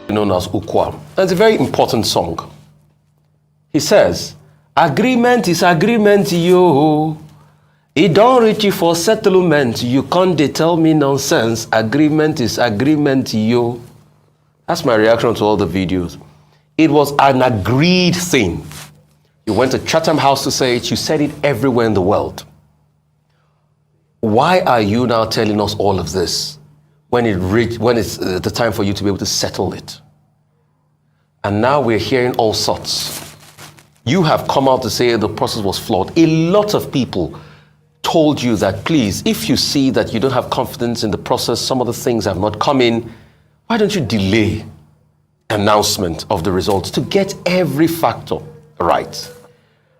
known as Ukwa. And it's a very important song. He says, agreement is agreement, yo. It don't reach you for settlement. You can't tell me nonsense. Agreement is agreement, yo. That's my reaction to all the videos. It was an agreed thing. You went to Chatham House to say it. You said it everywhere in the world. Why are you now telling us all of this when it's the time for you to be able to settle it? And now we're hearing all sorts. You have come out to say the process was flawed. A lot of people told you that, please, if you see that you don't have confidence in the process, some of the things have not come in, why don't you delay announcement of the results to get every factor right?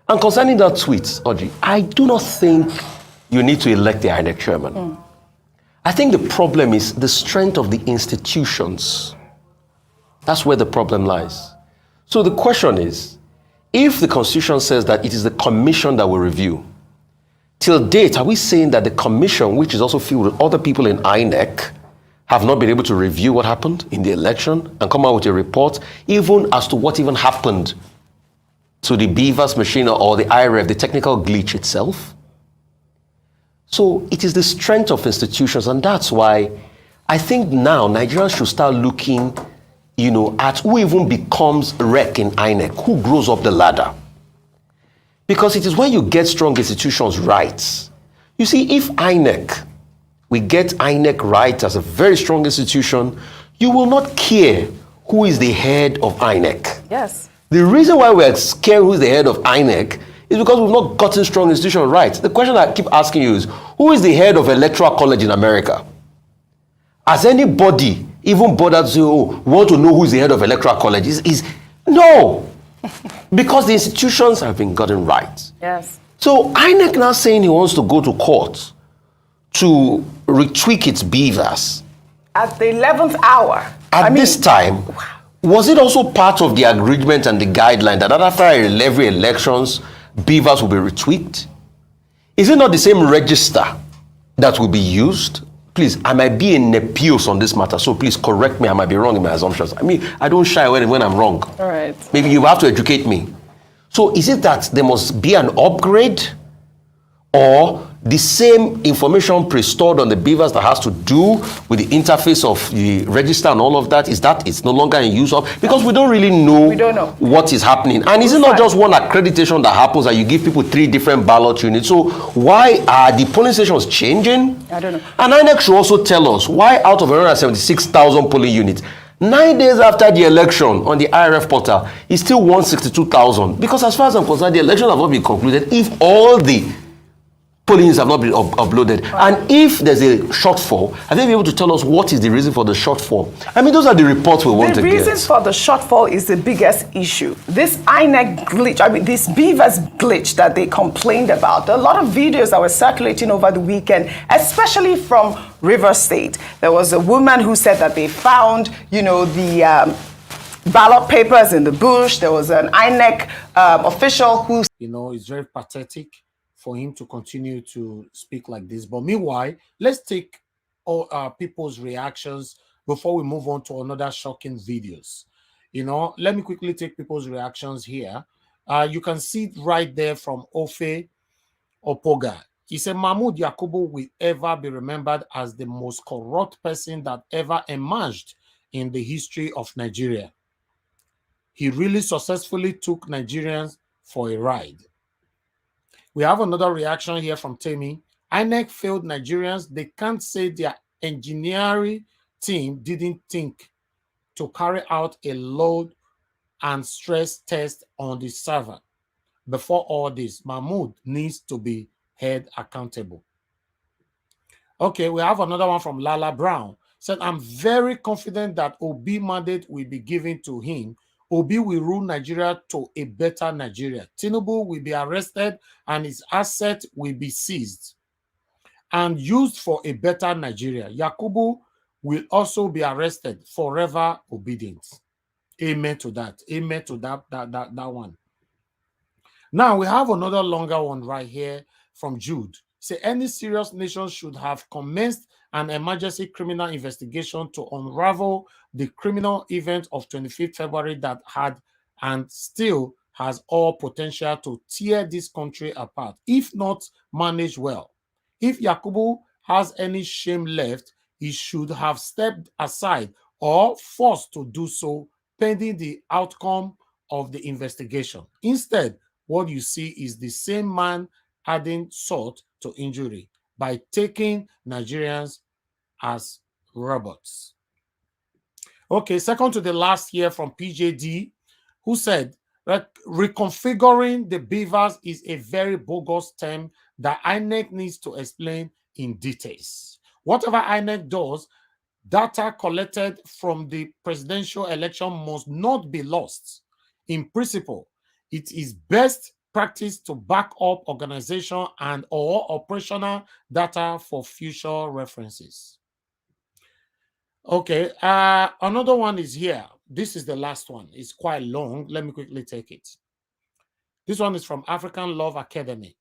And concerning that tweet, Audrey, I do not think you need to elect the INEC chairman. I think the problem is the strength of the institutions. That's where the problem lies. So the question is, if the Constitution says that it is the commission that will review, till date, are we saying that the commission, which is also filled with other people in INEC, have not been able to review what happened in the election and come out with a report, even as to what even happened to the BVAS machine or the IREF, the technical glitch itself? So it is the strength of institutions, and that's why I think now Nigerians should start looking, at who even becomes rec in INEC, who grows up the ladder. Because it is when you get strong institutions right. You see, if we get INEC right as a very strong institution, you will not care who is the head of INEC. Yes. The reason why we're scared who is the head of INEC is because we've not gotten strong institutions right. The question I keep asking you is, who is the head of Electoral College in America? Has anybody even bothered to say, we want to know who is the head of Electoral College? No. Because the institutions have been gotten right. Yes. So INEC now saying he wants to go to court to retweak its BVAS. At the 11th hour. This time, was it also part of the agreement and the guideline that after every elections, BVAS will be retweaked? Is it not the same register that will be used? Please, I might be in nepios on this matter, so please correct me. I might be wrong in my assumptions. I don't shy away when I'm wrong. All right. Maybe you have to educate me. So is it that there must be an upgrade, or the same information pre-stored on the BVAS that has to do with the interface of the register and all of that, is that it's no longer in use of? Because we don't really know, what is happening. And is it not just one accreditation that happens that you give people 3 different ballot units? So why are the polling stations changing? I don't know. And INEC should also tell us why out of 176,000 polling units, 9 days after the election on the IRF portal, it's still 162,000. Because as far as I'm concerned, the election has not been concluded if all the pollings have not been uploaded. And if there's a shortfall, I think be able to tell us what is the reason for the shortfall. Those are the reports we want to get. The reasons for the shortfall is the biggest issue. This INEC glitch, this BVAS glitch that they complained about. There are a lot of videos that were circulating over the weekend, especially from Rivers State. There was a woman who said that they found, the ballot papers in the bush. There was an INEC official who... It's very pathetic for him to continue to speak like this. But meanwhile, let's take all people's reactions before we move on to another shocking videos. Let me quickly take people's reactions here. You can see it right there from Ofe Opoga. He said, Mahmoud Yakubu will ever be remembered as the most corrupt person that ever emerged in the history of Nigeria. He really successfully took Nigerians for a ride. We have another reaction here from Temi. INEC failed Nigerians. They can't say their engineering team didn't think to carry out a load and stress test on the server. Before all this, Mahmoud needs to be held accountable. Okay, we have another one from Lala Brown. Said, I'm very confident that Obi mandate will be given to him. Obi will rule Nigeria to a better Nigeria. Tinubu will be arrested and his assets will be seized and used for a better Nigeria. Yakubu will also be arrested. Forever obedience. Amen to that. Amen to that one. Now we have another longer one right here from Jude. Say any serious nation should have commenced an emergency criminal investigation to unravel the criminal event of 25th February that had and still has all potential to tear this country apart, if not managed well. If Yakubu has any shame left, he should have stepped aside or forced to do so pending the outcome of the investigation. Instead, what you see is the same man adding salt to injury by taking Nigerians as robots. Okay, second to the last year from PJD, who said that reconfiguring the beavers is a very bogus term that INEC needs to explain in details. Whatever INEC does, data collected from the presidential election must not be lost. In principle, it is best practice to back up organization and or operational data for future references. Okay, another one is here. This is the last one. It's quite long. Let me quickly take it. This one is from African Love Academy.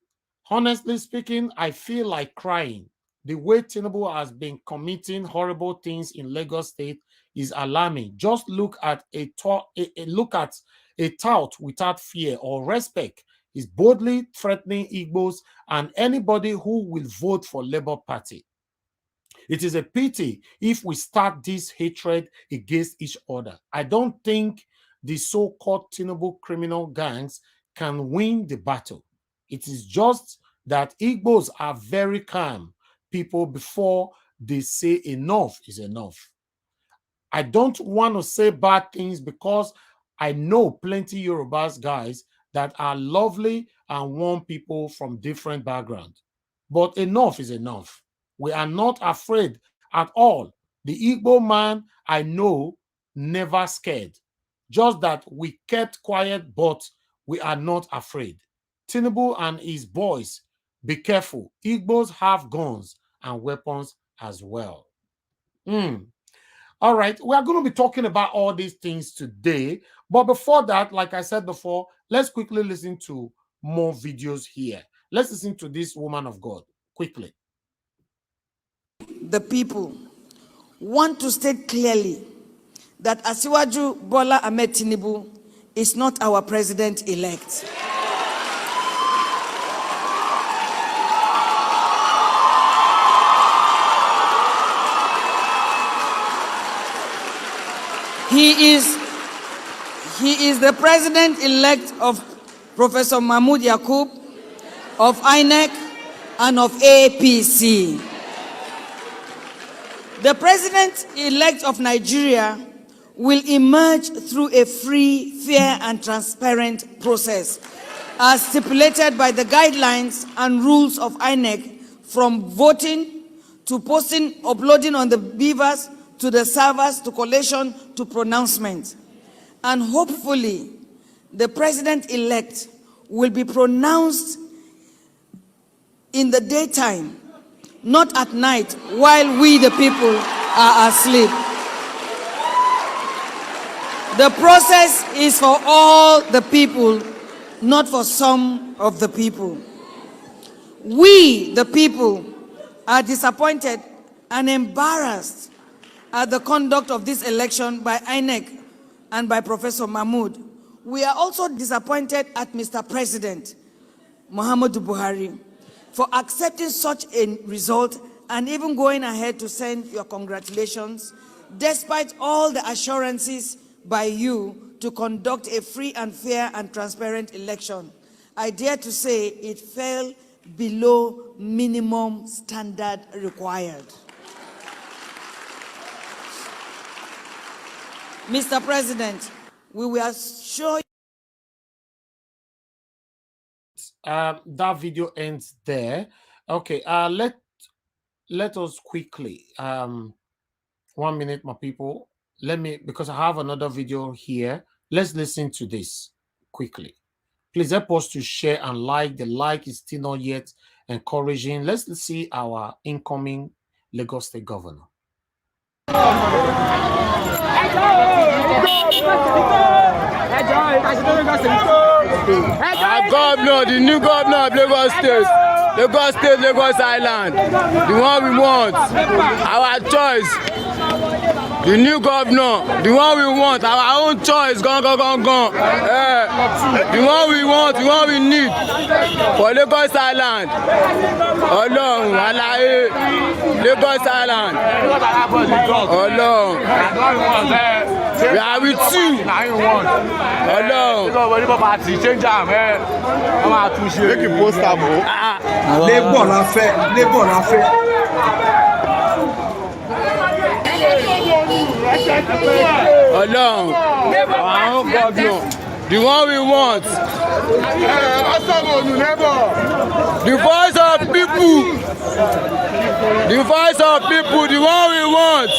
Honestly speaking, I feel like crying. The way Tinubu has been committing horrible things in Lagos State is alarming. Just look at a tout without fear or respect is boldly threatening Igbos and anybody who will vote for Labour Party. It is a pity if we start this hatred against each other. I don't think the so-called Tinubu criminal gangs can win the battle. It is just that Igbos are very calm people before they say enough is enough. I don't want to say bad things because I know plenty Yorubas guys that are lovely and warm people from different backgrounds. But enough is enough. We are not afraid at all. The Igbo man I know never scared. Just that we kept quiet, but we are not afraid. Tinubu and his boys, be careful. Igbos have guns and weapons as well. All right, we are going to be talking about all these things today. But before that, like I said before, let's quickly listen to more videos here. Let's listen to this woman of God quickly. The people want to state clearly that Asiwaju Bola Ahmed Tinubu is not our president-elect. He is the president-elect of Professor Mahmoud Yakub, of INEC, and of APC. The president-elect of Nigeria will emerge through a free, fair, and transparent process, as stipulated by the guidelines and rules of INEC, from voting to posting, uploading on the beavers, to the servers, to collation, to pronouncement. And hopefully, the president-elect will be pronounced in the daytime, not at night, while we, the people, are asleep. The process is for all the people, not for some of the people. We, the people, are disappointed and embarrassed at the conduct of this election by INEC and by Professor Mahmoud. We are also disappointed at Mr. President Muhammadu Buhari for accepting such a result and even going ahead to send your congratulations, despite all the assurances by you to conduct a free and fair and transparent election. I dare to say it fell below minimum standard required. Mr. President, we will show you. That video ends there. Okay, let us quickly 1 minute, my people. Let me, because I have another video here. Let's listen to this quickly. Please help us to share and like. The like is still not yet encouraging. Let's see our incoming Lagos State Governor. Governor, the new governor of Lagos State. Lagos State, Lagos Island. The one we want. Our choice. The new governor. The one we want. Our own choice. Gone. The one we want. The one we need. For Lagos Island. Ọlọ́run aláyé. Lagos Island. Ọlọ́run. We are with you. Ọlọ́run. Make you post am o. Labour la fẹ́. Ọlọ́run. Our own governor. The one we want. The voice of people. The voice of people. The one we want.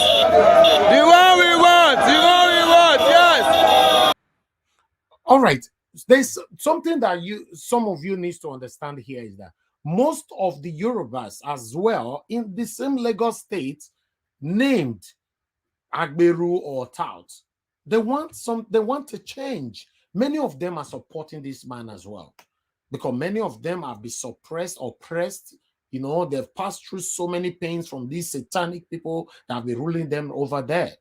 The one we want. The one we want. Yes. All right. There's something that some of you need to understand here is that most of the Yorubas as well in the same Lagos state named Agberu or Tout, they want to change. Many of them are supporting this man as well, because many of them have been suppressed, oppressed. You know, they've passed through so many pains from these satanic people that have been ruling them over there.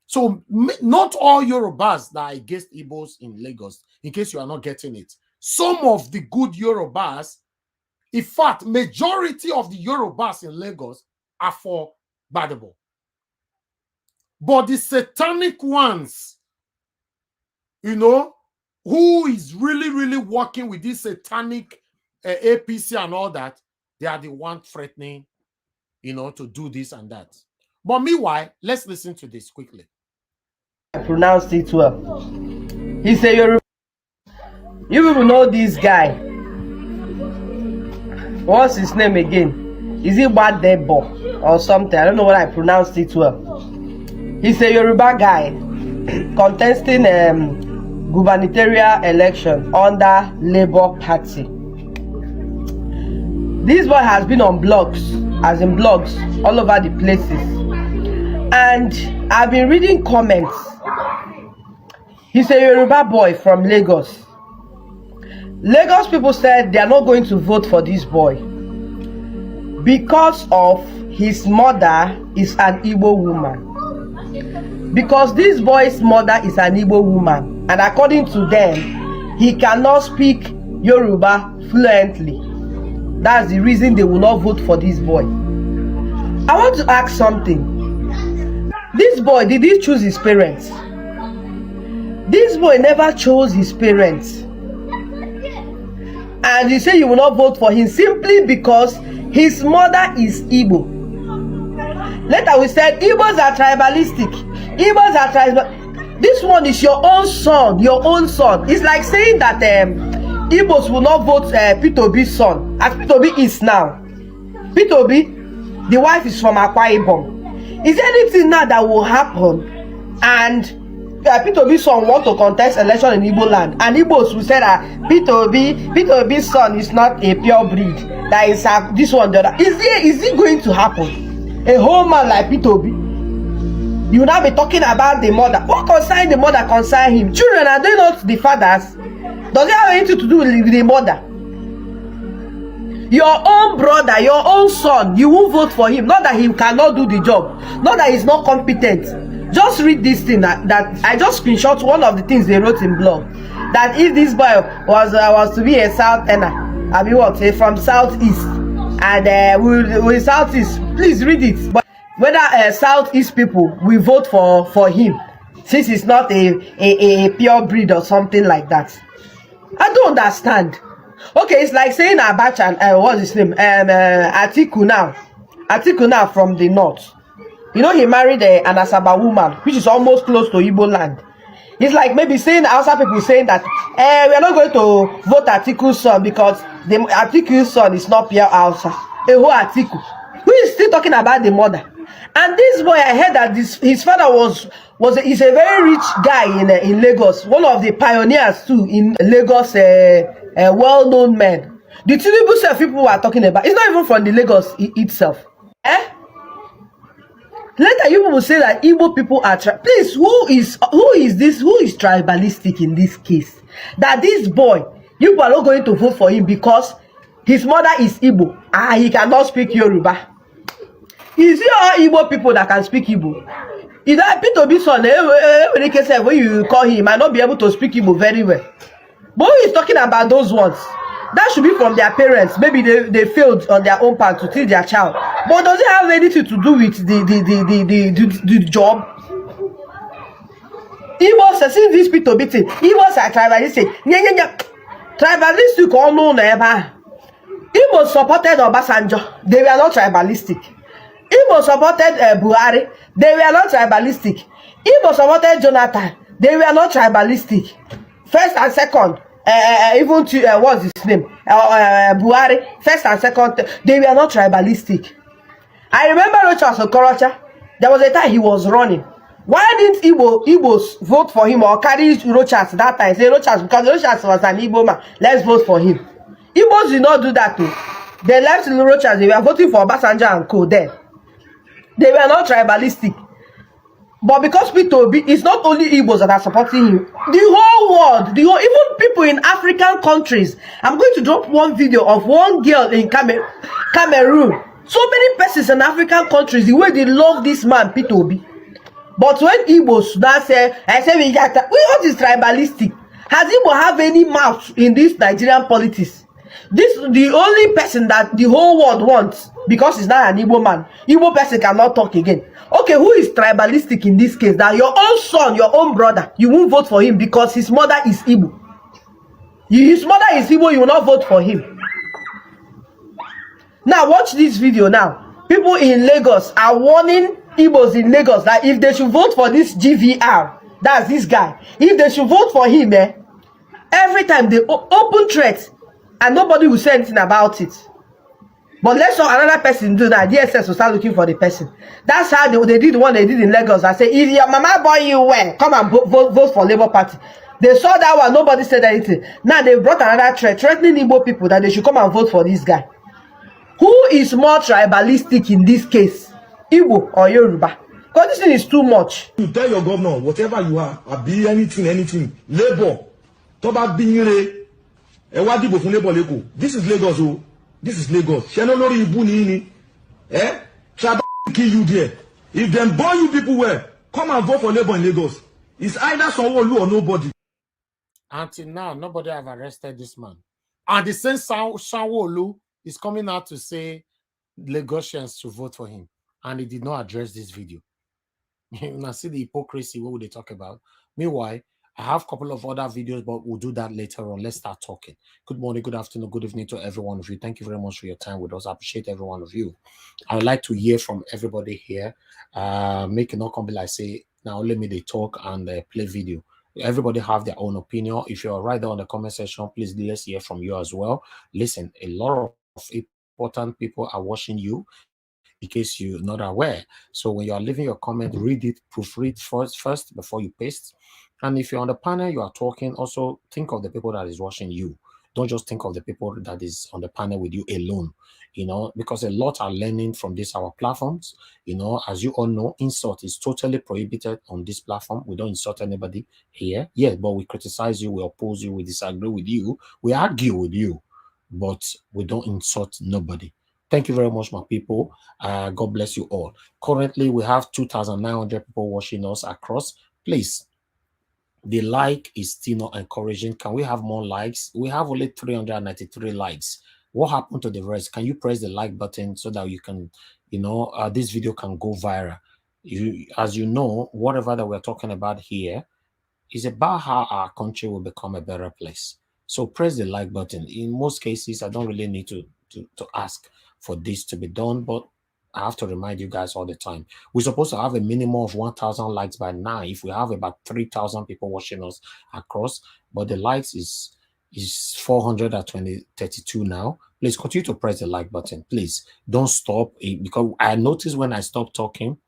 So not all Yorubas that are against Igbos in Lagos, in case you are not getting it. Some of the good Yorubas, in fact, majority of the Yorubas in Lagos are for Badebo. But the satanic ones, you know, who is really, really working with this satanic APC and all that, they are the ones threatening, you know, to do this and that. But meanwhile, let's listen to this quickly. I pronounced it well. He said, you people know this guy. What's his name again? Is it Badebo or something? I don't know what I pronounced it well. He's a Yoruba guy contesting gubernatorial election under Labour Party. This boy has been on blogs, as in blogs, all over the places. And I've been reading comments. He's a Yoruba boy from Lagos. Lagos people said they are not going to vote for this boy because of his mother is an Igbo woman. Because this boy's mother is an Igbo woman, and according to them, he cannot speak Yoruba fluently. That's the reason they will not vote for this boy. I want to ask something. This boy, did he choose his parents? This boy never chose his parents. And you say you will not vote for him simply because his mother is Igbo. Later we said Igbos are tribalistic. Igbos are tribal. This one is your own son, your own son. It's like saying that Igbos will not vote P2B's son, as P2B is now. P2B, the wife is from Akwa Ibom. Is there anything now that will happen and P2B's son want to contest election in Igbo land, and Igbos will say that P2B's son is not a pure breed, that is this one the other? Is it going to happen? A whole man like P2B, you will now be talking about the mother. What concern the mother concern him? Children, are they not the fathers? Does it have anything to do with the mother? Your own brother, your own son, you won't vote for him. Not that he cannot do the job, not that he's not competent. Just read this thing that I just screenshot one of the things they wrote in blog. That if this boy was to be a Southerner, I mean what, from Southeast, and we Southeast, please read it. But whether Southeast people will vote for him, since he's not a pure breed or something like that. I don't understand. Okay, it's like saying Abacha and what's his name? Atiku now from the north. You know, he married an Asaba woman, which is almost close to Igbo land. It's like maybe saying Hausa people saying that we are not going to vote Atiku's son because the Atiku's son is not pure Hausa. Who Atiku? Who is still talking about the mother? And this boy, I heard that his father is a very rich guy in Lagos, one of the pioneers too in Lagos, a well-known man. The Tinubu self people were talking about, it's not even from the Lagos itself. Later, you will say that Igbo people are please. Who is this? Who is tribalistic in this case? That this boy, you are not going to vote for him because his mother is Igbo. He cannot speak Yoruba. Is it all Igbo people that can speak Igbo? Is that P2B son? When you call him, he might not be able to speak Igbo very well. But who is talking about those ones? That should be from their parents. Maybe they failed on their own part to teach their child. But does it have anything to do with the job? Igbo says this P2B thing. Igbos are tribalistic. Tribalistic all known ever. Igbo supported Obasanjo. They were not tribalistic. Igbo supported Buhari. They were not tribalistic. Igbo supported Jonathan. They were not tribalistic. First and second, even to what's his name? Buhari. First and second, they were not tribalistic. I remember Rochas Okorocha. There was a time he was running. Why didn't Igbos vote for him or carry Rochas that time? Say Rochas, because Rochas was an Igbo man. Let's vote for him. Igbos did not do that too. They left Rochas. They were voting for Obasanjo and co. Then they were not tribalistic. But because P2B, it's not only Igbos that are supporting him. The whole world, even people in African countries. I'm going to drop one video of one girl in Cameroon. So many persons in African countries, the way they love this man, P2B. But when Igbos now say, what is tribalistic? Has Igbo have any mouth in this Nigerian politics? This the only person that the whole world wants, because he's not an Igbo man. Igbo person cannot talk again. Okay, who is tribalistic in this case? That your own son, your own brother, you won't vote for him because his mother is Igbo. His mother is Igbo, you will not vote for him. Now watch this video now. People in Lagos are warning Igbos in Lagos that if they should vote for this GVR, that's this guy, if they should vote for him, every time they open threats and nobody will say anything about it. But let's saw another person do that. DSS will start looking for the person. That's how they did the one they did in Lagos. I say, if your mama boy you well, come and vote for Labour Party. They saw that one, nobody said anything. Now they brought another threat, threatening Igbo people that they should come and vote for this guy. Who is more tribalistic in this case? Igbo or Yoruba? Because this thing is too much. You tell your governor, whatever you are, be anything, Labour, Toba Bingre, Ewadibo from Labour Leko. This is Lagos, oh. This is Lagos. Shenolori Ibu ni. Tribal kill you there. If them born you people well, come and vote for Labour in Lagos. It's either Sanwo-Olu or nobody. Until now, nobody have arrested this man. And the same Sanwo-Olu is coming out to say Lagosians to vote for him. And he did not address this video. Now see the hypocrisy, what would they talk about? Meanwhile, I have a couple of other videos, but we'll do that later on. Let's start talking. Good morning, good afternoon, good evening to every one of you. Thank you very much for your time with us. I appreciate every one of you. I would like to hear from everybody here. Make it not come be like say, now let me they talk and play video. Everybody have their own opinion. If you're right there on the comment section, please let's hear from you as well. Listen, a lot of important people are watching you, in case you're not aware. So when you are leaving your comment, read it, proofread first before you paste. And if you're on the panel, you are talking, also think of the people that is watching you. Don't just think of the people that is on the panel with you alone, because a lot are learning from our platforms. As you all know, insult is totally prohibited on this platform. We don't insult anybody here. Yes, but we criticize you, we oppose you, we disagree with you, we argue with you, but we don't insult nobody. Thank you very much, my people. God bless you all. Currently, we have 2,900 people watching us across. Please, the like is still not encouraging. Can we have more likes? We have only 393 likes. What happened to the rest? Can you press the like button so that you can, this video can go viral? As you know, whatever that we're talking about here is about how our country will become a better place. So press the like button. In most cases, I don't really need to ask for this to be done, but I have to remind you guys all the time. We're supposed to have a minimum of 1,000 likes by now. If we have about 3,000 people watching us across, but the likes is 432 now. Please continue to press the like button. Please don't stop, because I noticed when I stopped talking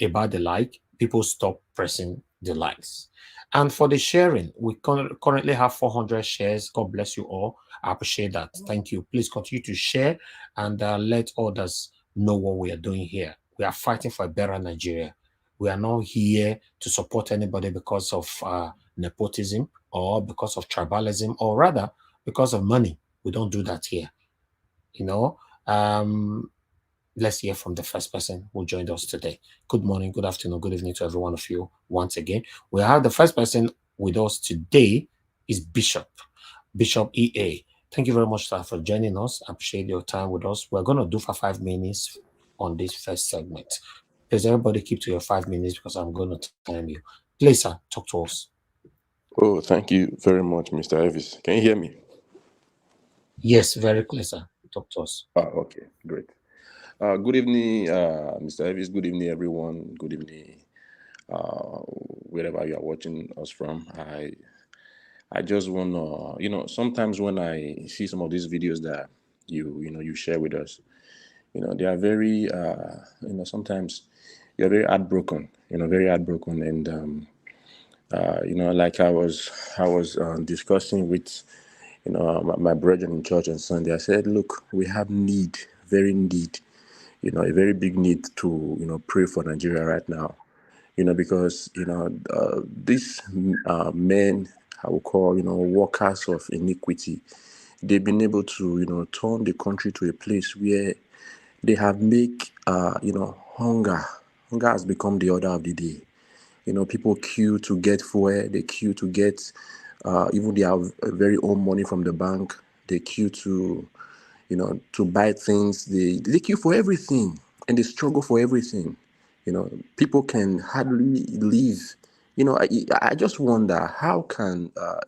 about the like, people stop pressing the likes. And for the sharing, we currently have 400 shares. God bless you all. I appreciate that. Thank you. Please continue to share and let others know what we are doing here. We are fighting for a better Nigeria. We are not here to support anybody because of nepotism or because of tribalism, or rather because of money. We don't do that here. you know. Let's hear from the first person who joined us today. Good morning, good afternoon, good evening to every one of you once again. We have the first person with us today is Bishop EA. Thank you very much, sir, for joining us. I appreciate your time with us. We're going to do for 5 minutes on this first segment. Please, everybody keep to your 5 minutes because I'm going to time you. Please, sir, talk to us. Oh, thank you very much, Mr. Elvis. Can you hear me? Yes, very clear, sir. Talk to us. Okay, great. Good evening, Mr. Elvis. Good evening, everyone. Good evening, wherever you are watching us from. I just want to, sometimes when I see some of these videos that you share with us, they are very, sometimes you're very heartbroken, very heartbroken. And, like I was discussing with, my brethren in church on Sunday. I said, look, we have very need, a very big need to, pray for Nigeria right now, because, these men, I will call, workers of iniquity, they've been able to, turn the country to a place where they have make, hunger has become the order of the day. People queue to get fuel, they queue to get even their very own money from the bank. They queue to, to buy things. They queue for everything, and they struggle for everything. People can hardly live. I just wonder how can a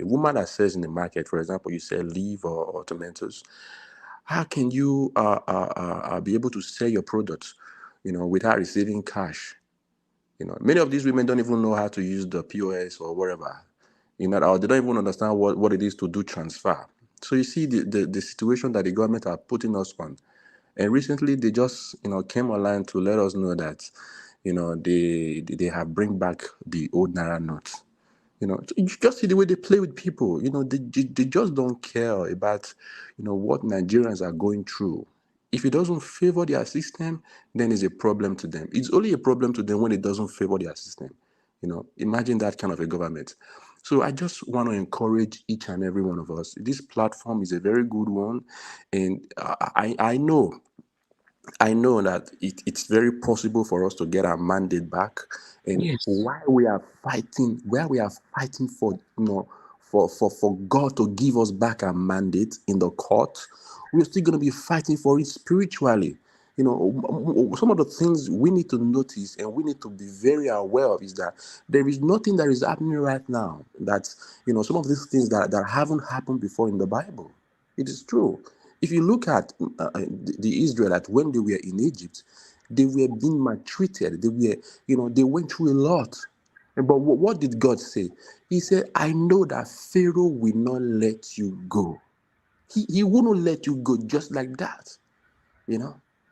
woman that sells in the market, for example, you sell leaf or tomatoes, how can you be able to sell your products, without receiving cash? Many of these women don't even know how to use the POS or whatever, or they don't even understand what it is to do transfer. So you see the situation that the government are putting us on. And recently they just, came online to let us know that, they have bring back the old Naira notes. So you just see the way they play with people. They just don't care about, what Nigerians are going through. If it doesn't favor their system, then it's a problem to them. It's only a problem to them when it doesn't favor their system. Imagine that kind of a government. So I just want to encourage each and every one of us. This platform is a very good one, and I know that it's very possible for us to get our mandate back. And Yes. while we are fighting for, for God to give us back our mandate in the court, we're still going to be fighting for it spiritually. Some of the things we need to notice and we need to be very aware of is that there is nothing that is happening right now that, some of these things that haven't happened before in the Bible. It is true. If you look at the Israelites when they were in Egypt, they were being maltreated. They were, they went through a lot. But what did God say? He said, I know that Pharaoh will not let you go. He won't let you go just like that.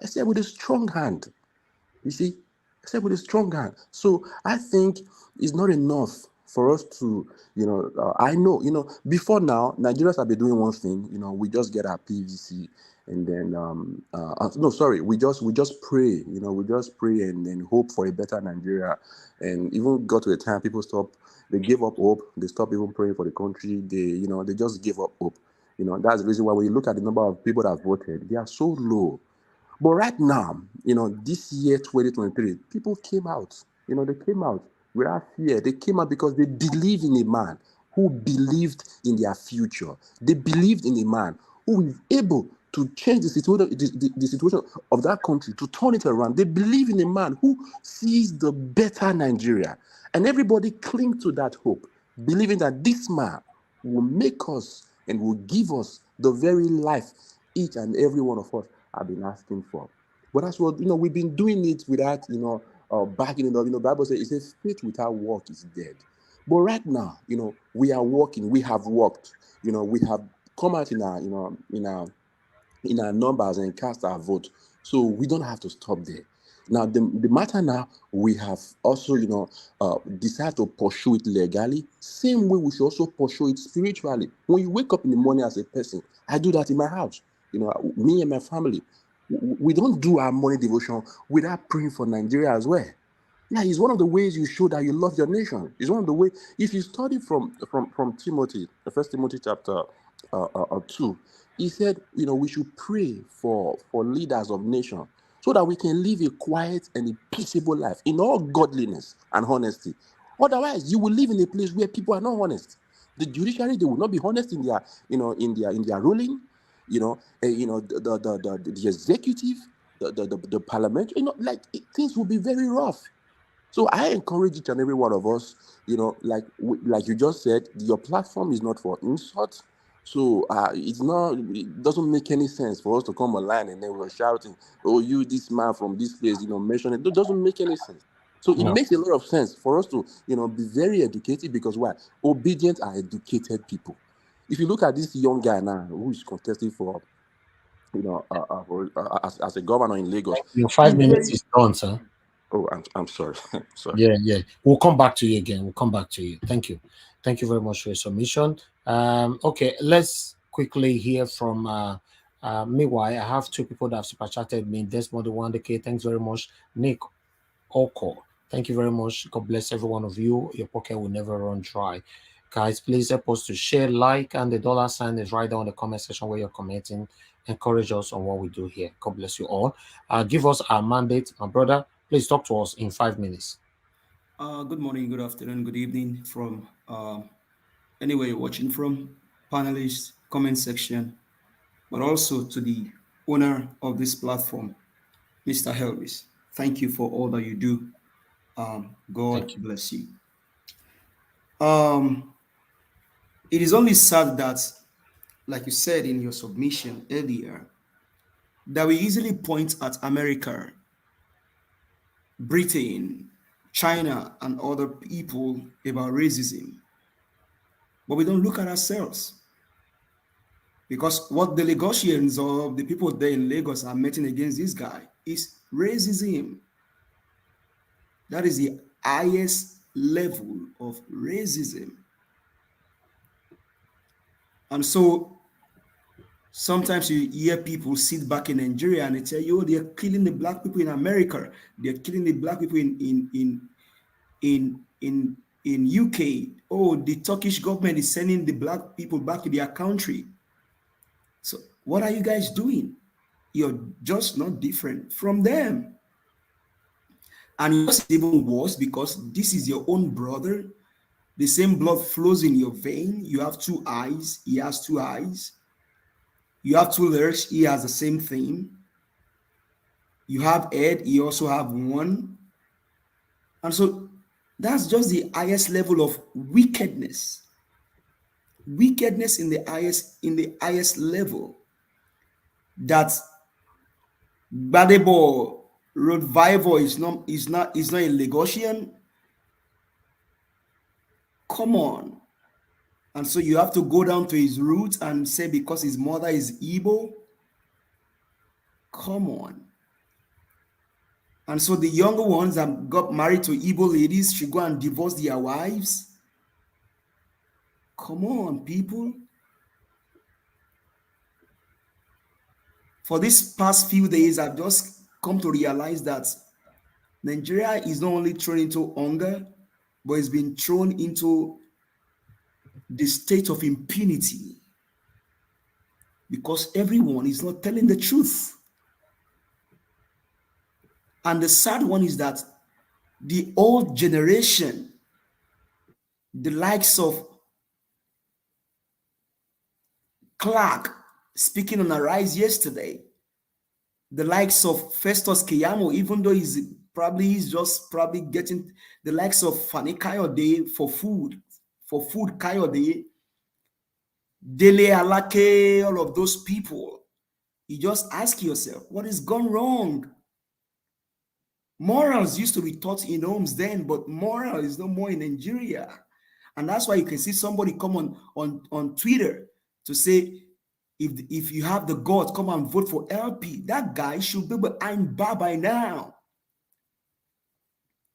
I said with a strong hand. You see, I said with a strong hand. So I think it's not enough for us to, I know, before now, Nigerians have been doing one thing, we just get our PVC and then, no, sorry, we just pray, we just pray and then hope for a better Nigeria. And even got to a time people they gave up hope. They stopped even praying for the country. They just gave up hope. That's the reason why when you look at the number of people that have voted, they are so low. But right now, this year, 2023, people came out. They came out without fear. They came out because they believe in a man who believed in their future. They believed in a man who is able to change the situation of that country, to turn it around. They believe in a man who sees the better Nigeria. And everybody cling to that hope, believing that this man will make us and will give us the very life each and every one of us have been asking for. But that's what, we've been doing it without, backing it up. The Bible says, it says faith without work is dead. But right now, we are working, we have worked, we have come out in our numbers and cast our vote. So we don't have to stop there. Now, the matter now, we have also, decided to pursue it legally. Same way we should also pursue it spiritually. When you wake up in the morning as a person, I do that in my house. Me and my family, we don't do our morning devotion without praying for Nigeria as well. Yeah, it's one of the ways you show that you love your nation. It's one of the ways. If you study from Timothy, the First Timothy chapter 2, He said, we should pray for leaders of nations so that we can live a quiet and a peaceable life in all godliness and honesty. Otherwise, you will live in a place where people are not honest. The judiciary, they will not be honest in their, in their ruling. The executive, the parliament, things will be very rough. So I encourage each and every one of us, like you just said, your platform is not for insult. So it doesn't make any sense for us to come online and then we're shouting, "Oh, you, this man from this place, mention it." It doesn't make any sense. So it makes a lot of sense for us to, be very educated, because why? Obedient are educated people. If you look at this young guy now who is contesting for, as a governor in Lagos, your 5 minutes is done, sir. Oh, I'm sorry. Sorry. Yeah. We'll come back to you again. We'll come back to you. Thank you. Thank you very much for your submission. Okay, let's quickly hear from meanwhile, I have two people that have super chatted me. Desmond 1K, thanks very much. Nick Oko, thank you very much. God bless every one of you. Your pocket will never run dry. Guys, please help us to share, like, and the dollar sign is right down in the comment section where you're commenting. Encourage us on what we do here. God bless you all. Give us our mandate, my brother. Please talk to us in 5 minutes. Good morning, good afternoon, good evening from anywhere you're watching from, panelists, comment section, but also to the owner of this platform, Mr. Helvis. Thank you for all that you do. God bless you. It is only sad that, like you said in your submission earlier, that we easily point at America, Britain, China, and other people about racism, but we don't look at ourselves. Because what the Lagosians or the people there in Lagos are meting against this guy is racism. That is the highest level of racism. And so sometimes you hear people sit back in Nigeria and they tell you, oh, they're killing the black people in America. They're killing the black people in UK. Oh, the Turkish government is sending the black people back to their country. So what are you guys doing? You're just not different from them. And it's even worse because this is your own brother. The same blood flows in your vein. You have two eyes. He has two eyes. You have two legs. He has the same thing. You have head. He also have one. And so that's just the highest level of wickedness. Wickedness in the highest level. That Badebo Revival is not a Lagosian. Come on. And so you have to go down to his roots and say because his mother is Igbo. Come on. And so the younger ones that got married to Igbo ladies should go and divorce their wives. Come on, people. For these past few days, I've just come to realize that Nigeria is not only thrown into hunger, but it's been thrown into the state of impunity because everyone is not telling the truth. And the sad one is that the old generation, the likes of Clark speaking on Arise yesterday, the likes of Festus Keyamo, even though he's just getting the likes of Fani Kayode for food Kayode, Dele Alake, all of those people. You just ask yourself, what has gone wrong? Morals used to be taught in homes then, but moral is no more in Nigeria. And that's why you can see somebody come on Twitter to say, if you have the guts, come and vote for LP. That guy should be behind bar by now.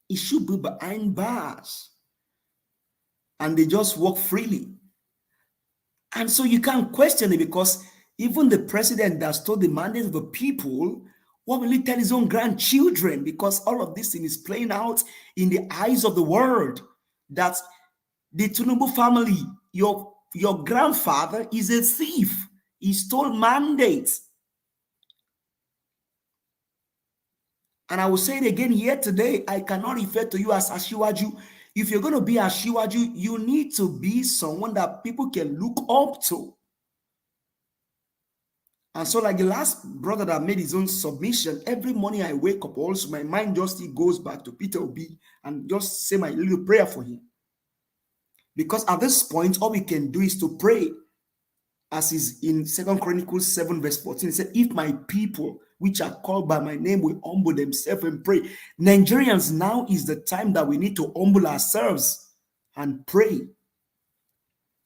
He should be behind bars. And they just walk freely. And so you can't question it because even the president that stole the mandate of the people, what will he tell his own grandchildren? Because all of this thing is playing out in the eyes of the world. That the Tinubu family, your grandfather is a thief. He stole mandates. And I will say it again here today. I cannot refer to you as Ashiwaju. If you're going to be Ashiwaju, you need to be someone that people can look up to. And so, like the last brother that made his own submission, every morning I wake up, also my mind just goes back to Peter Obi and just say my little prayer for him. Because at this point, all we can do is to pray. As is in 2 Chronicles 7 verse 14, it said, if my people, which are called by my name, will humble themselves and pray. Nigerians, now is the time that we need to humble ourselves and pray.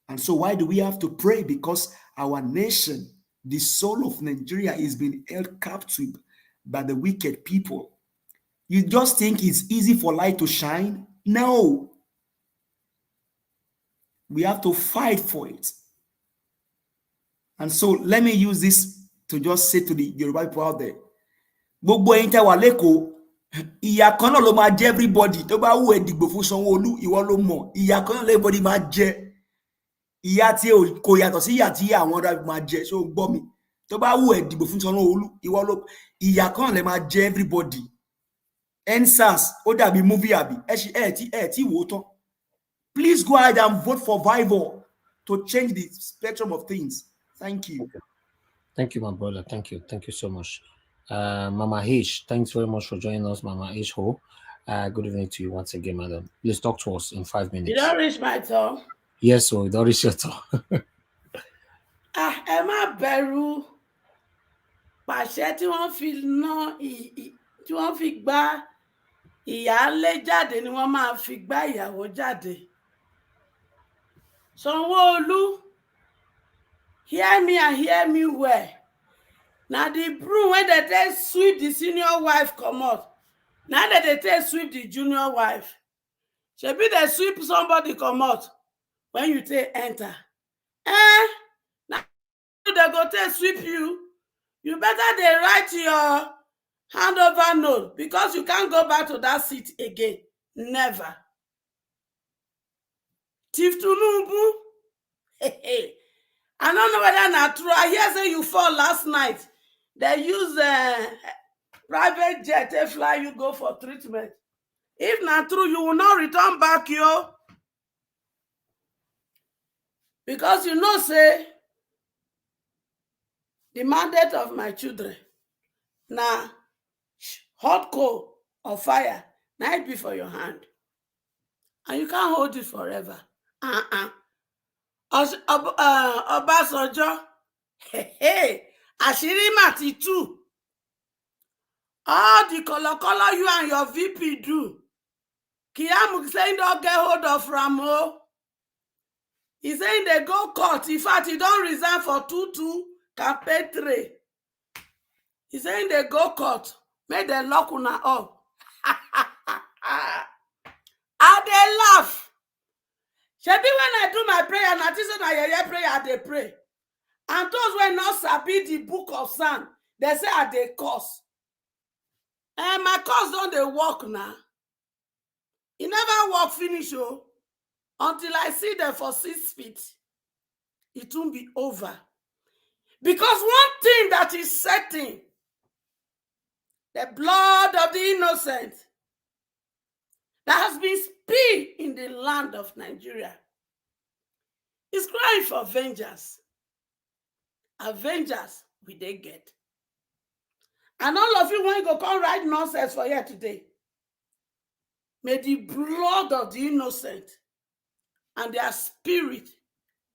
And so why do we have to pray? Because our nation, the soul of Nigeria, is being held captive by the wicked people. You just think it's easy for light to shine? No. We have to fight for it. And so let me use this to just say to the Yoruba people out there. Gbogbo ẹ̀yin tẹ́ wà lÉkòó, ìyà kan náà ló máa jẹ everybody. Tó bá wù ẹ́ dìgbò fún Sanwó-Olú, ìwọ ló mọ̀. Ìyà kan náà everybody máa jẹ. Ìyà tí kò yàtọ̀ sí ìyà tí àwọn ọ̀dọ́ máa jẹ. Ṣé o gbọ́ mi? Tó bá wù ẹ́ dìgbò fún Sanwó-Olú, ìwọ ló ìyà kan náà lè máa jẹ everybody. EndSARS ó dàbí movie àbí ẹ tí wò ó tán. Please go ahead and vote for Vival to change the spectrum of things. Thank you. Thank you, my brother. Thank you. Thank you so much. Mama H, thanks very much for joining us, Mama H Ho. Good evening to you once again, madam. Please talk to us in 5 minutes. Did I reach my turn? Yes, so it already your turn. Ẹ má bẹ̀rù pàṣẹ tí wọ́n fi ná tí wọ́n fi gbá ìyálé jáde ni wọ́n máa fi gbá ìyàwó jáde. Sanwó-Olú, hear me and hear me well. Now the broom when they take sweep the senior wife comot, now that they take sweep the junior wife. Shebi they sweep somebody comot when you take enter. Now they go take sweep you. You better they write your handover note because you can't go back to that seat again. Never. Chief Tinubu, I don't know whether not true. I hear say you fall last night. They use private jet to fly you go for treatment. If not true, you will not return back, yo. Because you know, say, the mandate of my children, now, hot coal or fire, night before your hand. And you can't hold it forever. Obasanjo, àṣírí mà ti tú. All the color you and your VP do, Kiamu saying don't get hold of Ramo. He's saying they go court. In fact, he don't resign for 2-2 campaign 3. He's saying they go court. Make them lock una up. I they laugh. Shebi when I do my prayer, na this na prayer they pray. And those who not sabi the book of Psalm, they say I they curse. And my curse don't they walk now. He never walk finish until I see them for 6 feet. It won't be over. Because one thing that is certain, the blood of the innocent that has been spilled in the land of Nigeria is crying for vengeance. Avengers will they get. And all of you want to go come write nonsense for here today. May the blood of the innocent and their spirit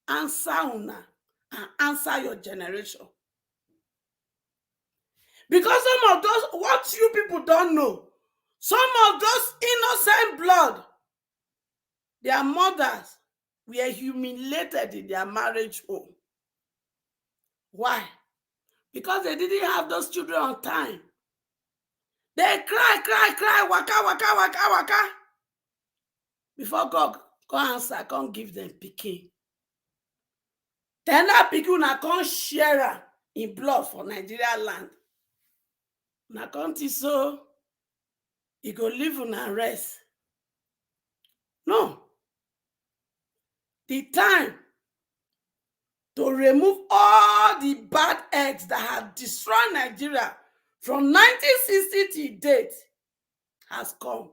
answer una and answer your generation. Because some of those, what you people don't know, some of those innocent blood, their mothers were humiliated in their marriage home. Why? Because they didn't have those children on time. They cry, waka. Before God come answer, come give them pikin. Then that pikin na come share in blood for Nigeria land. Na country so he go live and rest. No. The time to remove all the bad eggs that have destroyed Nigeria from 1960 to date has come.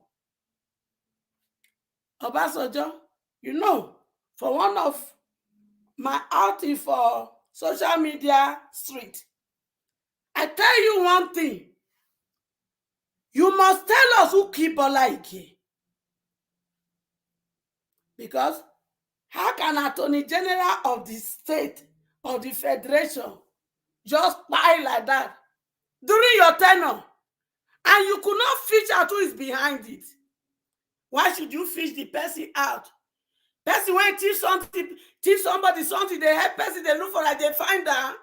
Obasanjo, you know, for one of my outing for social media street, I tell you one thing. You must tell us who killed Bola Ige. Because how can Attorney General of the state, of the federation, just lie like that during your tenure? And you could not fish out who is behind it. Why should you fish the person out? Person when teach somebody something, they help person, they look for like they find her.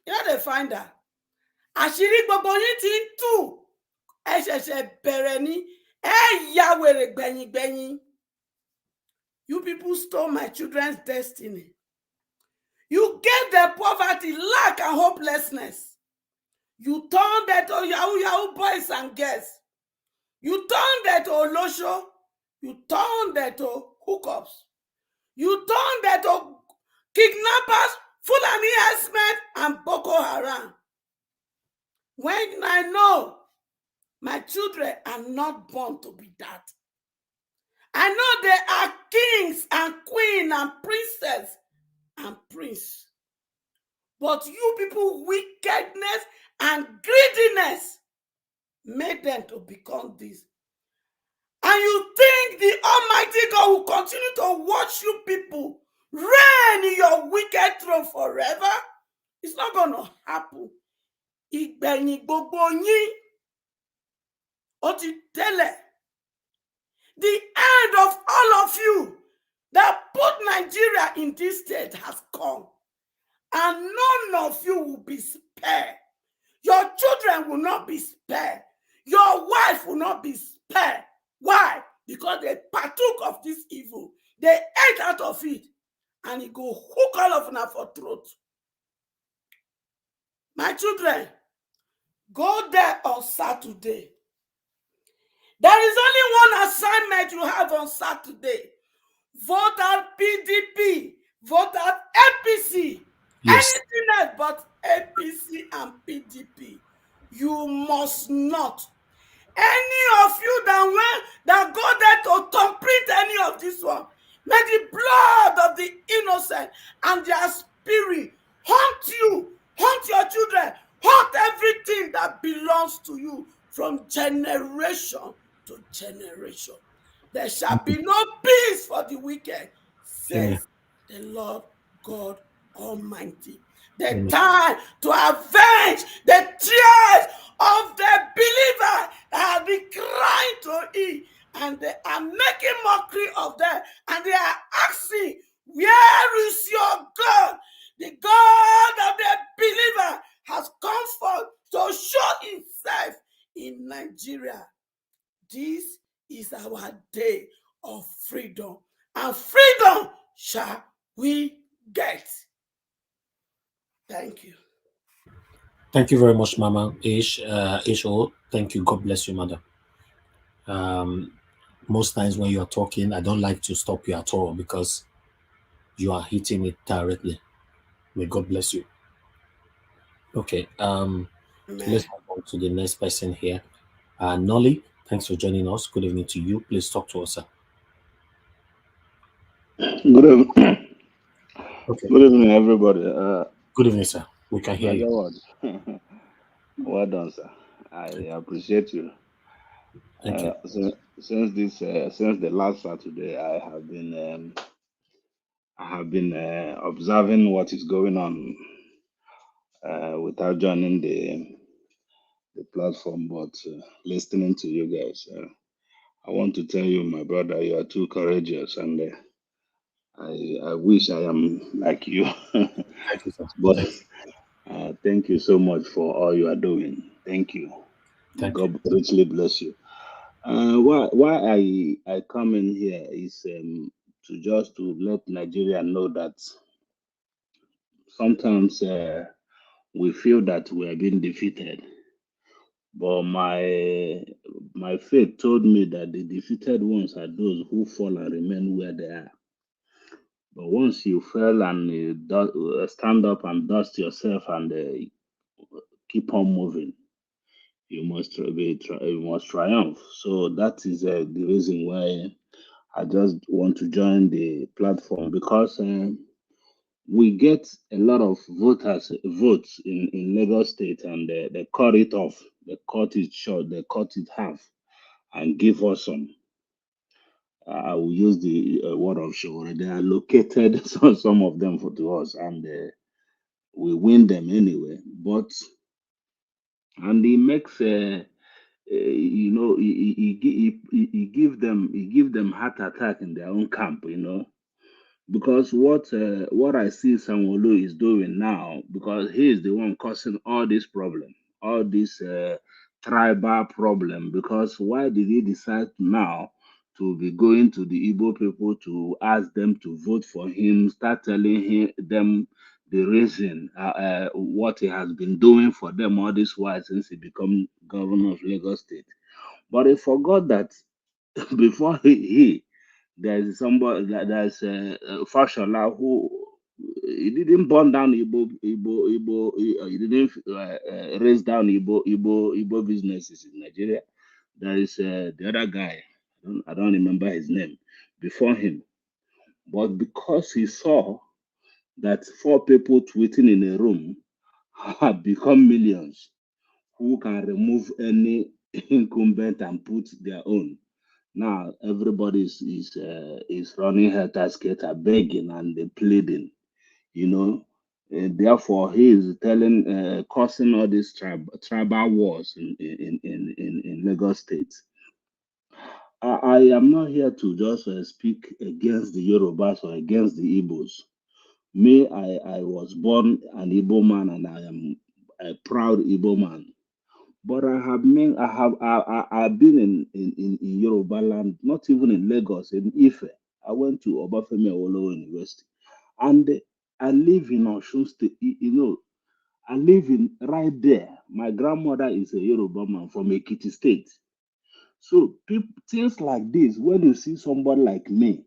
You know they find her. Àṣírí gbogbo yín ti ń tú. Ẹ ṣẹ̀ṣẹ̀ bẹ̀rẹ̀ ni. Ẹ ya wèrè gbẹ̀yìn. You people stole my children's destiny. You gave them poverty, lack, and hopelessness. You turned them to Yahoo boys and girls. You turned them to Olosho. You turned them to hookups. You turned them to kidnappers, Fulani herdsmen, and Boko Haram. When I know my children are not born to be that. I know they are kings and queens and princesses and prince. But you people, wickedness and greediness made them to become this. And you think the Almighty God will continue to watch you people reign in your wicked throne forever? It's not going to happen. Ìgbẹ̀yìn gbogbo yín, ó ti tẹ́lẹ̀. The end of all of you that put Nigeria in this state has come. And none of you will be spared. Your children will not be spared. Your wife will not be spared. Why? Because they partook of this evil. They ate out of it. And it go hook all of them for throat. My children, go there on Saturday. There is only one assignment you have on Saturday. Vote out PDP. Vote out APC. Yes. Anything else but APC and PDP. You must not. Any of you that go there to thumbprint any of this one, may the blood of the innocent and their spirit haunt you, haunt your children, haunt everything that belongs to you from generation to generation. There shall be no peace for the wicked, says the Lord God Almighty. The time to avenge the tears of the believer that have been crying to Him, and they are making mockery of them, and they are asking, where is your God? The God of the believer has come forth to show Himself in Nigeria. This is our day of freedom, and freedom shall we get. Thank you. Thank you very much, Mama H.O. Thank you. God bless you, Mother. Most times when you are talking, I don't like to stop you at all because you are hitting it directly. May God bless you. Okay. Let's move on to the next person here. Nolly, thanks for joining us. Good evening to you. Please talk to us, sir. Good evening. Okay. Good evening, everybody. Good evening, sir. We can hear you. Well done, sir. I appreciate you. Thank you. Since the last Saturday, I have been observing what is going on without joining the platform, but listening to you guys. I want to tell you, my brother, you are too courageous, and I wish I am like you. Thank you, sir. But thank you so much for all you are doing. Thank you. God richly bless you. Why I come in here is to let Nigeria know that sometimes we feel that we are being defeated, but my faith told me that the defeated ones are those who fall and remain where they are. But once you fail and stand up and dust yourself and keep on moving, you must you must triumph. So that is the reason why I just want to join the platform, because we get a lot of votes in Lagos State, and they cut it off, they cut it short, they cut it half, and give us some. I will use the word of show. They allocated some of them to us, and we win them anyway. But and he makes he give them heart attack in their own camp, because what I see Sanwo-Olu is doing now, because he is the one causing all this problem, all this tribal problem. Because why did he decide now to be going to the Igbo people to ask them to vote for him, start telling them the reason, what he has been doing for them all this while since he become governor of Lagos State? But he forgot that before there's somebody, there's Fashola, who he didn't burn down Igbo, he didn't raise down Igbo businesses in Nigeria. There is the other guy, I don't remember his name, before him. But because he saw that 4 people tweeting in a room have become millions, who can remove any incumbent and put their own. Now everybody is running helter skelter, begging and pleading, therefore he is causing all these tribal wars in Lagos State. I am not here to just speak against the Yorubas or against the Igbos. Me, I was born an Igbo man, and I am a proud Igbo man. But I've been in Yoruba land, not even in Lagos, in Ife. I went to Obafemi Awolowo University, and I live in Osun State. I live in right there. My grandmother is a Yoruba man from Ekiti State. So things like this, when you see somebody like me,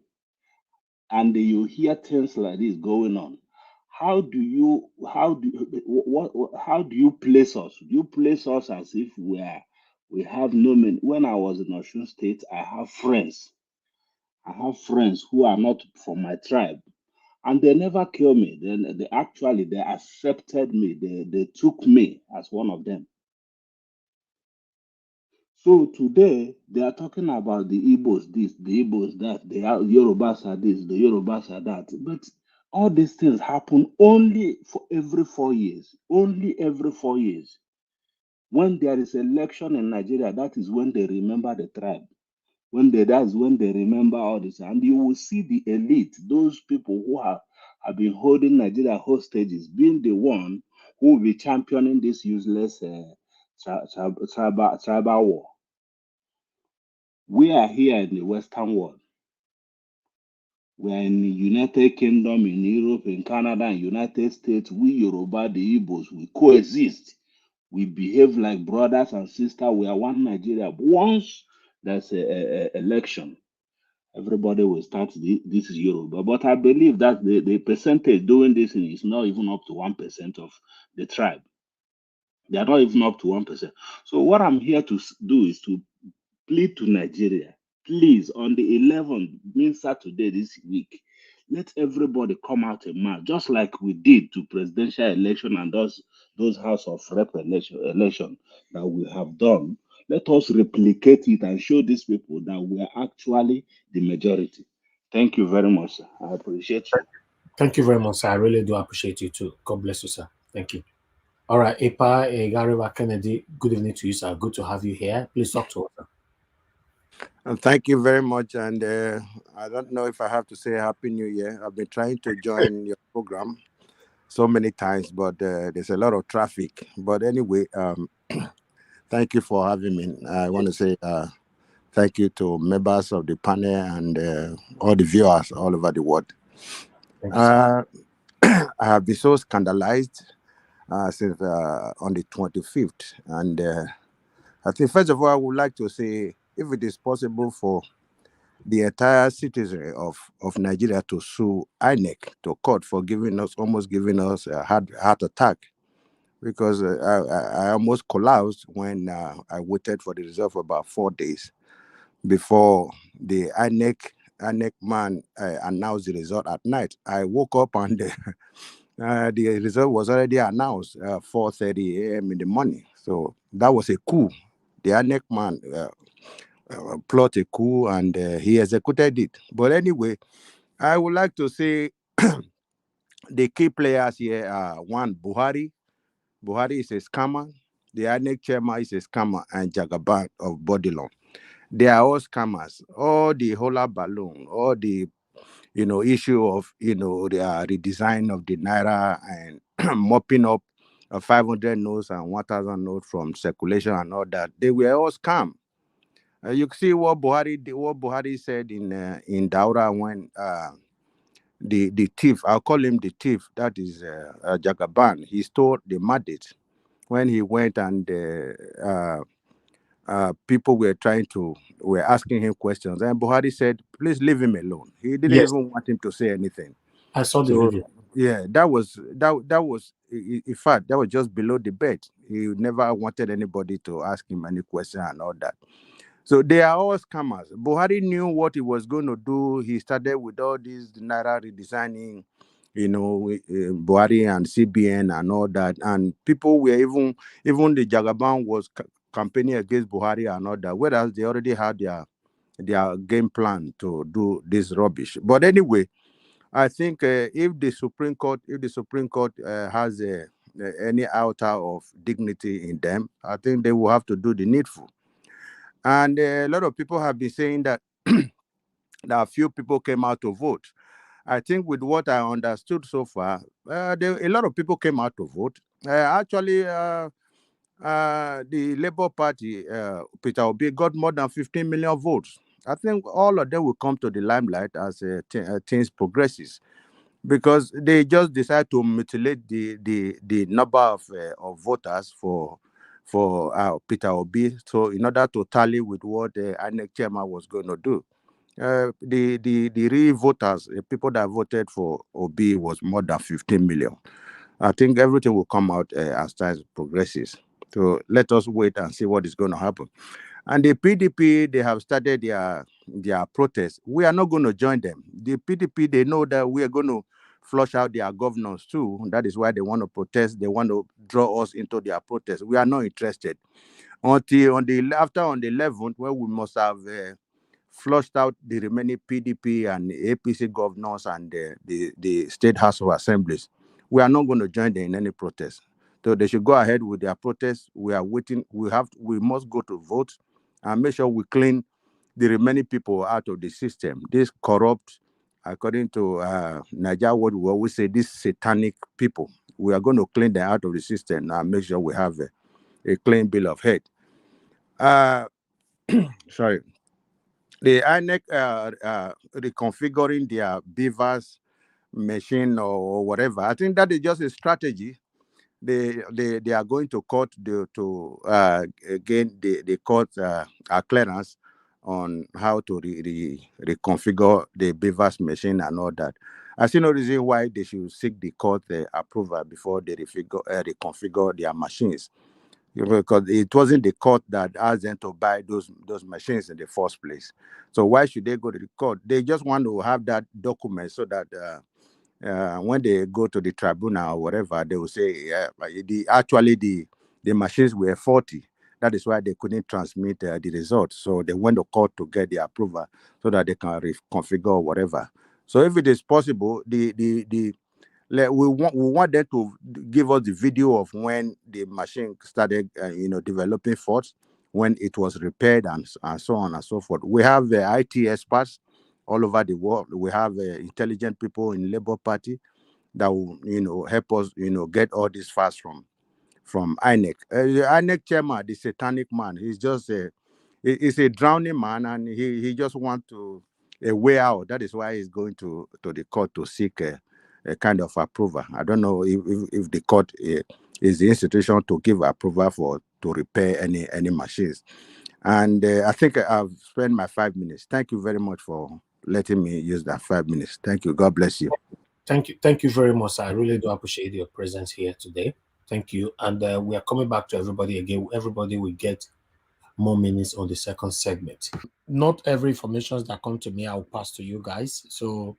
and you hear things like this going on, how do you place us? Do you place us as if we have no meaning? When I was in Osun State, I have friends. I have friends who are not from my tribe, and they never kill me. Then they accepted me. They took me as one of them. So today they are talking about the Igbos this, the Igbos that, the Yorubas are this, the Yorubas are that. But all these things happen only for every 4 years. Only every 4 years. When there is election in Nigeria, that is when they remember the tribe. That's when they remember all this. And you will see the elite, those people who have been holding Nigeria hostages, being the one who will be championing this useless tribal war. We are here in the Western world. We are in the United Kingdom, in Europe, in Canada, in United States. We Yoruba, the Igbos, we coexist. We behave like brothers and sisters. We are one Nigeria. Once there's an election, everybody will start, this is Yoruba. But I believe that the percentage doing this is not even up to 1% of the tribe. They are not even up to 1%. So what I'm here to do is to plead to Nigeria, please, on the 11th, means Saturday this week, let everybody come out and march, just like we did to presidential election and those House of Rep election that we have done. Let us replicate it and show these people that we are actually the majority. Thank you very much, sir. I appreciate you. Thank you very much, sir. I really do appreciate you too. God bless you, sir. Thank you. All right, Epa Gariba Kennedy, good evening to you, sir. Good to have you here. Please talk to us, sir. Thank you very much. And I don't know if I have to say Happy New Year. I've been trying to join your program so many times, but there's a lot of traffic. But anyway, thank you for having me. I want to say thank you to members of the panel and all the viewers all over the world. I have been so scandalized since on the 25th. And I think, first of all, I would like to say, if it is possible for the entire citizenry of Nigeria to sue INEC to court for almost giving us a heart attack, because I almost collapsed when I waited for the result for about 4 days before the INEC man announced the result at night. I woke up and the result was already announced 4:30 a.m. in the morning. So that was a coup. The INEC man plot a coup, and he executed it. But anyway, I would like to say the key players here are one, Buhari. Buhari is a scammer. The INEC chairman is a scammer, and Jagaban of Bodilon. They are all scammers. All the hola balloon, all the issue of the redesign of the naira and mopping up 500 notes and 1,000 notes from circulation and all that. They were all scam. You see what Buhari said in Daura when the thief, I'll call him the thief, that is Jagaban. He stole the mandate when he went, and people were asking him questions, and Buhari said, "Please leave him alone." He didn't even want him to say anything. I saw the video. Yeah, that was in fact, that was just below the bed. He never wanted anybody to ask him any question and all that. So they are all scammers. Buhari knew what he was going to do. He started with all this naira redesigning, Buhari and CBN and all that. And people were even the Jagaban was campaigning against Buhari and all that, whereas they already had their game plan to do this rubbish. But anyway, I think if the Supreme Court has any iota of dignity in them, I think they will have to do the needful. And a lot of people have been saying that that a few people came out to vote. I think with what I understood so far, a lot of people came out to vote. Actually, the Labour Party, Peter Obi, got more than 15 million votes. I think all of them will come to the limelight as things progresses, because they just decide to mutilate the number of voters for Peter Obi. So in order to tally with what the INEC chairman was going to do, the real voters, the people that voted for Obi, was more than 15 million. I think everything will come out as time progresses. So let us wait and see what is going to happen. And the PDP, they have started their protest. We are not going to join them. The PDP, they know that we are going to flush out their governors too. That is why they want to protest. They want to draw us into their protest. We are not interested. Until after on the 11th, where we must have flushed out the remaining PDP and APC governors and the State House of Assemblies, we are not going to join them in any protest. So they should go ahead with their protest. We are waiting. We must go to vote and make sure we clean the remaining people out of the system. This corrupt, according to Nigeria, what we always say, these satanic people. We are going to clean them out of the system and make sure we have a clean bill of health. Sorry. The INEC reconfiguring their beavers machine or whatever. I think that is just a strategy. They are going to court to gain the court clearance on how to reconfigure the beavers machine and all that. I see no reason why they should seek the court approval before they reconfigure their machines, because it wasn't the court that asked them to buy those machines in the first place. So why should they go to the court? They just want to have that document so that when they go to the tribunal or whatever, they will say the machines were faulty. That is why they couldn't transmit the results. So they went to court to get the approval so that they can reconfigure whatever. So if it is possible, we want them to give us the video of when the machine started, developing faults, when it was repaired, and so on and so forth. We have IT experts all over the world. We have intelligent people in Labour Party that will, help us, get all these facts from INEC. The INEC chairman, the satanic man, he's just he's a drowning man, and he just wants a way out. That is why he's going to the court to seek a kind of approval. I don't know if the court is the institution to give approval to repair any machines. And I think I've spent my 5 minutes. Thank you very much for letting me use that 5 minutes. Thank you. God bless you. Thank you very much. I really do appreciate your presence here today. Thank you. And we are coming back to everybody again. Everybody will get more minutes on the second segment. Not every information that come to me, I'll pass to you guys. So,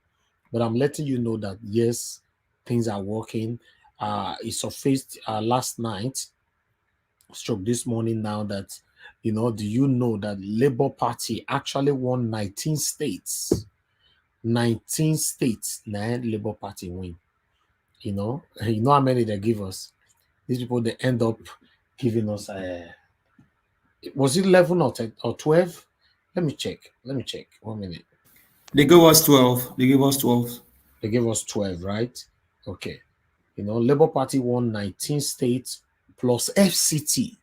but I'm letting you know that yes, things are working. It surfaced last night, stroke this morning now that, do you know that Labour Party actually won 19 states? 19 states, Labour Party win. You know how many they give us. These people, they end up giving us was it 11 or 10 or 12? Let me check 1 minute. They gave us 12. They gave us 12. They gave us 12, right? Okay. Labour Party won 19 states plus FCT.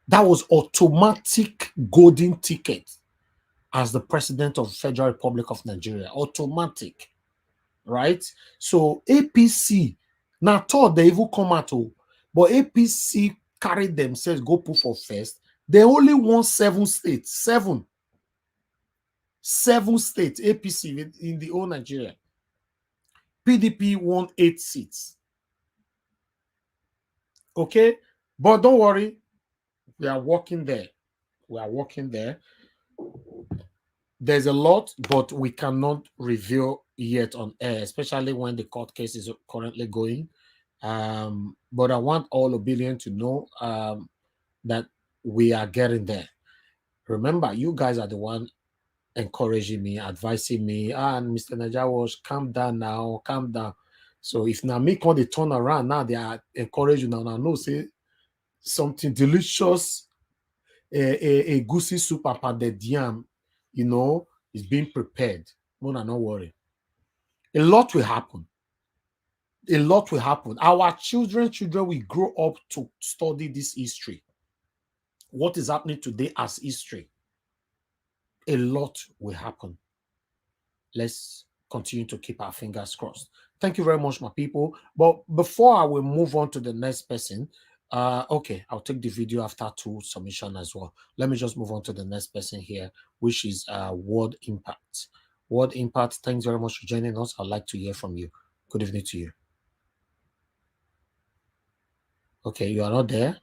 That was automatic golden ticket as the president of Federal Republic of Nigeria. Automatic, right? So APC, now thought they even come out, but APC carried themselves, go put for first. They only won 7 states. 7 states, APC in the whole Nigeria. PDP won 8 seats. Okay, but don't worry, we are working there. We are working there. There's a lot, but we cannot reveal yet on air, especially when the court case is currently going. But I want all Obilion to know that we are getting there. Remember, you guys are the one encouraging me, advising me, and Mr. Najawash, calm down now, calm down. So if now me when they turn around, now they are encouraging now. I know say something delicious, a goosey soup and the yam, is being prepared. Mona, not worry. A lot will happen. A lot will happen. Our children will grow up to study this history. What is happening today as history? A lot will happen. Let's continue to keep our fingers crossed. Thank you very much, my people. But before I will move on to the next person, okay, I'll take the video after 2 submission as well. Let me just move on to the next person here, which is World Impact. World Impact, thanks very much for joining us. I'd like to hear from you. Good evening to you. Okay, you are not there.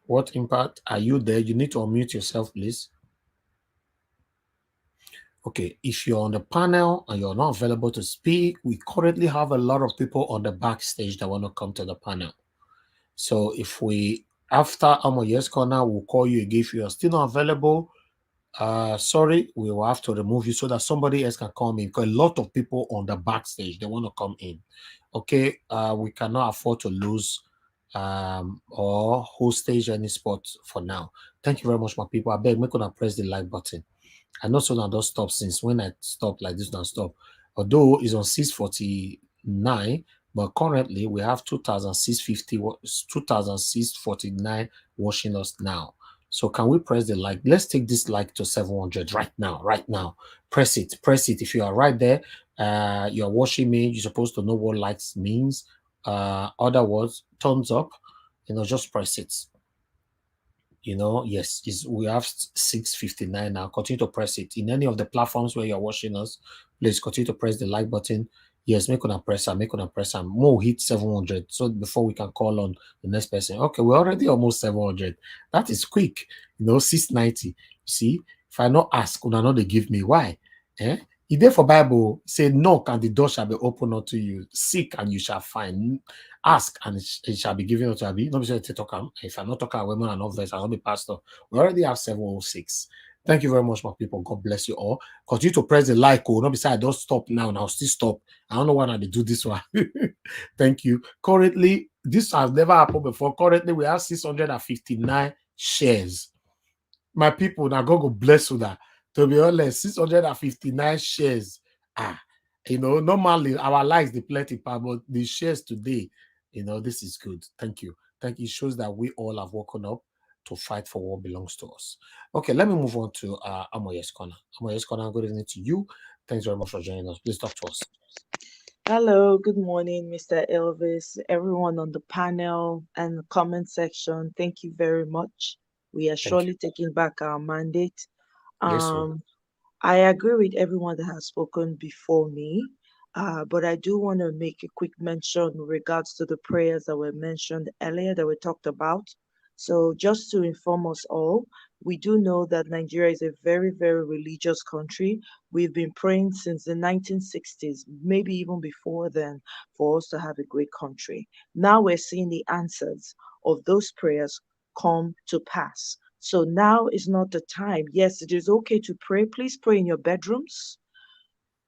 World Impact, are you there? You need to unmute yourself, please. Okay, if you're on the panel and you're not available to speak, we currently have a lot of people on the backstage that want to come to the panel. So if we, after Amoye's Corner, we'll call you again. If you are still not available, sorry, we will have to remove you so that somebody else can come in, because a lot of people on the backstage, they want to come in. Okay, we cannot afford to lose or hostage any spot for now. Thank you very much, my people. I beg, make sure press the like button. I know so now don't stop since when I stopped like this, now stop. Although it's on 649, but currently we have 2,650, 2,649 watching us now. So can we press the like? Let's take this like to 700 right now, right now. Press it, press it. If you are right there, you're watching me, you're supposed to know what likes means. Other words, thumbs up, just press it. Yes, we have 659 now. Continue to press it. In any of the platforms where you're watching us, please continue to press the like button. Yes, make on press and more hit 700. So before we can call on the next person. Okay, we're already almost 700. That is quick. 690. You see, if I not ask, una know they give me. Why? If there for Bible, say knock and the door shall be opened unto you. Seek and you shall find. Ask and it shall be given unto you. Not be sure to talk. If I'm not talking, women are not verse, I'll not be pastor. We already have 706. Thank you very much, my people. God bless you all. Continue to press the like. Not beside, don't stop now. I'll still stop. I don't know why they do this one. Thank you. Currently, this has never happened before. Currently, we have 659 shares. My people, now God will bless you that. To be honest, 659 shares. Normally our likes the plenty, but the shares today, this is good. Thank you. Thank you. It shows that we all have woken up to fight for what belongs to us. Okay, let me move on to Amoye's Corner. Amoye's Corner, good evening to you. Thanks very much for joining us. Please talk to us. Hello, good morning, Mr. Elvis, everyone on the panel and the comment section. Thank you very much. we are Thank you. surely taking back our mandate. Yes, sir. I agree with everyone that has spoken before me, but I do want to make a quick mention in regards to the prayers that were mentioned earlier that we talked about. So, just to inform us all, we do know that Nigeria is a very, very religious country. We've been praying since the 1960s, maybe even before then, for us to have a great country. Now we're seeing the answers of those prayers come to pass. So now is not the time. Yes, it is okay to pray. Please pray in your bedrooms.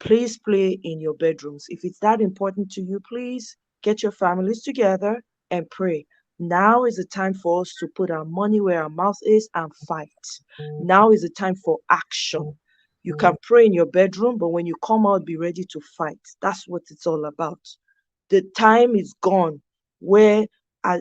Please pray in your bedrooms. If it's that important to you, please get your families together and pray. Now is the time for us to put our money where our mouth is and fight. Now is the time for action. You can pray in your bedroom, but when you come out, be ready to fight. That's what it's all about. The time is gone where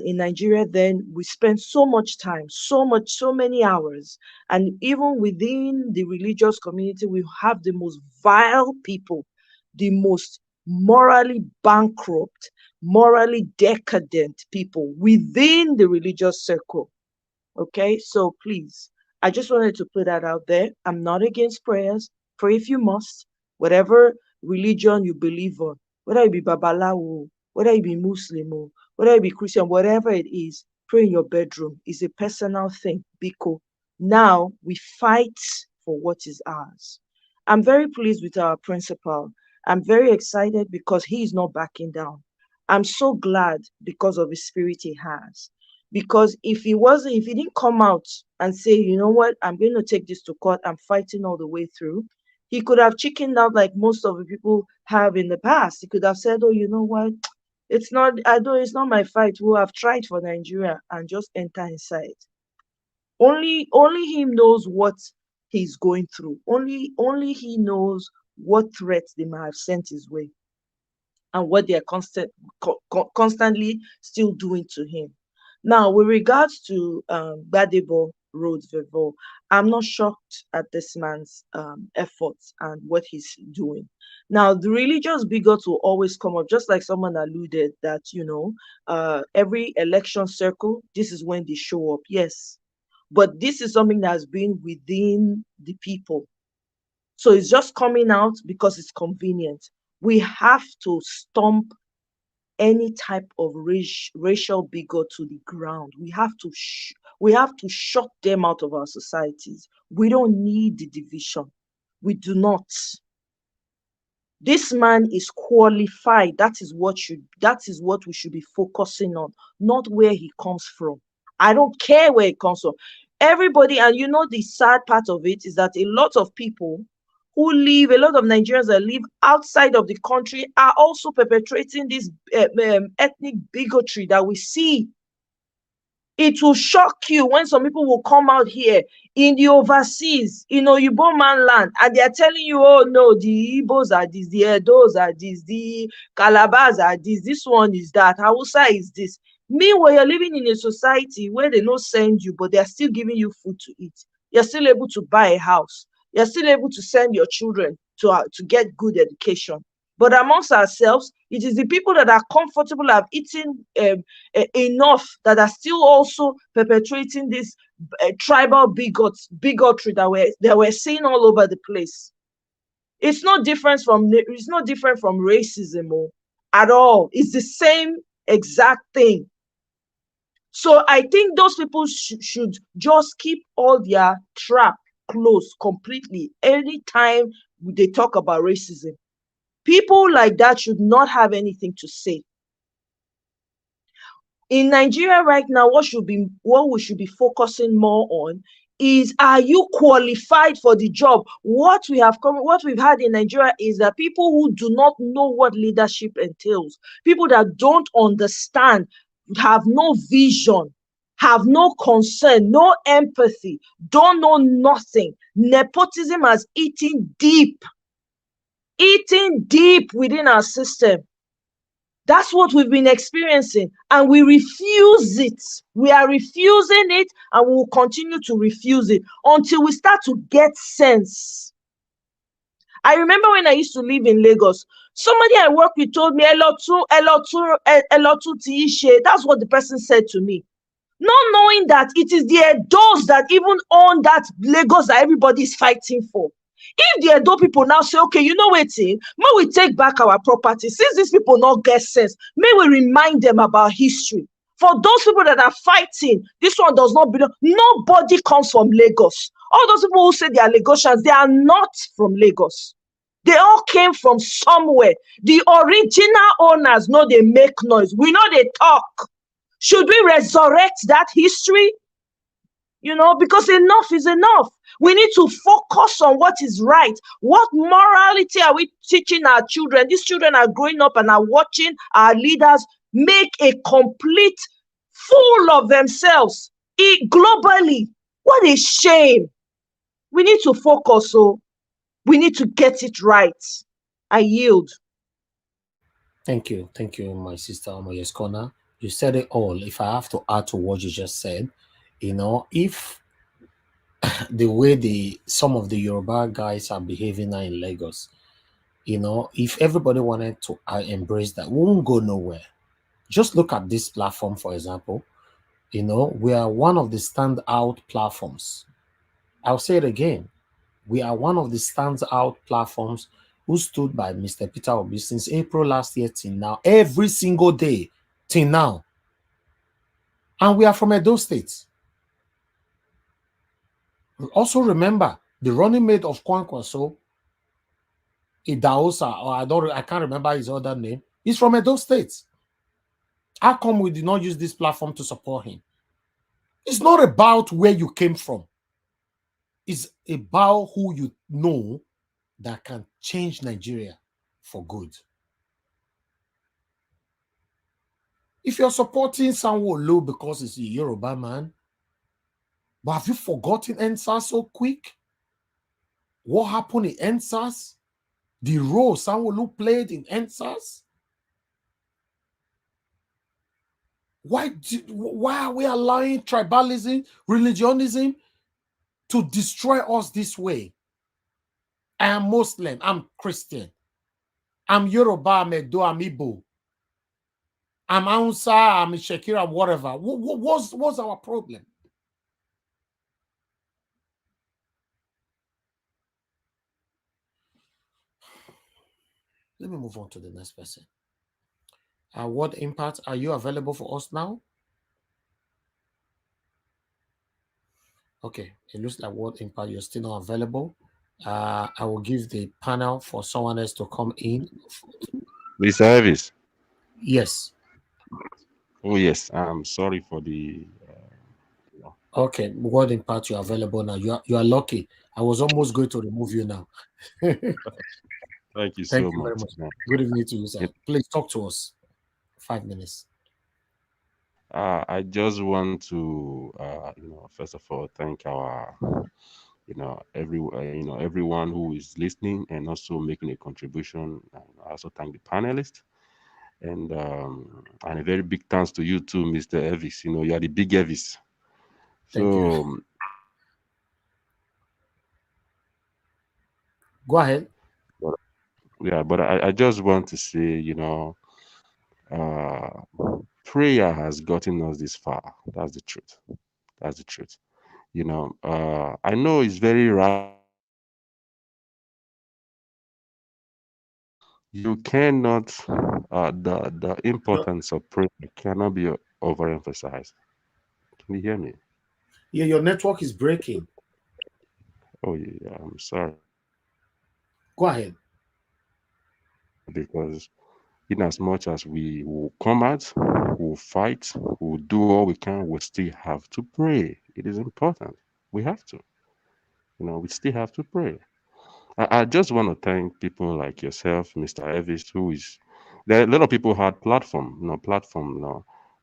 in Nigeria, then we spend so much time, so many hours. And even within the religious community, we have the most vile people, the most morally bankrupt, morally decadent people within the religious circle. Okay, so please, I just wanted to put that out there. I'm not against prayers. Pray if you must, whatever religion you believe on, whether it be Babalawo, whether it be Muslim, or whether it be Christian, whatever it is, pray in your bedroom. It's a personal thing. Biko. Now we fight for what is ours. I'm very pleased with our principal. I'm very excited because he is not backing down. I'm so glad because of the spirit he has. Because if he didn't come out and say, you know what, I'm going to take this to court, I'm fighting all the way through, he could have chickened out like most of the people have in the past. He could have said, oh, you know what, it's not my fight. We'll have tried for Nigeria and just enter inside. Only him knows what he's going through. Only he knows what threats they might have sent his way and what they are constantly still doing to him. Now, with regards to Gbadebo Roads Vevo, I'm not shocked at this man's efforts and what he's doing. Now, the religious bigots will always come up, just like someone alluded that, every election circle, this is when they show up. Yes, but this is something that has been within the people. So it's just coming out because it's convenient. We have to stomp any type of racial bigot to the ground. We have to shut them out of our societies. We don't need the division. We do not. This man is qualified. That is what we should be focusing on, not where he comes from. I don't care where it comes from. Everybody, and the sad part of it is that a lot of people a lot of Nigerians that live outside of the country are also perpetrating this ethnic bigotry that we see. It will shock you when some people will come out here in the overseas, Yoruba man land, and they are telling you, oh no, the Igbos are this, the Edos are this, the Calabars are this one is that, Hausa is this. Meanwhile, you're living in a society where they don't send you, but they are still giving you food to eat. You're still able to buy a house. You're still able to send your children to get good education. But amongst ourselves, it is the people that are comfortable, have eaten enough, that are still also perpetrating this tribal bigotry that we're seeing all over the place. It's not different from racism at all. It's the same exact thing. So I think those people should just keep all their trap closed completely anytime they talk about racism. People like that should not have anything to say. In Nigeria right now, what we should be focusing more on is, are you qualified for the job? What we've had in Nigeria is that people who do not know what leadership entails, people that don't understand, have no vision, have no concern, no empathy, don't know nothing. Nepotism has eaten deep within our system. That's what we've been experiencing, and we refuse it. We are refusing it, and we will continue to refuse it until we start to get sense. I remember when I used to live in Lagos, somebody I worked with told me, Elotu Tiishe. That's what the person said to me. not knowing that it is the Edos that even own that Lagos that everybody is fighting for. If the Edo people now say, okay, you know what, may we take back our property, since these people not get sense, may we remind them about history. For those people that are fighting, this one does not belong. Nobody comes from Lagos. All those people who say they are Lagosians, they are not from Lagos. They all came from somewhere. The original owners know they make noise. We know they talk. Should we resurrect that history? You know, because enough is enough. We need to focus on what is right. What morality are we teaching our children? These children are growing up and are watching our leaders make a complete fool of themselves globally. What a shame. We need to focus, so we need to get it right. I yield. Thank you, my sister Omoyeskona. You said it all. If I have to add to what you just said, you know, if the way some of the Yoruba guys are behaving now in Lagos, you know, if everybody wanted to embrace that, we won't go nowhere. Just look at this platform, for example. You know, we are one of the standout platforms. I'll say it again. We are one of the standout platforms who stood by Mr. Peter Obi since April last year till now, every single day till now. And we are from Edo State. Also remember, the running mate of Kwankwaso, Idaosa, or I can't remember his other name, he's from Edo State. How come we did not use this platform to support him? It's not about where you came from. It's about who you know that can change Nigeria for good. If you're supporting Sanwo-Olu because it's a Yoruba man, but have you forgotten NSAS so quick? What happened in NSAS? The role Sanwo-Olu played in NSAS? Why are we allowing tribalism, religionism to destroy us this way? I am Muslim, I'm Christian, I'm Yoruba, I'm Edo, I'm Igbo, I'm Hausa, I'm Shakira, whatever. What's our problem? Let me move on to the next person. What impact are you available for us now? Okay, it looks like what impact you're still not available. I will give the panel for someone else to come in. Mr. Elvis. Yes. Oh yes, I'm sorry for the. Okay, what impact you're available now? You are lucky. I was almost going to remove you now. Thank you so Thank you much. very much. Good evening to you, sir. Please talk to us. 5 minutes. I just want to, first of all, thank our, everyone who is listening and also making a contribution. And I also thank the panelists, and a very big thanks to you too, Mr. Elvis. You know, you are the big Elvis. Thank you. Go ahead. But I just want to say, prayer has gotten us this far. That's the truth. That's the truth. I know it's very right. You cannot, the importance of prayer cannot be overemphasized. Can you hear me? Yeah, your network is breaking. Oh, yeah, I'm sorry. Go ahead. Because in as much as we will come out, we'll fight, we'll do all we can, we still have to pray. It is important. We have to. We still have to pray. I just want to thank people like yourself, Mr. Elvis, there are a lot of people had platform,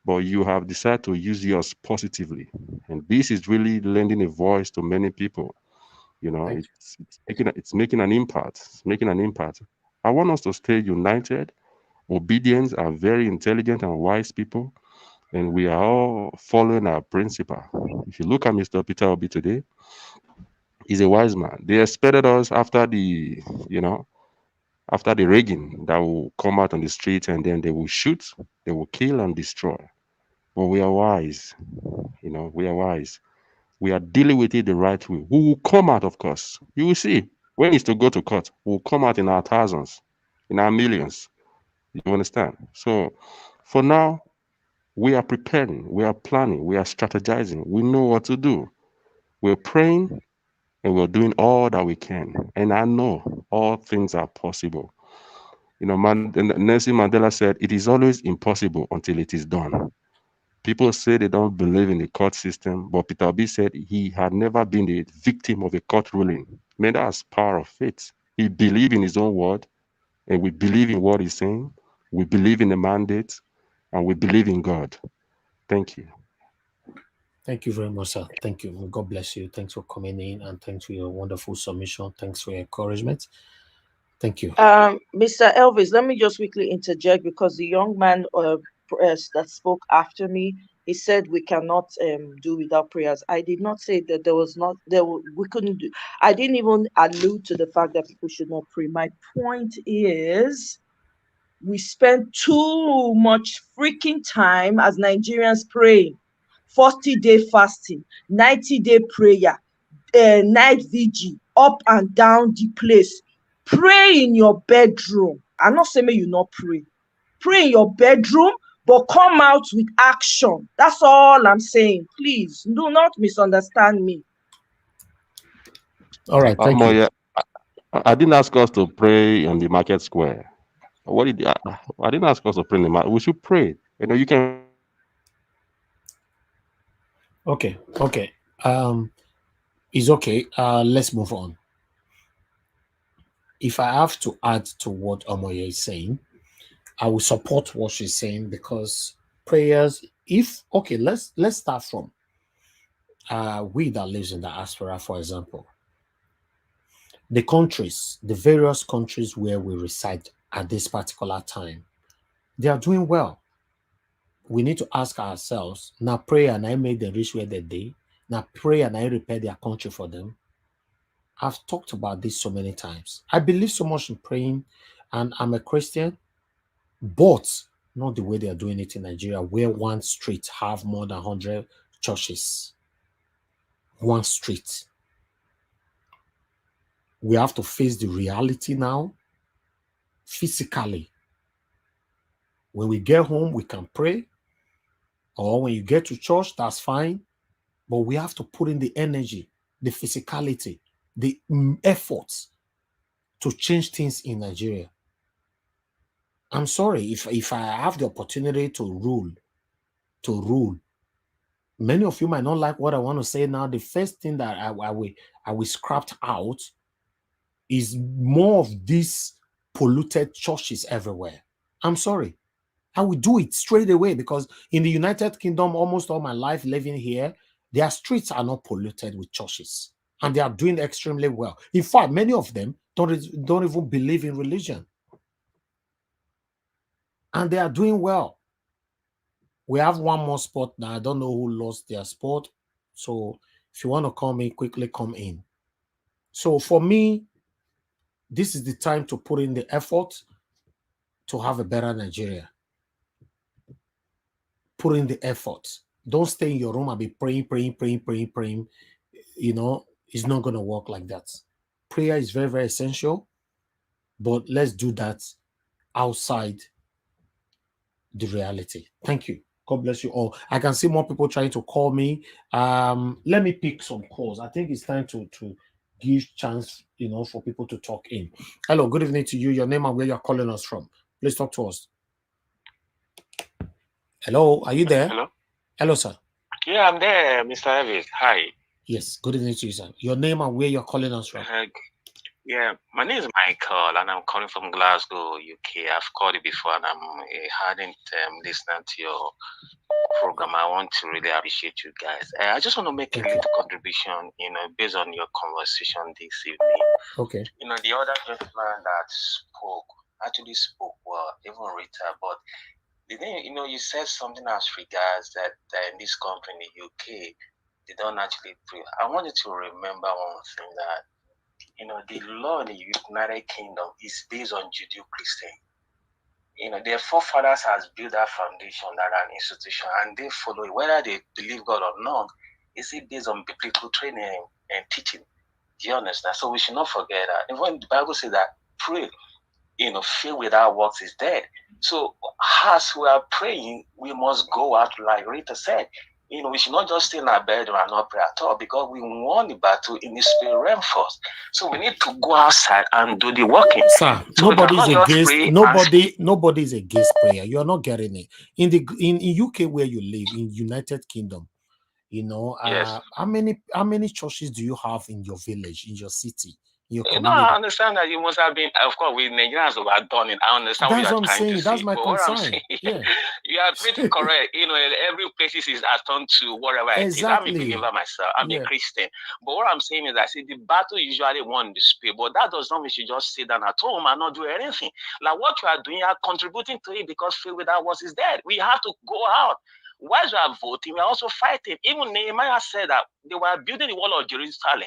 but you have decided to use yours positively. And this is really lending a voice to many people. It's making an impact. It's making an impact. I want us to stay united. Obedience are very intelligent and wise people, and we are all following our principle. If you look at Mr. Peter Obi today, he's a wise man. They expected us after the rigging that will come out on the street and then they will shoot, they will kill and destroy. but we are wise. You know, we are wise. We are dealing with it the right way. We will come out, of course. You will see when it's to go to court, we'll come out in our thousands, in our millions. You understand? So for now, we are preparing, we are planning, we are strategizing. We know what to do. We're praying and we're doing all that we can. And I know all things are possible. You know, Nelson Mandela said, it is always impossible until it is done. People say they don't believe in the court system, but Peter Obi said he had never been the victim of a court ruling. Man, that's power of faith. He believed in his own word, and we believe in what he's saying. We believe in the mandate, and we believe in God. Thank you. Thank you very much, sir. Thank you. God bless you. Thanks for coming in, and thanks for your wonderful submission. Thanks for your encouragement. Thank you. Mr. Elvis, let me just quickly interject because the young man that spoke after me, he said we cannot do without prayers. I did not say that there was not we couldn't do. I didn't even allude to the fact that people should not pray. My point is, we spend too much freaking time as Nigerians praying. 40-day fasting, 90-day prayer, night vigil, up and down the place. Pray in your bedroom. I'm not saying you not pray. Pray in your bedroom, but come out with action. That's all I'm saying. Please do not misunderstand me. All right, thank you. I didn't ask us to pray on the market square. What did I didn't ask us to pray in the market. We should pray. You know, you can. Okay. It's okay. Let's move on. If I have to add to what Omoye is saying, I will support what she's saying because prayers, let's start from we that lives in the diaspora, for example. The various countries where we reside at this particular time, they are doing well. We need to ask ourselves, now pray and I make them reach where they. Now pray and I repair their country for them. I've talked about this so many times. I believe so much in praying, and I'm a Christian, but not the way they are doing it in Nigeria, where one street have more than 100 churches. One street. We have to face the reality now, physically. When we get home, we can pray, or when you get to church, that's fine, but we have to put in the energy, the physicality, the efforts to change things in Nigeria. I'm sorry, if I have the opportunity to rule, many of you might not like what I want to say now. The first thing that I will scrap out is more of these polluted churches everywhere. I'm sorry. I will do it straight away because in the United Kingdom, almost all my life living here, their streets are not polluted with churches. And they are doing extremely well. In fact, many of them don't even believe in religion. And they are doing well. We have one more spot now. I don't know who lost their spot. So if you want to come in, quickly come in. So for me, this is the time to put in the effort to have a better Nigeria. Put in the effort. Don't stay in your room and be praying. You know, it's not going to work like that. Prayer is very, very essential, but let's do that outside the reality. Thank you. God bless you all. I can see more people trying to call me. Let me pick some calls. I think it's time to give chance, you know, for people to talk in. Hello, good evening to you. Your name and where you're calling us from. Please talk to us. Hello, are you there? Hello? Hello, sir. Yeah, I'm there, Mr. Elvis. Hi. Yes, good evening to you, sir. Your name and where you're calling us from. Yeah, my name is Michael, and I'm calling from Glasgow, UK. I've called you before, and I'm a ardent listener to your program. I want to really appreciate you guys. I just want to make a little contribution, you know, based on your conversation this evening. Okay. You know, the other gentleman that actually spoke well, even Rita, but the thing, you know, you said something as regards that in this country, in the UK, they don't actually pray. I want you to remember one thing, that, you know, the law in the United Kingdom is based on Judeo-Christian. their forefathers has built that foundation, that an institution, and they follow it, whether they believe God or not. Is it based on biblical training and teaching? Do you understand? So we should not forget that. And when the Bible says that pray, faith without works is dead. So as we are praying, we must go out like Rita said. We should not just stay in our bed and not pray at all, because we won the battle in the spirit realm first. So we need to go outside and do the working. Sir, So nobody's against prayer. You are not getting it. In UK where you live, in United Kingdom, Yes. how many churches do you have in your village, in your city, in your No, community? I understand that you must have been, of course, with Nigerians who have done it. I understand what you are trying to say. That's my But what I'm concern. saying, Yeah. you are pretty correct. Every place is attuned to whatever it is. I'm a believer myself. I'm a Christian. But what I'm saying is that, see, the battle usually won in the spirit. But that does not mean you just sit down at home and not do anything. Like what you are doing, you are contributing to it, because faith without works is dead. We have to go out. While we are voting, we are also fighting. Even Nehemiah said that they were building the wall of Jerusalem,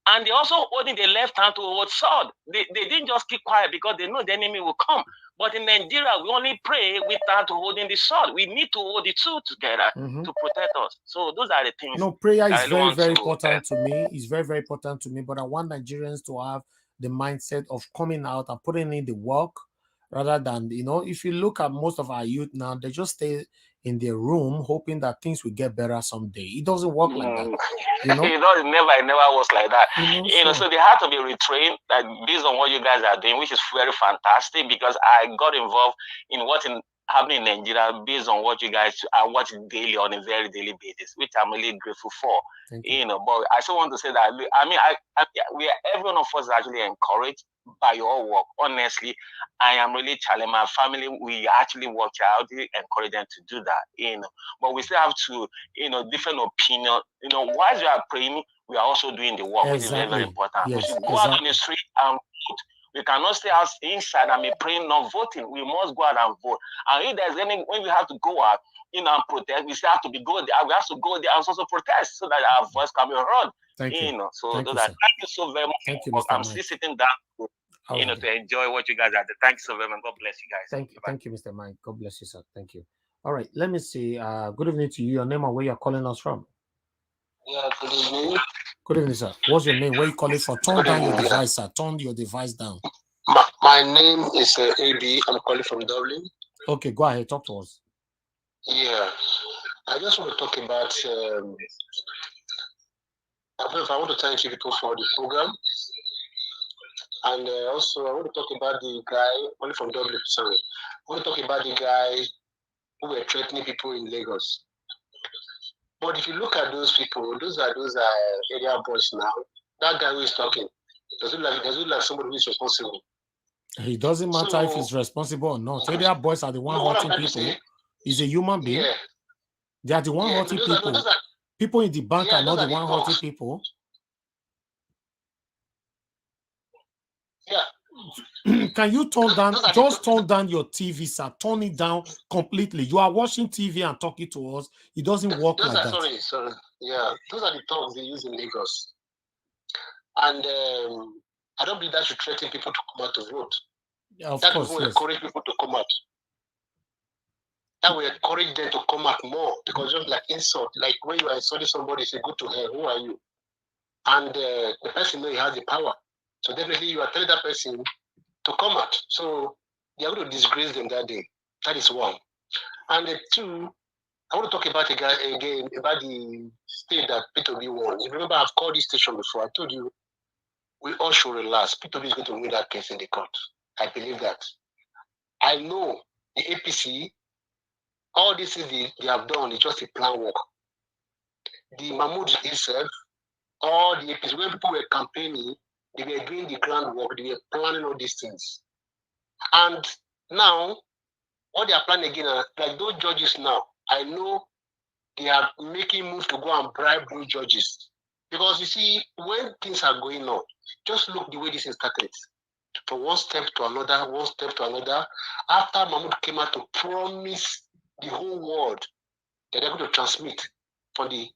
and they're also holding the left hand to hold sword. They didn't just keep quiet because they know the enemy will come. But in Nigeria, we only pray with hand to holding the sword. We need to hold the two together to protect us. So those are the things. No, prayer is very, very important to me. It's very, very important to me. But I want Nigerians to have the mindset of coming out and putting in the work, rather than, if you look at most of our youth now, they just stay in their room hoping that things will get better someday. It doesn't work like that. It never was like that. So they had to be retrained, based on what you guys are doing, which is very fantastic, because I got involved in what happening in Nigeria based on what you guys are watching daily, on a very daily basis, which I'm really grateful for. But I still want to say that, every one of us is actually encouraged by your work. Honestly, I am really challenged. My family, we actually work out, encourage them to do that. But we still have to, different opinion. While we are praying, we are also doing the work, which is very, very important. Yes, we should go out on the street and vote. We cannot stay out inside and be praying, not voting. We must go out and vote. And if there's when we have to go out, and protest, we still have to go there. We have to go there and also protest, so that our voice can be heard. Thank you. So Thank you, thank sir. you so very much. Thank you, Mr. I'm still sitting down, to enjoy what you guys are doing. Thank you so very much. God bless you guys. Thank you, Mr. Mike. God bless you, sir. Thank you. All right, let me see. Good evening to you. Your name and where you're calling us from. Yeah, good evening. Good evening, sir. What's your name? Where you calling from? Turn down your device, sir. Turn your device down. My name is AB. I'm calling from Dublin. Okay, go ahead. Talk to us. Yeah, I just want to talk about. I want to thank you people for the program, and also I want to talk about the guy only from Dublin. Sorry, I want to talk about the guy who were threatening people in Lagos. But if you look at those people, those are area boys now. That guy who is talking, does it look like somebody who is responsible? It doesn't matter if he's responsible or not. Area boys are the one hurting people. He's a human being. Yeah. They are the one hurting people. People in the bank are not the one hurting people. Yeah. Can you turn down? Just turn down your TV, sir. Turn it down completely. You are watching TV and talking to us. It doesn't work like that. Sorry. Yeah, those are the talks they use in Lagos. And I don't believe that should threaten people to come out to vote. Yeah, of that course, will yes. encourage people to come out. That will encourage them to come out more, because just like insult, like when you are insulting somebody, say, go to hell, who are you? And the person knows he has the power. So definitely you are telling that person to come out. So they are going to disgrace them that day. That is one. And two, I want to talk about again about the state that P2B won. You remember, I've called this station before. I told you we all should relax. P2B is going to win that case in the court. I believe that. I know the APC, all this is they have done is just a plan work. The Mahmoud himself, all the APC, when people were campaigning, they were doing the groundwork, they were planning all these things. And now, what they are planning again, like those judges now, I know they are making moves to go and bribe those judges. Because you see, when things are going on, just look the way this is started. From one step to another, after Mahmoud came out to promise the whole world that they're going to transmit from the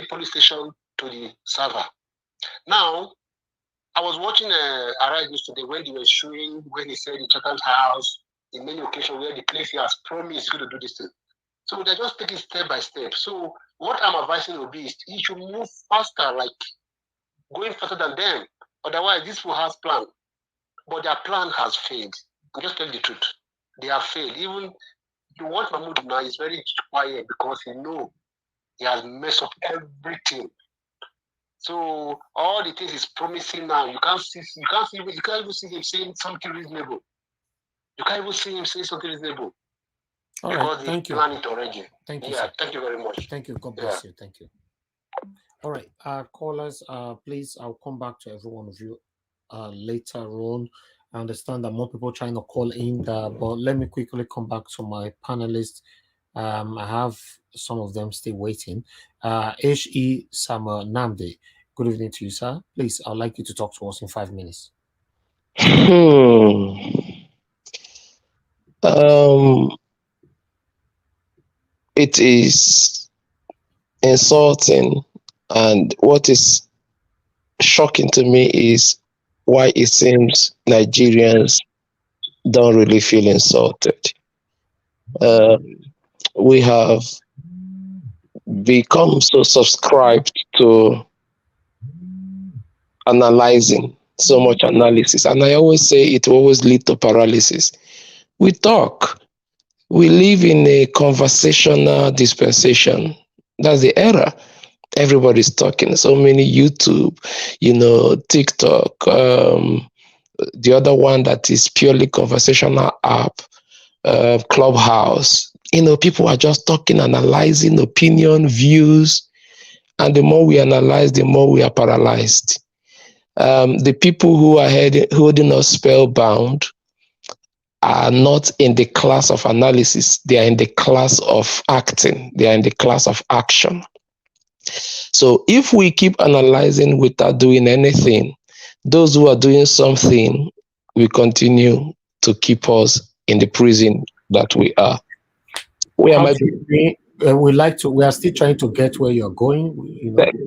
police station to the server. Now, I was watching Arise News today when they were showing when he said in Chatham House, in many occasions where the place he has promised he's going to do this thing. So they're just taking step by step. So what I'm advising will be is he should move faster, like going faster than them. Otherwise, this will have plan, but their plan has failed. I'm just telling the truth. They have failed. Even you want Mahmoud now is very quiet because he knows he has messed up everything. So all the things he's promising now, you can't even see him saying something reasonable. You can't even see him saying something reasonable. All right, thank you. Plan it already. Thank you. Yeah, sir. thank you very much. Thank you. God bless you. Thank you. All right, callers, please, I'll come back to every one of you later on. I understand that more people are trying to call in, but let me quickly come back to my panelists. I have some of them still waiting. H.E. Samuel Namde, good evening to you, sir. Please, I'd like you to talk to us in 5 minutes. It is insulting, and what is shocking to me is why it seems Nigerians don't really feel insulted. We have become so subscribed to analyzing, so much analysis, and I always say it will always lead to paralysis. We talk. We live in a conversational dispensation. That's the era. Everybody's talking. So many YouTube, TikTok, the other one that is purely conversational app, Clubhouse. People are just talking, analyzing opinion, views, and the more we analyze, the more we are paralyzed. The people who are holding us spellbound are not in the class of analysis. They are in the class of acting. They are in the class of action. So if we keep analyzing without doing anything, those who are doing something will continue to keep us in the prison that we are. We are still trying to get where you're going.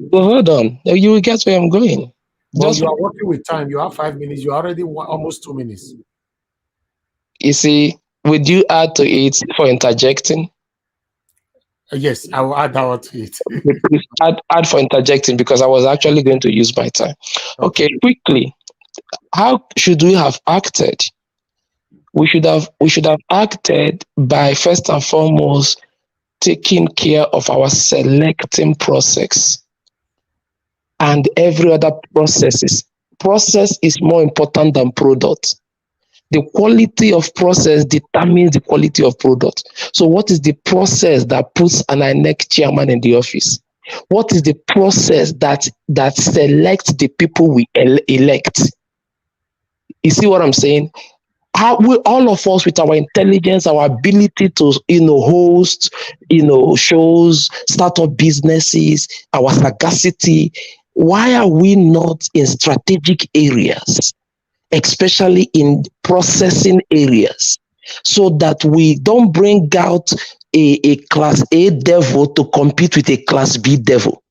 Well, hold on. You will get where I'm going. Well, you are working with time. You have 5 minutes. You're already almost 2 minutes. You see, would you add to it for interjecting? Yes, I will add that one to it. add for interjecting, because I was actually going to use my time. Okay, quickly. How should we have acted? We should have acted by first and foremost taking care of our selecting process and every other processes. Process is more important than product. The quality of process determines the quality of product. So what is the process that puts an INEC chairman in the office? What is the process that selects the people we elect? You see what I'm saying? How we, all of us, with our intelligence, our ability to host shows, start up businesses, our sagacity, why are we not in strategic areas, especially in processing areas, so that we don't bring out a class A devil to compete with a class B devil?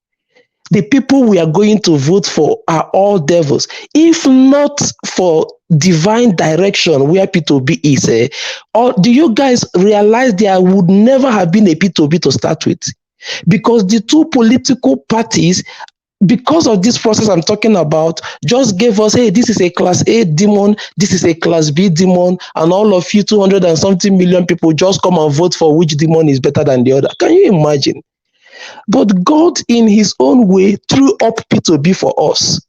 The people we are going to vote for are all devils. If not for divine direction where P2B is, or do you guys realize there would never have been a P2B to start with? Because the two political parties, because of this process I'm talking about, just gave us, hey, this is a class A demon, this is a class B demon, and all of you 200 and something million people just come and vote for which demon is better than the other. Can you imagine? But God, in his own way, threw up P2B for us.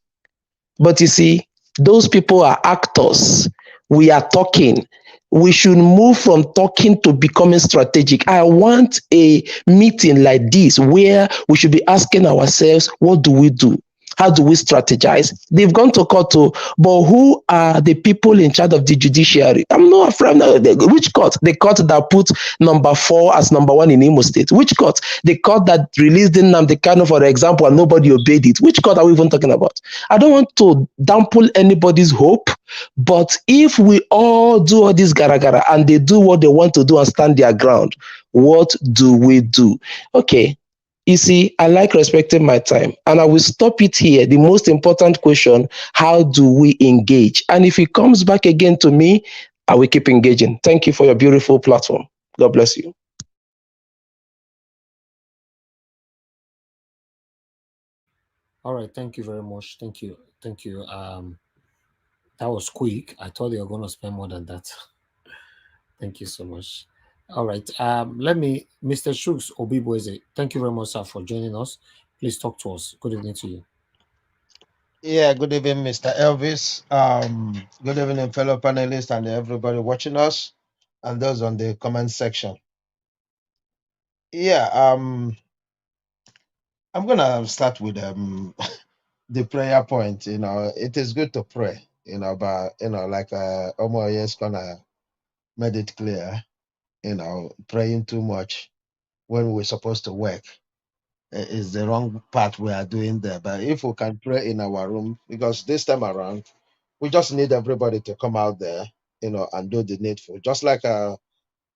But you see, those people are actors. We are talking. We should move from talking to becoming strategic. I want a meeting like this where we should be asking ourselves, what do we do? How do we strategize? They've gone to court, but who are the people in charge of the judiciary? I'm not afraid. Which court? The court that put number 4 as number 1 in Imo State. Which court? The court that released Nnamdi Kanu, for example, and nobody obeyed it. Which court are we even talking about? I don't want to dampen anybody's hope, but if we all do all this gara and they do what they want to do and stand their ground, what do we do? Okay. You see, I like respecting my time, and I will stop it here. The most important question, how do we engage? And if it comes back again to me, and we keep engaging. Thank you for your beautiful platform. God bless you. All right, thank you very much. Thank you. That was quick. I thought you were going to spend more than that. Thank you so much. All right. Let me, Mr. Shooks Obiboeze, thank you very much, sir, for joining us. Please talk to us. Good evening to you. Yeah, good evening, Mr. Elvis. Good evening, fellow panelists and everybody watching us and those on the comment section. Yeah, I'm gonna start with the prayer point. You know, it is good to pray, you know, but like Omoye's gonna made it clear, praying too much when we're supposed to work is the wrong part we are doing there. But if we can pray in our room, because this time around, we just need everybody to come out there, and do the needful. Just like the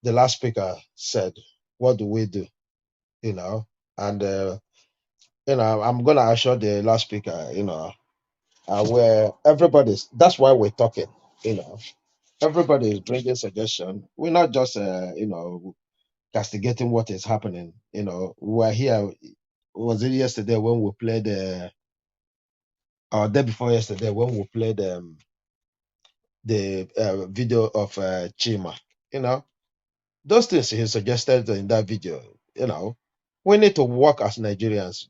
last speaker said, what do we do? And I'm gonna assure the last speaker, where that's why we're talking, everybody is bringing suggestion. We're not just castigating what is happening. We were here, was it yesterday when we played or day before yesterday when we played the video of Chima. Those things he suggested in that video, we need to work as Nigerians.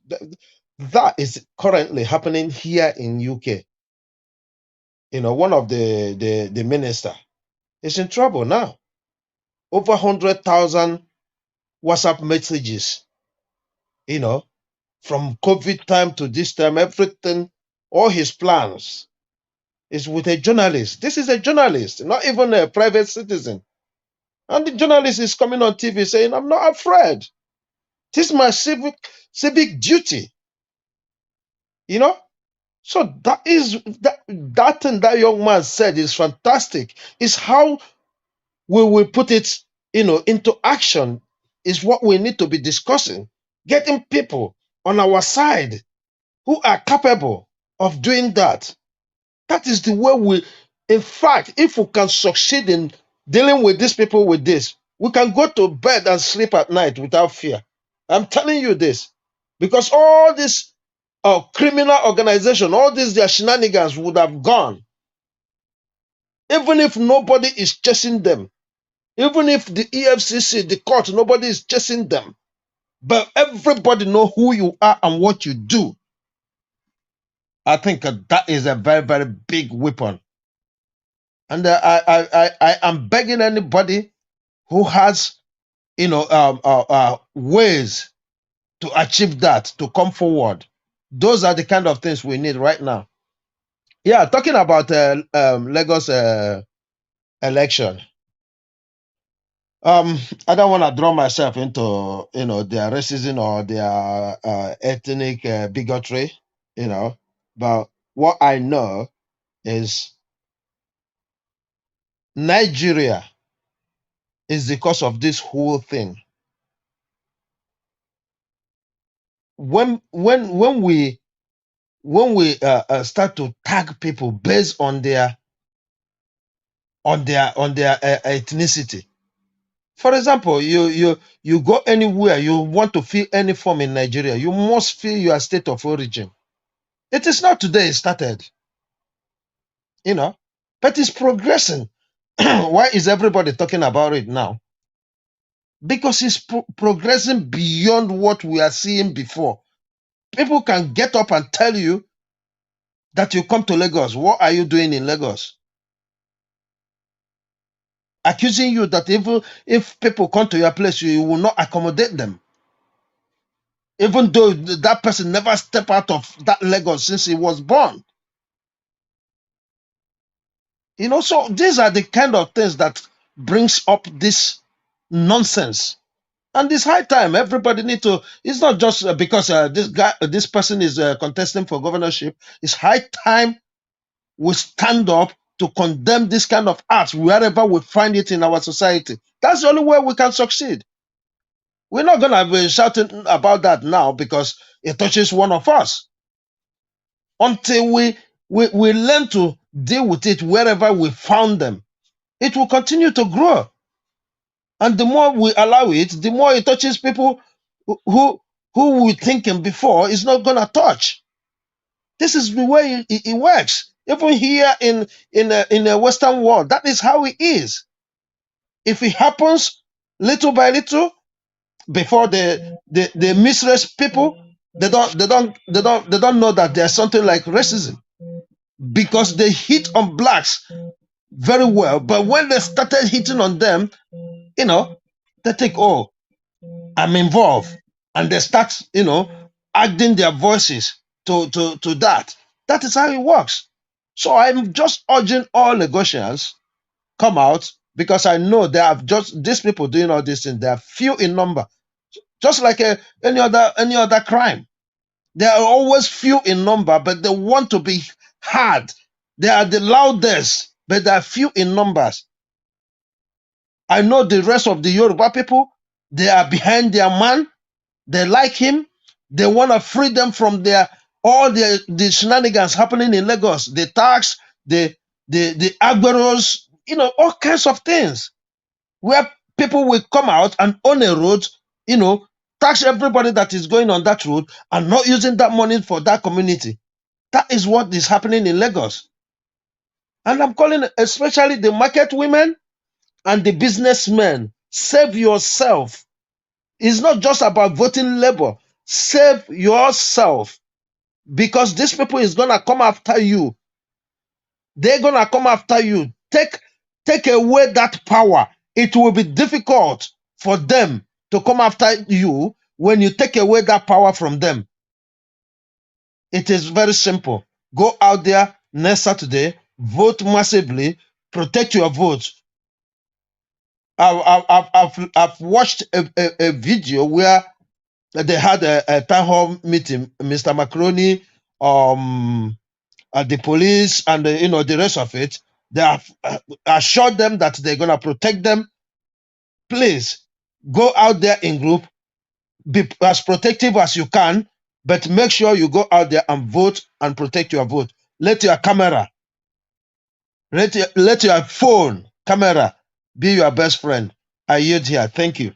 That is currently happening here in UK. One of the minister is in trouble now. Over 100,000 WhatsApp messages, from COVID time to this time, everything, all his plans is with a journalist. This is a journalist, not even a private citizen. And the journalist is coming on TV saying, I'm not afraid. This is my civic duty. So that is that thing that young man said is fantastic. Is how we will put it, into action is what we need to be discussing. Getting people on our side who are capable of doing that. That is the way in fact, if we can succeed in dealing with these people with this, we can go to bed and sleep at night without fear. I'm telling you this. Because all this criminal organization, all these their shenanigans would have gone. Even if nobody is chasing them. Even if the EFCC, the court, nobody is chasing them. But everybody know who you are and what you do. I think that is a very, very big weapon. And I am begging anybody who has, ways to achieve that, to come forward. Those are the kind of things we need right now. Yeah, talking about Lagos election. I don't want to draw myself into, their racism or their ethnic bigotry, but what I know is Nigeria is the cause of this whole thing. When we start to tag people based on their ethnicity. For example, you go anywhere, you want to fill any form in Nigeria, you must fill your state of origin. It is not today it started, but it's progressing. Why is everybody talking about it now? Because it's progressing beyond what we are seeing before. People can get up and tell you that you come to Lagos. What are you doing in Lagos? Accusing you that even if people come to your place, you will not accommodate them. Even though that person never stepped out of that Lagos since he was born. So these are the kind of things that brings up this nonsense. And it's high time everybody need to. It's not just because this person is contesting for governorship. It's high time we stand up to condemn this kind of acts wherever we find it in our society. That's the only way we can succeed. We're not going to be shouting about that now because it touches one of us. Until we learn to deal with it wherever we found them. it will continue to grow. And the more we allow it, the more it touches people who were thinking before is not gonna touch. This is the way it works. Even here in the Western world, that is how it is. If it happens little by little, before they misrace people, they don't know that there's something like racism, because they hit on blacks very well. But when they started hitting on them, they think, oh, I'm involved, and they start, adding their voices to that. That is how it works. So I'm just urging all negotiations, come out, because I know they have just these people doing all these things. They are few in number, just like any other crime. They are always few in number, but they want to be heard. They are the loudest, but they are few in numbers. I know the rest of the Yoruba people, they are behind their man. They like him. They want to free them from all the shenanigans happening in Lagos, the tax, the agberos, all kinds of things, where people will come out and own a road, tax everybody that is going on that road and not using that money for that community. That is what is happening in Lagos. And I'm calling especially the market women and the businessmen, save yourself. It's not just about voting Labour. Save yourself, because these people is gonna come after you. They're gonna come after you. Take away that power. It will be difficult for them to come after you when you take away that power from them. It is very simple. Go out there next Saturday, vote massively, protect your vote. I've watched a video where they had a town hall meeting. Mr. Macroney, the police, and the rest of it. They have assured them that they're gonna protect them. Please go out there in group, be as protective as you can, but make sure you go out there and vote and protect your vote. Let your camera, let your phone camera be your best friend. I yield here. Thank you.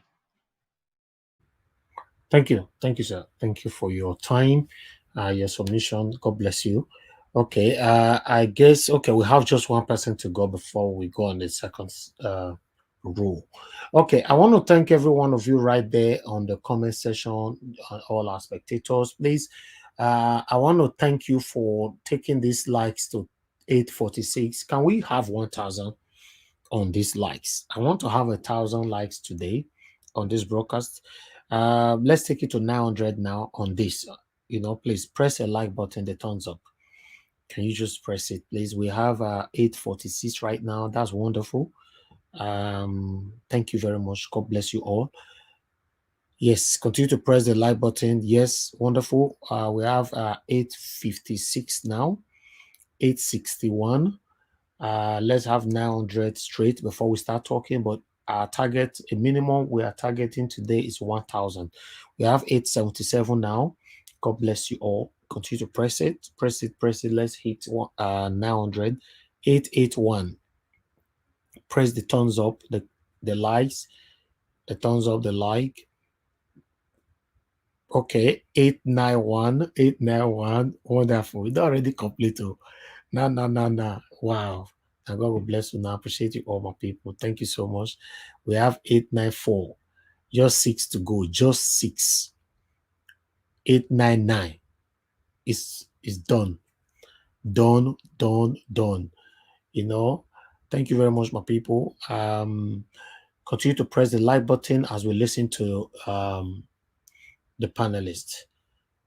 Thank you, sir. Thank you for your time, your submission. God bless you. Okay, I guess, okay, we have just one person to go before we go on the second rule. Okay, I want to thank every one of you right there on the comment section, all our spectators. Please, I want to thank you for taking these likes to 846. Can we have 1,000 on these likes? I want to have 1,000 likes today on this broadcast. Let's take it to 900 now on this. Please press a like button, the thumbs up. Can you just press it, please? We have 846 right now. That's wonderful. Thank you very much. God bless you all. Yes, continue to press the like button. Yes, wonderful. We have 856 now, 861. Let's have 900 straight before we start talking. But our target, a minimum we are targeting today is 1,000. We have 877 now. God bless you all. Continue to press it, press it, press it. Let's hit 900. 881. Press the thumbs up, the likes, the thumbs up, the like. Okay, 891, 891. Wonderful. It's already complete. No. Wow. And God will bless you. Now, appreciate you all, my people. Thank you so much. We have 894. Just 6 to go. Just 6. 899. It's done. Done. Thank you very much, my people. Continue to press the like button as we listen to the panelists.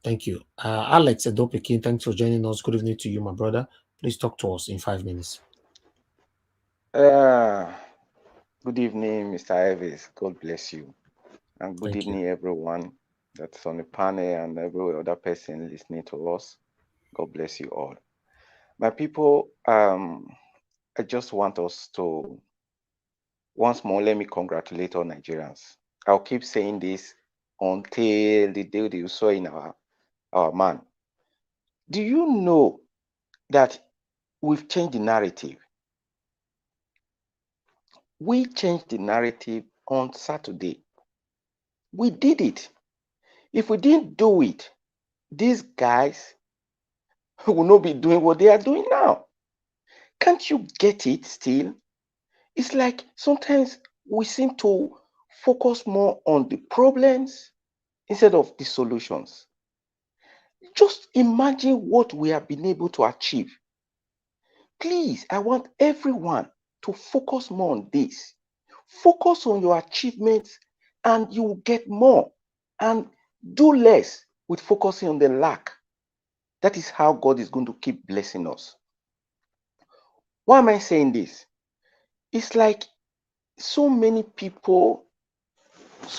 Thank you. Alex Adopikin, thanks for joining us. Good evening to you, my brother. Please talk to us in 5 minutes. Good evening, Mr. Ives. God bless you. And good evening, everyone that's on the panel and every other person listening to us. God bless you all. My people, I just want us to, once more, let me congratulate all Nigerians. I'll keep saying this until the day you saw in our man. Do you know that we've changed the narrative? We changed the narrative on Saturday. We did it. If we didn't do it, these guys will not be doing what they are doing now. Can't you get it still? It's like sometimes we seem to focus more on the problems instead of the solutions. Just imagine what we have been able to achieve. Please, I want everyone to focus more on this. Focus on your achievements and you will get more. And do less with focusing on the lack. That is how God is going to keep blessing us. Why am I saying this? It's like so many people is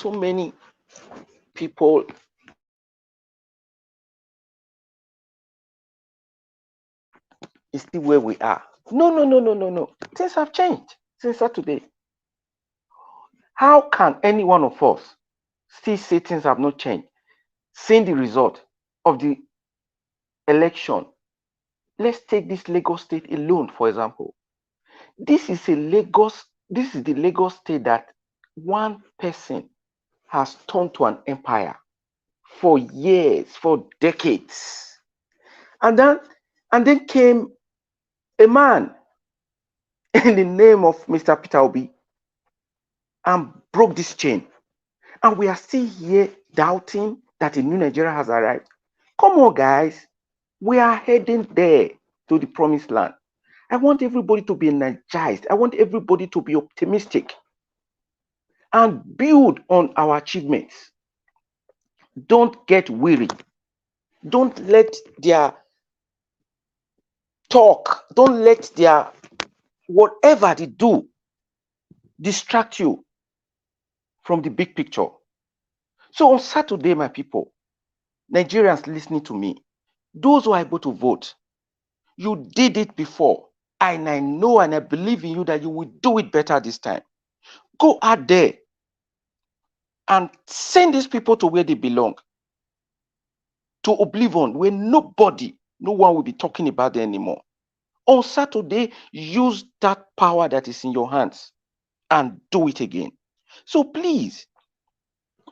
still where we are. No. Things have changed since Saturday. How can any one of us still say things have not changed? Seeing the result of the election. Let's take this Lagos state alone, for example. This is the Lagos state that one person has turned to an empire for years, for decades. And then came a man in the name of Mr. Peter Obi and broke this chain. And we are still here doubting that a new Nigeria has arrived. Come on, guys. We are heading there to the promised land. I want everybody to be energized. I want everybody to be optimistic and build on our achievements. Don't get weary. Don't let their talk, don't let their whatever they do distract you from the big picture. So on Saturday, my people, Nigerians listening to me, those who are able to vote, you did it before. And I know and I believe in you that you will do it better this time. Go out there and send these people to where they belong, to oblivion, where no one will be talking about them anymore. On Saturday, use that power that is in your hands and do it again. So please,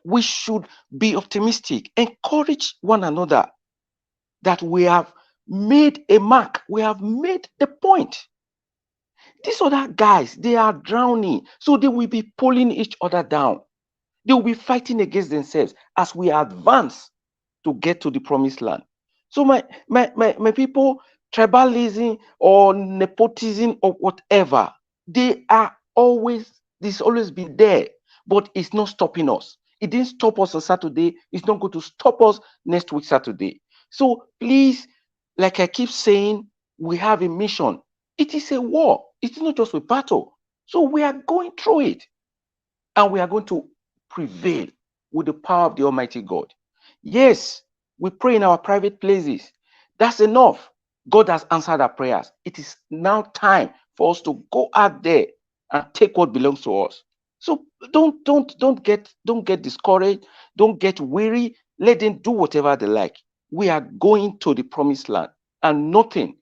we should be optimistic, encourage one another that we have made a mark, we have made the point. These other guys, they are drowning, so they will be pulling each other down. They will be fighting against themselves as we advance to get to the promised land. So my people, tribalism or nepotism or whatever, this always be there, but it's not stopping us. It didn't stop us on Saturday. It's not going to stop us next week Saturday. So please, like I keep saying, we have a mission. It is a war. It's not just a battle. So we are going through it. And we are going to prevail with the power of the Almighty God. Yes, we pray in our private places. That's enough. God has answered our prayers. It is now time for us to go out there and take what belongs to us. So don't get discouraged. Don't get weary. Let them do whatever they like. We are going to the promised land, and nothing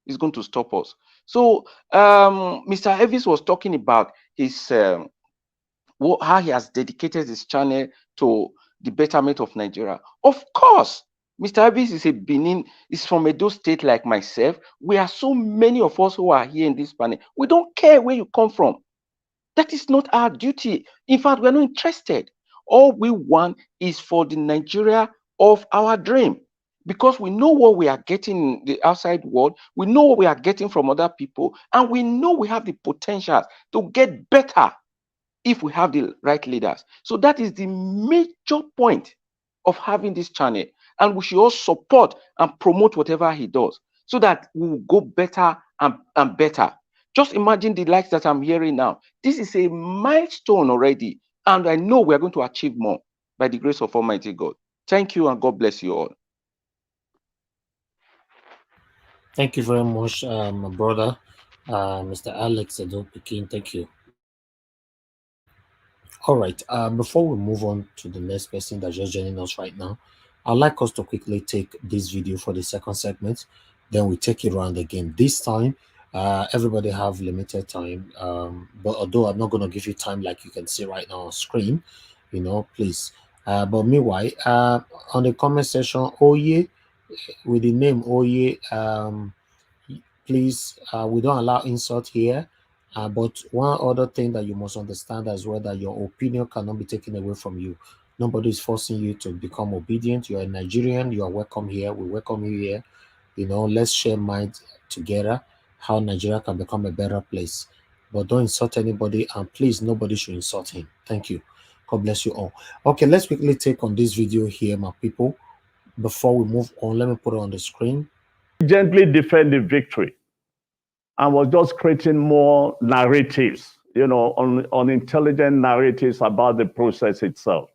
is going to stop us. So Mr. Elvis was talking about his how he has dedicated his channel to the betterment of Nigeria. Of course, Mr. Elvis is from Edo State like myself. We are so many of us who are here in this panel. We don't care where you come from. That is not our duty. In fact, we're not interested. All we want is for the Nigeria of our dream. Because we know what we are getting in the outside world, we know what we are getting from other people, and we know we have the potential to get better if we have the right leaders. So that is the major point of having this channel. And we should all support and promote whatever he does so that we will go better and better. Just imagine the likes that I'm hearing now. This is a milestone already. And I know we're going to achieve more by the grace of Almighty God. Thank you and God bless you all. Thank you very much, my brother, Mr. Alex Edo-Pekin. Thank you. All right. Before we move on to the next person that's just joining us right now, I'd like us to quickly take this video for the second segment. Then we take it around again. This time, Everybody have limited time, but although I'm not going to give you time like you can see right now on screen, you know, please. But meanwhile, on the comment section, Oye, with the name Oye, please, we don't allow insult here. But one other thing that you must understand as well, that your opinion cannot be taken away from you. Nobody is forcing you to become obedient. You're a Nigerian. You are welcome here. We welcome you here. You know, let's share minds together how Nigeria can become a better place. But don't insult anybody, and please, nobody should insult him. Thank you. God bless you all. Okay, let's quickly take on this video here, my people. Before we move on, let me put it on the screen. Gently defend the victory and was just creating more narratives, you know, unintelligent narratives about the process itself.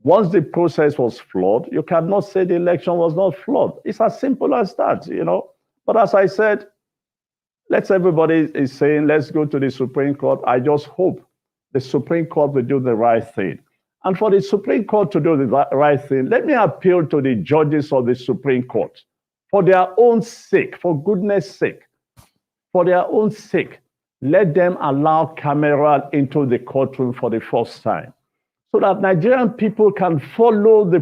Once the process was flawed, you cannot say the election was not flawed. It's as simple as that, you know. But as I said, everybody is saying, let's go to the Supreme Court. I just hope the Supreme Court will do the right thing. And for the Supreme Court to do the right thing, let me appeal to the judges of the Supreme Court. For their own sake, for goodness sake, for their own sake, let them allow camera into the courtroom for the first time, so that Nigerian people can follow the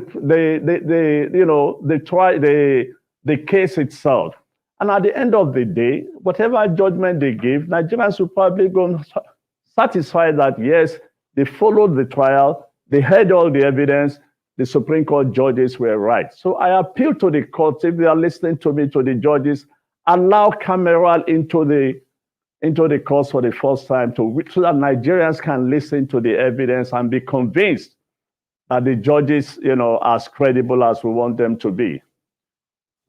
case itself. And at the end of the day, whatever judgment they give, Nigerians will probably go satisfied that yes, they followed the trial, they heard all the evidence, the Supreme Court judges were right. So I appeal to the courts, if they are listening to me, to the judges, allow camera into the courts for the first time, so that Nigerians can listen to the evidence and be convinced that the judges, you know, are as credible as we want them to be.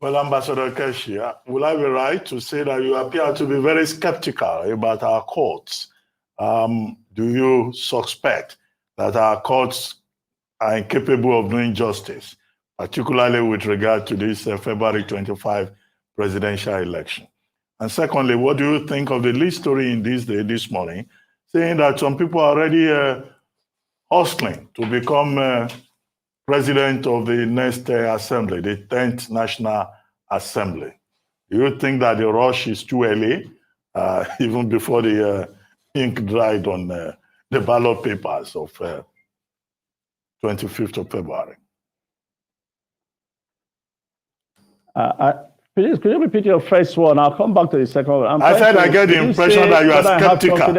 Well, Ambassador Keshia, will I be right to say that you appear to be very skeptical about our courts? Do you suspect that our courts are incapable of doing justice, particularly with regard to this February 25 presidential election? And secondly, what do you think of the lead story in this morning, saying that some people are already hustling to become president of the next assembly, the 10th National Assembly? Do you think that the rush is too early, even before the ink dried on the ballot papers of 25th of February? Please, could you repeat your first one? I'll come back to the second one. I said I get the impression that you are skeptical.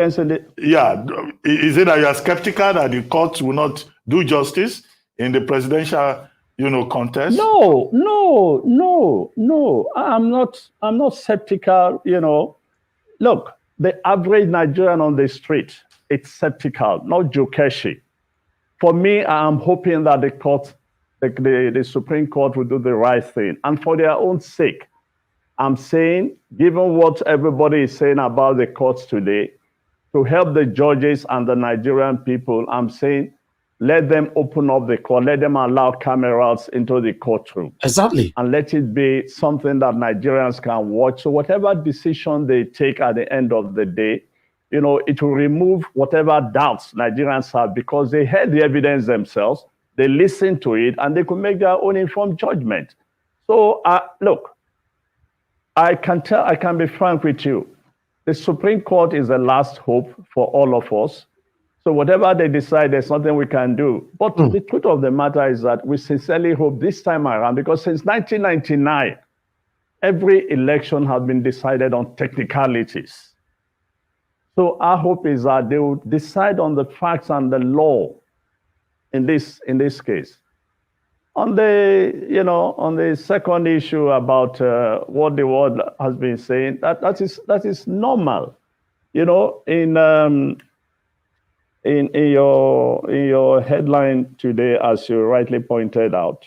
Yeah, is it that you are skeptical that the courts will not do justice in the presidential, you know, contest? No. I'm not skeptical. You know, look, the average Nigerian on the street, it's skeptical, not Jokeshi. For me, I'm hoping that the court, the Supreme Court, will do the right thing, and for their own sake, I'm saying, given what everybody is saying about the courts today, to help the judges and the Nigerian people, I'm saying, let them open up the court, let them allow cameras into the courtroom. Exactly. And let it be something that Nigerians can watch. So whatever decision they take at the end of the day, you know, it will remove whatever doubts Nigerians have, because they heard the evidence themselves, they listened to it, and they could make their own informed judgment. So look, I can be frank with you. The Supreme Court is the last hope for all of us. So whatever they decide, there's nothing we can do. But the truth of the matter is that we sincerely hope this time around, because since 1999, every election has been decided on technicalities. So our hope is that they will decide on the facts and the law in this case. On the second issue about what the world has been saying, that is normal. You know, in your headline today, as you rightly pointed out.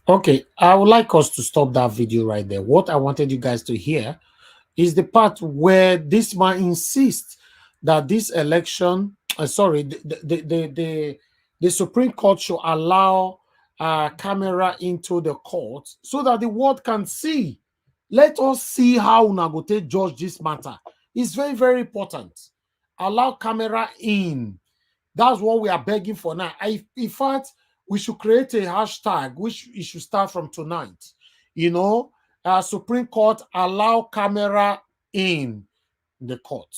Okay, I would like us to stop that video right there. What I wanted you guys to hear is the part where this man insists that this election, the Supreme Court should allow camera into the court so that the world can see. Let us see how Nagote judge this matter. It's very, very important. Allow camera in. That's what we are begging for now. In fact, we should create a hashtag, which it should start from tonight. You know, Supreme Court allow camera in the court.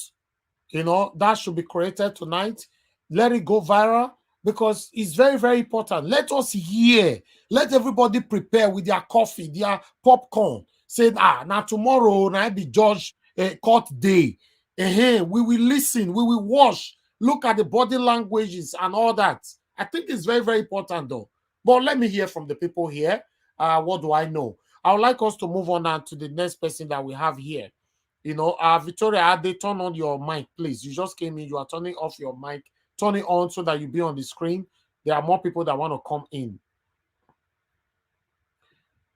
You know, that should be created tonight. Let it go viral because it's very, very important. Let us hear. Let everybody prepare with their coffee, their popcorn. Say, now tomorrow, now be judge court day. We will listen. We will watch. Look at the body languages and all that. I think it's very, very important though. But let me hear from the people here. What do I know? I would like us to move on now to the next person that we have here. You know, Victoria, they turn on your mic, please. You just came in, you are turning off your mic. Turn it on so that you be on the screen. There are more people that want to come in.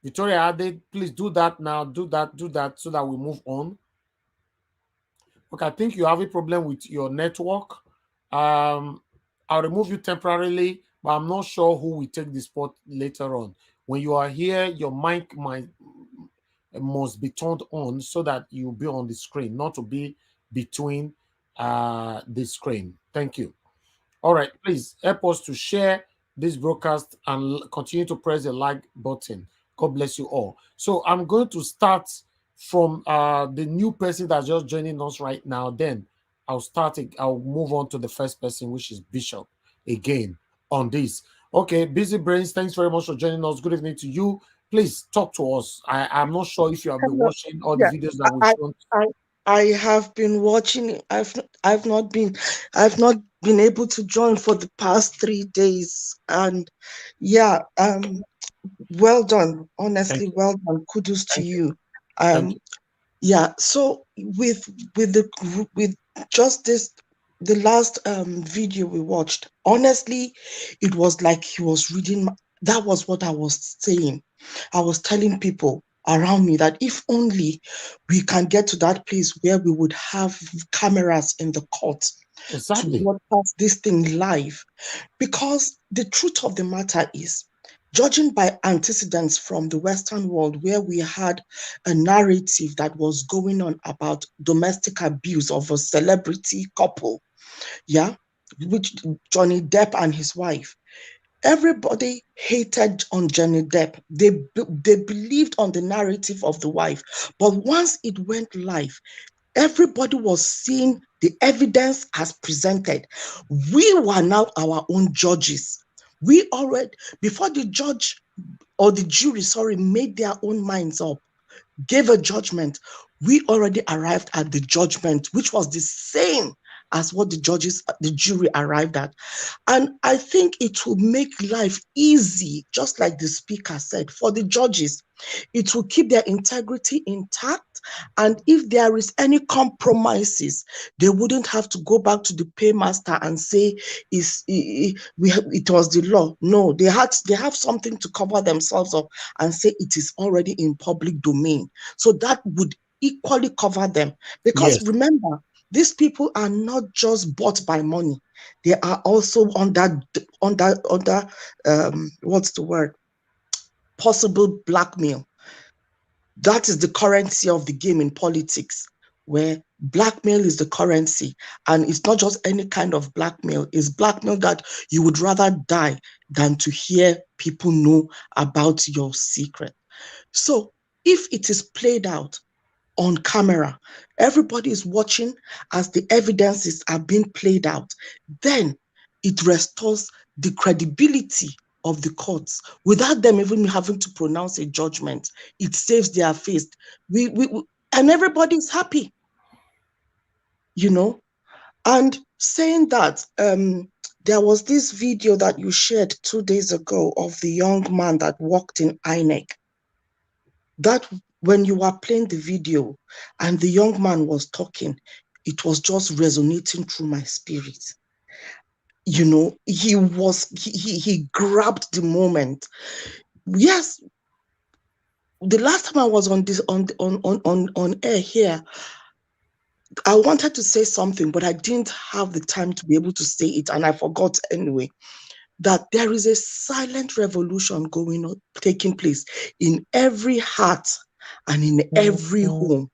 Victoria, please do that now. Do that so that we move on. Okay, I think you have a problem with your network. I'll remove you temporarily, but I'm not sure who will take the spot later on. When you are here, your mic must be turned on so that you'll be on the screen, not to be between the screen. Thank you. All right, please help us to share this broadcast and continue to press the like button. God bless you all. So I'm going to start from the new person that's just joining us right now. Then I'll move on to the first person, which is Bishop, again on this. Okay, Busy Brains, thanks very much for joining us. Good evening to you. Please talk to us. I'm not sure if you have been watching all the videos that we showed. I have been watching. I've not been able to join for the past 3 days, and yeah, well done. Honestly, well done. Kudos to you. Yeah. So with just this, the last video we watched, honestly, it was like he was reading. That was what I was saying. I was telling people around me that if only we can get to that place where we would have cameras in the court to broadcast this thing live. Because the truth of the matter is, judging by antecedents from the Western world, where we had a narrative that was going on about domestic abuse of a celebrity couple, which Johnny Depp and his wife. Everybody hated on Johnny Depp. They believed on the narrative of the wife. But once it went live, everybody was seeing the evidence as presented. We were now our own judges. We already, before the judge or the jury, made their own minds up, gave a judgment, we already arrived at the judgment, which was the same as what the jury arrived at. And I think it will make life easy, just like the speaker said, for the judges. It will keep their integrity intact. And if there is any compromises, they wouldn't have to go back to the paymaster and say it was the law. No, they have something to cover themselves up and say it is already in public domain. So that would equally cover them. Because remember, these people are not just bought by money. They are also under what's the word? Possible blackmail. That is the currency of the game in politics, where blackmail is the currency. And it's not just any kind of blackmail. It's blackmail that you would rather die than to hear people know about your secret. So if it is played out on camera, everybody is watching as the evidences are being played out, then it restores the credibility of the courts without them even having to pronounce a judgment. It saves their face. And everybody's happy, And saying that, there was this video that you shared 2 days ago of the young man that worked in INEC. That when you were playing the video and the young man was talking, it was just resonating through my spirit. He grabbed the moment. Yes, the last time I was on air here, I wanted to say something, but I didn't have the time to be able to say it, and I forgot anyway. That there is a silent revolution taking place in every heart and in every home.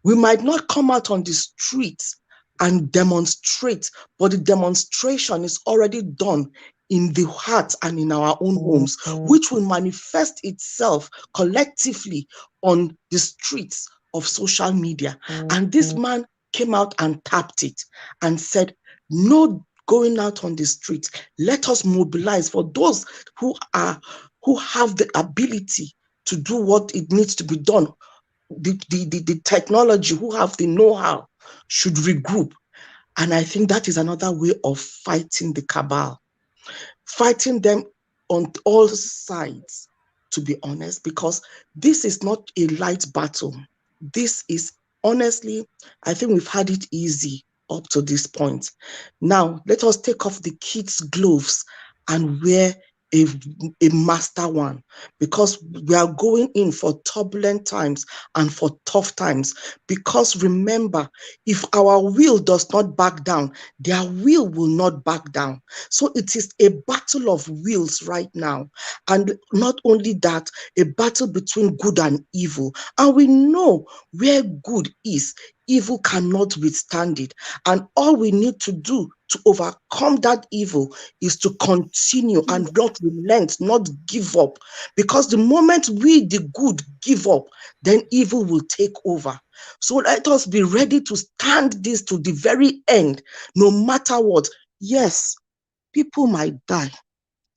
We might not come out on the streets and demonstrate, but the demonstration is already done in the heart and in our own homes, which will manifest itself collectively on the streets of social media. And this man came out and tapped it and said, no going out on the streets. Let us mobilize for those who have the ability to do what it needs to be done. The technology, who have the know-how, should regroup. And I think that is another way of fighting the cabal, fighting them on all sides, to be honest, because this is not a light battle. This is, honestly, I think we've had it easy up to this point. Now, let us take off the kids' gloves and wear a master one, because we are going in for turbulent times and for tough times. Because remember, if our will does not back down, their will not back down. So it is a battle of wills right now. And not only that, a battle between good and evil. And we know where good is, evil cannot withstand it. And all we need to do to overcome that evil is to continue and not relent, not give up. Because the moment we, the good, give up, then evil will take over. So let us be ready to stand this to the very end, no matter what. Yes, people might die.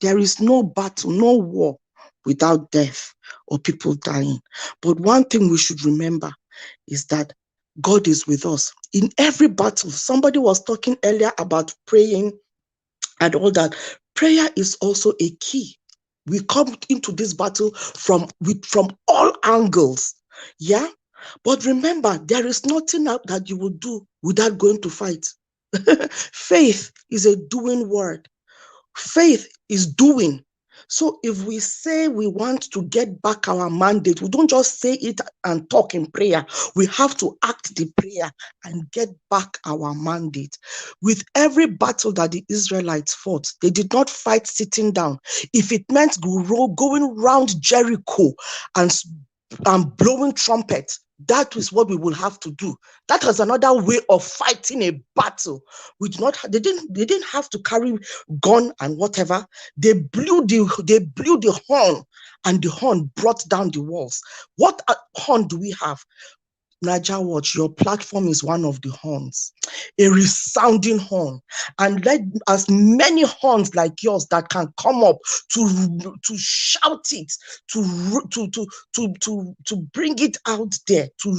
There is no battle, no war without death or people dying. But one thing we should remember is that God is with us in every battle. Somebody was talking earlier about praying and all that. Prayer is also a key. We come into this battle from all angles. Yeah. But remember, there is nothing that you will do without going to fight. Faith is a doing word. Faith is doing. So if we say we want to get back our mandate, we don't just say it and talk in prayer. We have to act the prayer and get back our mandate. With every battle that the Israelites fought, they did not fight sitting down. If it meant going round Jericho and blowing trumpets, that is what we will have to do. That was another way of fighting a battle. They didn't have to carry gun and whatever. They blew the horn, and the horn brought down the walls. What horn do we have? Niger Watch, your platform is one of the horns, a resounding horn. And let as many horns like yours that can come up to shout it, to bring it out there, to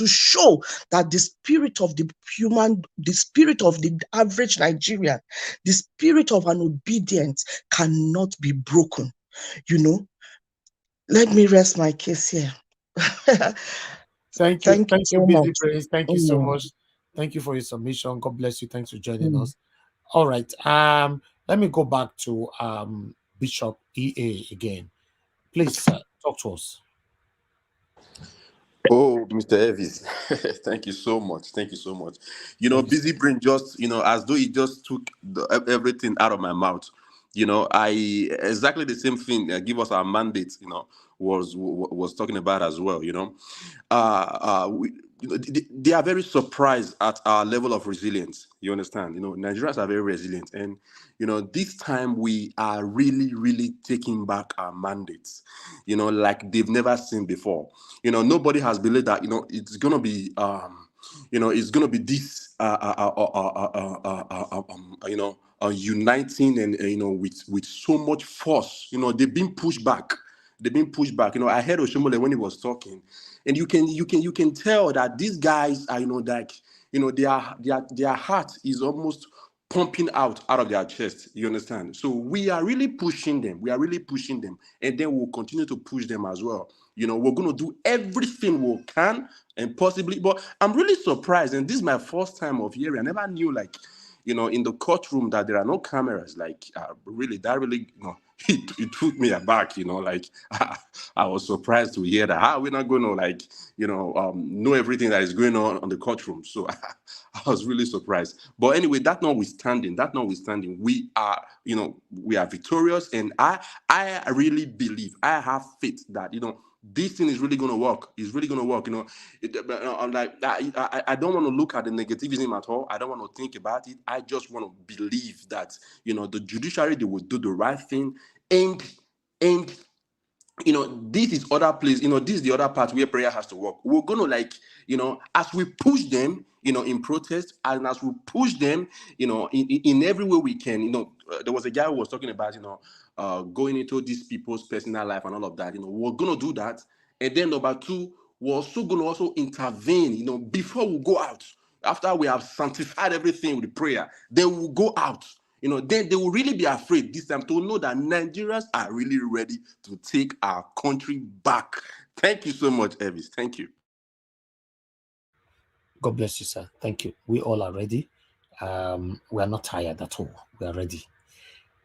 show that the spirit of the human, the spirit of the average Nigerian, the spirit of an obedient cannot be broken. You know, let me rest my case here. Thank you, so Busy much. Praise. Thank you so much. Thank you for your submission. God bless you. Thanks for joining us. All right. Let me go back to Bishop EA again. Please talk to us. Oh, Mr. Evis, thank you so much. Thank you so much. You know, Busy Brain just, as though he just took everything out of my mouth. Exactly the same thing. Give us our mandate. Was talking about as well. They are very surprised at our level of resilience. You understand? Nigerians are very resilient, and this time we are really, really taking back our mandates. Like they've never seen before. Nobody has believed that it's gonna be it's gonna be this uniting and with so much force. They've been pushed back. They've been pushed back. I heard Oshomole when he was talking, and you can tell that these guys are their heart is almost pumping out of their chest. You understand? So we are really pushing them. And then we'll continue to push them as well. We're going to do everything we can and possibly. But I'm really surprised, and this is my first time of hearing. I never knew, in the courtroom that there are no cameras. Really, it took me aback. I was surprised to hear that. How are we not going to know everything that is going on the courtroom? So I was really surprised. But anyway, that notwithstanding, we are victorious, and I really believe, I have faith that this thing is really going to work. It's really going to work. I'm like, I don't want to look at the negativism at all. I don't want to think about it. I just want to believe that, the judiciary, they will do the right thing. And this is other place, this is the other part where prayer has to work. We're going to as we push them, in protest, and as we push them, in every way we can, there was a guy who was talking about, going into these people's personal life and all of that, we're going to do that. And then number two, we're also going to also intervene, before we go out, after we have sanctified everything with prayer, then we'll go out. Then they will really be afraid this time to know that Nigerians are really ready to take our country back. Thank you so much, Elvis. Thank you. God bless you, sir. Thank you. We all are ready. We are not tired at all. We are ready.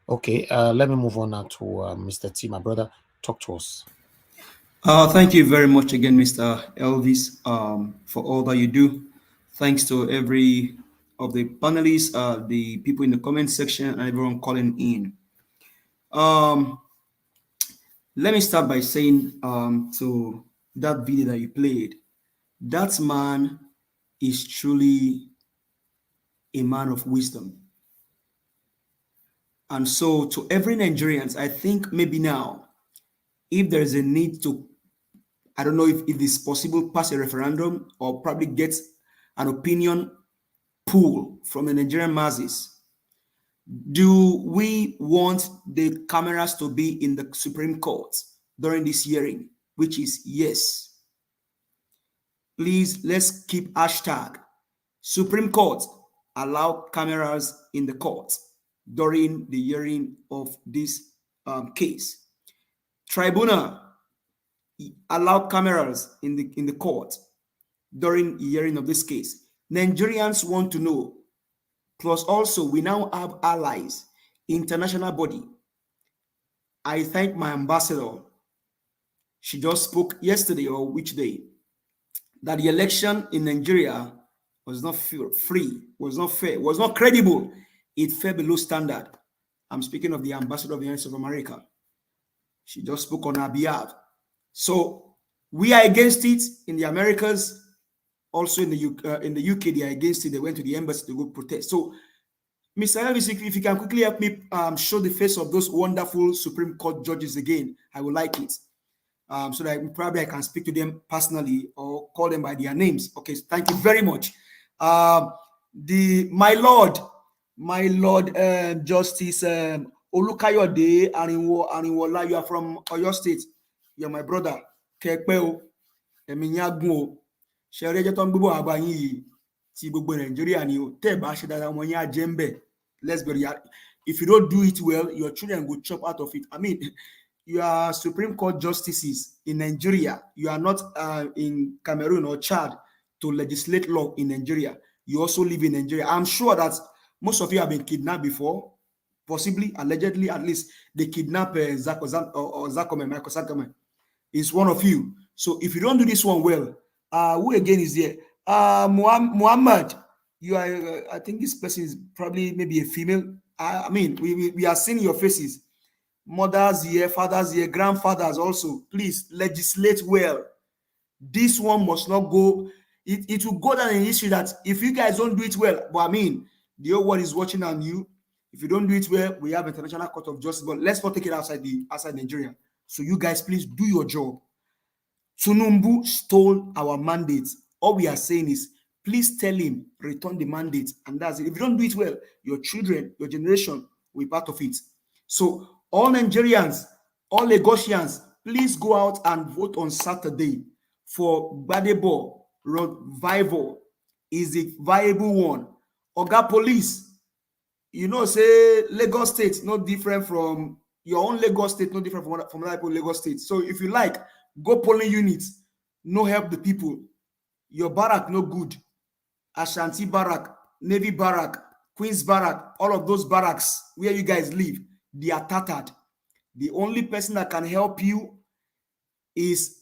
Okay, let me move on now to Mr. T, my brother. Talk to us. Thank you very much again, Mr. Elvis, for all that you do. Thanks to every of the panelists, the people in the comment section, and everyone calling in. Let me start by saying to that video that you played, that man is truly a man of wisdom. And so to every Nigerians, I think maybe now, if there's a need to, I don't know if it's possible, pass a referendum or probably get an opinion pool from the Nigerian masses. Do we want the cameras to be in the Supreme Court during this hearing? Which is yes. Please, let's keep hashtag Supreme Court allow cameras in the court during the hearing of this case. Tribunal allow cameras in the court during the hearing of this case. Nigerians want to know. Plus, also, we now have allies, international body. I thank my ambassador. She just spoke yesterday or which day that the election in Nigeria was not free, was not fair, was not credible. It fell below standard. I'm speaking of the ambassador of the United States of America. She just spoke on our behalf. So we are against it in the Americas. Also in the UK, they are against it. They went to the embassy to go protest. So, Mr. Elvis, if you can quickly help me show the face of those wonderful Supreme Court judges again, I would like it. So that probably I can speak to them personally or call them by their names. Okay, thank you very much. My Lord Justice Olukayode Arinwola, you are from Oyo State. You are my brother. Kekpeo, Eminyagun. Let's be real. If you don't do it well, your children will chop out of it. I mean, you are Supreme Court justices in Nigeria. You are not in Cameroon or Chad to legislate law in Nigeria. You also live in Nigeria. I'm sure that most of you have been kidnapped before, possibly, allegedly, at least. They kidnapped Zakome, Michael Zakome. Is one of you. So if you don't do this one well, who again is there? Muhammad, you are. I think this person is probably maybe a female. I mean, we are seeing your faces. Mothers here, fathers here, grandfathers also. Please legislate well. This one must not go. It will go down in history that if you guys don't do it well, but I mean, the whole world is watching on you. If you don't do it well, we have International Court of Justice, but let's not take it outside Nigeria. So you guys, please do your job. Tunumbu stole our mandate. All we are saying is, please tell him, return the mandate. And that's it. If you don't do it well, your children, your generation will be part of it. So all Nigerians, all Lagosians, please go out and vote on Saturday for Gbadebo Revival. Is a viable one. Oga Police, you know, say Lagos State not different from your own Lagos State, not different from other people Lagos State. So if you like, go polling units, no help the people. Your barrack no good. Ashanti barrack, Navy barrack, Queen's barrack, all of those barracks where you guys live, they are tattered. The only person that can help you is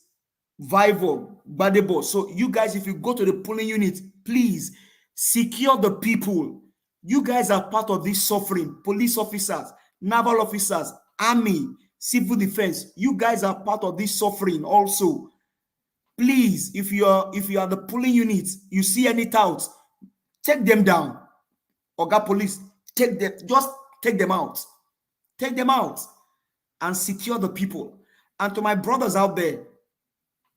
Vivo, Badebo. So you guys, if you go to the polling unit, please secure the people. You guys are part of this suffering. Police officers, naval officers, army, civil defense. You guys are part of this suffering also. Please, if you are the polling unit, you see any touts, take them down. Oga police, just take them out. Take them out and secure the people. And to my brothers out there,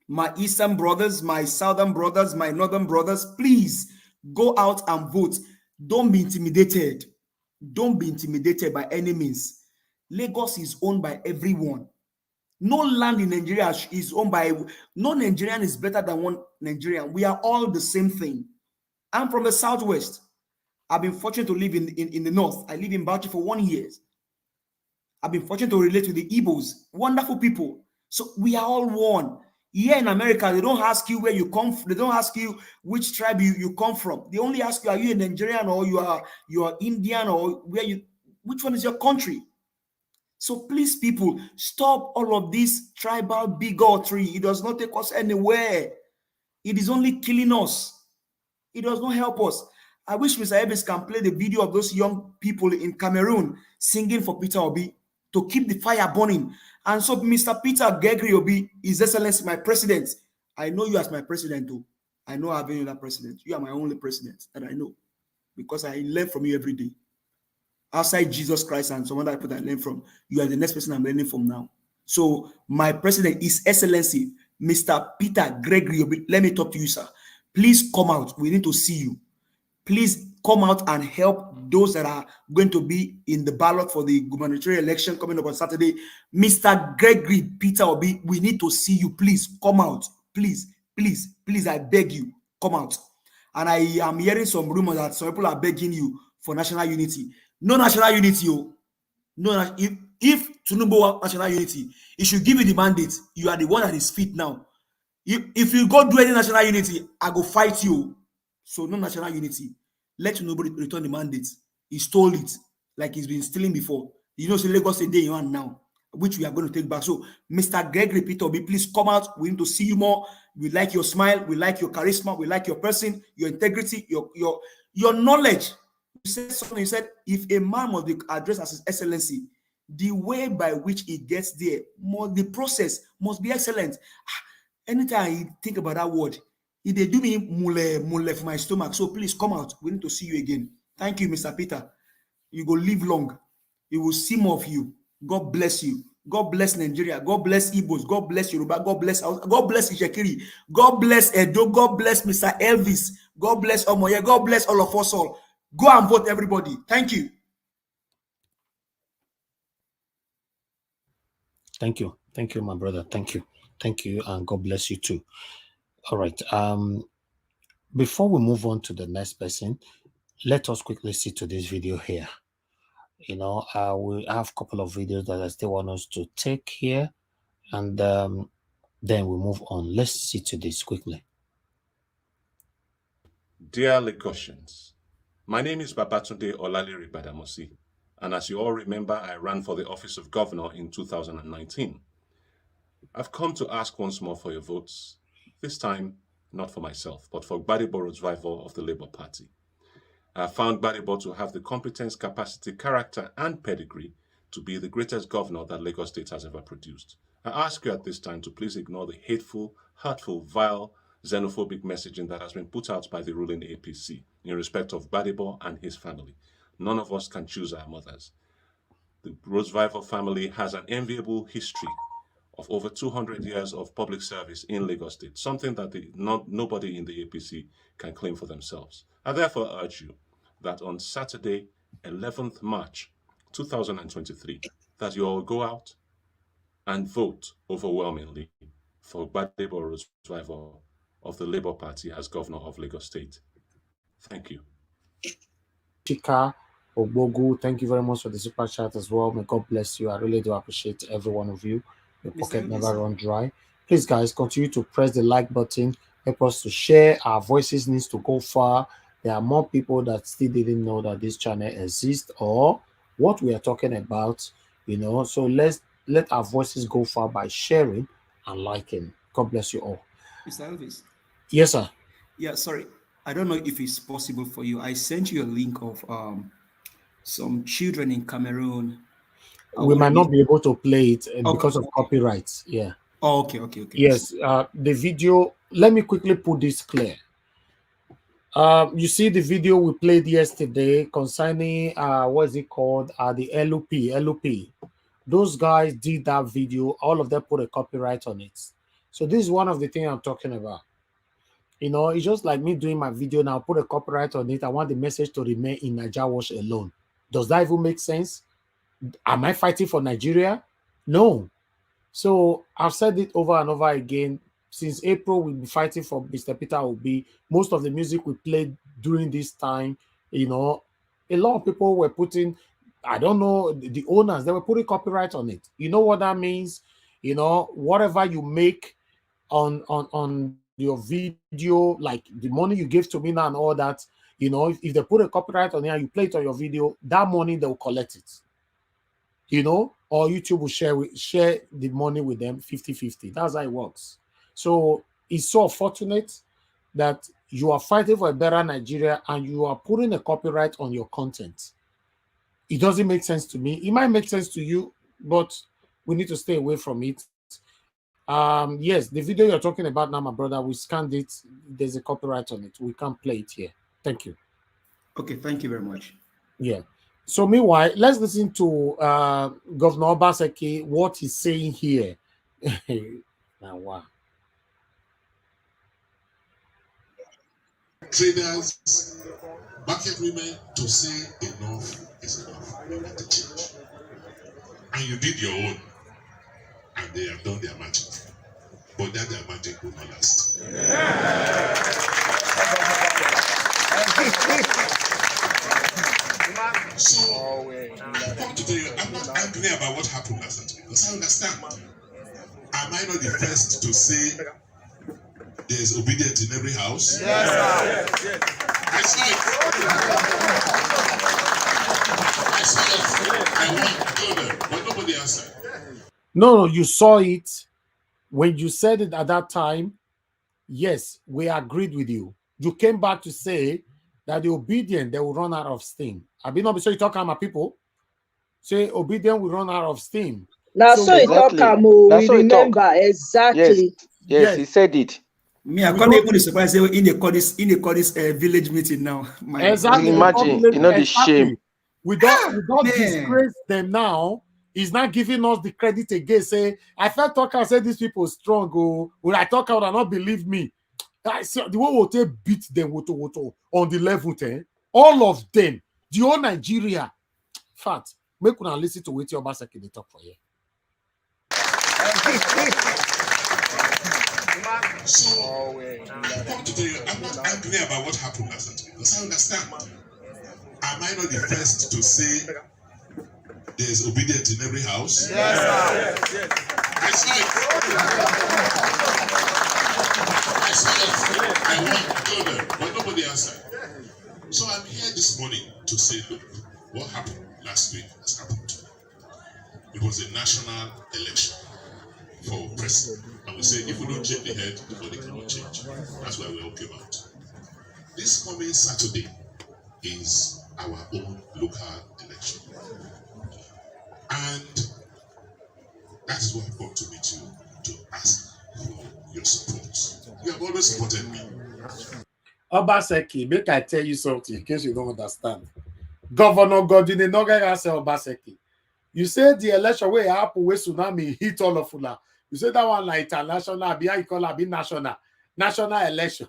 my eastern brothers, my southern brothers, my northern brothers, please go out and vote. Don't be intimidated. Don't be intimidated by any means. Lagos is owned by everyone. No land in Nigeria is owned by, no Nigerian is better than one Nigerian. We are all the same thing. I'm from the southwest. I've been fortunate to live in the north. I live in Bauchi for 1 year. I've been fortunate to relate to the Igbos, wonderful people. So we are all one. Here in America, they don't ask you where you come from. They don't ask you which tribe you come from. They only ask you, are you a Nigerian or you are Indian, or which one is your country? So please, people, stop all of this tribal bigotry. It does not take us anywhere. It is only killing us. It does not help us. I wish Mr. Evans can play the video of those young people in Cameroon singing for Peter Obi to keep the fire burning. And so, Mr. Peter Gregory Obi, His Excellency, my president, I know you as my president too. I know I have any other president. You are my only president that I know, because I learn from you every day. Outside Jesus Christ and some other people that I learn from, you are the next person I'm learning from now. So, my president, His Excellency, Mr. Peter Gregory Obi, let me talk to you, sir. Please come out. We need to see you. Please come out and help those that are going to be in the ballot for the gubernatorial election coming up on Saturday. Mr. Gregory Peter Obi, we need to see you. Please come out. Please, please, please, I beg you, come out. And I am hearing some rumors that some people are begging you for national unity. No national unity, oh. No, if Tinubu want national unity, he should give you the mandate. You are the one at his feet now. If you go do any national unity, I go fight you. So no national unity. Let nobody return the mandate. He stole it like he's been stealing before. You know, so Lagos State day you want now, which we are going to take back. So, Mr. Gregory Peter Obi, please come out. We need to see you more. We like your smile. We like your charisma. We like your person, your integrity, your knowledge. You said something. You said if a man must be addressed as His Excellency, the way by which he gets there, the process must be excellent. Anytime I think about that word, they do me mule for my stomach. So please come out. We need to see you again. Thank you, Mr. Peter. You go live long. You will see more of you. God bless you. God bless Nigeria. God bless Igbos. God bless Yoruba. God bless Ishekiri. God bless Edo. God bless Mr. Elvis. God bless Omoye. God bless all of us all. Go and vote, everybody. Thank you. Thank you. Thank you, my brother. Thank you. Thank you, and God bless you too. All right. Before we move on to the next person, let us quickly see to this video here. You know, we have a couple of videos that I still want us to take here, and then we move on. Let's see to this quickly. Dear Lagosians, my name is Babatunde Olalere Badamosi, and as you all remember, I ran for the office of governor in 2019. I've come to ask once more for your votes, this time not for myself, but for Gbadebo's rival of the Labour Party. I have found Gbadebo to have the competence, capacity, character, and pedigree to be the greatest governor that Lagos State has ever produced. I ask you at this time to please ignore the hateful, hurtful, vile, xenophobic messaging that has been put out by the ruling APC in respect of Gbadebo and his family. None of us can choose our mothers. The Rosevival family has an enviable history of over 200 years of public service in Lagos State, something that nobody in the APC can claim for themselves. I therefore urge you that on Saturday, 11th March 2023, that you all go out and vote overwhelmingly for Gbadebo Rosevival of the Labour Party as governor of Lagos State. Thank you. Chika Ogbogu, thank you very much for the super chat as well. May God bless you. I really do appreciate every one of you. Your pocket never run dry. Please, guys, continue to press the like button. Help us to share. Our voices needs to go far. There are more people that still didn't know that this channel exists or what we are talking about, you know. So let our voices go far by sharing and liking. God bless you all. Mr. Elvis. Yes, sir. Yeah, sorry. I don't know if it's possible for you. I sent you a link of some children in Cameroon. we might not be able to play it because of Okay. copyrights. Yeah. Oh, okay. Yes. The video. Let me quickly put this clear. You see the video we played yesterday concerning what is it called? The LOP. Those guys did that video. All of them put a copyright on it. So this is one of the things I'm talking about. You know, it's just like me doing my video now. Put a copyright on it. I want the message to remain in Nigeria Wash alone. Does that even make sense? Am I fighting for Nigeria? No. So I've said it over and over again. Since April, we'll be fighting for Mr. Peter Obi. Most of the music we played during this time, you know, a lot of people were putting, I don't know, the owners, they were putting copyright on it. You know what that means? You know, whatever you make on your video, like the money you give to me now and all that, you know, if they put a copyright on it and you play it on your video, that money, they'll collect it. You know, or YouTube will share the money with them 50-50. That's how it works. So it's so fortunate that you are fighting for a better Nigeria and you are putting a copyright on your content. It doesn't make sense to me. It might make sense to you, but we need to stay away from it. Yes, the video you're talking about now, my brother, we scanned it. There's a copyright on it. We can't play it here. Thank you. Okay, thank you very much. Yeah. So meanwhile, let's listen to Governor Obaseki, what he's saying here. Now, wow. Traders, market women to say enough is enough. We need to change. And you did your own, and they have done their magic. But that their magic will not last. So, I want to tell you, I'm not angry about what happened last Saturday, because I understand. Am I not the first to say there's obedience in every house? Yes, sir. I saw it. I want to tell them, but nobody answered. No, you saw it. When you said it at that time, yes, we agreed with you. You came back to say that the obedient, they will run out of steam. I've been so you talk about people. Say obedient will run out of steam. Now, so exactly. we remember exactly. Yes, he said it. Me, I can't even surprise you in the village meeting now. Exactly. Imagine, you know, the shame. We don't disgrace them now. He's not giving us the credit again. Say, I felt talk and said these people strong. Oh, when I talk out and not believe me. I said the way we beat them on the level 10. All of them, the whole Nigeria. In fact, make una listen to what your Obaseki they talk for here. So, I want to tell you, I'm not angry about what happened last Saturday, because I understand. Am I not the first to say there's obedience in every house? Yes, sir. I saw it. I want to tell them, but nobody answered. So I'm here this morning to say, look, what happened last week has happened. It was a national election for president. And we say, if we don't change the head, the body cannot change. That's why we all came out. This coming Saturday is our own local election. And that is what I've come to meet you to ask for your support. You have always supported me. Obaseki, make I tell you something in case you don't understand. Governor Godwin Enoga say Obaseki. You say the election where happen where tsunami hit all of Ula. You say that one like international, be you call it be national election.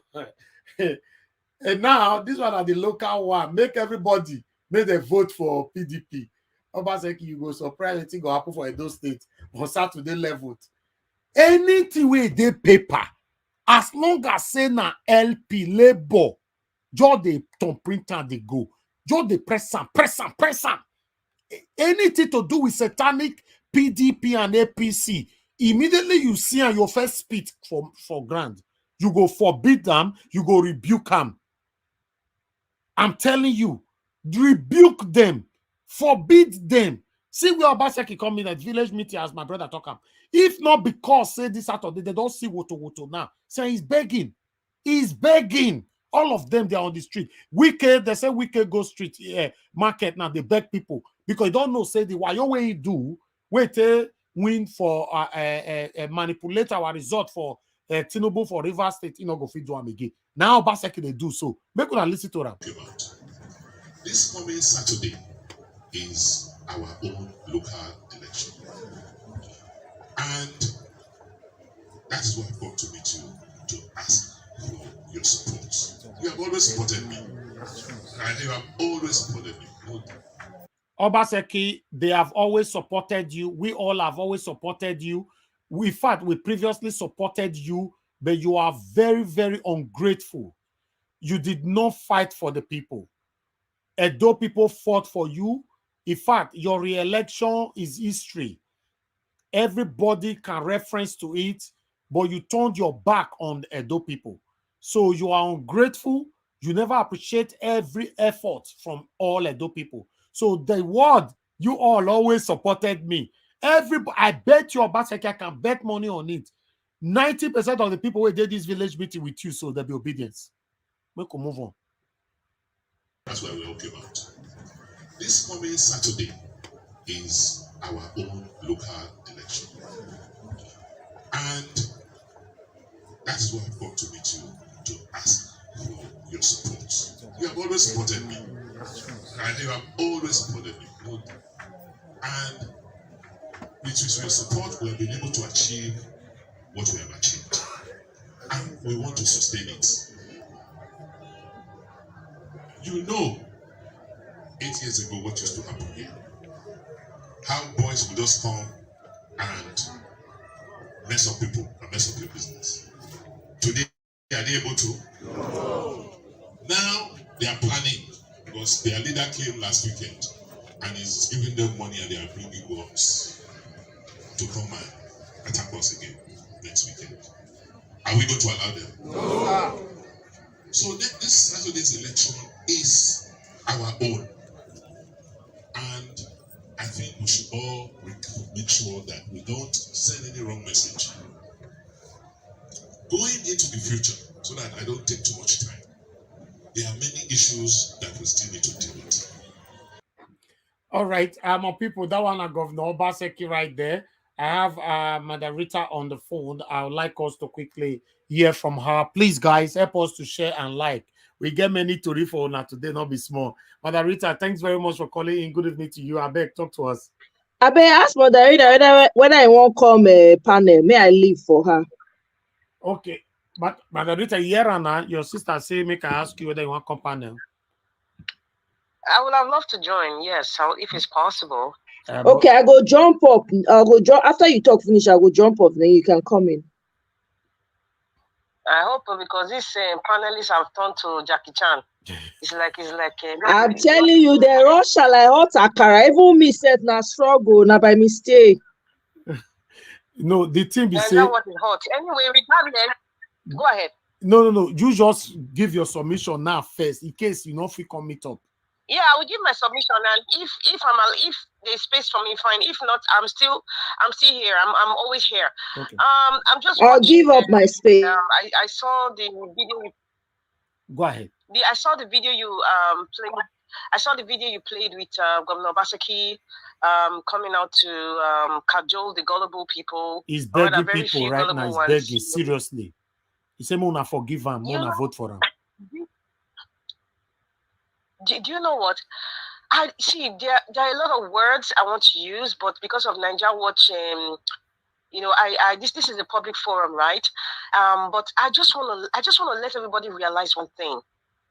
And now this one are the local one. Make everybody make a vote for PDP. Obaseki, you go surprise anything go happen for Edo State on Saturday level. Anything where they paper, as long as say na LP labor, just the ton printer they go, just the press am. Anything to do with satanic PDP and APC, immediately you see and your first spit for grand. You go forbid them, you go rebuke them. I'm telling you, rebuke them, forbid them. See where Obaseki come in at village meeting as my brother talk. If not because say this Saturday, they don't see Woto now. Say he's begging. He's begging. All of them, they're on the street. Wicked, they say Wicked go street market now. They beg people. because you don't know, say the why way you do, wait win for manipulate our result for Tinubu for Rivers State, you know, go feed do am again. Now Obaseki they do so. Make una listen to them. This coming Saturday is our own local election. And that is why I've come to meet you to ask for your support. You have always supported me. And you have always supported me. Obaseki, they have always supported you. We all have always supported you. In fact, we previously supported you, but you are very, very ungrateful. You did not fight for the people. Edo people fought for you. In fact, your re-election is history. Everybody can reference to it, but you turned your back on the Edo people. So you are ungrateful. You never appreciate every effort from all Edo people. So the word, you all always supported me. I bet your Obaseki can bet money on it. 90% of the people who did this village meeting with you, so there'll be obedience. We can move on. That's why we're okay about. This coming Saturday is our own local election. And that is why I've come to meet you to ask for your support. You have always supported me. And you have always supported me. And with your support, we have been able to achieve what we have achieved. And we want to sustain it. You know, 8 years ago, what used to happen here. How boys would just come and mess up people and mess up your business. Today, are they able to? No. Now, they are planning because their leader came last weekend and is giving them money and they are bringing guns to come and attack us again next weekend. Are we going to allow them? No. So this Saturday's election is our own. And I think we should all make sure that we don't send any wrong message. Going into the future, so that I don't take too much time, there are many issues that we still need to deal with. All right, my people, that one, Governor Obaseki right there. I have Madarita on the phone. I would like us to quickly hear from her. Please, guys, help us to share and like. We get many to read for now today, not be small. Madarita, thanks very much for calling in. Good evening to you. I beg, talk to us. I beg ask Madarita whether I won't come panel. May I leave for her? Okay, but Madarita, here and your sister say make I ask you whether you want come panel. I would have loved to join. Yes, if it's possible. Okay, I go jump up. I'll go jump after you talk finish. I go jump up. Then you can come in. I hope because these panelists have turned to Jackie Chan. It's like. I'm telling you, the rush shall I hot akara. Even me said na struggle na by mistake. No, the thing be say. That's what is hot. Anyway, regardless, go ahead. No. You just give your submission now first, in case you know if we come meet up. Yeah, I will give my submission, and if there's space for me, fine. If not, I'm still here. I'm always here. Okay. I'm just. I'll give up my space. I saw the video. Go ahead. I saw the video you played. I saw the video you played with Governor Obaseki coming out to cajole the gullible people. He's begging people right now. He's begging seriously. He said, "Mona forgive him. Mona vote for him." Do you know what? I see there are a lot of words I want to use, but because of Nigeria Watch, this is a public forum, right? But I just want to let everybody realize one thing.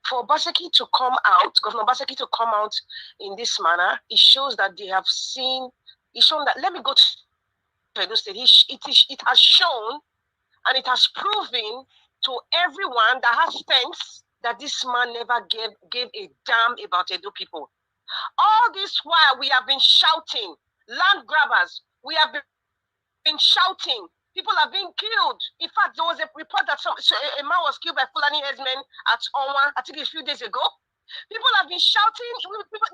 For Obaseki to come out, Governor Obaseki to come out in this manner, it shows that they have seen. It's shown that. Let me go to Edo State. It has shown, and it has proven to everyone that has sense that this man never gave a damn about Edo people. All this while we have been shouting, land grabbers, we have been shouting, people have been killed. In fact, there was a report that a man was killed by Fulani headsmen at Onwa, I think a few days ago. People have been shouting,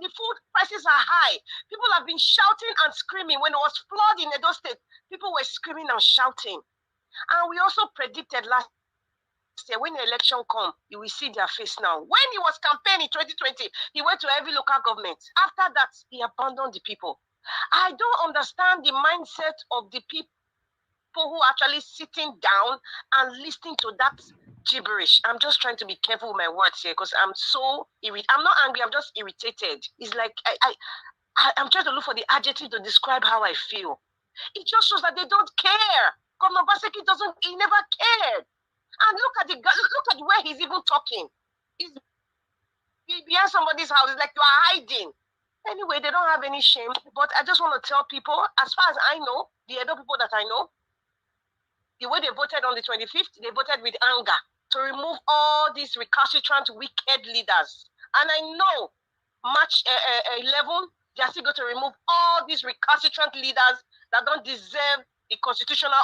the food prices are high. People have been shouting and screaming. When it was flood in Edo State, people were screaming and shouting. And we also predicted last year, when the election come, you will see their face now. When he was campaigning 2020, he went to every local government. After that, he abandoned the people. I don't understand the mindset of the people who are actually sitting down and listening to that gibberish. I'm just trying to be careful with my words here because I'm so irritated. I'm not angry, I'm just irritated. It's like I'm trying to look for the adjective to describe how I feel. It just shows that they don't care. Governor Baseki he never cared. And look at where he's even talking. He's behind somebody's house. It's like you are hiding. Anyway, they don't have any shame. But I just want to tell people, as far as I know, the other people that I know, the way they voted on the 25th, they voted with anger to remove all these recalcitrant, wicked leaders. And I know March 11, they are still going to remove all these recalcitrant leaders that don't deserve the constitutional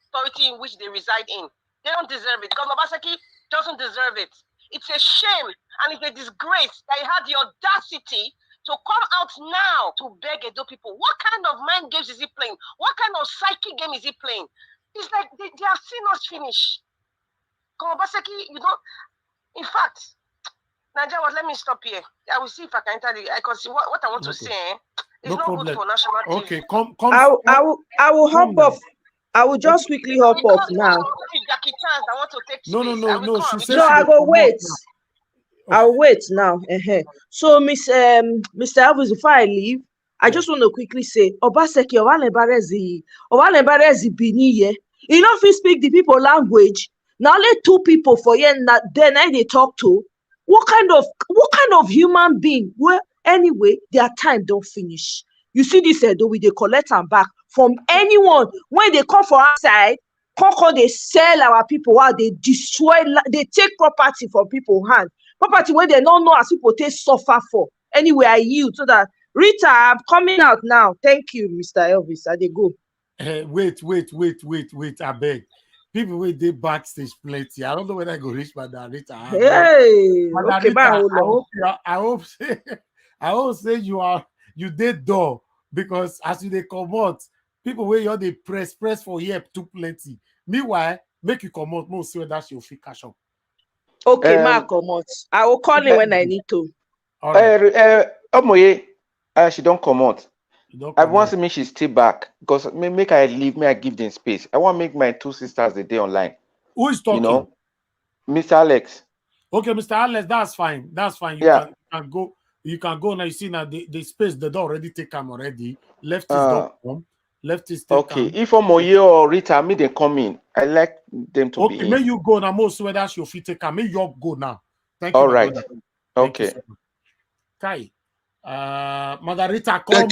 authority in which they reside in. They don't deserve it. Governor Baseki doesn't deserve it. It's a shame and it's a disgrace that he had the audacity to come out now to beg Edo people. What kind of mind games is he playing? What kind of psychic game is he playing? It's like they have seen us finish. Governor Baseki, you don't. In fact, Nigeria, let me stop here. I will see if I can enter the. Because what I want to say is not good for national TV. Okay, come. I will hop off. I will just quickly hop off now. No. So I go wait. I'll wait now. So Mr. Elvis, before I leave, I just want to quickly say, Obaseki, Owalembarezi Biniye. You know, if you speak the people language, now only two people for you, then they talk to. What kind of human being? Well, anyway, their time don't finish. You see this Edo, we they collect them back from anyone when they come for outside. They sell our people while they destroy, they take property from people's hand. Property where they don't know as people they suffer for. Anyway, I yield so that Rita, I'm coming out now. Thank you, Mr. Elvis. I they go. Wait, I beg. People with they backstage plenty. I don't know whether I go reach Madam Rita. Hey, okay, I hope say you did door because as you they come out, people where you they press for here too plenty. Meanwhile, make you come out more so that's your free cash up. Okay, come out. I will call him when I need to. All right. She don't come out. I want to make she stay back because make I leave, may I give them space. I want to make my two sisters the day online. Who is talking? You know, Mr. Alex. Okay, Mr. Alex, that's fine. That's fine. You can go. You can go now. You see now the space the door already take them already. Left is don't come. Left is okay. If Omoye or Rita, me they come in. I like them to be in. May you go now. Most whether that's your feet take them. May you go now. Thank you. All right. Okay. Kai. Margarita, come.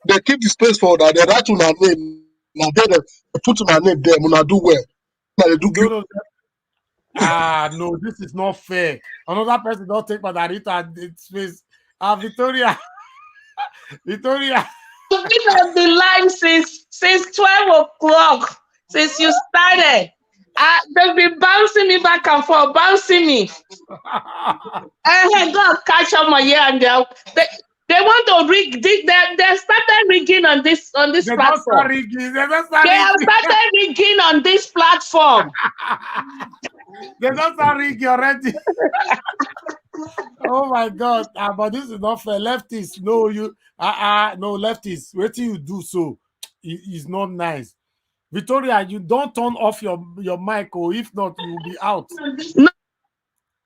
They keep the space for that. They write to my name. Now they put my name there. When do well. They do no, this is not fair. Another person don't take Margarita space. Victoria. You've been on the line since 12 o'clock. Since you started. They've been bouncing me back and forth, bouncing me. God catch up my ear and they want to rig. They started rigging on this platform. They have started rigging on this platform. They don't start rigging already. Oh my God! But this is not fair. Leftists, no, no leftists. What do you do so? It's not nice. Victoria, you don't turn off your mic, or if not, you will be out. No,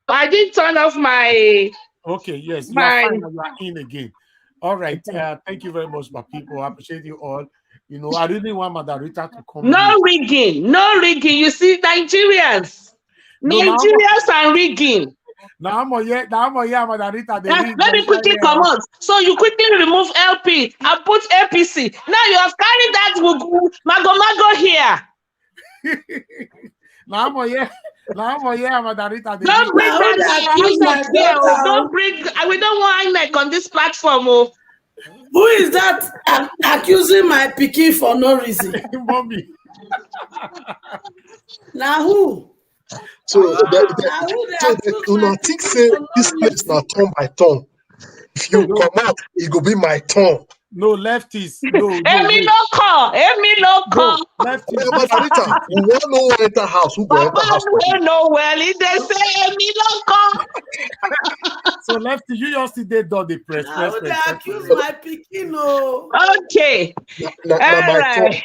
I didn't turn off my. Okay, yes, you are fine. You are in again. All right. Thank you very much, my people. I appreciate you all. You know, I really want Madam Rita to come. No rigging. You see, Nigerians and rigging. Now I'm Madam Rita. Let me quickly come on. So you quickly remove LP and put APC. Now you have carried that Mago here. Now I'm Madam Rita. Don't bring that. Don't bring. We don't want INEC on this platform. Oh. Who is that accusing my pikin for no reason? Mommy. Now who? So think say this place now turn by turn. If you come out, it will be my turn. No, lefties. No, Emi wait. no call. Emi no call. No, lefties. But Anita, we want to know who enter house, who go enter Papa house. don't know well. He dey say Emi no call. So lefty, you just see they do the press. They accuse my pikin. Oh. Okay. All right.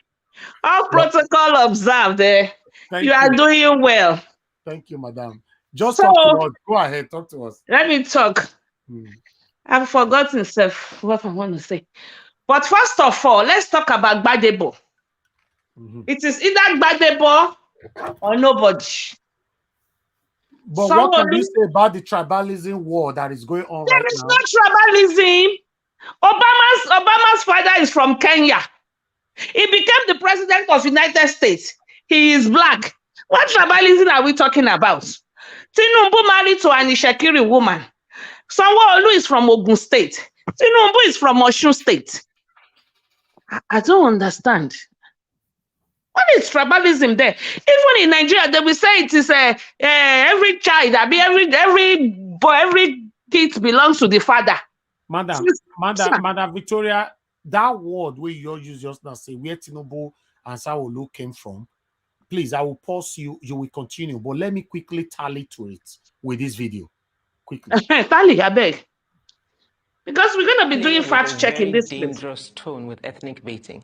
All protocol observed. You are doing well. Thank you, madam. Just talk to us. Go ahead, talk to us. Let me talk. I've forgotten what I want to say. But first of all, let's talk about Gbadebo. It is either Gbadebo or nobody. But what can you say about the tribalism war that is going on right now? There is no tribalism. Obama's father is from Kenya. He became the president of the United States. He is black. What tribalism are we talking about? Tinubu married to an Ishekiri woman. Sanwo-Olu is from Ogun State. Tinubu is from Osun State. I don't understand. What is tribalism there? Even in Nigeria, they will say it is every child, every boy, every kid belongs to the father. Madam Victoria, that word where you use just now, say where Tinubu and Sanwo-Olu came from. Please, I will pause you. You will continue, but let me quickly tally to it with this video. Quickly. Tally, I beg. Because we're going to be doing fact check in this dangerous tone with ethnic baiting.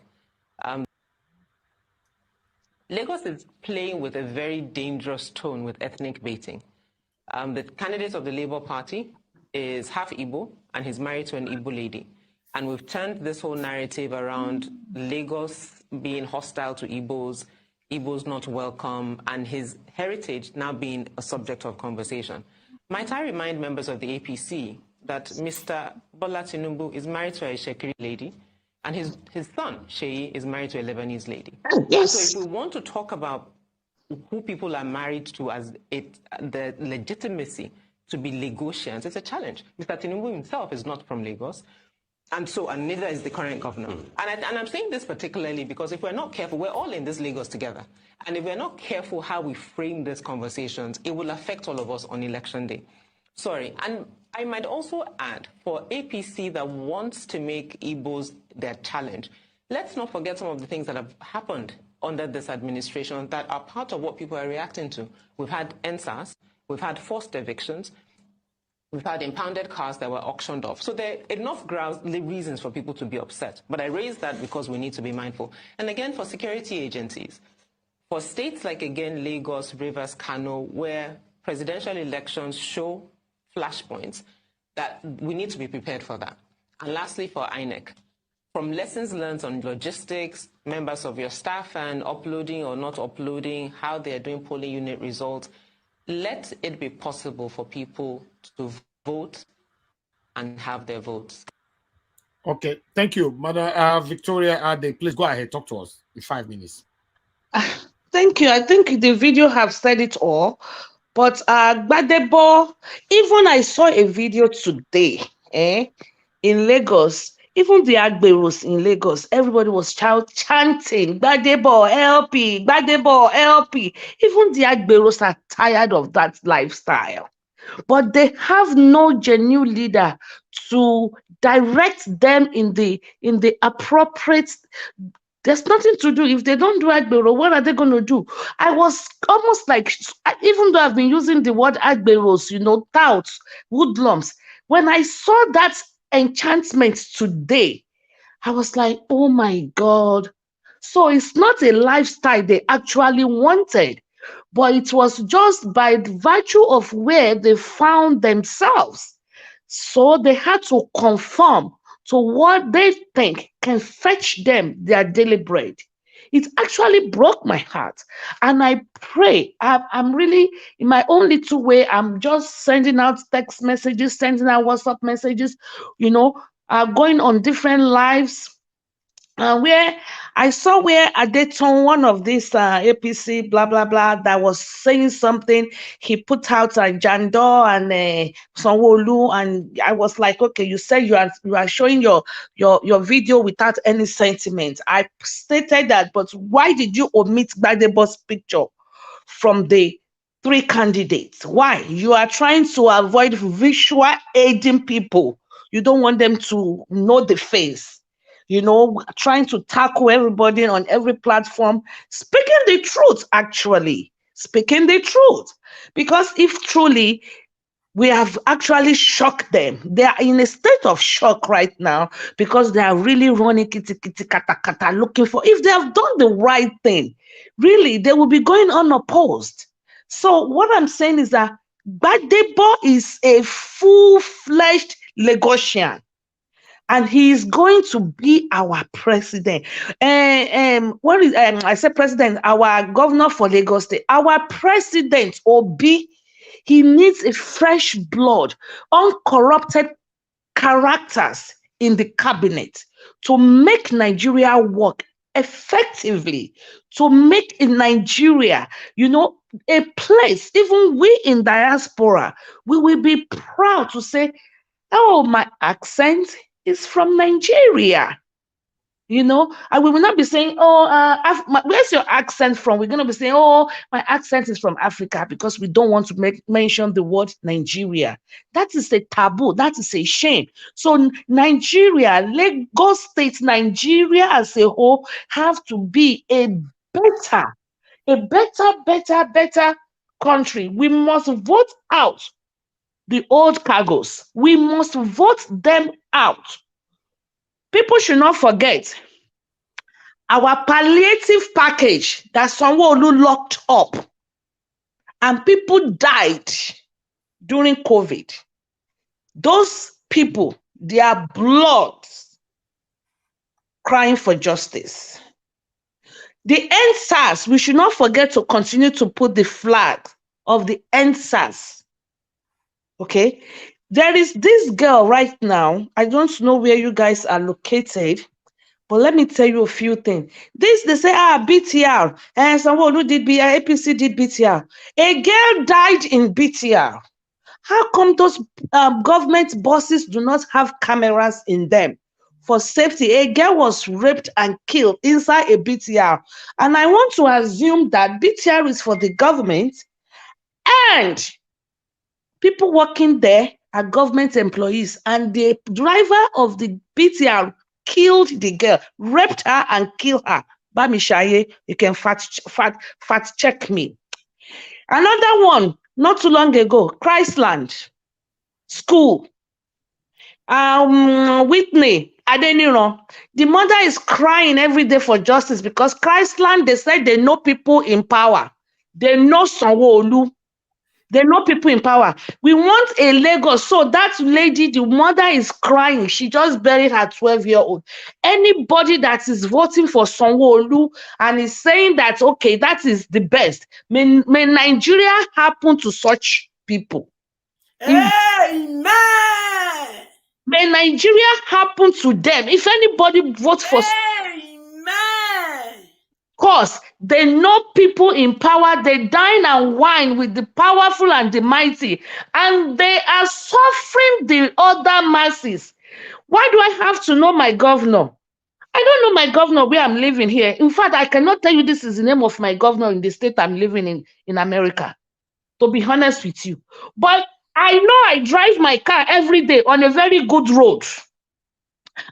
Lagos is playing with a very dangerous tone with ethnic baiting. The candidate of the Labour Party is half Igbo and he's married to an Igbo lady. And we've turned this whole narrative around Lagos being hostile to Igbos, Igbos not welcome, and his heritage now being a subject of conversation. Might I remind members of the APC that Mr. Bola Tinubu is married to a Shekiri lady, and his son, Sheyi, is married to a Lebanese lady. Yes. So if we want to talk about who people are married to as the legitimacy to be Lagosians, it's a challenge. Mr. Tinubu himself is not from Lagos, and neither is the current governor. And I'm saying this particularly because if we're not careful, we're all in this Lagos together. And if we're not careful how we frame these conversations, it will affect all of us on election day. Sorry, and I might also add, for APC that wants to make Igbos their challenge, let's not forget some of the things that have happened under this administration that are part of what people are reacting to. We've had NSAS, we've had forced evictions, we've had impounded cars that were auctioned off. So there are enough reasons for people to be upset. But I raise that because we need to be mindful. And again, for security agencies, for states like, again, Lagos, Rivers, Kano, where presidential elections show flashpoints, that we need to be prepared for that. And lastly, for INEC, from lessons learned on logistics, members of your staff and uploading or not uploading, how they're doing polling unit results, let it be possible for people to vote and have their votes. Okay, thank you. Mother Victoria Ade, please go ahead, talk to us in 5 minutes. Thank you. I think the video have said it all. But Gbadebo, even I saw a video today in Lagos, even the Agberos in Lagos, everybody was chanting, Gbadebo, LP, Gbadebo, LP. Even the Agberos are tired of that lifestyle. But they have no genuine leader to direct them in the appropriate. There's nothing to do. If they don't do Agbero, what are they going to do? I was almost like, even though I've been using the word Agberos, touts, woodlums, when I saw that enchantment today, I was like, oh my God. So it's not a lifestyle they actually wanted, but it was just by the virtue of where they found themselves. So they had to conform to what they think can fetch them their daily bread. It actually broke my heart. And I pray, I'm really, in my own little way, I'm just sending out text messages, sending out WhatsApp messages, going on different lives. Where I saw where Adeton, one of these APC, blah, blah, blah, that was saying something, he put out Jandor and Sanwo-Olu, and I was like, okay, you said you are showing your video without any sentiment. I stated that, but why did you omit Gbadebo's picture from the 3 candidates? Why? You are trying to avoid visual aiding people. You don't want them to know the face. trying to tackle everybody on every platform, speaking the truth, actually, speaking the truth. Because if truly we have actually shocked them, they are in a state of shock right now because they are really running kitty kitty kata kata looking for, if they have done the right thing, really, they will be going unopposed. So what I'm saying is that Gbadebo is a full-fledged Lagosian, and he is going to be our president. What is I said president, our governor for Lagos State, our president Obi. He needs a fresh blood, uncorrupted characters in the cabinet to make Nigeria work effectively, to make in Nigeria, a place, even we in diaspora, we will be proud to say, oh, my accent is from Nigeria. And we will not be saying, oh, where's your accent from? We're going to be saying, oh, my accent is from Africa, because we don't want to mention the word Nigeria. That is a taboo. That is a shame. So Nigeria, Lagos State, Nigeria as a whole have to be a better country. We must vote out the old cargoes. We must vote them out. People should not forget our palliative package that Sanwo-Olu locked up and people died during COVID. Those people, their blood crying for justice. The EndSARS, we should not forget to continue to put the flag of the EndSARS. Okay? There is this girl right now. I don't know where you guys are located, but let me tell you a few things. They say, BTR, and Sanwo-Olu did BTR, APC did BTR. A girl died in BTR. How come those government bosses do not have cameras in them for safety? A girl was raped and killed inside a BTR. And I want to assume that BTR is for the government, and people working there are government employees, and the driver of the BTR killed the girl, raped her and killed her. Bamishaye, you can fact check me. Another one, not too long ago, Christland School. Whitney, Adeniro, the mother is crying every day for justice because Christland, they said they know people in power. They know Sanwo-Olu. They know people in power. We want a Lagos. So that lady, the mother is crying. She just buried her 12-year-old. Anybody that is voting for Sanwo-Olu and is saying that, okay, that is the best, may Nigeria happen to such people. Amen. May Nigeria happen to them. If anybody votes for... Amen. Because they know people in power, they dine and wine with the powerful and the mighty, and they are suffering the other masses. Why do I have to know my governor? I don't know my governor where I'm living here. In fact, I cannot tell you this is the name of my governor in the state I'm living in America, to be honest with you. But I know I drive my car every day on a very good road.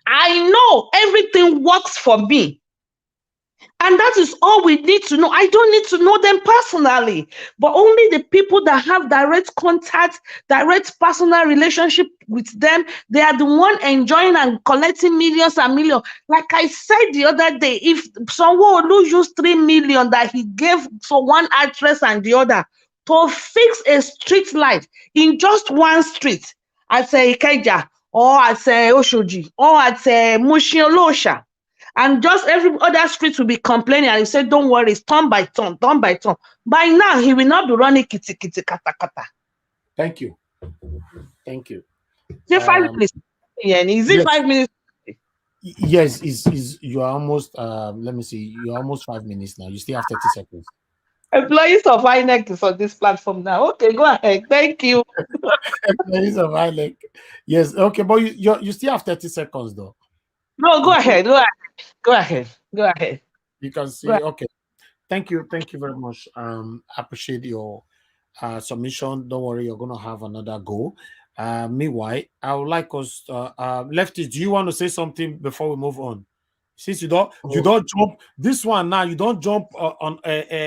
I know everything works for me. And that is all we need to know. I don't need to know them personally, but only the people that have direct contact, direct personal relationship with them, they are the one enjoying and collecting millions and millions. Like I said the other day, if Sanwo-Olu used 3 million that he gave for one actress and the other to fix a street light in just one street, at Ikeja, or at Oshoji, or at Mushin Olosha, and just every other street will be complaining, and he said, don't worry, it's turn by turn, turn by turn. By now, he will not be running kitty kitty kata kata. Thank you. Thank you. Is it 5 minutes? Yeah, is it 5 minutes? Yes, you are almost, let me see, you're almost 5 minutes now. You still have 30 seconds. Employees of INEC is on this platform now. Okay, go ahead. Thank you. Employees of INEC. Yes, okay, but you still have 30 seconds though. No, go ahead. Go ahead. You can see. Okay. Thank you very much. I appreciate your submission. Don't worry, you're gonna have another go. Meanwhile, I would like us, Lefty, do you want to say something before we move on? Since you don't jump this one now, you don't jump on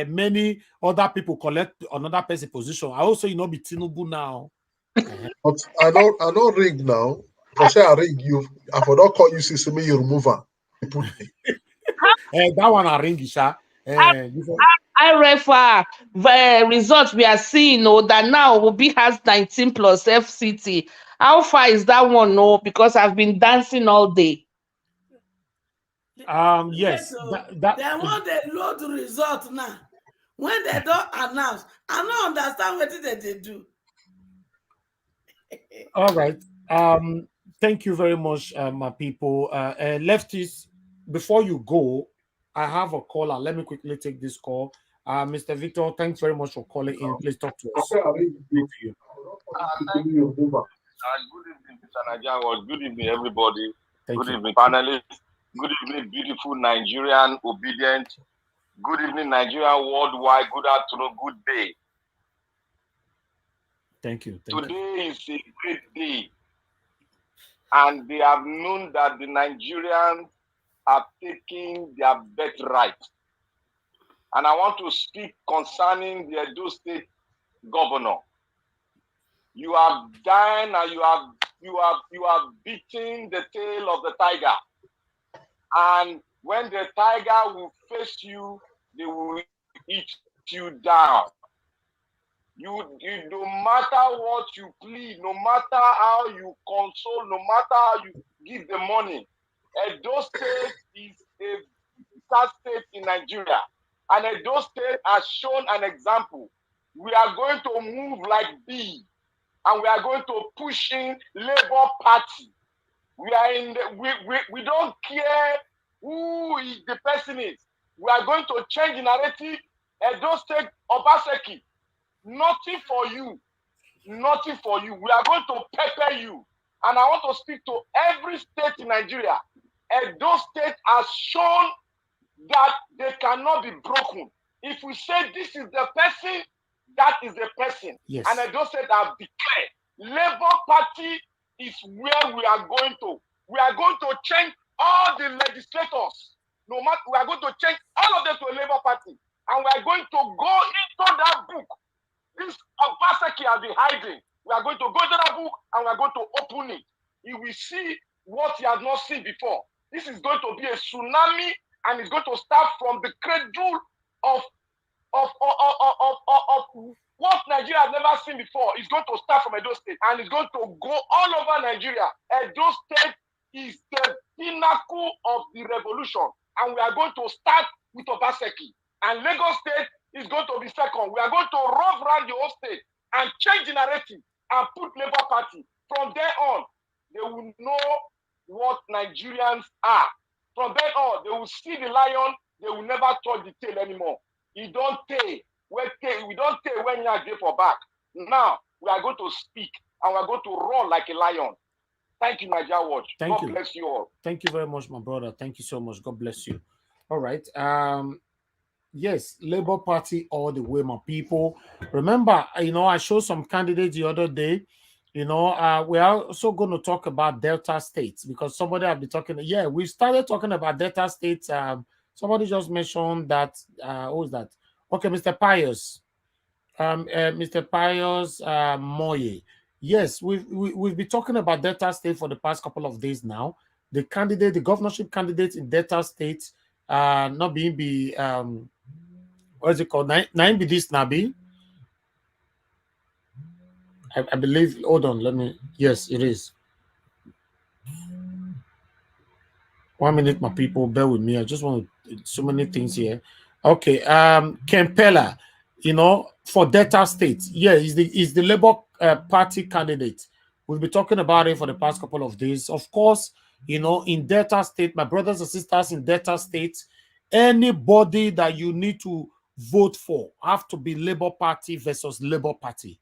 many other people collect another person position. I also be Tinubu now. But I don't ring now. Because I ring you, I for don't call you since me you remove her. You put me. That one I ring Isha. I refer results we are seeing that now Obi has 19 plus FCT. How far is that one? No, because I've been dancing all day. Yes, they want the load result now. When they don't announce, I don't understand what they do. All right. Thank you very much, my people. Lefties, before you go, I have a caller. Let me quickly take this call. Mr. Victor, thanks very much for calling in. Please talk to us. Good evening, Mr. Najan. Good evening, everybody. Good evening, panelists. Good evening, beautiful Nigerian obedient. Good evening, Nigerian worldwide. Good afternoon, good day. Thank you. Today is a great day. And they have known that the Nigerians are taking their birthright. And I want to speak concerning the Edo State governor. You are dying and you are beating the tail of the tiger. And when the tiger will face you, they will eat you down. You no matter what you plead, no matter how you console, no matter how you give the money, Edo State is a sad state in Nigeria. And Edo State has shown an example. We are going to move like bees, and we are going to push in Labour Party. We are in the, we don't care who the person is. We are going to change the narrative. Edo State, Obaseki, nothing for you. Nothing for you. We are going to pepper you. And I want to speak to every state in Nigeria. Edo State has shown that they cannot be broken. If we say this is the person, that is the person. Yes. And Edo State have declared Labour Party is where we are going to. We are going to change all the legislators. No matter, we are going to change all of them to a Labour Party. And we are going to go into that book. This Obaseki has been hiding. We are going to go into that book and we are going to open it. You will see what he has not seen before. This is going to be a tsunami, and it's going to start from the cradle of what Nigeria has never seen before. It's going to start from Edo State, and it's going to go all over Nigeria. Edo State is the pinnacle of the revolution, and we are going to start with Obaseki. And Lagos State is going to be second. We are going to rough around the whole state and change the narrative and put Labour Party. From there on, they will know what Nigerians are. From then on, they will see the lion. They will never touch the tail anymore. You don't take. We don't take when you are there for back. Now, we are going to speak, and we are going to run like a lion. Thank you, Nigeria Watch. God bless you all. Thank you very much, my brother. Thank you so much. God bless you. All right. Yes, Labour Party all the way, my people. Remember, I showed some candidates the other day. We are also going to talk about Delta states because somebody have been talking. Yeah, we started talking about Delta states. Somebody just mentioned that. Who is that? Okay, Mr. Pius. Mr. Pius Moye. Yes, we've been talking about Delta State for the past couple of days now. The governorship candidate in Delta State, not being what is it called? Nine be this Nabi. I believe. Hold on, yes, it is. 1 minute, my people. Bear with me. I just want so many things here. Okay. Kempela, for Delta State. Yeah, he's the Labour Party candidate. We'll be talking about it for the past couple of days. Of course, in Delta State, my brothers and sisters in Delta State, anybody that you need to vote for have to be Labour Party versus Labour Party.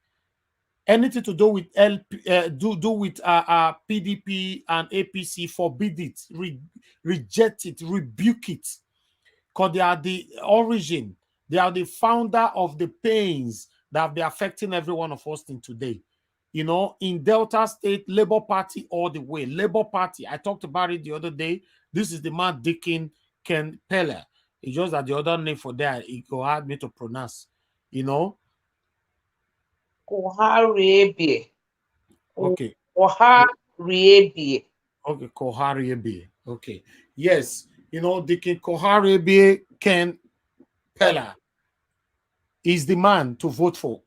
Anything to do with PDP and APC, forbid it, reject it, rebuke it, because they are the origin, they are the founder of the pains that have been affecting every one of us in today. You know, in Delta State, Labour Party all the way. Labour Party, I talked about it the other day. This is the man Dickin Ken Peller. It's just that the other name for that, it go hard me to pronounce. You know? Koharebe. Okay. Koharebe. Okay, Koharebe. Okay. Yes. You know, Dickin Koharebe Ken Peller is the man to vote for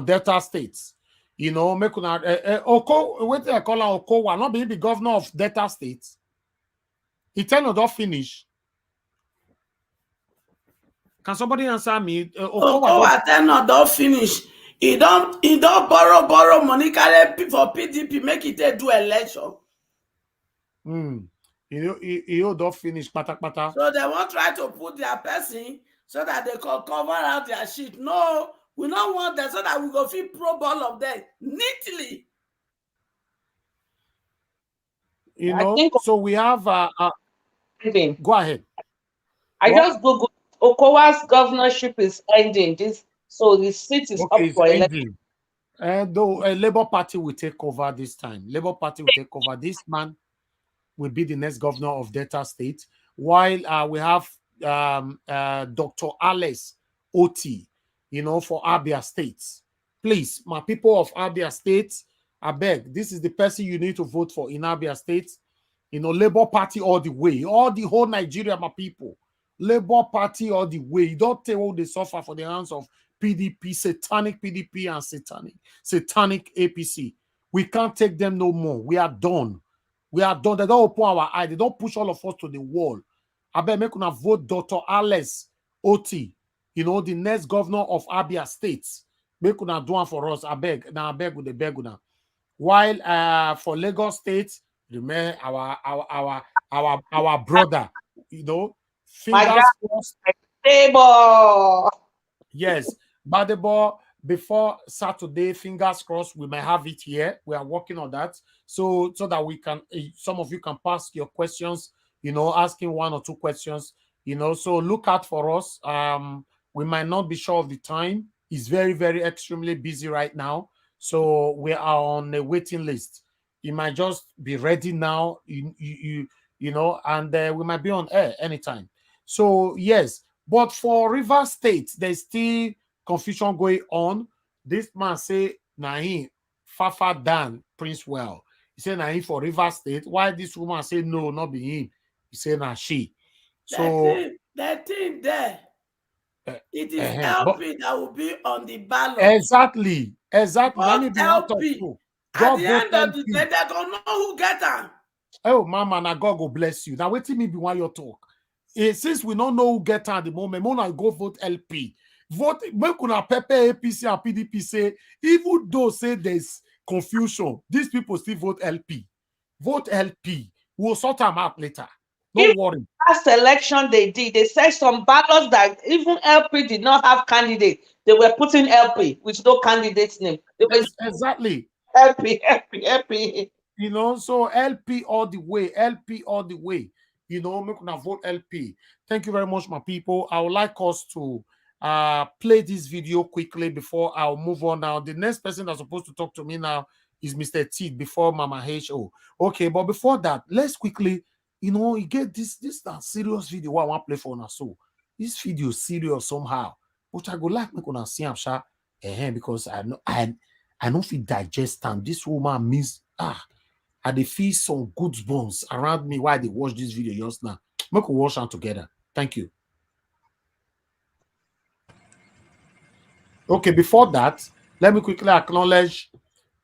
Delta States. You know, make Oko, what I call Oko, not being the governor of Delta States. He tell not finish. Can somebody answer me? Okowa tenor don't finish. He don't borrow money carry for PDP, make it do election. You know, he don't finish pata. So they won't try to put their person so that they can cover out their shit. No, we don't want that so that we go feel probe all of them neatly. You know, so we have go ahead. I just Googled Okowa's governorship is ending. So the seat is up for election. And though a Labour Party will take over this time. Labour Party will take over. This man will be the next governor of Delta State. While we have Dr. Alice Oti, you know, for Abia State. Please, my people of Abia State, I beg, this is the person you need to vote for in Abia State. You know, Labour Party all the way. All the whole Nigeria, my people. Labour Party all the way. You don't tell all they suffer for the hands of PDP, satanic PDP and satanic APC. We can't take them no more. We are done. We are done. They don't open our eye. They don't push all of us to the wall. I bet make una vote Dr. Alice Oti, you know, the next governor of Abia State. Make una do one for us. I beg. Now I beg with the beg una. While for Lagos State, remember our brother, you know, fingers crossed. Yes, but the ball before Saturday, fingers crossed, we may have it here. We are working on that, so that we can, some of you can pass your questions, you know, asking 1 or 2 questions, you know. So look out for us. We might not be sure of the time. It's very, very extremely busy right now, so we are on a waiting list. You might just be ready now, you know, and we might be on air anytime. So yes, but for River State, there's still confusion going on. This man say Nahin Fafa Dan Prince Well. He said Nahin for River State. Why this woman say no, not be him? He said nah she. So that thing there. It is LP that will be on the ballot. Exactly. Vote LP. At the end of the day, they don't know who get them. Oh, mama, now God go bless you. Now wait till me be while you talk. Since we don't know who get at the moment, Mona go vote LP. Vote make una Pepe APC and PDP say, even though say there's confusion, these people still vote LP. Vote LP. We'll sort them out later. Don't worry. Last election they did, they said some ballots that even LP did not have candidate. They were putting LP with no candidate's name. They were exactly LP. You know, so LP all the way, LP all the way. You know, make una vote LP. Thank you very much, my people. I would like us to play this video quickly before I'll move on now. The next person that's supposed to talk to me now is Mr. T before Mama HO. Okay, but before that, let's quickly, you know, you get this that serious video I want to play for now. So this video is serious somehow, which I go like make una see am sha, because I know if it digest time. This woman means I dey feel some good bones around me while they watch this video just now. Make we watch them together. Thank you. Okay, before that, let me quickly acknowledge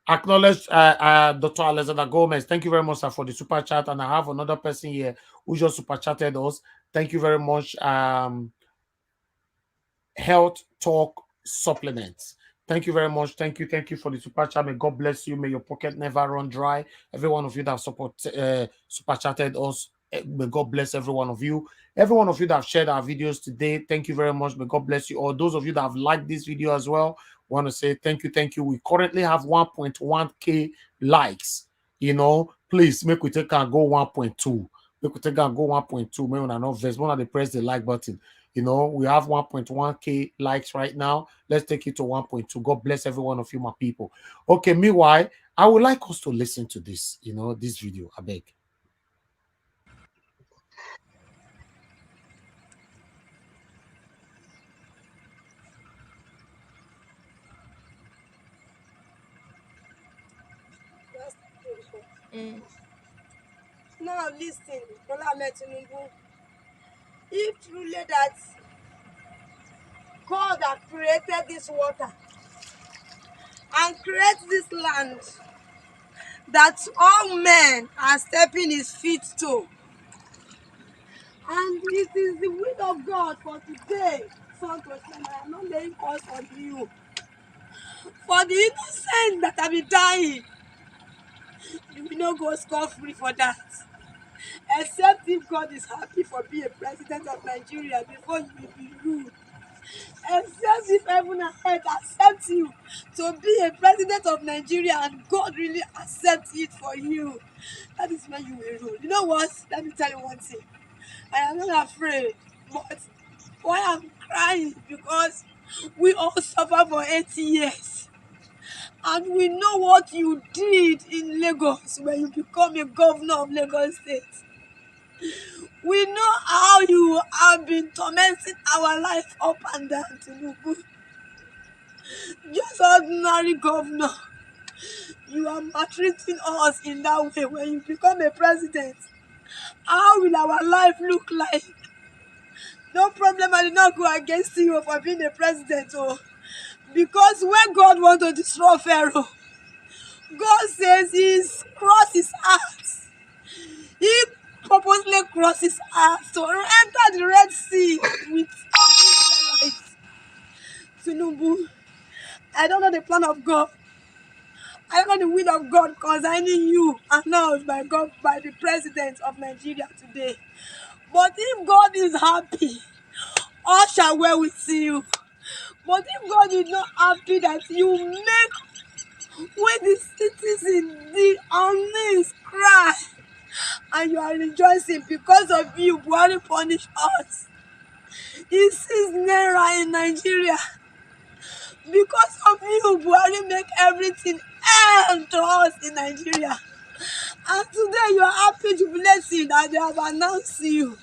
Dr. Alexander Gomez. Thank you very much, sir, for the super chat. And I have another person here who just super chatted us. Thank you very much. Health Talk Supplements. Thank you very much. Thank you for the super chat. May God bless you. May your pocket never run dry. Every one of you that have super chatted us, may God bless every one of you. Every one of you that have shared our videos today, thank you very much. May God bless you. Or those of you that have liked this video as well, want to say thank you. We currently have 1.1k likes. You know, please make we take and go 1.2. Make we take and go 1.2. Maybe not verse. When they press the like button. You know, we have 1.1K likes right now. Let's take it to 1.2. God bless every one of you, my people. Okay, meanwhile, I would like us to listen to this, you know, this video. I beg. Now listen, Bola Ahmed Tinubu, if truly that God that created this water and create this land that all men are stepping his feet to, and it is the will of God for today, son to son, I am not laying calls on you. For the innocent that have been dying, you will not go scot-free for that. Except if God is happy for being a president of Nigeria before you will be ruled. Except if heaven and earth accept you to be a president of Nigeria and God really accepts it for you. That is when you will rule. You know what? Let me tell you one thing. I am not afraid, but why I'm crying because we all suffer for 80 years. And we know what you did in Lagos when you become a governor of Lagos State. We know how you have been tormenting our life up and down, Tinubu. Just ordinary governor. You are maltreating us in that way when you become a president. How will our life look like? No problem, I did not go against you for being a president. Oh. Because when God wants to destroy Pharaoh, God says he's crossed his heart. He purposely crossed his heart to enter the Red Sea with the Israelites. Tinubu, I don't know the plan of God. I don't know the will of God concerning you announced by God, by the president of Nigeria today. But if God is happy, all shall well with you. But if God is not happy that you make when the citizens the unknowns cry and you are rejoicing because of you, Buhari punish us. He sees Naira in Nigeria. Because of you, Buhari make everything end to us in Nigeria. And today you are happy to blessing that they have announced you.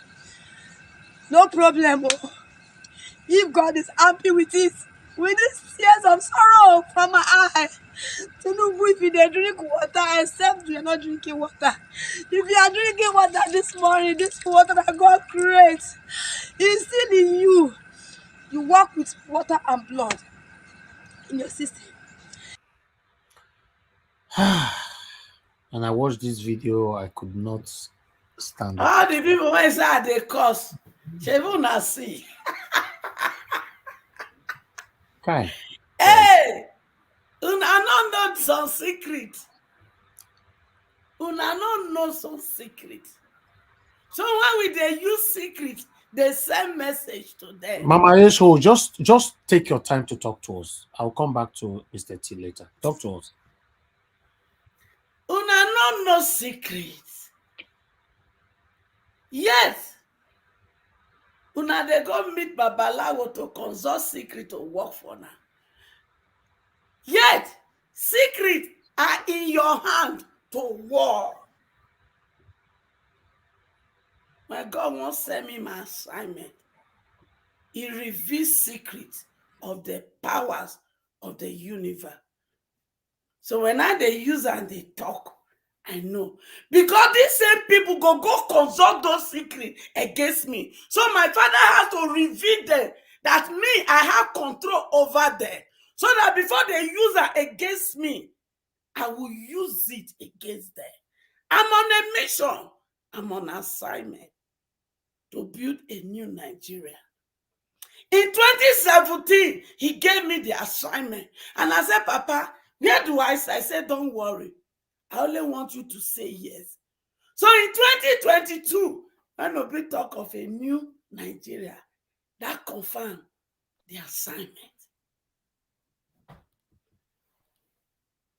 No problem. Oh. If God is happy with it, with these tears of sorrow from my eye, Tinubu, if you drink water, except you are not drinking water. If you are drinking water this morning, this water that God creates is still in you. You walk with water and blood in your system. And I watched this video, I could not stand All up. the people when say they curse, she will not see. Okay. Hey, una no know some secret. Una no know some secret. So when we they use secret, they send message to them. Mama Yesho, just take your time to talk to us. I'll come back to Mr. T later. Talk to us. Una no know secrets. Yes. Una they go meet Babalawo to consult secret to work for now. Yet, secret are in your hand to war. When God wants to send me my assignment, He reveals secrets of the powers of the universe. So when they use and they talk, I know. Because these same people go consult those secrets against me. So my father has to reveal them that me, I have control over them. So that before they use it against me, I will use it against them. I'm on a mission. I'm on assignment to build a new Nigeria. In 2017, he gave me the assignment. And I said, Papa, where do I say? I said, don't worry. I only want you to say yes. So in 2022, when we talk of a new Nigeria, that confirmed the assignment.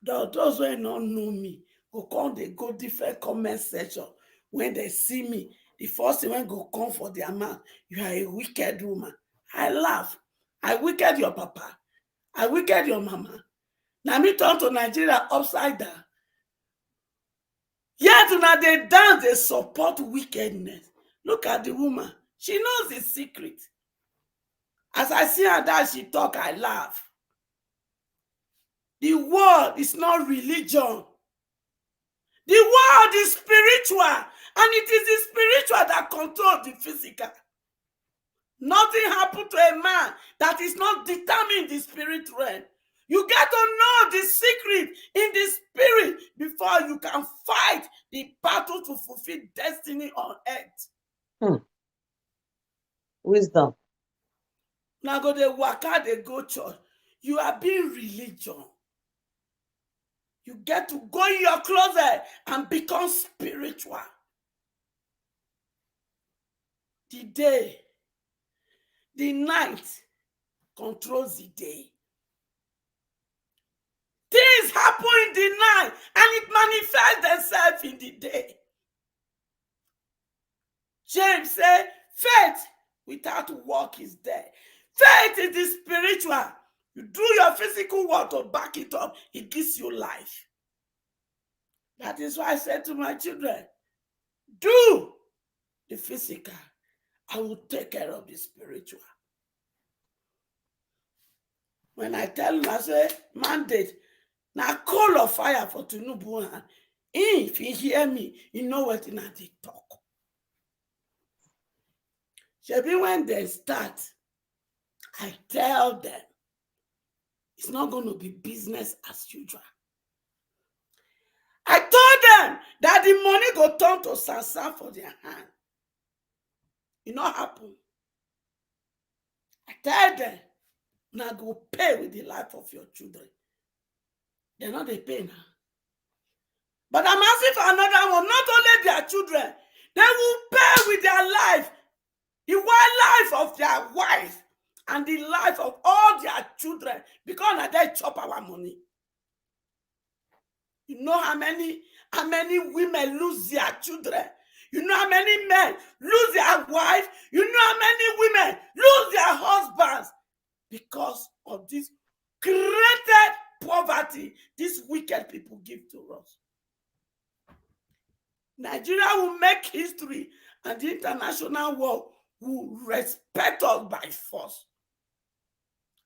Those who don't know me, who come, they go different comment section. When they see me, the first thing when go come for their mouth, you are a wicked woman. I laugh. I wicked your papa. I wicked your mama. Now me turn to Nigeria upside down. Yet now they dance, they support wickedness. Look at the woman. She knows the secret. As I see her that she talk, I laugh. The world is not religion. The world is spiritual. And it is the spiritual that controls the physical. Nothing happened to a man that is not determined in the spirit realm. You get to know the secret in the spirit before you can fight the battle to fulfill destiny on earth. Wisdom. Now go to waka, they go church. You are being religion. You get to go in your closet and become spiritual. The day, the night controls the day. Things happen in the night and it manifests themselves in the day. James said, faith without work is dead. Faith is the spiritual. You do your physical work to back it up, it gives you life. That is why I said to my children, do the physical. I will take care of the spiritual. When I tell him, I say, mandate, now call of fire for Tinubu. If he hear me, he know what in the talk. Shebi, when they start, I tell them, it's not going to be business as usual. I told them that the money go turn to sansan for their hand. It not happen. I tell them, now go pay with the life of your children. They're not they pay now. But I'm asking for another one, not only their children, they will pay with their life, the life of their wife, and the life of all their children, because now they chop our money. You know how many women lose their children? You know how many men lose their wife? You know how many women lose their husbands? Because of this created poverty these wicked people give to us. Nigeria will make history and the international world will respect us by force.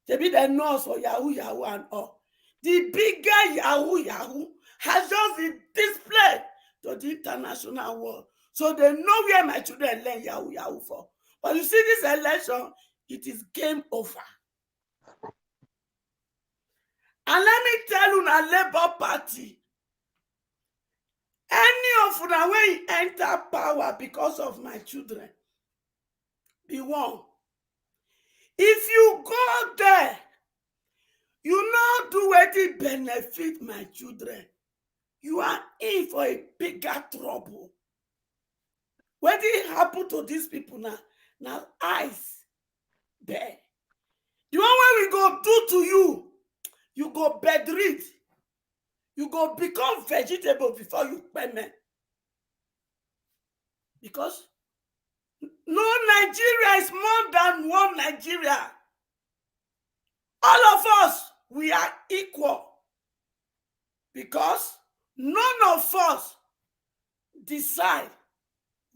Maybe they know us for Yahoo and all. The bigger Yahoo has just been displayed to the international world. So they know where my children learn Yahoo for. But you see this election, it is game over. And let me tell you, na Labour Party, any of them when enter power because of my children, be one. If you go there, you not do what benefit my children, you are in for a bigger trouble. What did happen to these people now? Now eyes there. The one way we go do to you, you go bedrid. You go become vegetable before you payment. Because no Nigeria is more than one Nigeria. All of us, we are equal. Because none of us decide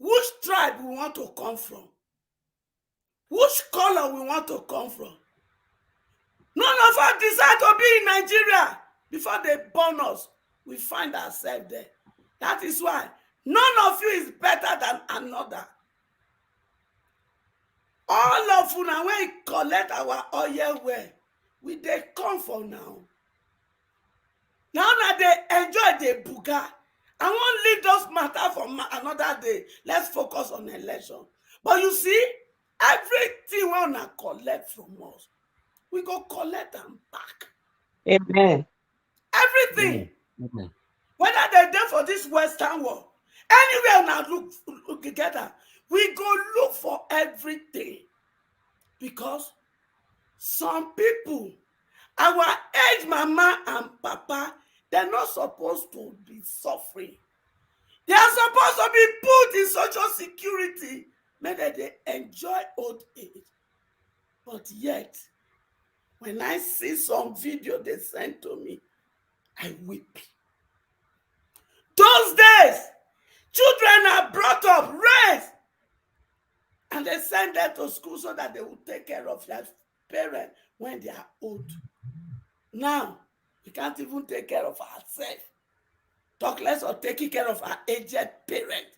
which tribe we want to come from, which color we want to come from. None of us decide to be in Nigeria. Before they born us, we find ourselves there. That is why none of you is better than another. All of you now, when we collect our oil well, we they come for now. Now that they enjoy the buga, I won't leave those matter for another day. Let's focus on election. But you see, everything we want to collect from us, we go collect them back. Amen. Everything. Amen. Whether they're there for this Western world, anywhere now look together, we go look for everything. Because some people, our age mama and papa, they're not supposed to be suffering. They are supposed to be put in social security. make they enjoy old age. But yet, when I see some video they send to me, I weep. Those days, children are brought up, raised, and they send them to school so that they will take care of their parents when they are old. Now, we can't even take care of ourselves. Talk less of taking care of our aged parents.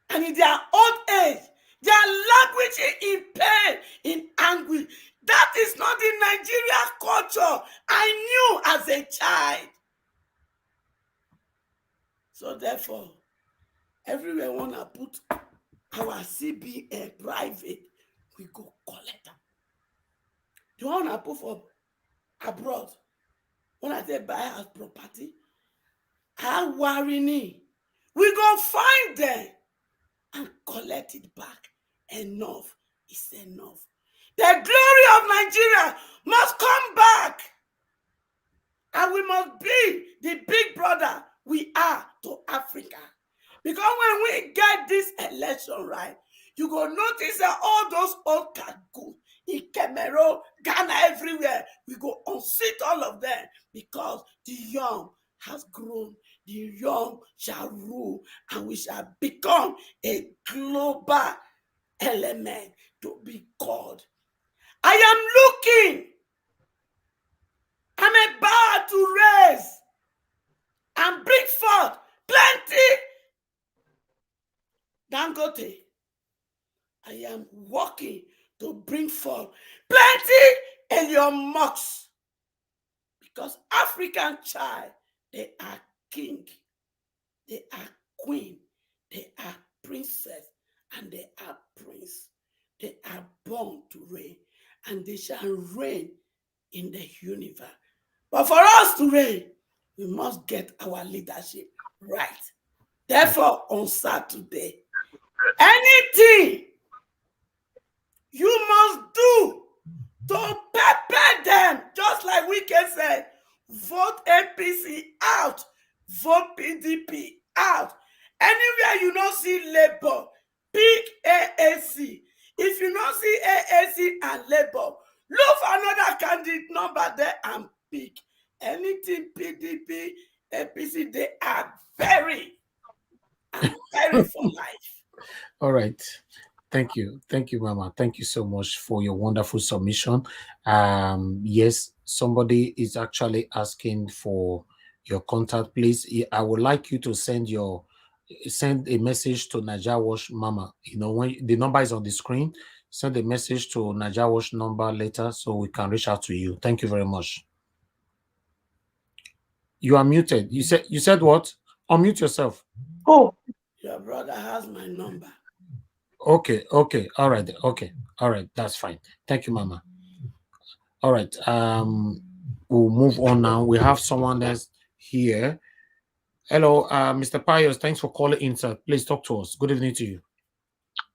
And in their old age, they are languishing in pain, in anguish. That is not the Nigerian culture I knew as a child. So therefore, everywhere we want to put our CBN private, we go collect them. The one I put for abroad, when I say buy house property, I worry me. We go find them and collect it back. Enough is enough. The glory of Nigeria must come back. And we must be the big brother we are to Africa. Because when we get this election right, you go notice that all those old cargoons in Cameroon, Ghana, everywhere, we go unseat all of them because the young has grown. The young shall rule, and we shall become a global element to be called. I am looking. I'm about to raise and bring forth plenty Dangote. I am working to bring forth plenty Elon Musk. Because African child, they are king, they are queen, they are princess, and they are prince. They are born to reign, and they shall reign in the universe. But for us to reign, we must get our leadership right. Therefore, on Saturday, anything you must do to prepare them, just like we can say, vote APC out, vote PDP out. Anywhere you don't see Labour, pick AAC. If you don't see AAC and Labour, look for another candidate number there and pick. Anything PDP, APC, they are very for life. All right. Thank you, Mama. Thank you so much for your wonderful submission. Yes, somebody is actually asking for your contact. Please, I would like you to send a message to Naija Watch Mama. You know, when the number is on the screen, send a message to Naija Watch number later so we can reach out to you. Thank you very much. You are muted. You said what? Unmute yourself. Oh, your brother has my number. Okay, all right, okay, all right, that's fine. Thank you, Mama. All right, we'll move on now. We have someone else here. Hello, Mr. Pius, thanks for calling in, sir. Please talk to us. Good evening to you.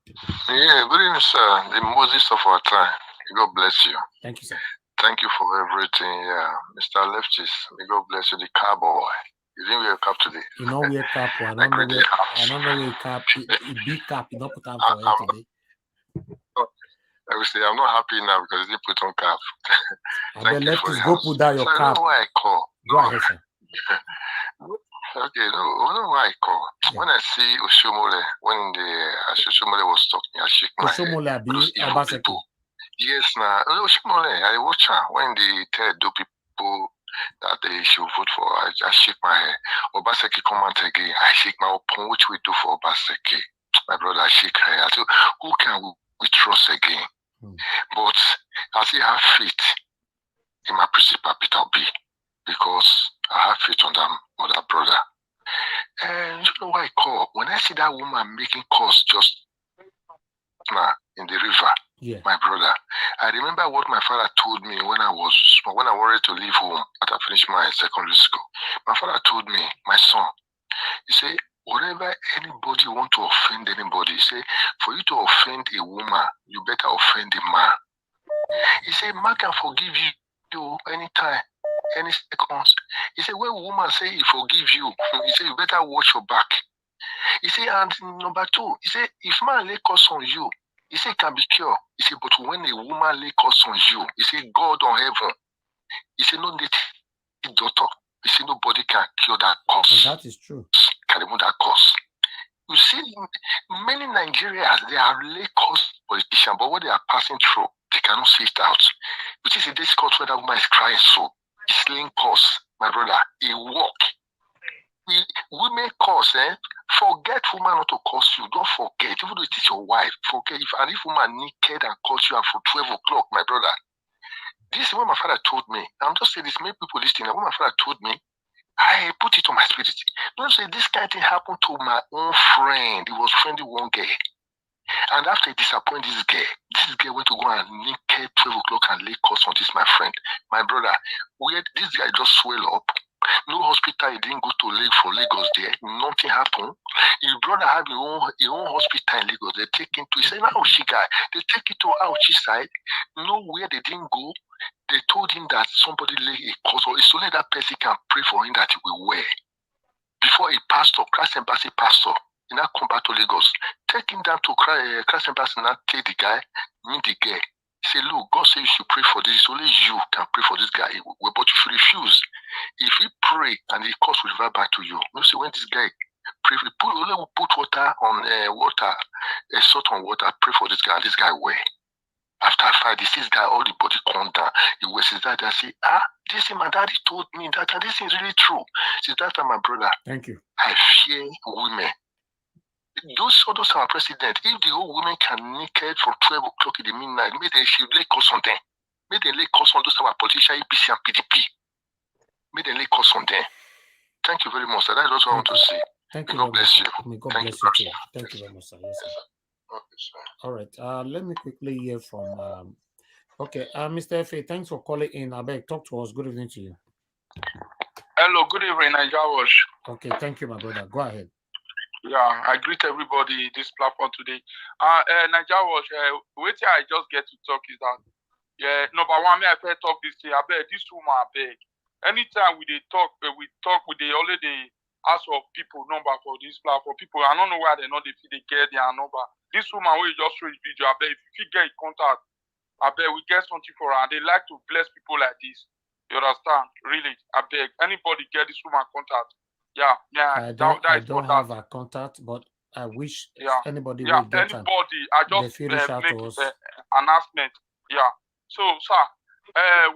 Yeah, good evening, sir. The Moses of our time. God bless you. Thank you, sir. Thank you for everything. Yeah, Mr. Leftist, may God bless you. The cowboy. You didn't wear a cap today. You know wear cap. I don't know where cap. Big cap. You don't put on for it today. I will say I'm not happy now because they put on cap. Thank you for go put down your cap. I don't know why I call. Go ahead, sir. Okay, no, I don't know why I call. Yeah. When I see Oshomole, when the Oshomole was talking, I shake my head. Yes, now Oshomole, I watch her when they tell the people that they should vote for. I shake my head. Obaseki come out again. I shake my open. Which we do for Obaseki? My brother, I shake her head. So who can we trust again? But I still have faith in my principal Peter B, because I have faith on that brother. And you know why I call? When I see that woman making calls just now in the river, yeah, my brother, I remember what my father told me when I wanted to leave home after I finished my secondary school. My father told me, my son, he said, whatever anybody want to offend anybody, he said, for you to offend a woman, you better offend a man. He said, man can forgive you anytime, any seconds. He said, when a woman say he forgive you, he said, you better watch your back. He said, and number two, he said, if man lay curse on you, he said, it can be cured. He said, but when a woman lay curse on you, he said, God on heaven, he said, no native daughter. He said, nobody can cure that curse. And that is true. Can remove that curse. You see, many Nigerians, they are lay curse politicians, but what they are passing through, they cannot see it out. You see, this curse where that woman is crying so, he's slaying curse, my brother, he walk. Women curse, forget woman not to curse you. Don't forget, even though it is your wife, forget. If woman naked and curse you for 12 o'clock, my brother. This is what my father told me. I'm just saying this, many people listening. What my father told me, I put it on my spirit. Don't say this kind of thing happened to my own friend. He was friendly one girl. And after he disappointed this girl went to go and naked 12 o'clock and lay curse on this, my friend. My brother, where this guy just swell up. No hospital, he didn't go to Lagos there. Nothing happened. His brother had his own hospital in Lagos. They take him to, he said, Auchi guy. They take it to Auchi side. Nowhere they didn't go. They told him that somebody lay a curse, or it's only that person can pray for him that he will wear. Before a pastor, Christ Embassy pastor, he now come back to Lagos. Take him down to Christ Embassy, now take the guy, meet the girl. Say, look, God said you should pray for this. Only you can pray for this guy. But if you refuse, if you pray and the curse will revert back to you, you see when this guy pray, only put water on salt on water, pray for this guy, and this guy wear. After 5 days, this guy, all the body calm down. He wears his dad and say, this is my daddy told me that, and this is really true. Since that time, my brother, thank you. I fear women. Those are our president. If the whole women can naked from 12 o'clock in the midnight, maybe they should lay curse on them. Maybe they lay curse on those our politicians, APC and PDP. Maybe they lay curse on them. Thank you very much, sir. That's what I want to say. Thank you. God bless you. May God bless you too. Thank you very much, sir. Yes, sir. Okay, sir. All right. Let me quickly hear from Mr. F.A., thanks for calling in. Abeg, talk to us. Good evening to you. Hello, good evening, Nigeria Watch. Okay, thank you, my brother. Go ahead. Yeah, I greet everybody this platform today. Nigeria Watch, wait till I just get to talk is that, number one, me I first talk this thing. I beg this woman, I beg. Anytime we talk, with the only the ask of people number for this platform. People, I don't know why they not they get their number. This woman will just show his video. I beg if you get in contact, I beg we get something for her. They like to bless people like this. You understand? Really, I beg anybody get this woman contact. Yeah. I don't have a contact, but I wish anybody will get anybody. I just make announcement. Yeah. So, sir,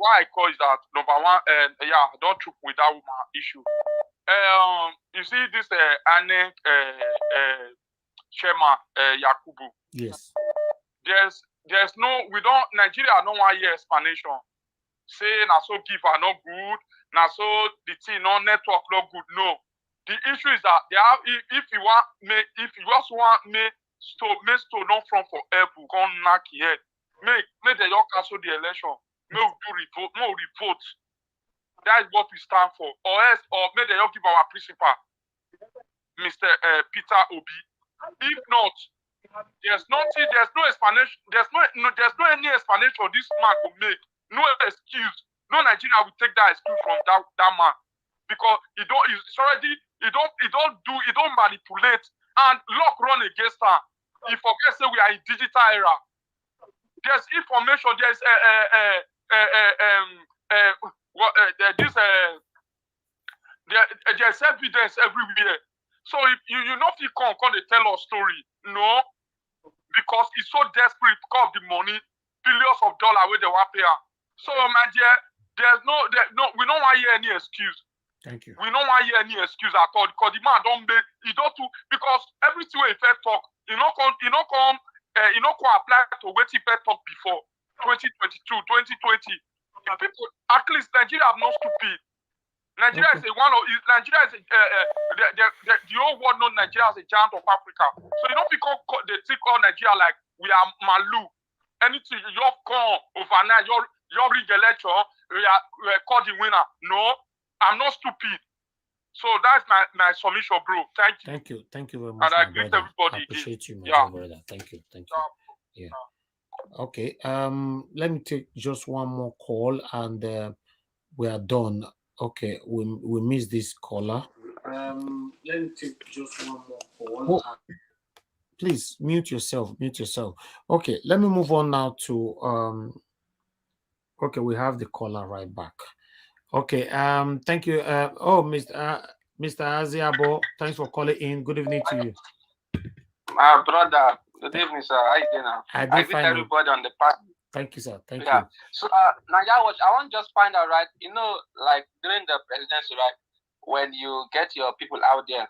why I call is that number one, don't troop with that woman issue. You see this INEC chairman Yakubu. Yes. There's no, Nigeria don't want hear explanation. Say na so give are not good, na so the thing no network not good. No. The issue is that they have if you just want me to not from for Apple, come knock head. Make they just cancel the election. Make we do revote. That is what we stand for. Or may they just give our principal, Mr. Peter Obi. If not, there's no explanation. There's no any explanation this man will make. No excuse. No Nigeria will take that excuse from that man because he don't manipulate and luck run against her. He forgets that we are in digital era. There's information. There's there's evidence everywhere. So if you not feel come they tell us story, no, because he's so desperate because of the money, billions of dollars where they want pay. So my dear, we don't want to hear any excuse. Thank you. We don't want to hear any excuse at all because the man don't make because everything we first talk, you know come apply to what he first talk before 2022, 2020. People, at least Nigeria are not stupid. Nigeria is the whole world knows Nigeria as a giant of Africa. So you don't because they think all Nigeria like we are Malu. Anything you come overnight, your rig election, we are called the winner. No, I'm not stupid. So that's my submission, bro. Thank you. Thank you very much. And I greet everybody. I appreciate you, my brother. Thank you. Yeah. Okay. Let me take just one more call and we are done. Okay, we missed this caller. Let me take just one more call. Oh, please mute yourself. Mute yourself. Okay, let me move on now to okay, we have the caller right back. Okay, thank you. Mr. Aziabo, thanks for calling in. Good evening to you. My brother, good evening, sir. How you doing? I greet everybody on the party. Thank you, sir. Thank you. So, Naja, I want to just find out, right? You know, like during the presidency, right? When you get your people out there,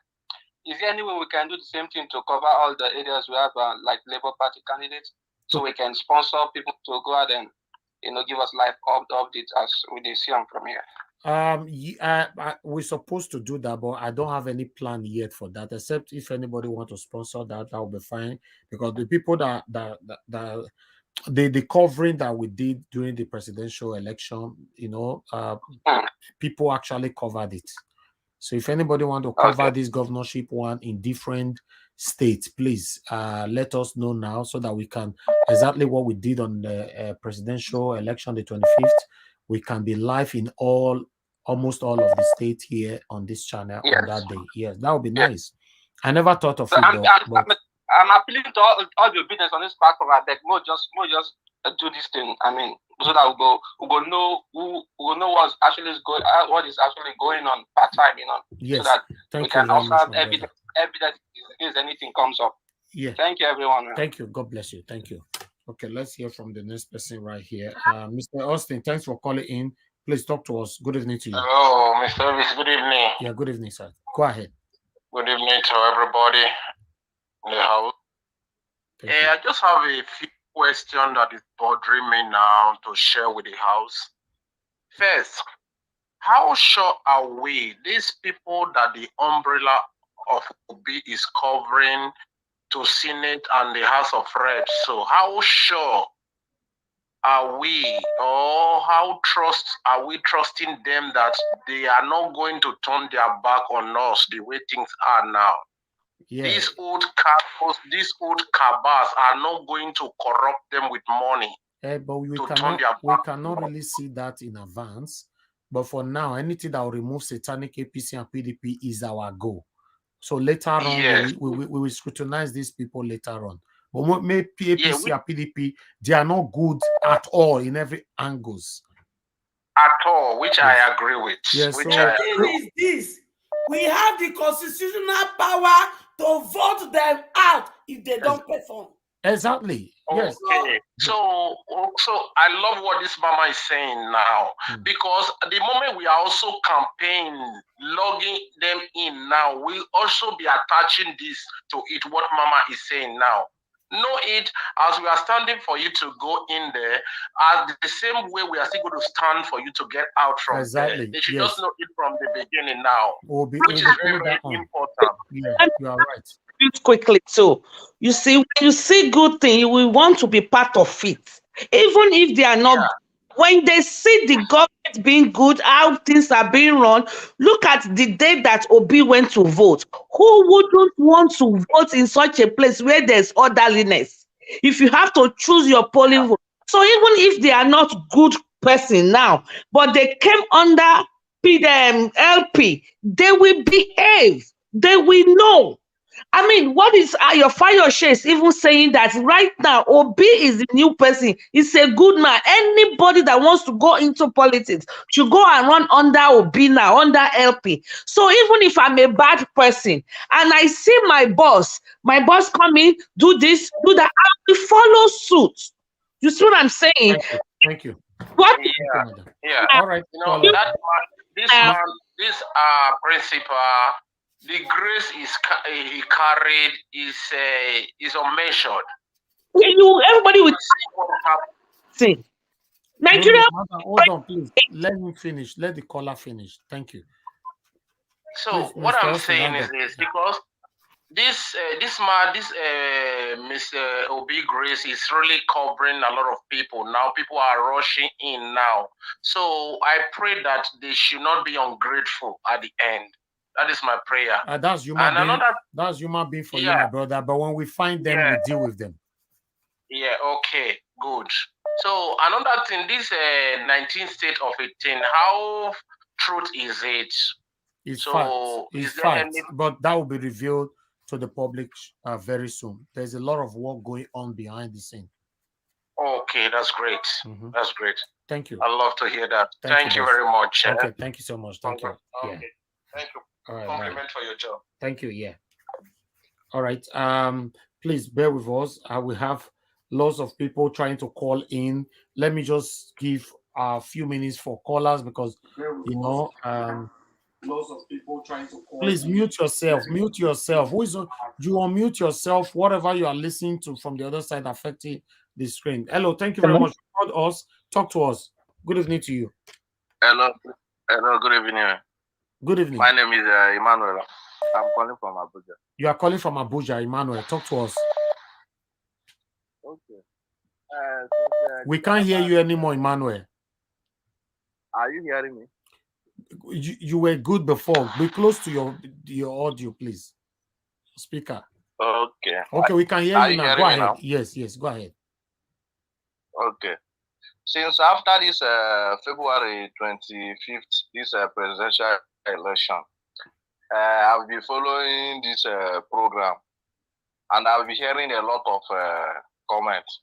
is there any way we can do the same thing to cover all the areas we have, like Labour Party candidates, so we can sponsor people to go out and, you know, give us live updates as we see them from here? We're supposed to do that, but I don't have any plan yet for that, except if anybody wants to sponsor that, that will be fine. Because the people the covering that we did during the presidential election, you know, people actually covered it. So if anybody want to cover this governorship one in different states, please let us know now so that we can exactly what we did on the presidential election, the 25th. We can be live in almost all of the states here on this channel on that day. Yes, that would be nice. I never thought of it. I'm appealing to all the business on this platform. I beg, more just do this thing. I mean, so that we go know what's actually what is actually going on part time, you know. Yes. So that we can also have evidence in case anything comes up. Yeah. Thank you, everyone. Man. Thank you. God bless you. Thank you. Okay, let's hear from the next person right here. Mr. Austin, thanks for calling in. Please talk to us. Good evening to you. Hello, Mr. Elvis. Good evening. Yeah, good evening, sir. Go ahead. Good evening to everybody in the house. I just have a few questions that is bothering me now to share with the house. First, how sure are we, these people that the umbrella of Obi is covering to Senate and the House of Reps? So how sure are we, or how are we trusting them that they are not going to turn their back on us the way things are now? Yeah. These old cabals are not going to corrupt them with money. But we cannot really see that in advance. But for now, anything that will remove satanic APC and PDP is our goal. So later on, we will scrutinize these people later on. But maybe APC and PDP, they are not good at all in every angles. At all, which I agree with. Yes, the thing is this: we have the constitutional power to vote them out if they don't perform. Exactly. Yes. Okay. So I love what this mama is saying now, because at the moment we are also logging them in now, we'll also be attaching this to it, what mama is saying now. Know it as we are standing for you to go in there, as the same way we are still going to stand for you to get out from there. They should just know it from the beginning now, which is very, very important. Yeah, you are right. Quickly too. You see, when you see good thing, you will want to be part of it, even if they are not. When they see the government being good, how things are being run, look at the day that Obi went to vote. Who wouldn't want to vote in such a place where there's orderliness? If you have to choose your polling vote. So even if they are not good person now, but they came under LP, they will behave. They will know. I mean, what is your fire shades even saying that right now Obi is the new person? He's a good man. Anybody that wants to go into politics should go and run under Obi now, under LP. So even if I'm a bad person and I see my boss come in, do this, do that, I will follow suit. You see what I'm saying? Thank you. What? Yeah. All right. You know, this principal, the grace he carried is unmeasured. Everybody will see. Nigeria. Hold on, please. Let me finish. Let the caller finish. Thank you. So please, what I'm saying is this, because this Mr. Obi Grace is really covering a lot of people now. People are rushing in now. So I pray that they should not be ungrateful at the end. That is my prayer. That's human being. That's human being for you, my brother. But when we find them, we deal with them. Yeah. Okay. Good. So another thing, this 19th state of 18, how truth is it? It's fact. It's fact. But that will be revealed to the public very soon. There's a lot of work going on behind the scene. Okay, that's great. That's great. Thank you. I love to hear that. Thank you boss. very much. Okay, thank you so much. Thank you. Okay. Yeah. Thank you. All right, Compliment for your job. Thank you. Yeah. All right. Please bear with us. We have lots of people trying to call in. Let me just give a few minutes for callers because lots of people trying to call. Please mute yourself. Mute yourself. Who is on? You unmute yourself. Whatever you are listening to from the other side affecting the screen. Hello. Thank you very much. Call us. Talk to us. Good evening to you. Hello. Hello. Good evening. Good evening. My name is Emmanuel. I'm calling from Abuja. You are calling from Abuja, Emmanuel. Talk to us. Okay. We can't hear you anymore, Emmanuel. Are you hearing me? You were good before. Be close to your audio, please. Speaker. Okay. Okay, we can hear you now. Go ahead. Now? Yes, go ahead. Okay. Since after this February 25th, this presidential election, I've been following this program, and I've been hearing a lot of comments.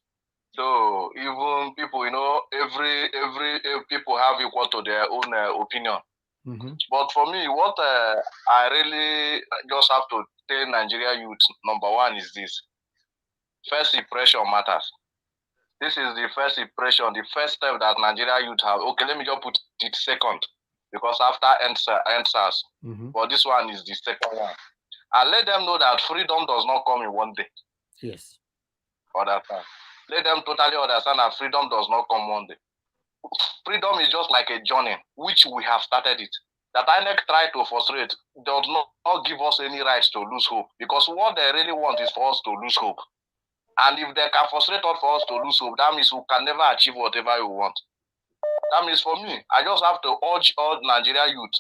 So even people, every people have equal to their own opinion. But for me, what I really just have to tell Nigeria youth, number one is this: first impression matters. This is the first impression, the first step that Nigeria youth have. Okay, let me just put it second, because after answers, but this one is the second one. And let them know that freedom does not come in one day. Yes. Understand? Let them totally understand that freedom does not come one day. Freedom is just like a journey, which we have started it. That INEC try to frustrate does not give us any rights to lose hope, because what they really want is for us to lose hope. And if they can frustrate us for us to lose hope, that means we can never achieve whatever we want. That means for me, I just have to urge all Nigeria youth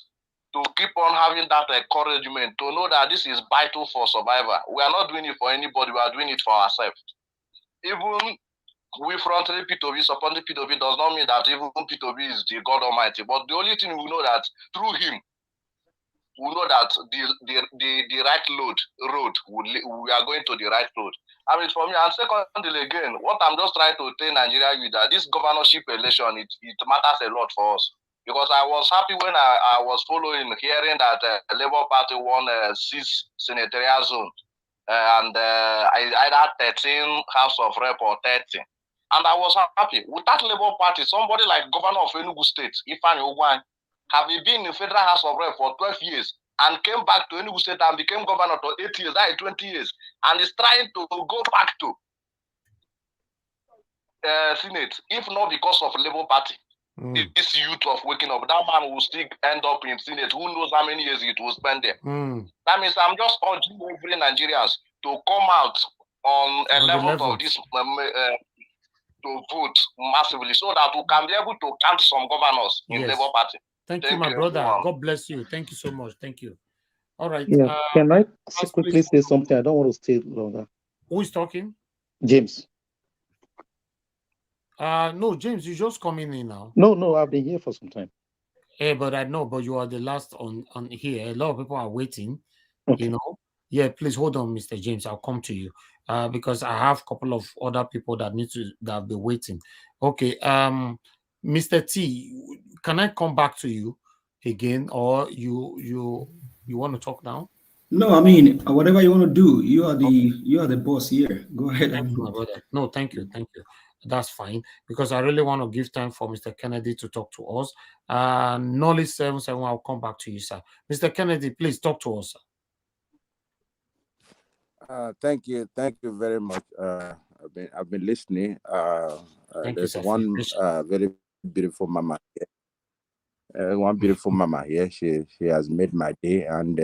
to keep on having that encouragement, to know that this is vital for survival. We are not doing it for anybody, we are doing it for ourselves. Even we frontally P2B, supporting P2B does not mean that even P2B is the God Almighty. But the only thing we know that through him, we know that the right road, we are going to the right road. I mean, for me, and secondly, again, what I'm just trying to tell Nigeria with that this governorship election, it matters a lot for us. Because I was happy when I was hearing that Labour Party won 6 senatorial zones. And either 13 House of Rep or 30. And I was happy. With that Labour Party, somebody like Governor of Enugu State, Ifeanyi Ugwan, have been in Federal House of Rep for 12 years and came back to Enugu State and became governor for 8 years, that is 20 years, and is trying to go back to Senate, if not because of Labour Party. This youth of waking up, that man will still end up in Senate. Who knows how many years it will spend there? That means I'm just urging every Nigerians to come out on a level of this to vote massively, so that we can be able to count some governors in Labour Party. Thank you, my brother. God bless you. Thank you so much. Thank you. All right. Yeah. Can I quickly say something? I don't want to stay longer. Who is talking? James. No, James, you just coming in now. No, I've been here for some time. Yeah, but I know, but you are the last on here. A lot of people are waiting. Okay. Yeah, please hold on, Mr. James. I'll come to you. Because I have a couple of other people that have been waiting. Okay. Mr. T, can I come back to you again, or you want to talk now? No, I mean, whatever you want to do, you are the boss here. Go ahead. Thank you, my brother. No, thank you. That's fine, because I really want to give time for Mr. Kennedy to talk to us. Knowledge 77, I'll come back to you, sir. Mr. Kennedy, please talk to us, sir. Thank you very much. I've been listening. There's one very beautiful mama here. One beautiful mama here. She has made my day, and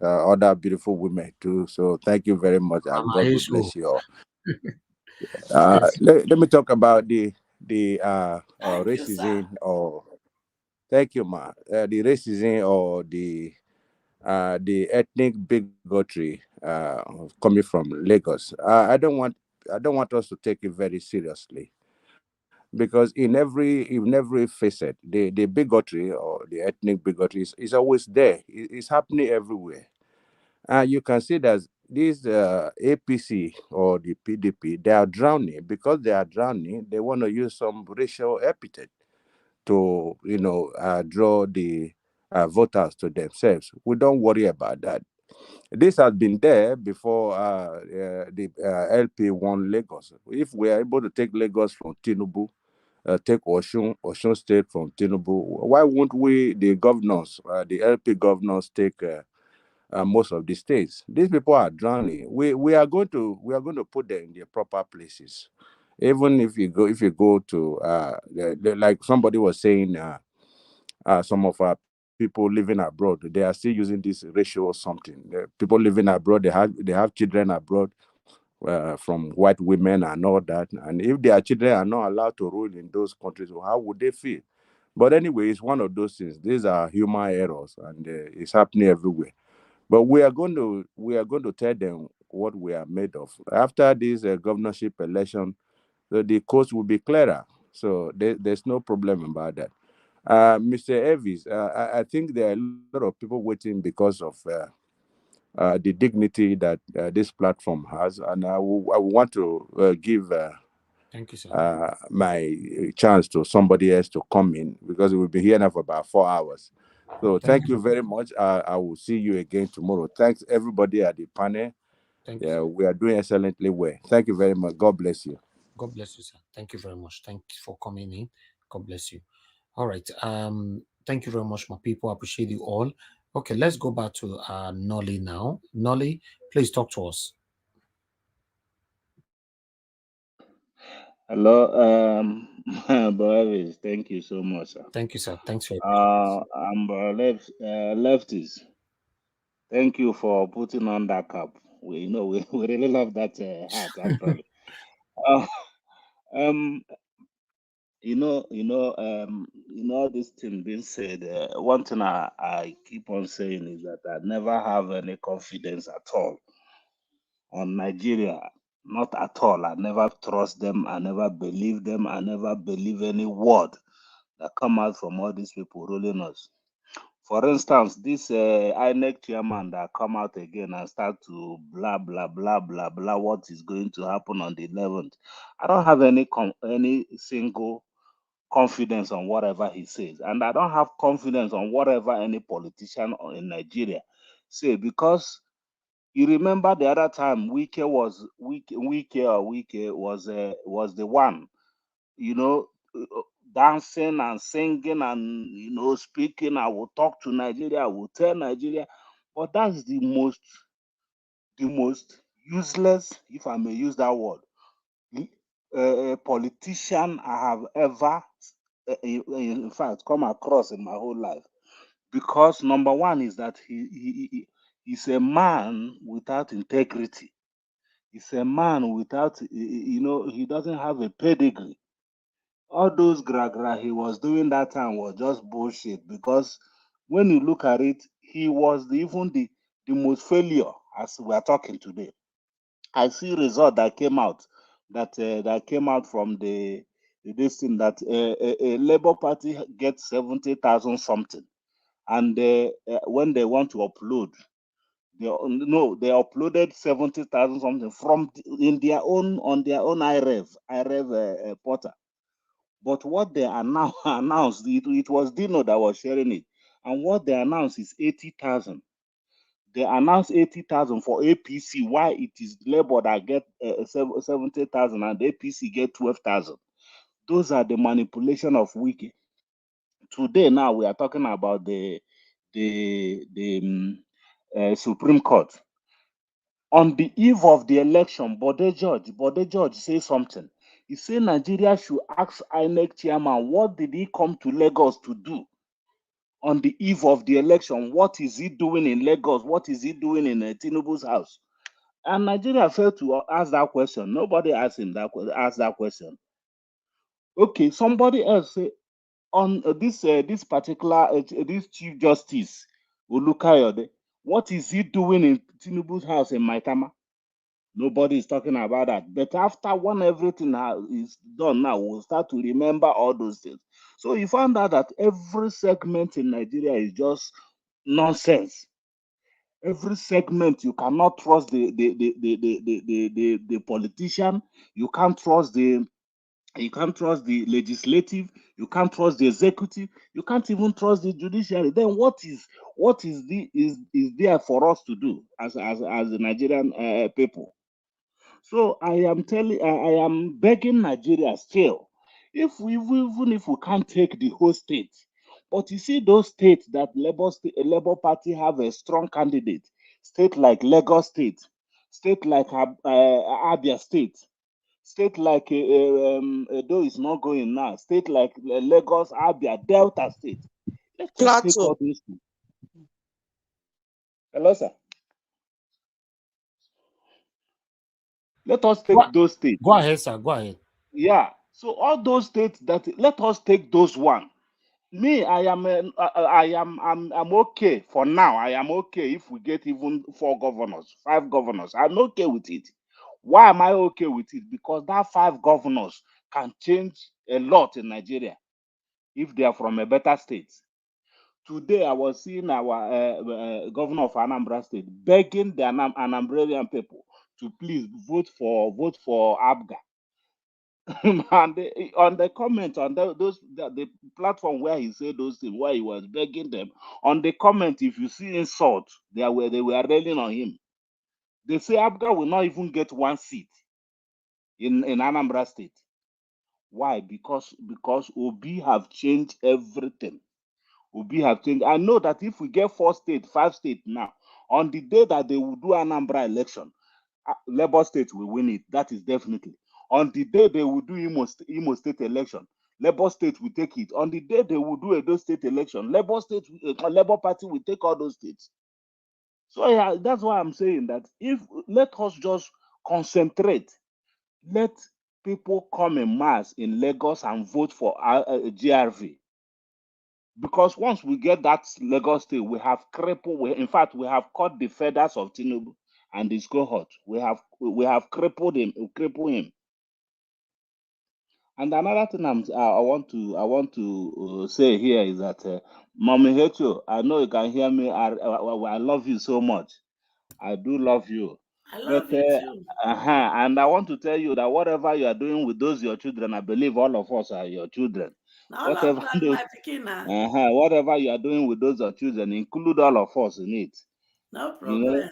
other beautiful women too. So thank you very much, and God will bless you all. Let me talk about the racism, or thank you, ma. The racism or the ethnic bigotry coming from Lagos. I don't want us to take it very seriously, because in every facet, the bigotry or the ethnic bigotry is always there. It's happening everywhere. You can see that this APC or the PDP, they are drowning. Because they are drowning, they want to use some racial epithet to, draw the voters to themselves. We don't worry about that. This has been there before the LP won Lagos. If we are able to take Lagos from Tinubu, take Osun State from Tinubu, why won't we, the governors, the LP governors, take most of the states? These people are drowning. We are going to put them in their proper places. Even if you go to like somebody was saying, some of our people living abroad, they are still using this ratio or something. The people living abroad, they have children abroad from white women and all that. And if their children are not allowed to rule in those countries, how would they feel? But anyway, it's one of those things. These are human errors, and it's happening everywhere. But we are going to tell them what we are made of. After this governorship election, the coast will be clearer. So there's no problem about that. Mr. Evis, I think there are a lot of people waiting because of the dignity that this platform has, and I want to give Thank you, sir. my chance to somebody else to come in, because we'll be here now for about 4 hours. So thank you very much. I will see you again tomorrow. Thanks everybody at the panel. Thank you. We are doing excellently well. Thank you very much. God bless you. God bless you, sir. Thank you very much. Thank you for coming in. God bless you. All right. Thank you very much, my people. I appreciate you all. Okay, let's go back to Nolly now. Nolly, please talk to us. Hello, Boris. Thank you so much, sir. Thank you, sir. Thanks for I'm lefties. Thank you for putting on that cap. We we really love that hat actually. uh, um, this thing being said. One thing I keep on saying is that I never have any confidence at all on Nigeria. Not at all. I never trust them. I never believe them. I never believe any word that come out from all these people ruling us. For instance, this INEC chairman that come out again and start to blah blah blah blah blah what is going to happen on the 11th. I don't have any single confidence on whatever he says, and I don't have confidence on whatever any politician in Nigeria say, because you remember the other time Wike was the one, dancing and singing and speaking. I will talk to Nigeria. I will tell Nigeria, but that's the most useless, if I may use that word, politician I have ever, in fact, come across in my whole life. Because number one is that he's a man without integrity. He's a man without, he doesn't have a pedigree. All those gra he was doing that time was just bullshit, because when you look at it, he was even the most failure as we are talking today. I see result that came out that came out from this thing that a Labour Party gets 70,000 something, and when they want to upload, they uploaded 70,000 something from on their own IREV portal. But what they are now announced, it was Dino that was sharing it, and what they announced is 80,000. They announced 80,000 for APC. Why it is Labour that get 70,000 and APC get 12,000? Those are the manipulation of Wiki. Today, now we are talking about the Supreme Court. On the eve of the election, Bode George say something. He said Nigeria should ask INEC chairman, what did he come to Lagos to do? On the eve of the election, what is he doing in Lagos? What is he doing in Tinubu's house? And Nigeria failed to ask that question. Nobody asked him asked that question. Okay, somebody else say on this particular this Chief Justice Olukayode, what is he doing in Tinubu's house in Maitama? Nobody is talking about that. But after when everything is done now, we'll start to remember all those things. So you find out that every segment in Nigeria is just nonsense. Every segment, you cannot trust the politician. You can't trust the legislative. You can't trust the executive. You can't even trust the judiciary. Then what is there for us to do as the Nigerian people? So I am begging Nigeria still, even if we can't take the whole state, but you see those states that Labour Party have a strong candidate, state like Lagos State, state like Abia State, state like Edo is not going now, state like Lagos, Abia, Delta State. Let's just take all these things. Hello, sir. Let us take those states. Go ahead, sir. Go ahead. Yeah. So all those states let us take those one. Me, I'm okay for now. I am okay if we get even 4 governors, 5 governors. I'm okay with it. Why am I okay with it? Because that 5 governors can change a lot in Nigeria if they are from a better state. Today, I was seeing our governor of Anambra State begging the Anambrarian people to please vote for Abga. And on the comment on the platform where he said those things, where he was begging them, on the comment, if you see insult, they were railing on him. They say Abga will not even get 1 seat in Anambra State. Why? Because Obi have changed everything. Obi have changed. I know that if we get 4 states, 5 states now, on the day that they will do Anambra election, Labour State will win it. That is definitely. On the day they will do Imo State election, Labour State will take it. On the day they will do Edo State election, Labour Party will take all those states. So yeah, that's why I'm saying that let us just concentrate. Let people come in mass in Lagos and vote for GRV. Because once we get that Lagos State, we have crippled. In fact, we have cut the feathers of Tinubu and his cohort. We have crippled him. And another thing I want to say here is that Mommy Hecho, I know you can hear me. I love you so much. I do love you. I love you too. And I want to tell you that whatever you are doing with those your children, I believe all of us are your children. Whatever you are doing with those your children, include all of us in it. No problem.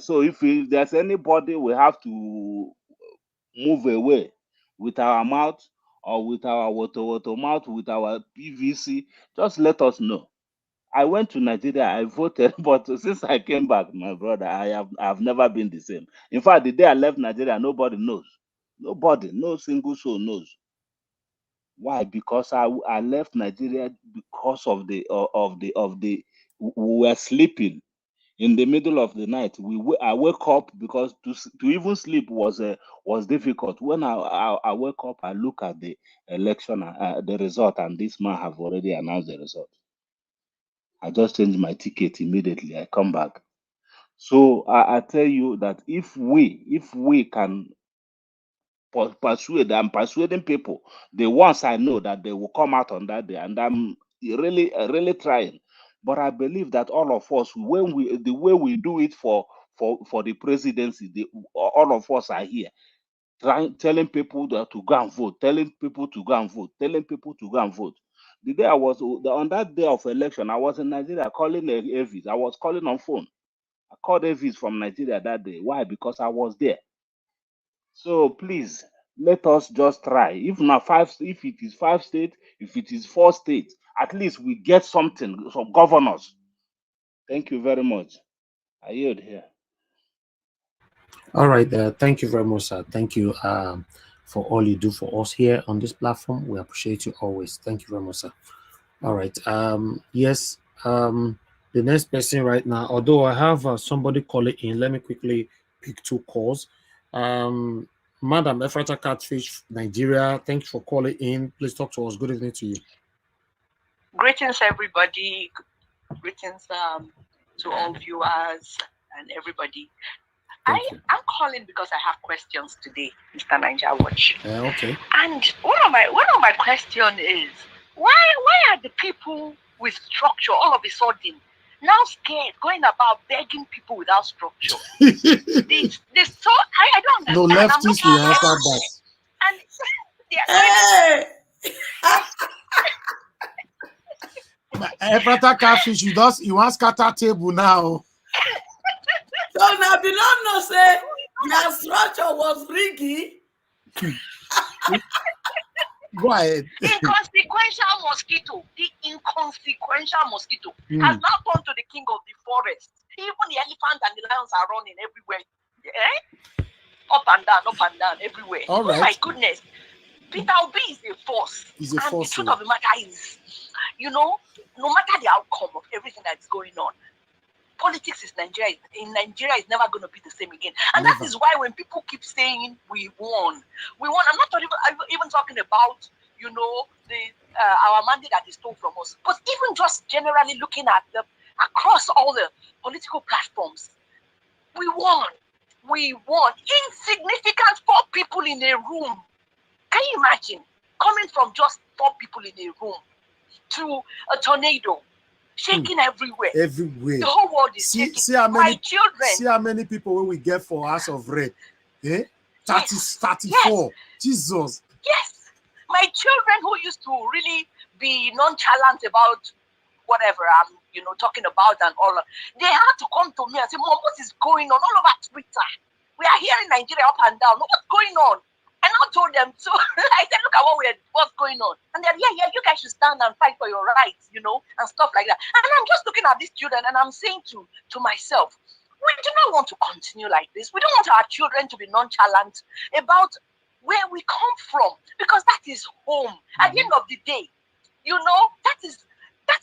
So if there's anybody we have to move away with our mouth or with our water mouth, with our PVC, just let us know. I went to Nigeria, I voted, but since I came back, my brother, I've never been the same. In fact, the day I left Nigeria, nobody knows. Nobody, no single soul knows. Why? Because I left Nigeria because of the we were sleeping in the middle of the night. I wake up because to even sleep was difficult. When I wake up, I look at the election, the result, and this man have already announced the result. I just changed my ticket immediately. I come back. So I tell you that if we can persuading people, the ones I know that they will come out on that day, and I'm really trying. But I believe that all of us, the way we do it for the presidency, all of us are here telling people to go and vote, telling people to go and vote, telling people to go and vote. The day on that day of election, I was in Nigeria calling Avis. I was calling on phone. I called Avis from Nigeria that day. Why? Because I was there. So please, let us just try. If it is 5 states, if it is 4 states, at least we get something, some governors. Thank you very much. I yield here. All right. Thank you very much, sir. Thank you for all you do for us here on this platform. We appreciate you always. Thank you very much, sir. All right. Yes. The next person right now, although I have somebody calling in, let me quickly pick 2 calls. Madam Efrata Catfish, Nigeria, thank you for calling in. Please talk to us. Good evening to you. Greetings, everybody. Greetings to all viewers and everybody. I'm calling because I have questions today, Mr. Niger Watch. Okay. And one of my questions is why are the people with structure all of a sudden now scared, going about begging people without structure. I don't understand. No leftists will answer that. And they are going catfish, you want scatter table now. So now we don't know say their structure was riggy. Go ahead. Inconsequential mosquito. The inconsequential mosquito has now turned to the king of the forest. Even the elephants and the lions are running everywhere. Up and down, everywhere. All right. Oh my goodness. Peter Obi is a force. He's a force. The truth of the matter is, no matter the outcome of everything that's going on, politics in Nigeria is never going to be the same again. And that is why when people keep saying we won, I'm not even talking about, our mandate that is stolen from us, but even just generally looking at across all the political platforms, we won. Insignificant 4 people in a room. Can you imagine coming from just 4 people in a room to a tornado shaking everywhere? Everywhere. The whole world is shaking. See how many, my children. See how many people we get for House of Red. 34. Yes. Jesus. Yes. My children who used to really be nonchalant about whatever I'm, talking about and all, they had to come to me and say, Mom, what is going on all over Twitter? We are here in Nigeria up and down. What's going on? And I told them, so I said, look at what's going on. And they're, yeah, you guys should stand and fight for your rights, and stuff like that. And I'm just looking at these children and I'm saying to myself, we do not want to continue like this. We don't want our children to be nonchalant about where we come from, because that is home. At the end of the day, that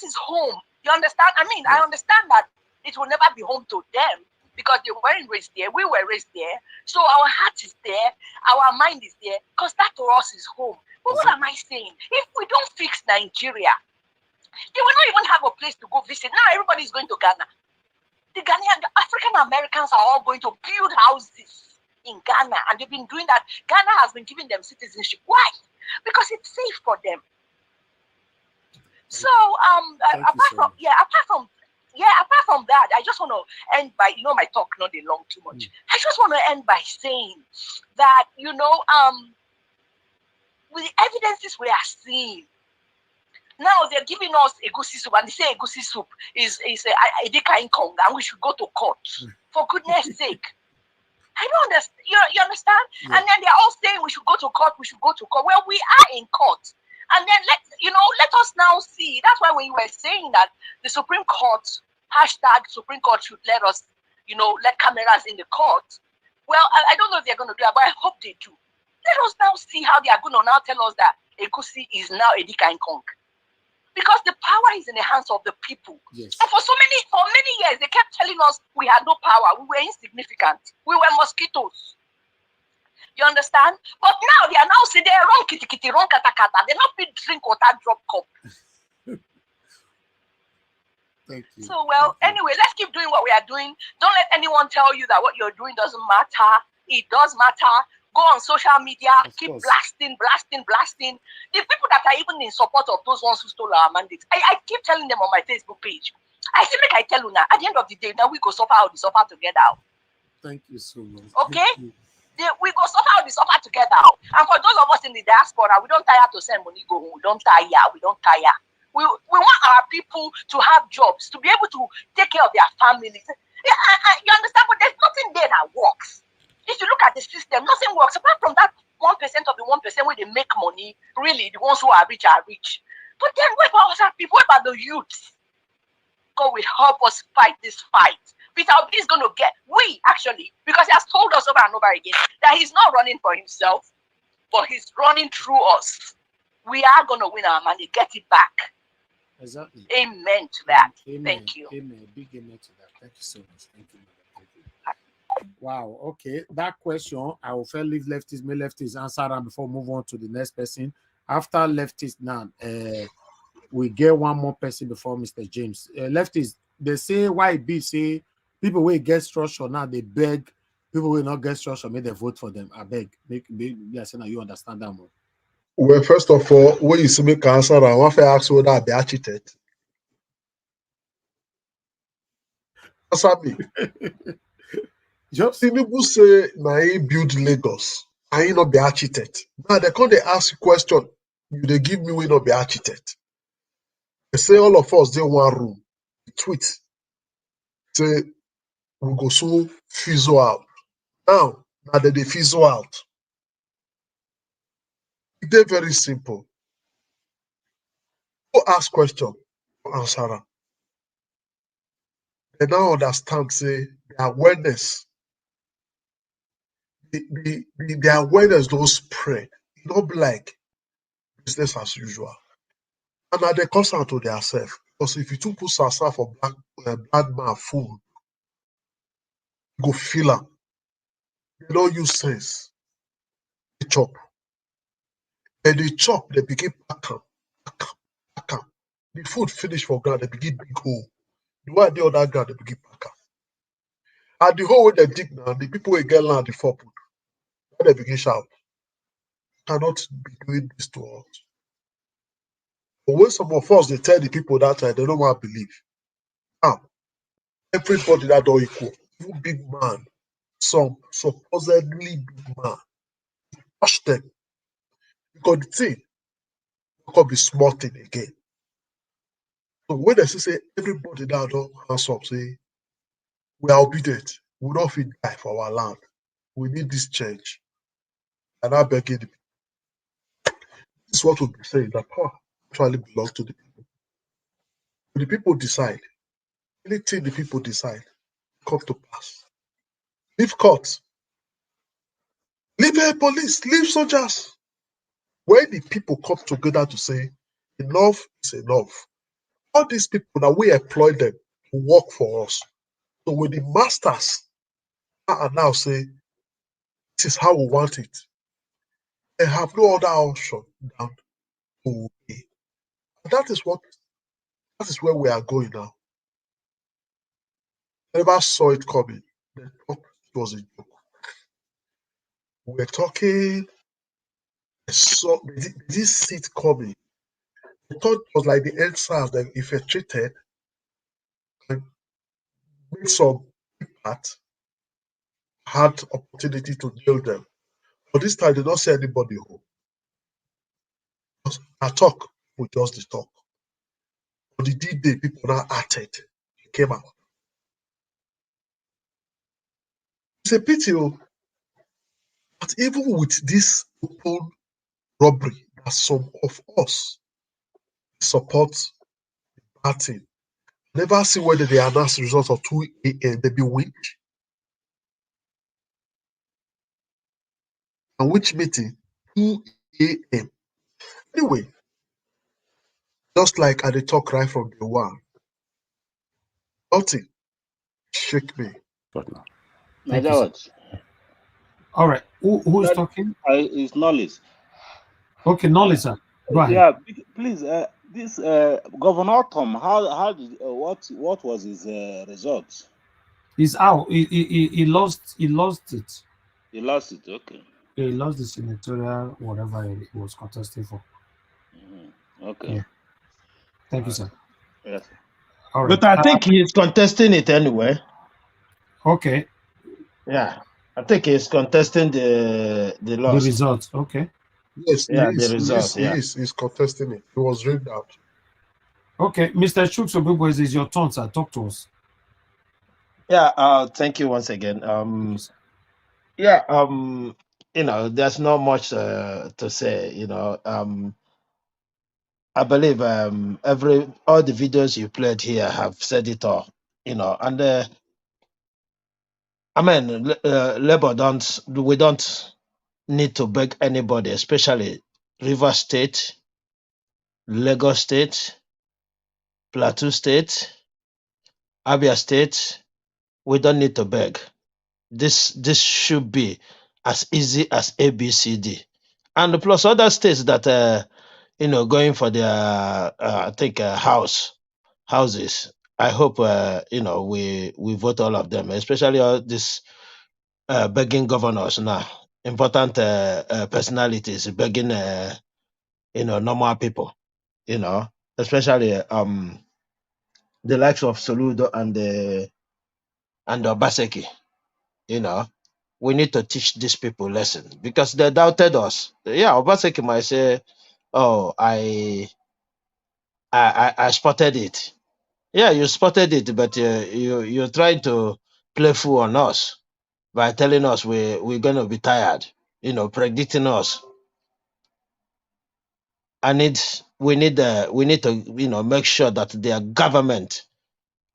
is home. You understand? I mean, I understand that it will never be home to them, because they weren't raised there. We were raised there. So our heart is there. Our mind is there. Because that to us is home. But what am I saying? If we don't fix Nigeria, they will not even have a place to go visit. Now everybody's going to Ghana. The African Americans are all going to build houses in Ghana. And they've been doing that. Ghana has been giving them citizenship. Why? Because it's safe for them. So apart from that, I just want to end by, my talk not be long too much. I just want to end by saying that, with the evidences we are seeing, now they're giving us egusi soup, and they say egusi soup is a dikain kong, and we should go to court. For goodness sake. I don't understand. You understand? Yeah. And then they're all saying we should go to court, Well, we are in court. And then let us now see. That's why when you were saying that the Supreme Court, #Supreme Court should let us, let cameras in the court. Well, I don't know if they're going to do that, but I hope they do. Let us now see how they are going to now tell us that Egusi is now a Dika and Kong. Because the power is in the hands of the people. Yes. And for many years, they kept telling us we had no power. We were insignificant. We were mosquitoes. You understand? But now they are now saying they're wrong kitty kitty, wrong kata kata. They're not fit drink water drop cup. Thank you. So anyway, let's keep doing what we are doing. Don't let anyone tell you that what you're doing doesn't matter. It does matter. Go on social media, keep blasting. The people that are even in support of those ones who stole our mandates, I keep telling them on my Facebook page. I say, make I tell you now, at the end of the day, now we go suffer together. Thank you so much. Okay? We go suffer together. And for those of us in the diaspora, we don't tire to send money go home. We don't tire. We want our people to have jobs, to be able to take care of their families. You understand? But there's nothing there that works. If you look at the system, nothing works apart from that 1% of the 1% where they make money. Really, the ones who are rich are rich. But then what about other people? What about the youth? God will help us fight this fight. Peter Obi is going to because he has told us over and over again that he's not running for himself, but he's running through us. We are going to win our money, get it back. Exactly. Amen to that. Amen. Thank you. Amen. Big amen to that. Thank you so much. Thank you. Wow. Okay. That question, I will first leave leftists answer and before move on to the next person. After leftists now, we get one more person before Mr. James. Leftists, they say why be say people will get structure now, they beg people will not get structure, may they vote for them. I beg. Make say now you understand that more. Well, first of all, when you see me answer, I want to ask whether I be cheated. Answer me. Just Tinubu say na he build Lagos, and he not be architect. Now they come they ask you question, you they give me we not be architect. They say all of us dey one room. Tweet say we go soon fizzle out. Now they fizzle out. They're very simple. Go ask question, answer am. They now understand say the awareness, the awareness don't spread. It don't be like business as usual. And now they constant to themselves. Because if you too put sasa for black man food, you go feel am. They don't use sense. They chop. And they chop, they begin pack am, pack am. The food finish for ground, they begin big hole. The way they other ground, they begin pack am. And the hole where they dig now, the people will get land before put. When they begin shout, cannot be doing this to us. But when some of us they tell the people that time, they don't want to believe. Now, everybody that don't equal, even big man, some supposedly big man, touch them. Because the thing could be small thing again. So when they say everybody that don't hands up, say we are obedient, we don't fit die for our land. We need this change. And I beg you, this is what we'll be saying, that power actually belongs to the people. When the people decide, anything the people decide, come to pass. Leave courts, leave air police, leave soldiers. When the people come together to say, enough is enough, all these people now we employ them to work for us. So when the masters are now say, this is how we want it, they have no other option than to obey. And that is where we are going now. I never saw it coming. They thought it was a joke. We're talking, they didn't see it coming. They thought it was like the answers that if you're treated and make some impact, had opportunity to deal them. But this time they don't see anybody home. I talk, we just the talk. But the D-Day, people now acted. It came out. It's a pity, but even with this open robbery, that some of us support the party. Never see whether they announce the results of 2 a.m. They be which. And which meeting? 2 a.m. Anyway, just like I talk right from the one, nothing shake me. Thank you, sir. All right. Who is talking? It's Knowledge. Okay, Knowledge, sir. Go ahead. Yeah, please. This Governor Tom, how did what was his result? He's out. He lost it. He lost it. Okay. He lost the senatorial whatever he was contesting for. Okay. Yeah. Thank you, sir. Yes. All right. But I think he's contesting it anyway. Okay. Yeah, I think he's contesting the loss. The result. Okay. Yes, yeah, the result. He's contesting it. He was rigged out. Okay, Mr. Chukso, it's your turn, sir. Talk to us. Yeah. Thank you once again. Yeah. There's not much to say. I believe all the videos you played here have said it all. And I mean, Labour we don't need to beg anybody, especially River State, Lagos State, Plateau State, Abia State. We don't need to beg. This should be as easy as ABCD, and plus other states that going for their I think houses. I hope we vote all of them, especially all these begging governors now, important personalities begging normal people, especially the likes of Soludo and and Obaseki, we need to teach these people lesson because they doubted us. Yeah, Obaseki might say, "Oh, I spotted it." Yeah, you spotted it, but you're trying to play fool on us by telling us we're gonna be tired. Predicting us. We need to make sure that their government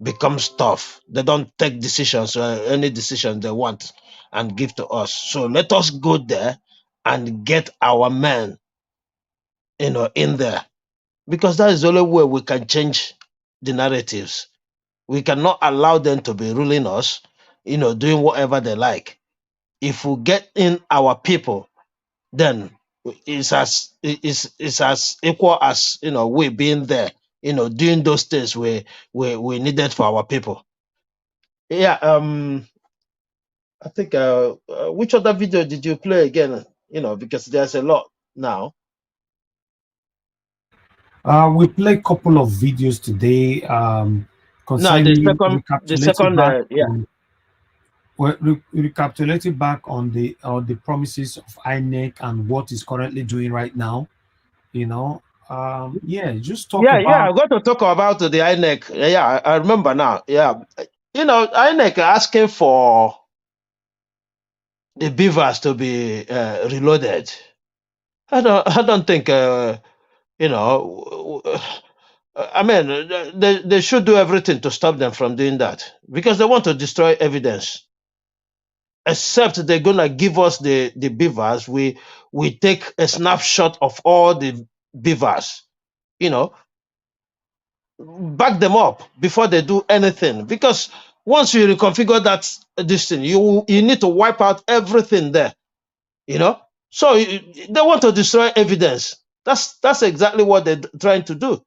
becomes tough. They don't take decisions or any decision they want and give to us. So let us go there and get our men, in there, because that is the only way we can change the narratives. We cannot allow them to be ruling us, doing whatever they like. If we get in our people, then it's as equal as we being there, doing those things we needed for our people. Yeah. I think which other video did you play again? Because there's a lot now. We play a couple of videos today No, concerning the second, yeah. Recapitulating back on the promises of INEC and what is currently doing right now. Just talk about. Yeah, I'm going to talk about the INEC. Yeah, I remember now. Yeah, INEC asking for the beavers to be reloaded. I don't think. I mean, they should do everything to stop them from doing that because they want to destroy evidence. Except they're gonna give us the beavers, we take a snapshot of all the beavers, back them up before they do anything. Because once you reconfigure this thing, you need to wipe out everything there, So they want to destroy evidence. That's exactly what they're trying to do.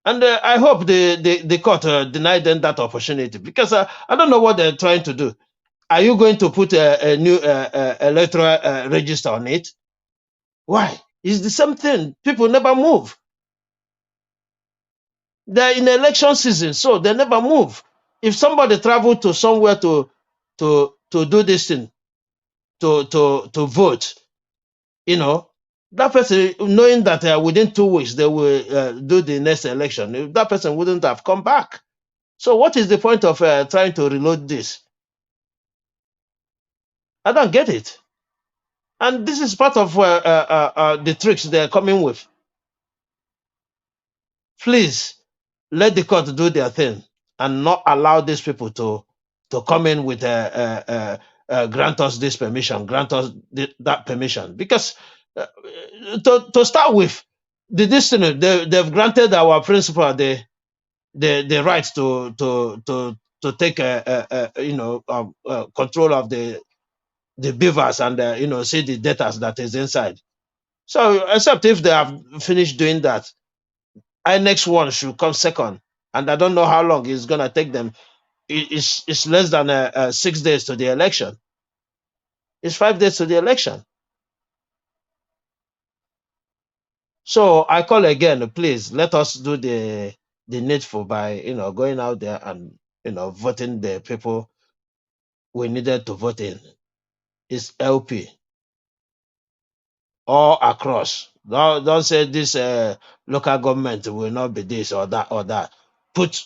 And I hope the court denied them that opportunity because I don't know what they're trying to do. Are you going to put a new electoral register on it? Why? It's the same thing. People never move. They're in election season, so they never move. If somebody travel to somewhere to do this thing, to vote, that person knowing that within 2 weeks they will do the next election, that person wouldn't have come back. So what is the point of trying to reload this? I don't get it. And this is part of the tricks they're coming with. Please let the court do their thing and not allow these people to come in with grant us this permission, grant us that permission. Because to start with, they've granted our principal the right to take control of the beavers and see the data that is inside. So except if they have finished doing that, our next one should come second. And I don't know how long it's gonna take them. It's less than 6 days to the election. It's 5 days to the election. So I call again, please let us do the needful by going out there and voting the people we needed to vote in. It's LP all across. Don't say this local government will not be this or that or that. Put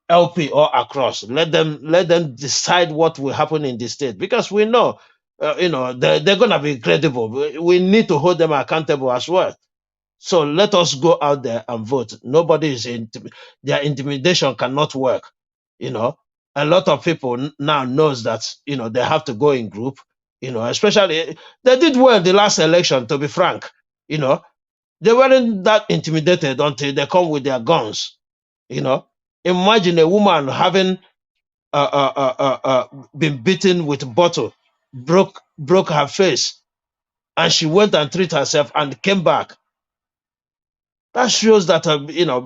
LP all across. Let them decide what will happen in the state because we know, they're gonna be credible. We need to hold them accountable as well. So let us go out there and vote. Nobody is their intimidation cannot work. A lot of people now knows that they have to go in group. Especially they did well the last election. To be frank, they weren't that intimidated until they come with their guns. Imagine a woman having been beaten with a bottle, broke her face, and she went and treated herself and came back. That shows that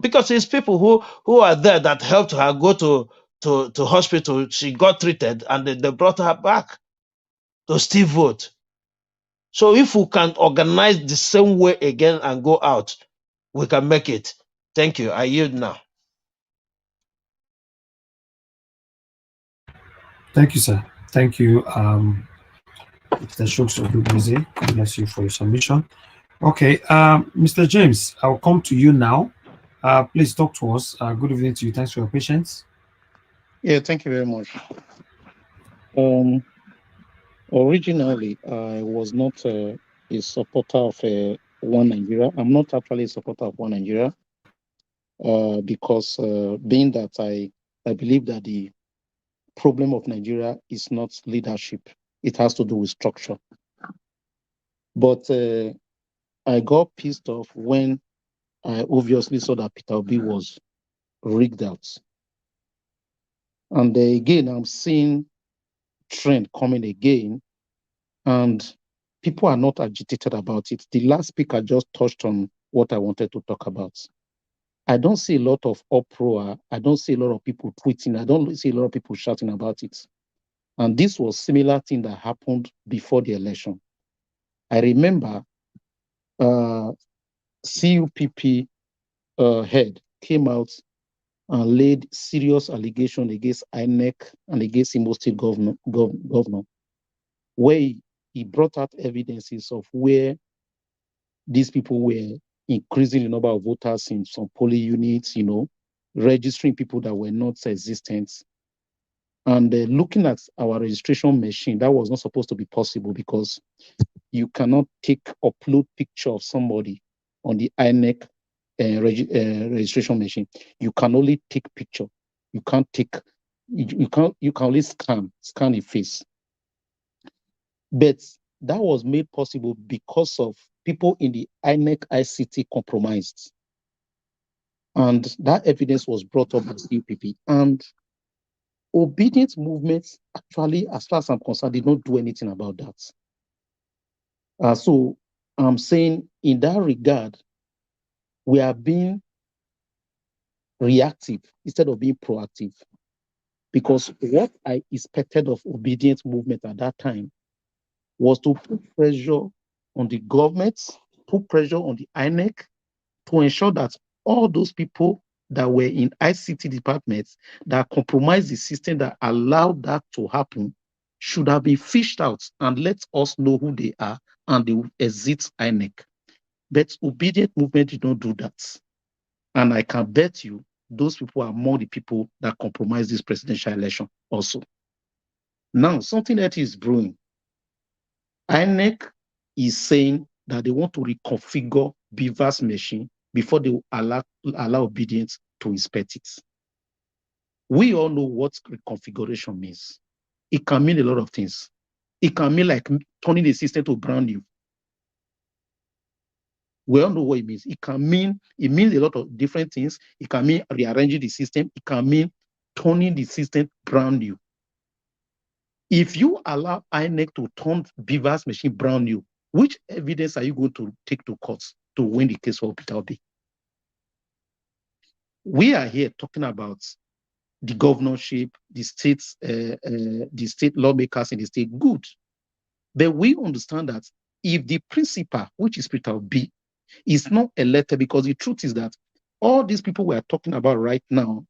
because it's people who are there that helped her go to hospital. She got treated and they brought her back to still vote. So if we can organize the same way again and go out, we can make it. Thank you. I yield now. Thank you, sir. Thank you. Mr. Shooks Odubueze, God bless you for your submission. Okay, Mr. James, I'll come to you now. Please talk to us. Good evening to you. Thanks for your patience. Yeah, thank you very much. Originally, I was not a supporter of One Nigeria. I'm not actually a supporter of One Nigeria because being that I believe that the problem of Nigeria is not leadership. It has to do with structure. But I got pissed off when I obviously saw that Peter Obi was rigged out. And again, I'm seeing trend coming again, and people are not agitated about it. The last speaker just touched on what I wanted to talk about. I don't see a lot of uproar. I don't see a lot of people tweeting. I don't see a lot of people shouting about it. And this was similar thing that happened before the election. I remember CUPP head came out and laid serious allegation against INEC and against Imo State governor, where he brought out evidences of where these people were increasing the number of voters in some polling units, registering people that were not existent. And looking at our registration machine, that was not supposed to be possible because you cannot upload picture of somebody on the INEC registration machine. You can only take picture. You can't take. You can only scan a face. But that was made possible because of people in the INEC ICT compromised, and that evidence was brought up by CUPP. And obedient movements actually, as far as I'm concerned, did not do anything about that. So I'm saying in that regard, we are being reactive instead of being proactive. Because what I expected of obedient movement at that time was to put pressure on the government, put pressure on the INEC to ensure that all those people that were in ICT departments that compromised the system that allowed that to happen should have been fished out and let us know who they are and they will exit INEC. But obedient movement did not do that. And I can bet you those people are among the people that compromised this presidential election also. Now, something that is brewing. INEC is saying that they want to reconfigure Beaver's machine before they will allow obedience to inspect it. We all know what reconfiguration means. It can mean a lot of things. It can mean like turning the system to brand new. We all know what it means. It means a lot of different things. It can mean rearranging the system. It can mean turning the system brand new. If you allow INEC to turn Beaver's machine brand new, which evidence are you going to take to court to win the case for Peter Obi? We are here talking about the governorship, the states, the state lawmakers in the state. Good. But we understand that if the principal, which is Peter Obi, is not elected, because the truth is that all these people we are talking about right now,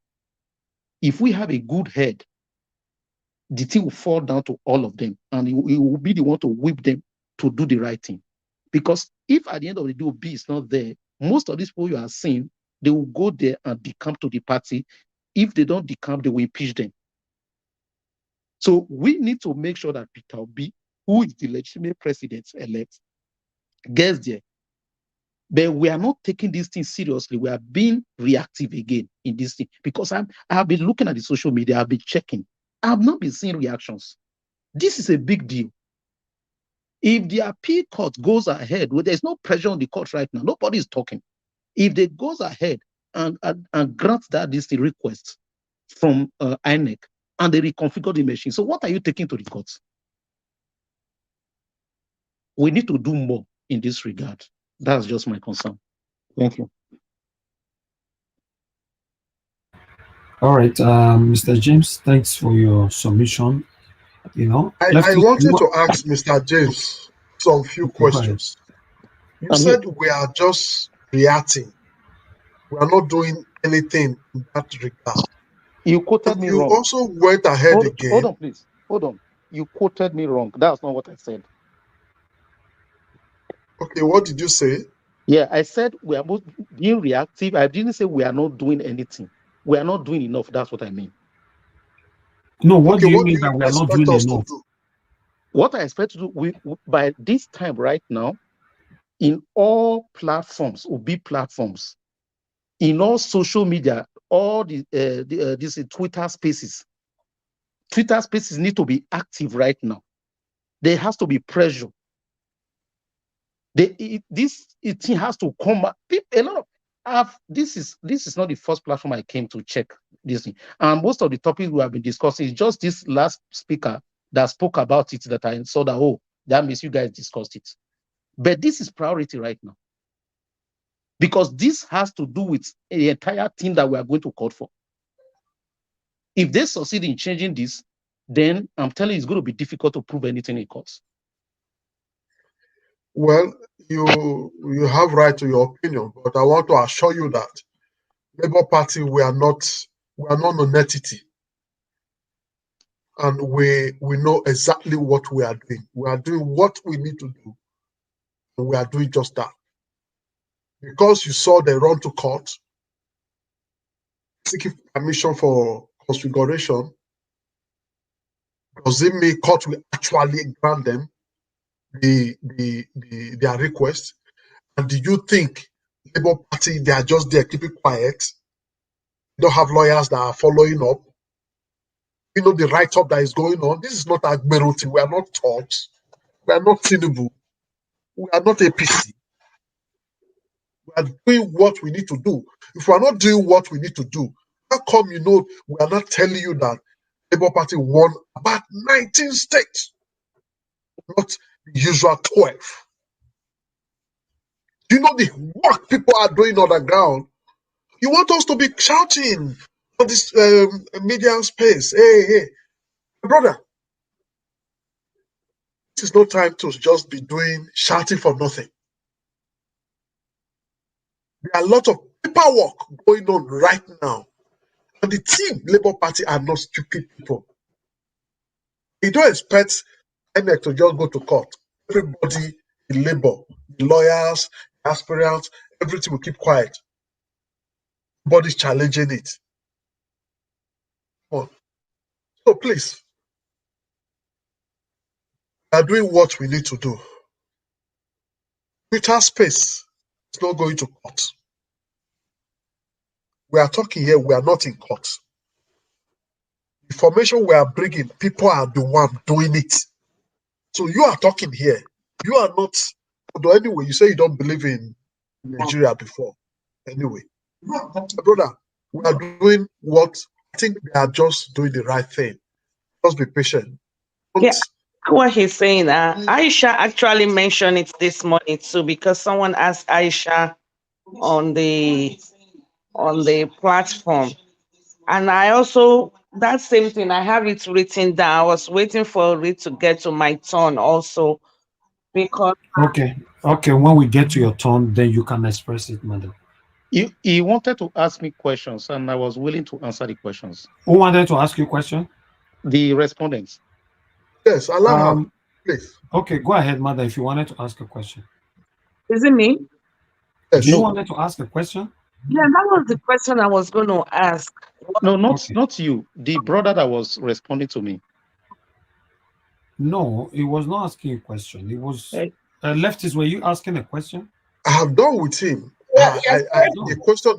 if we have a good head, the thing will fall down to all of them, and he will be the one to whip them to do the right thing. Because if at the end of the day, Obi is not there, most of these people you are seeing, they will go there and decamp to the party. If they don't decamp, they will impeach them. So we need to make sure that Peter Obi, who is the legitimate president-elect, gets there. But we are not taking this thing seriously. We are being reactive again in this thing. Because I have been looking at the social media, I've been checking. I have not been seeing reactions. This is a big deal. If the appeal court goes ahead, well, there's no pressure on the court right now. Nobody is talking. If they goes ahead and grants that this request from INEC and they reconfigure the machine, so what are you taking to the courts? We need to do more in this regard. That's just my concern. Thank you. All right, Mr. James, thanks for your submission. I wanted to ask Mr. James some few questions. You said we are just reacting. We are not doing anything in that regard. You quoted me wrong. You also went ahead again. Hold on, please. hold on. You quoted me wrong. That's not what I said. Okay, what did you say? Yeah, I said we are both being reactive. I didn't say we are not doing anything. We are not doing enough. That's what I mean. No, what do you mean that we are not doing enough? What I expect to do, by this time right now, in all platforms, OB platforms, in all social media, all these Twitter spaces need to be active right now. There has to be pressure. It has to come back. A lot of this is not the first platform I came to check this thing. And most of the topics we have been discussing is just this last speaker that spoke about it that I saw that, oh, that means you guys discussed it. But this is priority right now. Because this has to do with the entire thing that we are going to court for. If they succeed in changing this, then I'm telling you, it's going to be difficult to prove anything in court. Well, you have right to your opinion, but I want to assure you that Labour Party, we are not an entity. And we know exactly what we are doing. We are doing what we need to do. And we are doing just that. Because you saw the run to court, seeking permission for configuration, does it mean court will actually grant them their request? And do you think Labour Party, they are just there keeping quiet? They don't have lawyers that are following up? You know the write-up that is going on. This is not Admiralty. We are not Turks. We are not Tinubu. We are not APC. We are doing what we need to do. If we are not doing what we need to do, how come we are not telling you that Labour Party won about 19 states, not the usual 12? Do you know the work people are doing on the ground? You want us to be shouting on this media space? Hey, brother, this is no time to just be shouting for nothing. There are a lot of paperwork going on right now. And the team, Labour Party, are not stupid people. You don't expect INEC to just go to court. Everybody in Labour, the lawyers, the aspirants, everything will keep quiet. Nobody's challenging it. So please, we are doing what we need to do. Twitter space is not going to court. We are talking here, we are not in court. The information we are bringing, people are the one doing it. So you are talking here. You are not, although anyway, you say you don't believe in Nigeria before. Anyway, brother, we are doing what I think they are just doing the right thing. Just be patient. Yeah, what he's saying, Aisha actually mentioned it this morning too, because someone asked Aisha on the platform. And I also, that same thing, I have it written down. I was waiting for it to get to my turn also, because Okay, when we get to your turn, then you can express it, madam. He wanted to ask me questions, and I was willing to answer the questions. Who wanted to ask you a question? The respondents. Yes, allow her, please. Okay, go ahead, mother, if you wanted to ask a question. Is it me? Yes. Do you wanted to ask a question? Yeah, that was the question I was going to ask. No, not you. The brother that was responding to me. No, he was not asking a question. He was leftist. Were you asking a question? I have done with him. The question.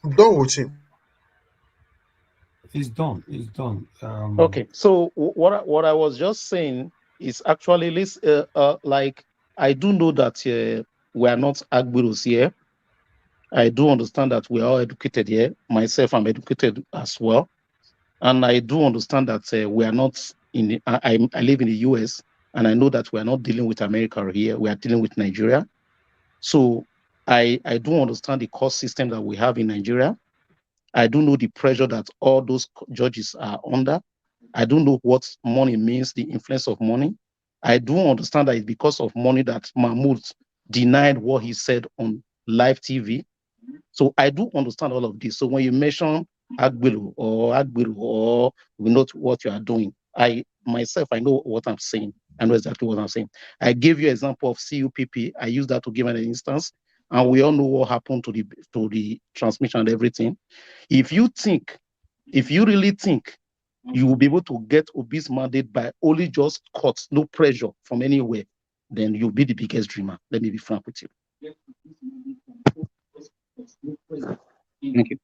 I'm done with him. He's done. Okay, so what I was just saying is actually like I do know that we are not Agbiros here. I do understand that we are all educated here. Myself, I'm educated as well, and I do understand that we are not in. I live in the US, and I know that we are not dealing with America here. We are dealing with Nigeria. So I do understand the court system that we have in Nigeria. I do know the pressure that all those judges are under. I do know what money means, the influence of money. I do understand that it's because of money that Mahmoud denied what he said on live TV. So I do understand all of this. So when you mention Agbiru or we know what you are doing. I myself, I know what I'm saying. I know exactly what I'm saying. I gave you an example of CUPP. I use that to give an instance, and we all know what happened to the transmission and everything. If you really think you will be able to get obese mandate by only just cuts, no pressure from anywhere, then you'll be the biggest dreamer. Let me be frank with you. Thank you.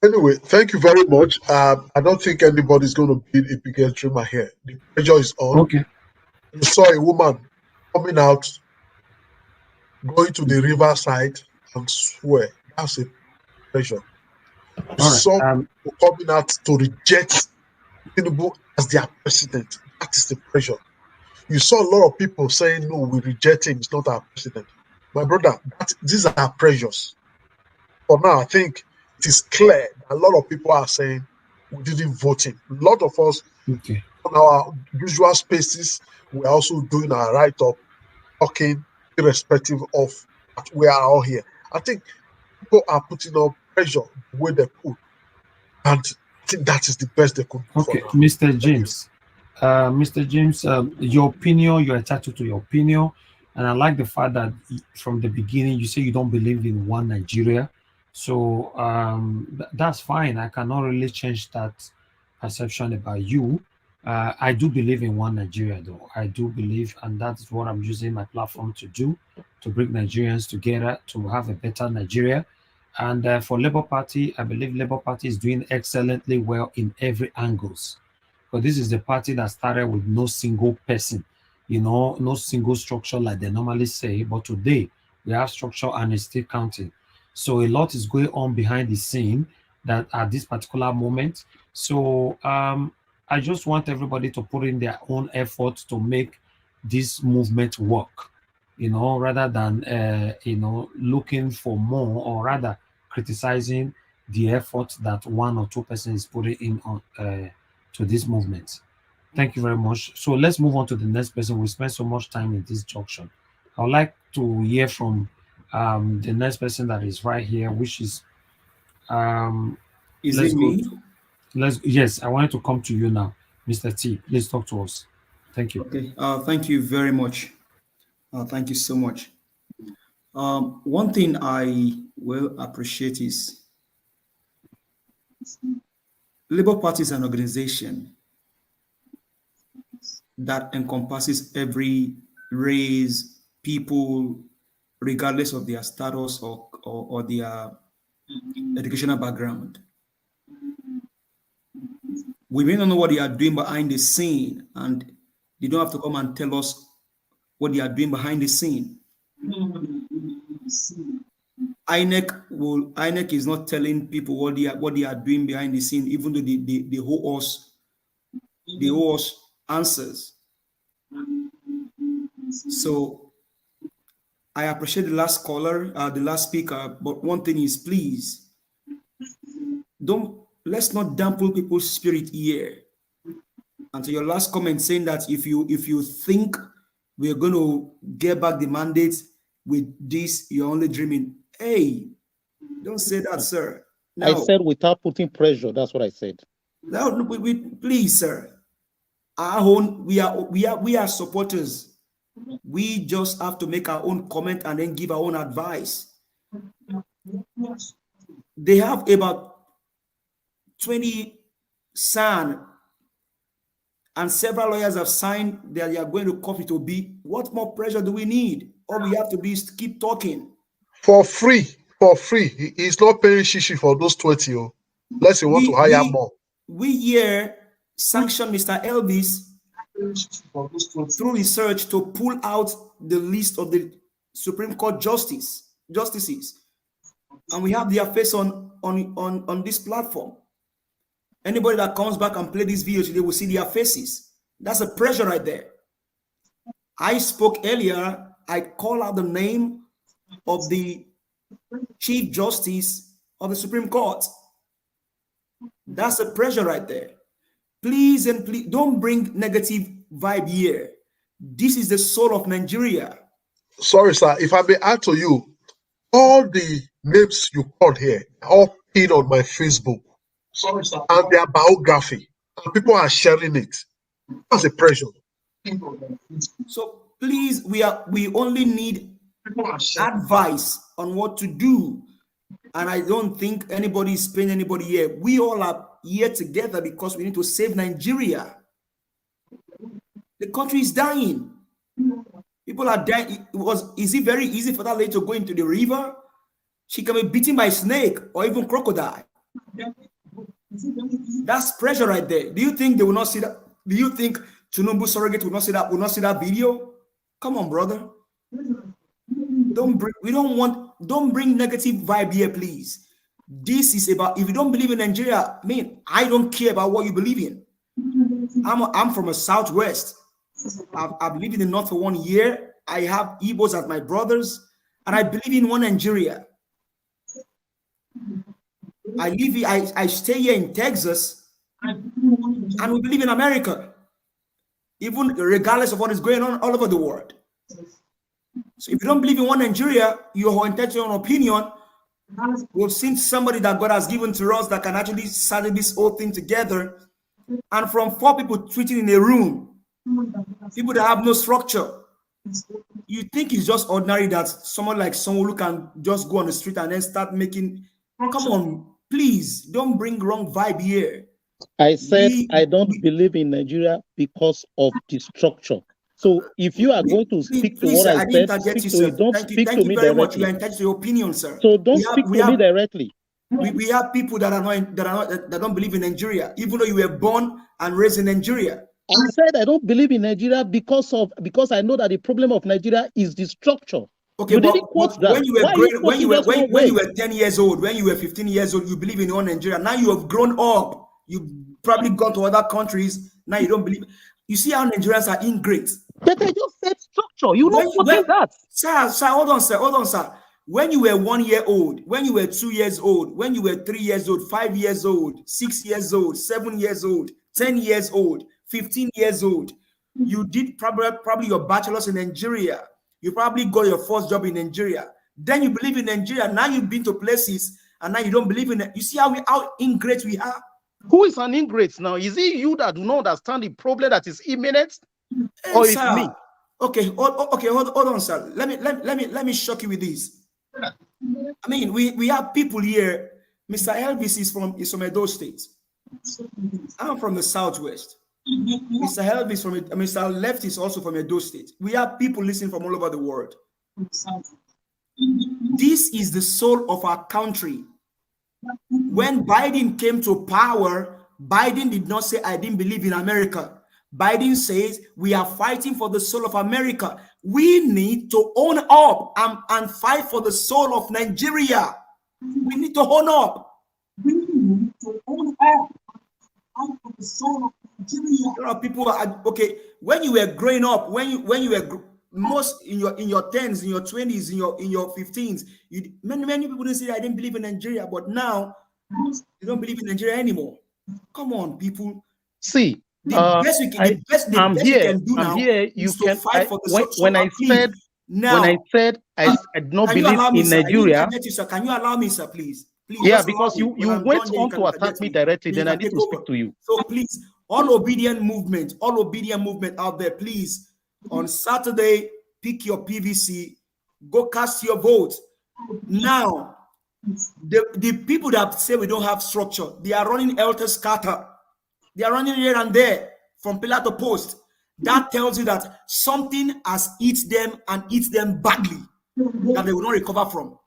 Anyway, thank you very much. I don't think anybody's going to be a biggest dreamer here. The pressure is on. Okay. You saw a woman coming out, going to the riverside and swear. That's a pressure. You saw people coming out to reject Tinubu as their president. That is the pressure. You saw a lot of people saying, no, we reject him. It's not our president. My brother, these are pressures. For now, I think it is clear that a lot of people are saying we didn't vote him. A lot of us on our usual spaces, we're also doing our write-up, talking irrespective of that we are all here. I think people are putting up pressure the way they could. And I think that is the best they could do for now. Mr. James. Mr. James, your opinion, you're entitled to your opinion. And I like the fact that from the beginning, you say you don't believe in one Nigeria. So that's fine. I cannot really change that perception about you. I do believe in one Nigeria, though. I do believe, and that's what I'm using my platform to do, to bring Nigerians together to have a better Nigeria. And for Labour Party, I believe Labour Party is doing excellently well in every angles. But this is the party that started with no single person, no single structure like they normally say. But today we have structure and it's still counting. So a lot is going on behind the scene that at this particular moment. So I just want everybody to put in their own effort to make this movement work, rather than, looking for more, or rather criticizing the effort that one or two persons is putting in on to this movement. Thank you very much. So let's move on to the next person. We spent so much time in this junction. I would like to hear from the next person that is right here, which is is it me? Yes, I wanted to come to you now, Mr. T. Please talk to us. Thank you. Okay. Thank you very much. Thank you so much. One thing I will appreciate is Labour Party is an organization that encompasses every race, people, regardless of their status or their educational background. We may not know what they are doing behind the scene, and they don't have to come and tell us what they are doing behind the scene. INEC is not telling people what they are doing behind the scene, even though they owe us answers. So I appreciate the last caller, the last speaker, but one thing is, please let's not dampen people's spirit here. And to your last comment saying that if you think we're going to get back the mandate with this, you're only dreaming. Hey, don't say that, sir. No. I said without putting pressure. That's what I said. No, please, sir. We are supporters. We just have to make our own comment and then give our own advice. They have about 20 signed, and several lawyers have signed that they are going to copy to be. What more pressure do we need? All we have to do is keep talking. For free. He's not paying shishi for those 20. Unless you want to hire more. We here sanction Mr. Elvis through research to pull out the list of the Supreme Court justices. And we have their face on this platform. Anybody that comes back and play these videos, they will see their faces. That's a pressure right there. I spoke earlier, I call out the name of the Chief Justice of the Supreme Court. That's a pressure right there. Please and please don't bring negative vibe here. This is the soul of Nigeria. Sorry, sir. If I may add to you, all the names you called here, all in on my Facebook and their biography, and people are sharing it. That's a pressure. So please, we only need advice on what to do. And I don't think anybody is paying anybody here. We all are here together because we need to save Nigeria. The country is dying. People are dying. Is it very easy for that lady to go into the river? She can be beaten by a snake or even crocodile. That's pressure right there. Do you think they will not see that? Do you think Tinubu surrogate will not see that video? Come on, brother. Don't bring negative vibe here, please. This is about, if you don't believe in Nigeria, man, I don't care about what you believe in. I'm from a southwest. I've lived in the north for 1 year. I have Igbos as my brothers, and I believe in one Nigeria. I stay here in Texas, and we believe in America, even regardless of what is going on all over the world. So if you don't believe in one Nigeria, you're entitled to your own opinion. We've seen somebody that God has given to us that can actually study this whole thing together. And from 4 people tweeting in a room, people that have no structure, you think it's just ordinary that someone like someone can just go on the street and then start making, come on, please, don't bring wrong vibe here. I said I don't believe in Nigeria because of the structure. So if you are going to speak to what I said, speak to it. Don't speak to me directly. You are entitled to your opinion, sir. So don't speak to me directly. We have people that don't believe in Nigeria, even though you were born and raised in Nigeria. I said I don't believe in Nigeria because I know that the problem of Nigeria is the structure. Okay, but when you were 10 years old, when you were 15 years old, you believe in one Nigeria. Now you have grown up. You've probably gone to other countries. Now you don't believe. You see how Nigerians are ingrate. But I just said structure. You know what that? Sir, hold on, sir. When you were 1 year old, when you were 2 years old, when you were 3 years old, 5 years old, 6 years old, 7 years old, 10 years old, 15 years old, you did probably your bachelor's in Nigeria. You probably got your first job in Nigeria. Then you believe in Nigeria. Now you've been to places and now you don't believe in it. You see how ingrate we are? Who is an ingrate now? Is it you that do not understand the problem that is imminent? Or is me? Okay, hold on, sir. Let me shock you with this. I mean, we have people here. Mr. Elvis is from Edo State. I'm from the Southwest. Mr. Elvis Mr. Left is also from Edo State. We have people listening from all over the world. This is the soul of our country. When Biden came to power, Biden did not say, I didn't believe in America. Biden says, we are fighting for the soul of America. We need to own up and fight for the soul of Nigeria. We need to own up. We need to own up and fight for the soul of Nigeria. A lot of people are, okay, when you were growing up, when you were most in your 10s, in your 20s, in your 15s, many people didn't say I didn't believe in Nigeria, but now you don't believe in Nigeria anymore. Come on, people. See, the best we can do now is to fight for the soul. When I said I don't believe in Nigeria. Can you allow me, sir, please? Yeah, because you went on to attack me directly, then I need to speak to you. So please, all obedient movement out there, please. On Saturday, pick your PVC, go cast your vote. Now, the people that say we don't have structure, they are running helter-skelter. They are running here and there from pillar to post. That tells you that something has eaten them and eats them badly that they will not recover from.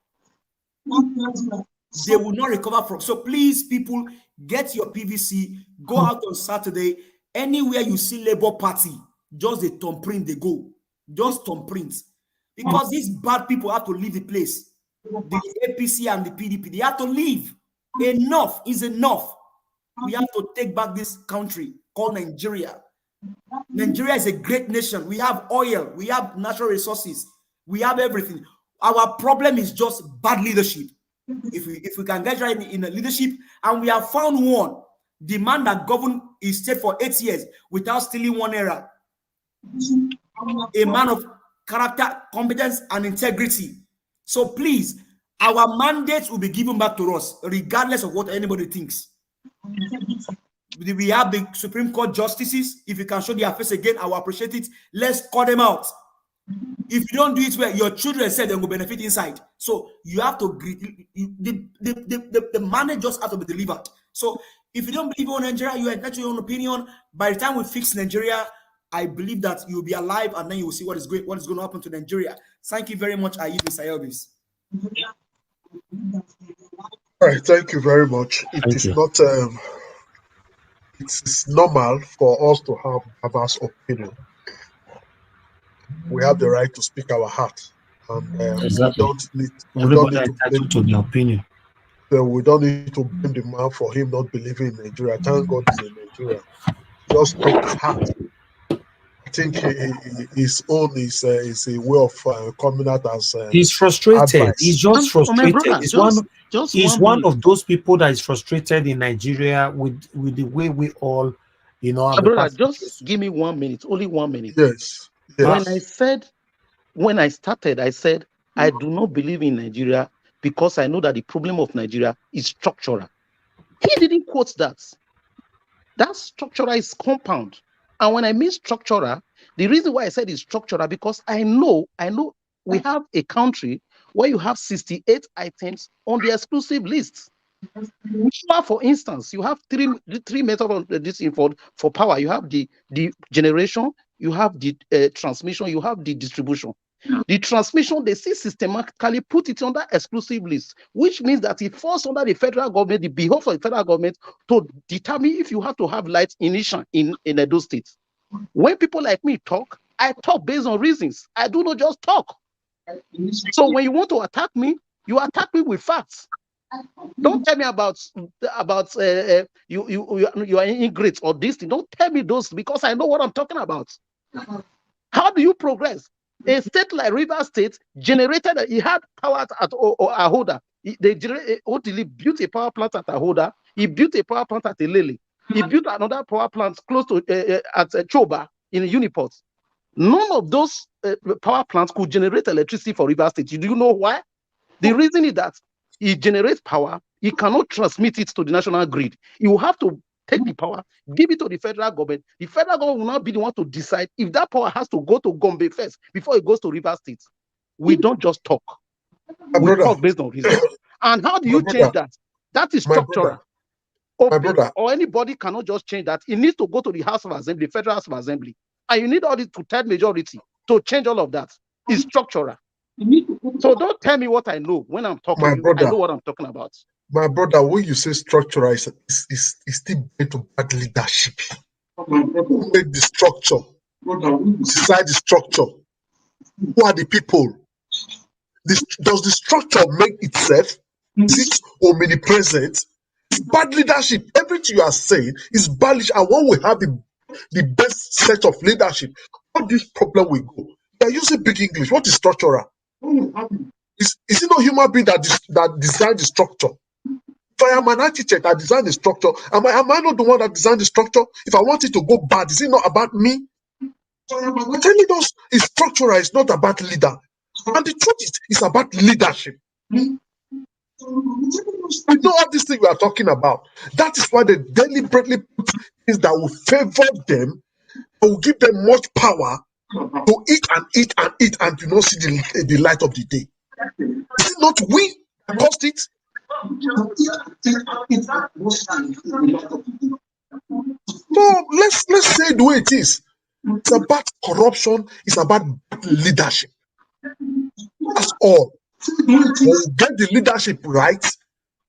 They will not recover from. So please, people, get your PVC, go out on Saturday. Anywhere you see Labour Party, just a thumbprint, they go. Just thumbprints. Because these bad people have to leave the place. The APC and the PDP, they have to leave. Enough is enough. We have to take back this country called Nigeria. Nigeria is a great nation. We have oil. We have natural resources. We have everything. Our problem is just bad leadership. If we can get right in the leadership, and we have found one, the man that governed his state for 8 years without stealing one era. A man of character, competence, and integrity. So please, Our mandates will be given back to us, regardless of what anybody thinks. We have the Supreme Court justices. If you can show their face again, I will appreciate it. Let's call them out. If you don't do it well, your children said they will benefit inside. So you have to the mandate just have to be delivered. So if you don't believe in Nigeria, you entitled to your own opinion. By the time we fix Nigeria, I believe that you'll be alive, and then you will see what is going to happen to Nigeria. Thank you very much, Mr. Elvis. All right, thank you very much. It's normal for us to have diverse opinion. We have the right to speak our heart, and exactly. we don't need entitled to the opinion. So we don't need to blame the man for him not believing in Nigeria. Thank God he's in Nigeria. Just spoke his heart. I think his own is a way of coming out as he's frustrated. Advice. He's just frustrated. Brother, he's one of those people that is frustrated in Nigeria with the way we all, have brother, just give me 1 minute, only 1 minute. Yes. When I started, I said I do not believe in Nigeria because I know that the problem of Nigeria is structural. He didn't quote that. That structural is compound. And when I mean structural, the reason why I said it's structural, because I know we have a country where you have 68 items on the exclusive list. For instance, you have three methods of this for power. You have the generation, you have the transmission, you have the distribution. The transmission, they see systematically put it under exclusive list, which means that it falls under the federal government, the behalf of the federal government, to determine if you have to have lights in Edo State. When people like me talk, I talk based on reasons. I do not just talk. So when you want to attack me, you attack me with facts. Don't tell me about you are ingrate or this thing. Don't tell me those, because I know what I'm talking about. How do you progress? A state like River State generated, he had power at Ahoda. They built a power plant at Ahoda. He built a power plant at Elele. He built another power plant close to at Choba in Uniport. None of those power plants could generate electricity for River State. Do you know why? The reason is that he generates power, he cannot transmit it to the national grid. He will have to take the power, give it to the federal government. The federal government will not be the one to decide if that power has to go to Gombe first before it goes to River State. We don't just talk. We talk based on reason. And how do you change that? That is structural. Or anybody cannot just change that. It needs to go to the House of Assembly, Federal House of Assembly. And you need all the two-thirds majority to change all of that. It's structural. So don't tell me what I know when I'm talking. I know what I'm talking about. My brother, when you say structural, is still based on bad leadership. Who made the structure? Decide the structure. Who are the people? Does the structure make itself? Is it omnipresent? It's bad leadership. Everything you are saying is bad. And when we have the best set of leadership, how this problem will go? They are using big English. What is structural? Is it not human being that designed the structure? If I am an architect, I design the structure. Am I not the one that designed the structure? If I want it to go bad, is it not about me? I'm telling us, it's structural. It's not about leader. And the truth is, it's about leadership. We know all these things we are talking about. That is why they deliberately put things that will favor them, that will give them much power to eat and eat and eat and do not see the light of the day. Is it not we that caused it? So let's say the way it is. It's about corruption. It's about leadership. That's all. When you get the leadership right,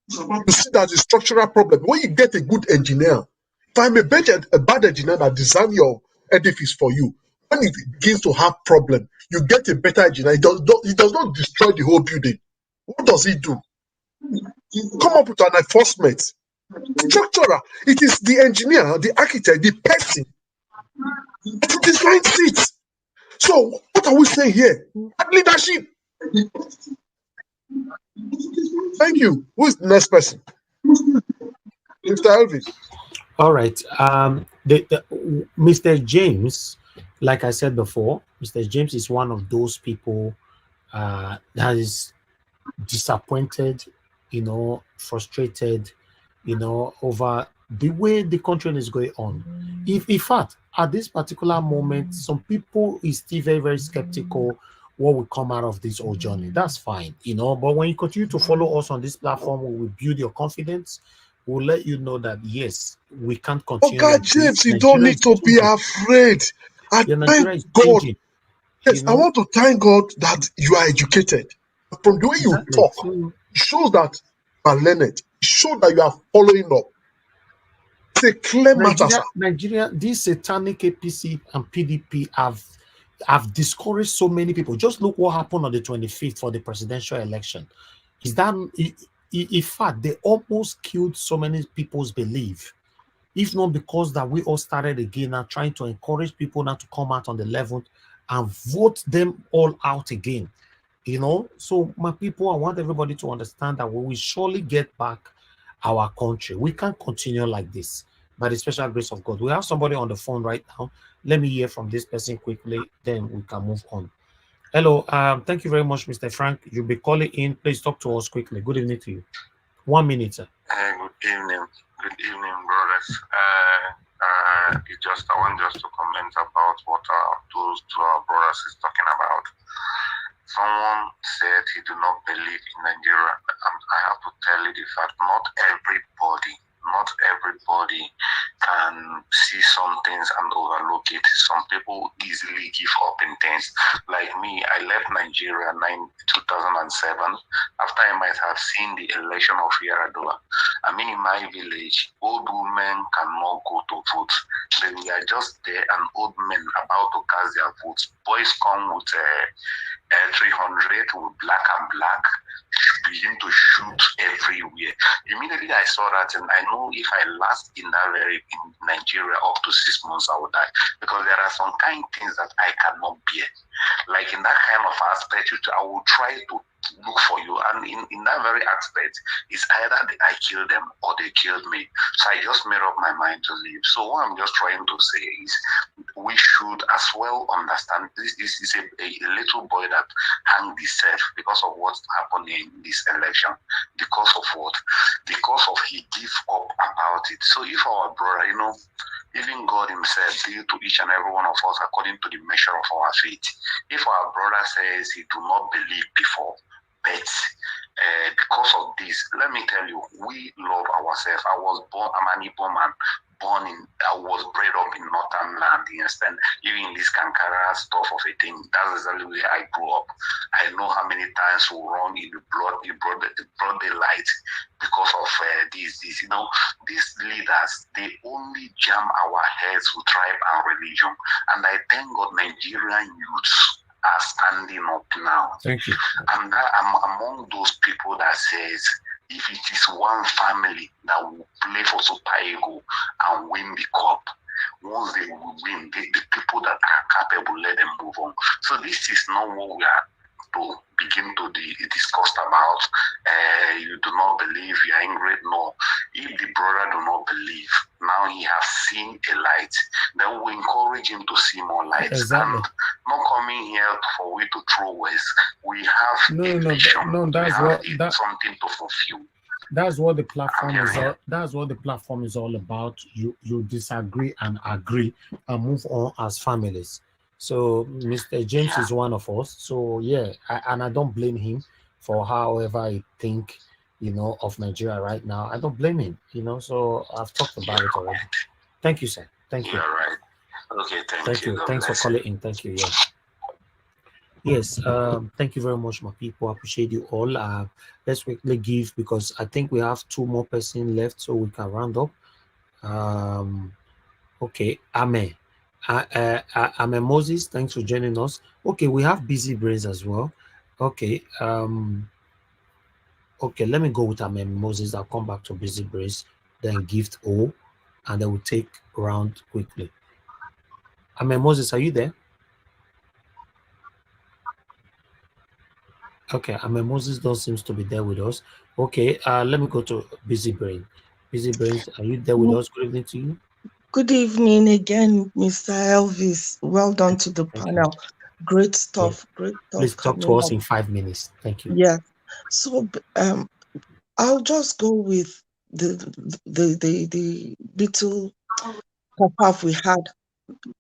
you see that the structural problem. When you get a good engineer, if I'm a bad engineer that design your edifice for you, when it begins to have problem, you get a better engineer. He does not destroy the whole building. What does he do? Come up with an enforcement. Structural. It is the engineer, the architect, the person that designs it. So what are we saying here? Bad leadership. Thank you. Who is the next person? Mr. Elvis. All right. Mr. James, like I said before, Mr. James is one of those people that is disappointed, frustrated, over the way the country is going on. If, in fact, at this particular moment, some people is still very, very skeptical what will come out of this whole journey. That's fine, but when you continue to follow us on this platform, we will build your confidence. We'll let you know that, yes, we can't continue God, like James, this. you don't Nigeria need is to be changing. afraid. I Nigeria thank is God. changing. Yes, I want to thank God that you are educated. From the way you Exactly. talk, So, it shows that you are learned. It shows that you are following up. It's a clear matter, sir. Nigeria, these satanic APC and PDP have discouraged so many people. Just look what happened on the 25th for the presidential election. Is that, in fact, they almost killed so many people's belief, if not because that we all started again and trying to encourage people now to come out on the 11th and vote them all out again. So my people, I want everybody to understand that we will surely get back our country. We can't continue like this by the special grace of God. We have somebody on the phone right now. Let me hear from this person quickly, then we can move on. Hello, thank you very much, Mr. Frank. You'll be calling in. Please talk to us quickly. Good evening to you. 1 minute, sir. Good evening. Good evening, brothers. I want just to comment about what those two brothers is talking about. Someone said he do not believe in Nigeria. I have to tell you the fact, not everybody can see some things and overlook it. Some people easily give up in things. Like me, I left Nigeria in 2007 after I might have seen the election of Yaradua. I mean, in my village, old women cannot go to vote. We are just there, and old men about to cast their votes. Boys come with 300 with black and black, begin to shoot everywhere. Immediately I saw that, and I know if I last in Nigeria up to 6 months, I would die, because there are some kind of things that I cannot bear. Like in that kind of aspect, I will try to look for you, and in that very aspect, it's either I kill them or they killed me. So I just made up my mind to leave. So what I'm just trying to say is, we should as well understand this is a little boy that hung himself because of what happened in this election. Because of what? Because of he gave up about it. So if our brother, even God himself deal to each and every one of us according to the measure of our faith. If our brother says he do not believe before, but because of this, let me tell you, we love ourselves. I was born, I'm an Igbo man. I was bred up in northern land, you understand? Even in this Kankara stuff of a thing, that's exactly where I grew up. I know how many times we run in the blood, the broad daylight because of this. These leaders, they only jam our heads with tribe and religion. And I thank God Nigerian youths are standing up now. Thank you. And I'm among those people that says, if it is one family that will play for Super Eagles and win the cup, once they will win, the people that are capable, let them move on. So this is not what we are to begin to discuss about. You do not believe, you are angry. No. If the brother do not believe, now he has seen a light, then we encourage him to see more lights. Exactly. And not coming here for we to throw waste. We have a vision. Something to fulfill. That's what the platform is all. That's what the platform is all about. You disagree and agree and move on as families. So Mr. James is one of us. So yeah, I don't blame him for however I think, of Nigeria right now. I don't blame him. So I've talked about it already. Thank you, sir. Thank you. You're right. Okay, thank you. Thanks for calling in. Thank you. Yeah. Yes, thank you very much, my people. I appreciate you all. Let's quickly give, because I think we have 2 more persons left, so we can round up. Okay, Amen. Amen Moses, thanks for joining us. Okay, we have Busy Brains as well. Okay, okay, let me go with Amen Moses. I'll come back to Busy Brains, then Gift O, and then we'll take round quickly. Amen Moses, are you there? Okay, Moses don't seems to be there with us. Okay, let me go to Busy Brain. Busy Brains, are you there with us? Good evening to you. Good evening again, Mr. Elvis. Well done to the panel. Great stuff. Great stuff. Please talk to us in 5 minutes. Thank you. Yeah. So I'll just go with the little path we had.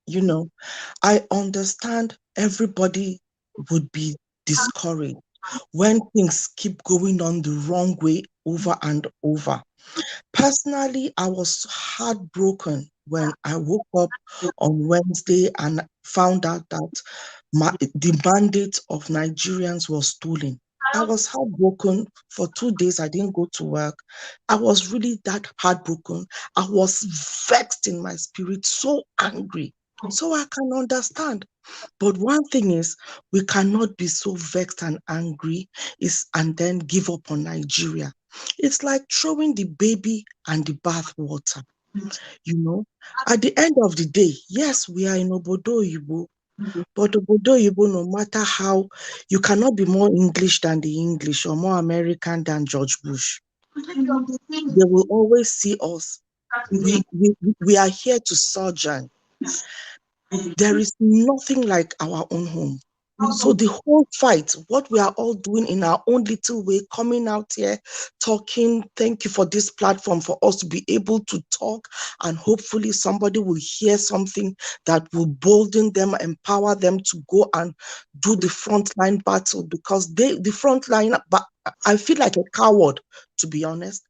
You know, I understand everybody would be discouraged when things keep going on the wrong way over and over. Personally, I was heartbroken when I woke up on Wednesday and found out that the mandate of Nigerians was stolen. I was heartbroken for 2 days. I didn't go to work. I was really that heartbroken. I was vexed in my spirit, so angry. So I can understand. But one thing is, we cannot be so vexed and angry and then give up on Nigeria. It's like throwing the baby and the bath water. You know, at the end of the day, yes, we are in Obodo Oyibo, but Obodo Oyibo, no matter how, you cannot be more English than the English or more American than George Bush. They will always see us. We are here to sojourn. There is nothing like our own home. So the whole fight, what we are all doing in our own little way, coming out here, talking, thank you for this platform for us to be able to talk, and hopefully somebody will hear something that will bolden them, empower them to go and do the frontline battle, because the frontline, but I feel like a coward, to be honest.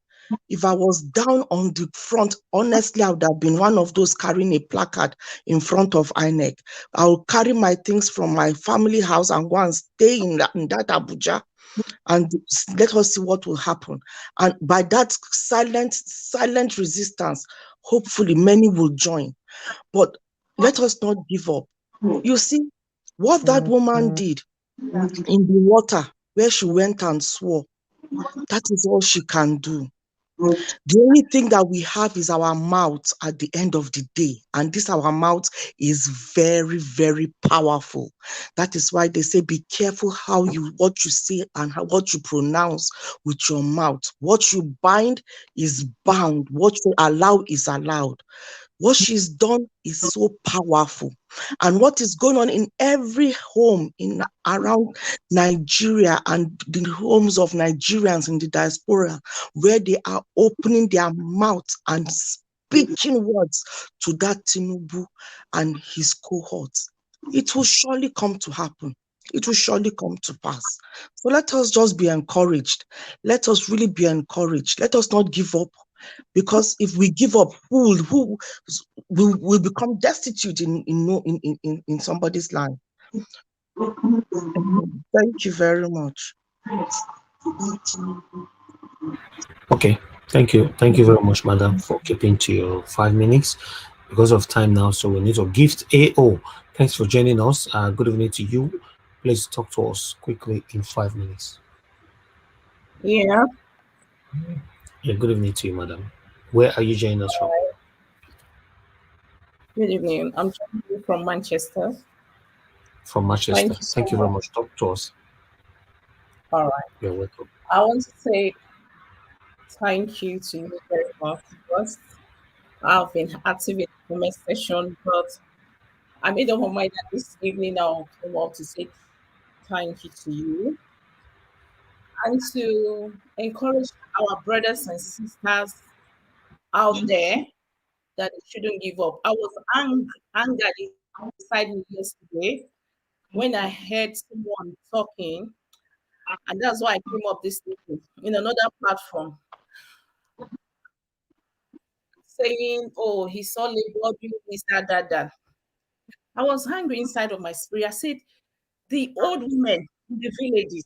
If I was down on the front, honestly, I would have been one of those carrying a placard in front of INEC. I will carry my things from my family house and go and stay in that Abuja, and let us see what will happen. And by that silent resistance, hopefully many will join. But let us not give up. You see, what that woman did in the water where she went and swore, that is all she can do. The only thing that we have is our mouth at the end of the day. And this our mouth is very, very powerful. That is why they say, be careful what you say and what you pronounce with your mouth. What you bind is bound. What you allow is allowed. What she's done is so powerful. And what is going on in every home around Nigeria and the homes of Nigerians in the diaspora, where they are opening their mouth and speaking words to that Tinubu and his cohorts, it will surely come to happen. It will surely come to pass. So let us just be encouraged. Let us really be encouraged. Let us not give up. Because if we give up, who will become destitute in somebody's life. Thank you very much. Okay, thank you very much, madam, for keeping to your 5 minutes. Because of time now, so we need to gift AO. Thanks for joining us. Good evening to you. Please talk to us quickly in 5 minutes. Yeah. Yeah, good evening to you, madam. Where are you joining us from? Good evening. I'm joining you from Manchester. From Manchester. Thank you very much. Talk to us. All right. You're welcome. I want to say thank you to you very much. Because I've been active in the comment section, but I made up my mind that this evening I'll come up to say thank you to you and to encourage our brothers and sisters out there that they shouldn't give up. I was angered inside me yesterday when I heard someone talking, and that's why I came up this evening in another platform saying, oh, he saw Labour doing this, that. I was angry inside of my spirit. I said, the old women in the villages,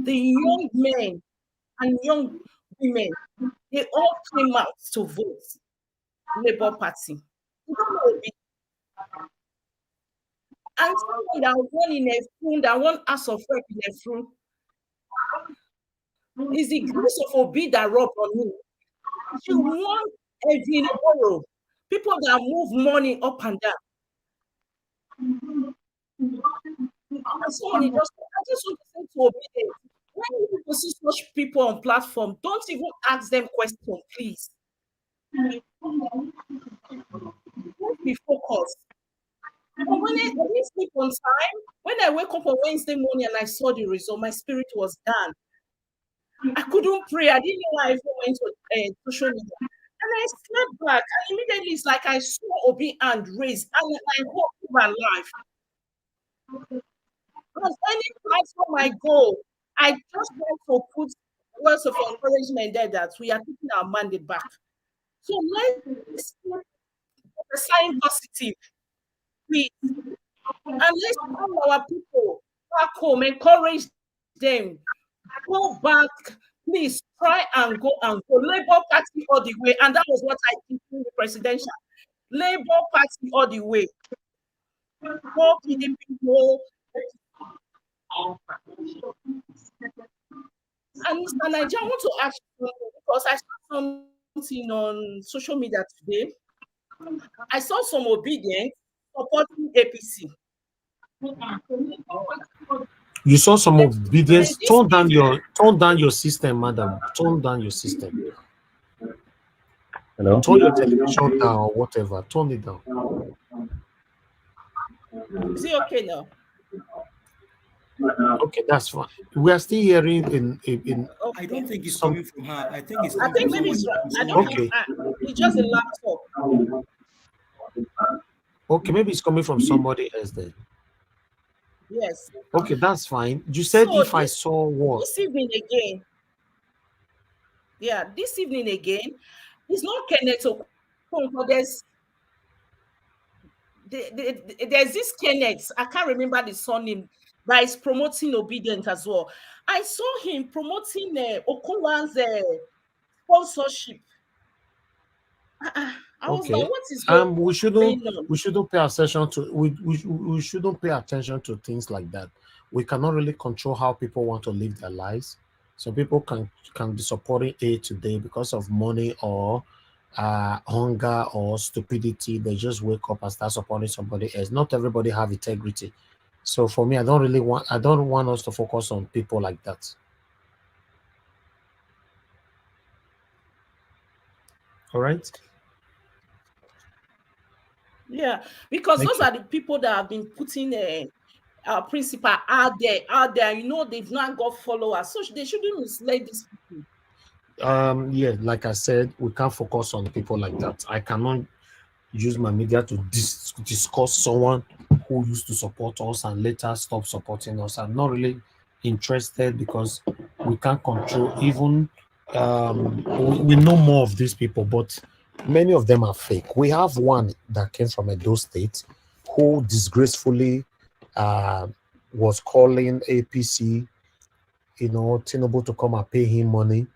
the young men and young women, they all came out to vote Labour Party. And someone that won in a phone, that won House of Rep in a phone, is the grace of Obi that rubbed on me. She won Evelyn Oboro, people that move money up and down. And someone I just want to say to Obi, when you see such people on platform, don't even ask them questions, please. Don't be focused. But when they sleep on time, When I wake up on Wednesday morning and I saw the result, my spirit was down. I couldn't pray. I didn't know I even went to social media. And I slept back, and immediately it's like I saw Obi hand raised, and I hope my life. Because any platform I go, I just want to put words of encouragement there that we are taking our mandate back. So let's sign positive, please. And let's call our people back home, encourage them. Go back, please try and go and go. Labour Party all the way. And that was what I did in the presidential. Labour Party all the way. Go PDP, go. And Mr. Nigeria, I want to ask you because I saw something on social media today. I saw some obedience supporting APC. You saw some obedience. Turn down your system, madam. Turn down your system. Hello? Turn your television down or whatever. Turn it down. Is it okay now? Okay, that's fine. We are still hearing in I don't think it's coming from her. I think it's I coming think from maybe it's someone. I don't think it's just a laptop. Okay, maybe it's coming from somebody else then. Yes. Okay, that's fine. You said So if I saw what? This evening again. Yeah, this evening again. It's not Kenneth Okonkwo. There's this Kenneth. I can't remember the surname that is promoting obedience as well. I saw him promoting Okonkwo's sponsorship. I was like, what is going on? We shouldn't pay attention to we shouldn't pay attention to things like that. We cannot really control how people want to live their lives. So people can be supporting A today because of money or hunger or stupidity. They just wake up and start supporting somebody else. Not everybody have integrity. So for me, I don't want us to focus on people like that. All right. Yeah, because those are the people that have been putting principle out there. You know, they've not got followers, so they shouldn't mislead these people. Yeah, like I said, we can't focus on people like that. I cannot use my media to discuss someone who used to support us and later stop supporting us. I'm not really interested because we can't control. Even we know more of these people, but many of them are fake. We have one that came from Edo State who disgracefully was calling APC, Tinubu to come and pay him money.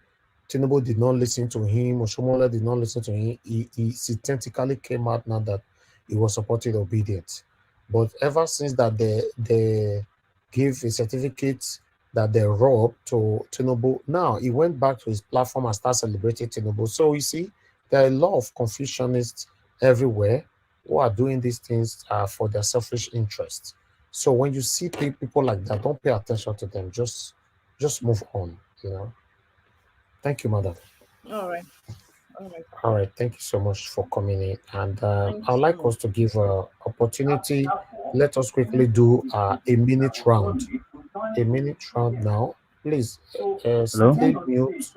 Tinubu did not listen to him. Oshomola did not listen to him. He synthetically came out now that he was supporting obedience. But ever since that they gave a certificate that they robbed to Tinubu, now he went back to his platform and started celebrating Tinubu. So you see, there are a lot of confusionists everywhere who are doing these things for their selfish interests. So when you see people like that, don't pay attention to them. Just move on, Thank you, madam. All right. All right. Thank you so much for coming in. And I'd like us to give an opportunity. Let us quickly do a minute round. A minute round now. Please stay mute.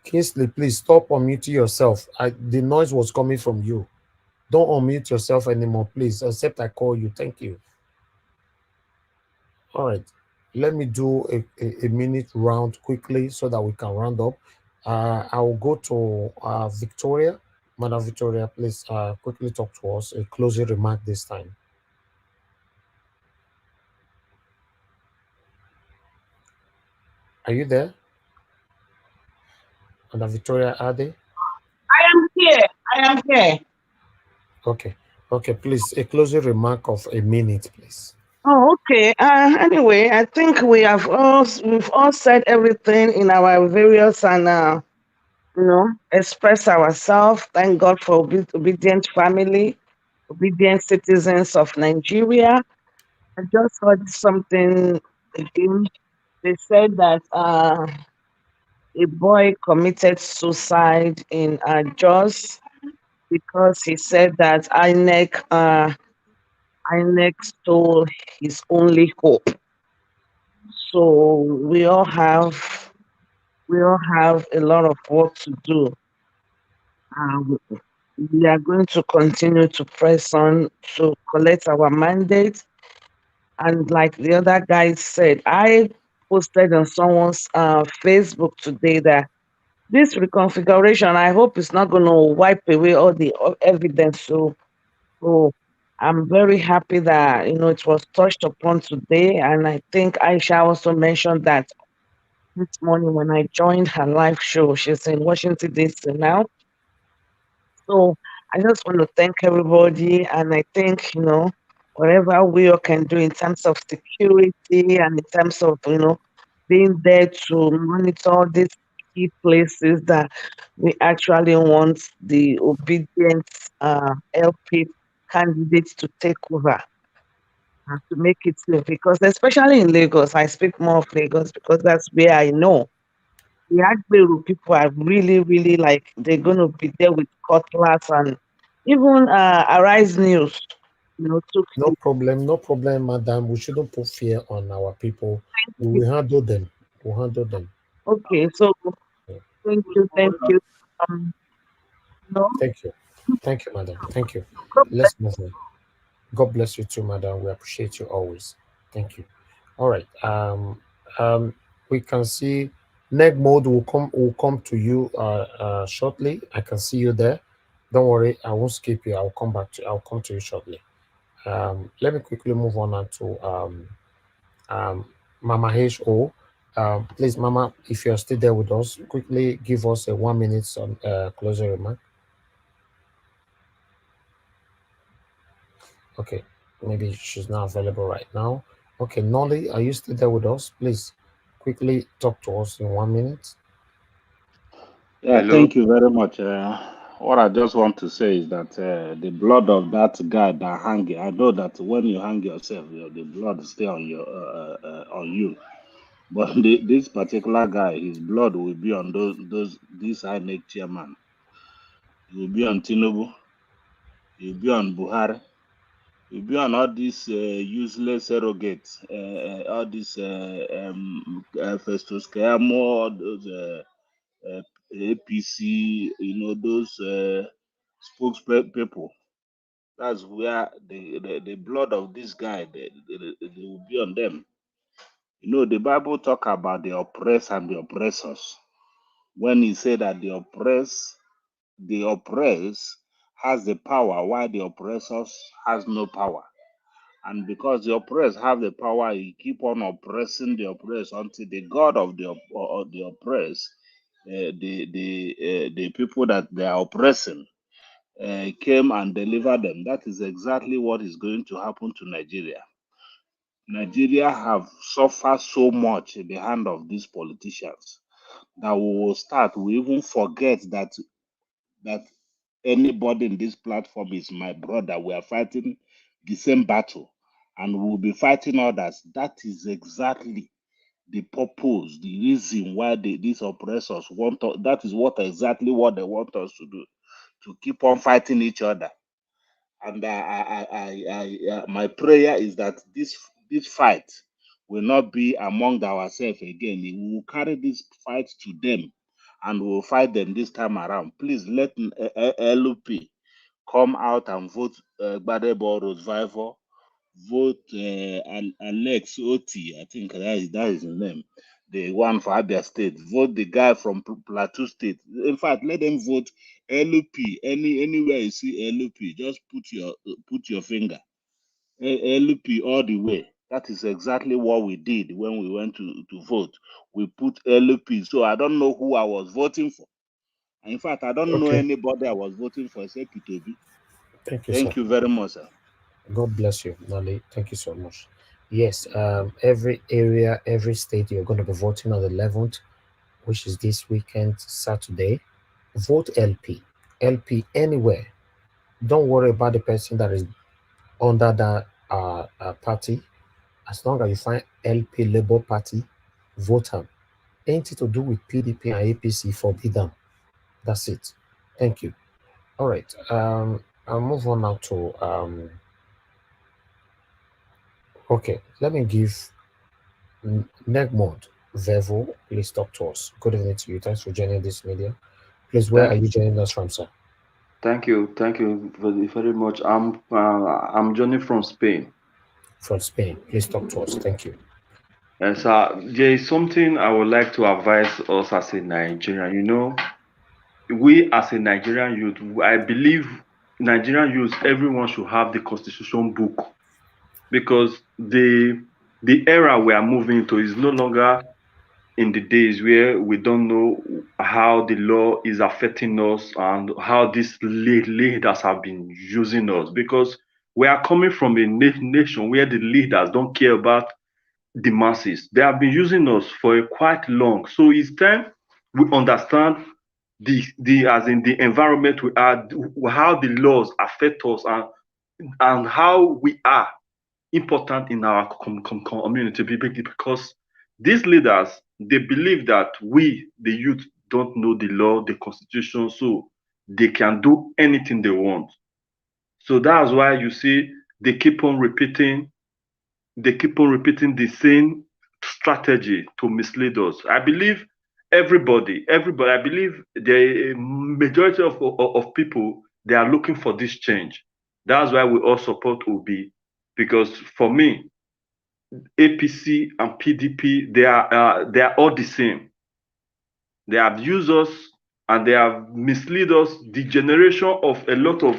Kingsley, please stop unmuting yourself. The noise was coming from you. Don't unmute yourself anymore, please, except I call you. Thank you. All right. Let me do a minute round quickly so that we can round up. I will go to Victoria. Madam Victoria, please quickly talk to us. A closing remark this time. Are you there? Madam Victoria, are they? I am here. Okay, please, a closing remark of a minute, please. Oh, okay. Anyway, I think we've all said everything in our various and express ourselves. Thank God for obedient family, obedient citizens of Nigeria. I just heard something again. They said that a boy committed suicide in Jos because he said that INEC INEC stole his only hope. So we all have a lot of work to do. We are going to continue to press on to collect our mandate. And like the other guy said, I posted on someone's Facebook today that this reconfiguration, I hope it's not going to wipe away all the evidence. So I'm very happy that it was touched upon today, and I think Aisha also mentioned that this morning when I joined her live show. She's in Washington D.C. now. So I just want to thank everybody, and I think whatever we all can do in terms of security and in terms of being there to monitor these key places that we actually want the obedient LP candidates to take over and to make it safe. Because especially in Lagos, I speak more of Lagos because that's where I know the Agberu people are really, really like they're going to be there with cutlass and even Arise News, took No problem, madam. We shouldn't put fear on our people. We will handle them. We'll handle them. Okay, so thank you. No, Thank you, madam. Thank you. God bless. Let's move on. God bless you too, madam. We appreciate you always. Thank you. All right. We can see neg mode will come to you shortly. I can see you there. Don't worry, I won't skip you. I'll come to you shortly. Let me quickly move on now to Mama HO. Please, Mama, if you're still there with us, quickly give us a 1 minute closing remark. Okay, maybe she's not available right now. Okay, Nolly, are you still there with us? Please, quickly talk to us in 1 minute. Yeah, Hello. thank you very much. What I just want to say is that the blood of that guy that hang, I know that when you hang yourself, the blood stay on on you. But this particular guy, his blood will be on this INEC chairman. It will be on Tinubu. It will be on Buhari. It will be on all these useless surrogates, all these Festus Keyamo, all those APC, those spokespeople. That's where the blood of this guy, they will be on them. The Bible talk about the oppressed and the oppressors. When he said that the oppressed has the power while the oppressors has no power. And because the oppressed have the power, he keep on oppressing the oppressed until the God of the oppressed, the people that they are oppressing, came and delivered them. That is exactly what is going to happen to Nigeria. Nigeria have suffered so much in the hand of these politicians that we even forget that anybody in this platform is my brother. We are fighting the same battle and we will be fighting others. That is exactly the purpose, the reason why these oppressors want us. That is exactly what they want us to do, to keep on fighting each other. And my prayer is that this fight will not be among ourselves again. We will carry this fight to them, and we will fight them this time around. Please let LP come out and vote Gbadebo Revival, vote Alex Oti. I think that is his name. The one for Abia State. Vote the guy from Plateau State. In fact, let them vote LP. Anywhere you see LP, just put your finger. LP all the way. That is exactly what we did when we went to vote. We put LP. So I don't know who I was voting for. In fact, I don't know anybody I was voting for except P2B. Thank you, Thank sir. you very much, sir. God bless you, Nolly. Thank you so much. Yes, every area, every state, you're going to be voting on the 11th, which is this weekend, Saturday. Vote LP. LP anywhere. Don't worry about the person that is under that party. As long as you find LP Labour Party, vote them. Anything to do with PDP and APC, forbid them. That's it. Thank you. All right. I'll move on now to Okay, let me give Negmod Vevo. Please talk to us. Good evening to you. Thanks for joining this media. Please, where are you joining us from, sir? Thank you very, very much. I'm joining from Spain. From Spain. Please talk to us. Thank you. Sir, there is something I would like to advise us as a Nigerian. You know, we as a Nigerian youth, I believe Nigerian youth, everyone should have the constitution book, because the era we are moving to is no longer in the days where we don't know how the law is affecting us and how these leaders have been using us, because we are coming from a nation where the leaders don't care about the masses. They have been using us for quite long. So it's time we understand the as in the environment we are, how the laws affect us, and how we are important in our community, because these leaders, they believe that we, the youth, don't know the law, the constitution, so they can do anything they want. So that's why you see they keep on repeating the same strategy to mislead us. I believe everybody, I believe the majority of people, they are looking for this change. That's why we all support Obi, because for me, APC and PDP, they are all the same. They have used us and they have misled us. The generation of a lot of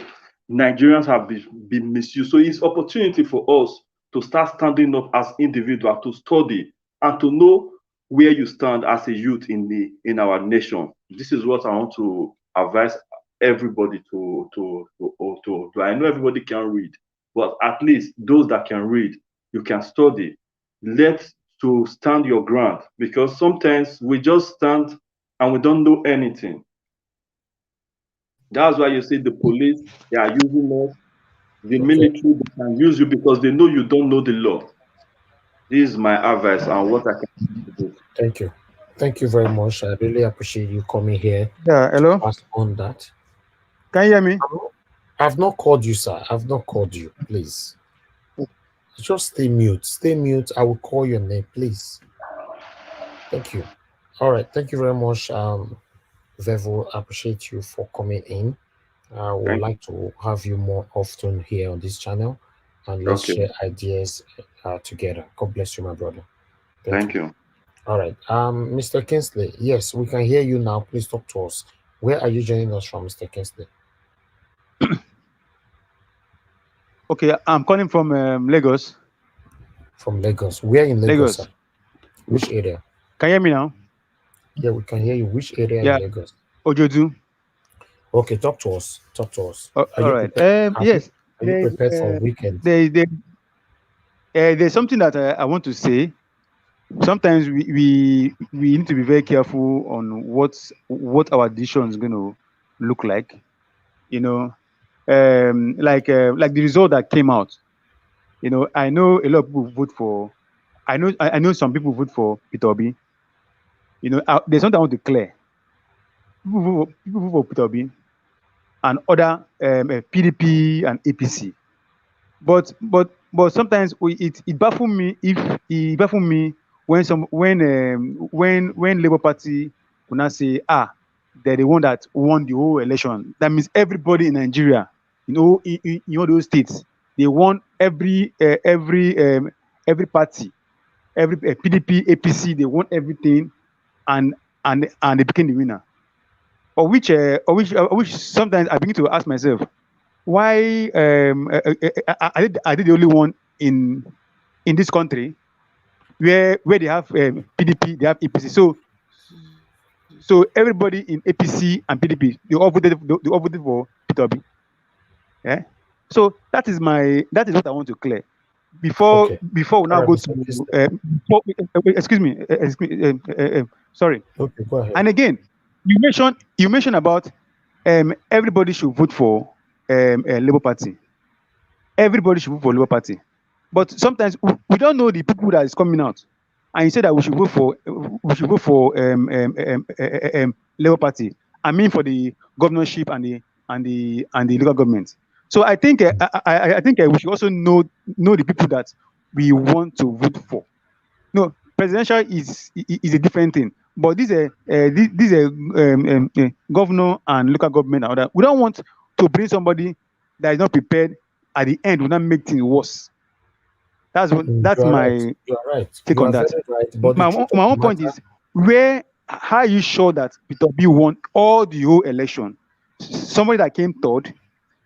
Nigerians have been misused. So it's opportunity for us to start standing up as individuals, to study and to know where you stand as a youth in our nation. This is what I want to advise everybody to. I know everybody can read, but at least those that can read, you can study. Let's to stand your ground, because sometimes we just stand and we don't know anything. That's why you see the police, they are using us. The military, they can use you because they know you don't know the law. This is my advice and what I can do. Thank you. Thank you very much. I really appreciate you coming here. Yeah, hello. To pass on that. Can you hear me? I've not called you, sir. I've not called you. Please. Just stay mute. Stay mute. I will call your name, please. Thank you. All right. Thank you very much, Vevo. I appreciate you for coming in. I would like to have you more often here on this channel, and let's share ideas together. God bless you, my brother. Thank you. All right. Mr. Kinsley, yes, we can hear you now. Please talk to us. Where are you joining us from, Mr. Kinsley? Okay, I'm calling from Lagos. From Lagos. Where in Lagos, sir? Which area? Can you hear me now? Yeah, we can hear you. Which area in Lagos? Ojodu. Okay, talk to us. Talk to us. All right. Yes. Are you prepared for weekend? There's something that I want to say. Sometimes we need to be very careful on what our decision is going to look like. You know, like the result that came out. You know, I know a lot of people vote for. I know some people vote for Peter Obi. You know, there's something I want to clear. People vote for Peter Obi and other PDP and APC. But sometimes it baffles me when Labour Party will not say they're the one that won the whole election. That means everybody in Nigeria, in all those states, they won every party, every PDP, APC, they won everything, and they became the winner. Or which sometimes I begin to ask myself, why are they the only one in this country where they have PDP, they have APC. So everybody in APC and PDP, they all voted for Peter Obi. Yeah. So that is what I want to clear. Before we now go to excuse me, sorry. Okay, go ahead. And again, you mentioned about everybody should vote for Labour Party. Everybody should vote for Labour Party. But sometimes we don't know the people that is coming out. And you say that we should vote for Labour Party. I mean for the governorship and the local government. So I think we should also know the people that we want to vote for. No, presidential is a different thing. But this governor and local government and all that. We don't want to bring somebody that is not prepared at the end will not make things worse. That's my take on that. Right. But my one point is how are you sure that Peter B won all the whole election? Somebody that came third.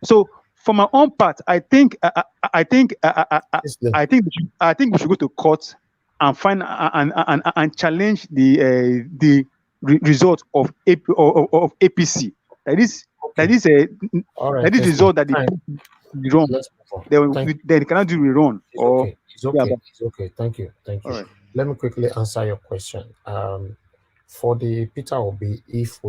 So for my own part, I think we should go to court and find and challenge the result of APC. That is result that the wrong. They cannot do rerun. It's okay. Thank you. All right. Let me quickly answer your question. For the Peter Obi, if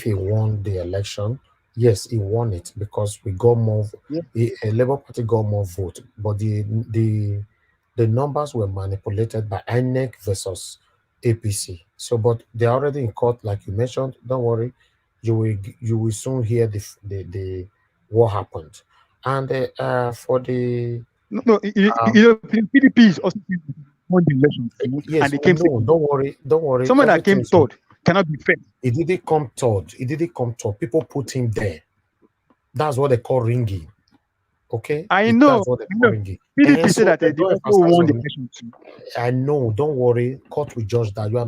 he won the election, yes, he won it because we got more. A Labour Party got more vote, but the numbers were manipulated by INEC versus APC. So, but they're already in court, like you mentioned. Don't worry, you will soon hear the what happened. And for the PDP is also won the election. Yes, and they came no, don't worry. Someone that came third cannot be fair. He didn't come third. People put him there. That's what they call ringing. Okay, I know. That's what they call ringing. PDP said that they also won the election too. I know. Don't worry. Court will judge that. You are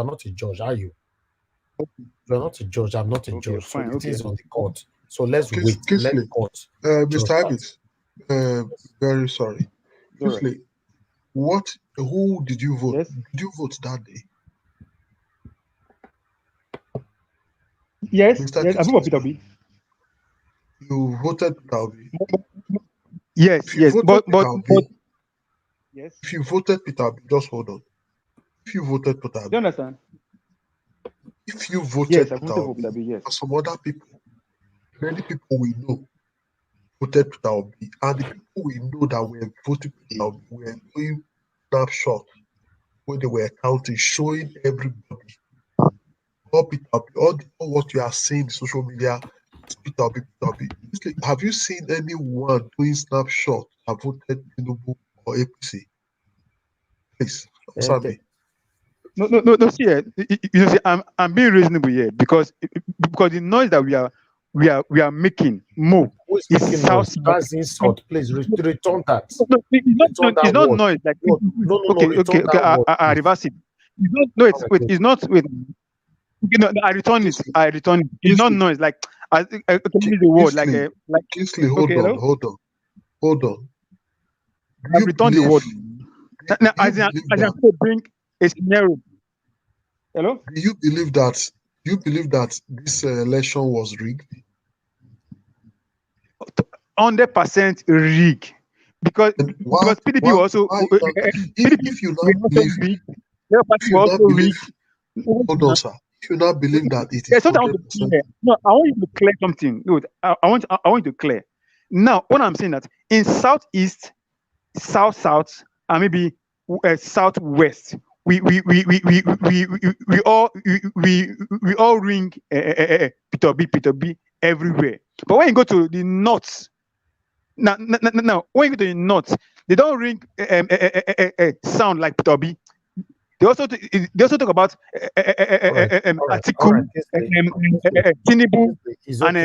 not a judge, are you? You are not a judge. I'm not a judge. Fine, so it is on the court. So let's wait. Let the court. Mr. Abbott, very sorry. Quickly, who did you vote? Yes. Did you vote that day? Yes, I voted for Peter B. You voted Peter Obi. Yes, but yes. If you voted Peter Obi, just hold on. If you voted Peter Obi, do you understand? If you voted Peter Obi, yes. And some other people, many people we know voted Peter Obi, and the people we know that were voting Peter Obi were doing snapshot when they were counting, showing everybody. All what you are seeing in social media is Peter Obi. Have you seen anyone doing snapshot that voted Tinubu or APC? Please, answer me. No. See, I'm being reasonable here because the noise that we are making more is South. That's insult. Please return that. No, it's not noise. Like okay. I reverse it. It's not. I return it. It's not noise. Like I the word like. Kingsley, hold on. I return the word. Now, as I bring a scenario. Hello? Do you believe that this election was rigged? 100% rigged. Because PDP also if you not believe, hold on, sir. If you not believe that it is 100%. No, I want you to clear something. No, I want you to clear. Now, what I'm saying that in Southeast, South, and maybe Southwest, we all ring Peter B everywhere. But when you go to the North, now when you go to the North, they don't ring sound like Peter B. They also talk about Atiku, Tinubu, and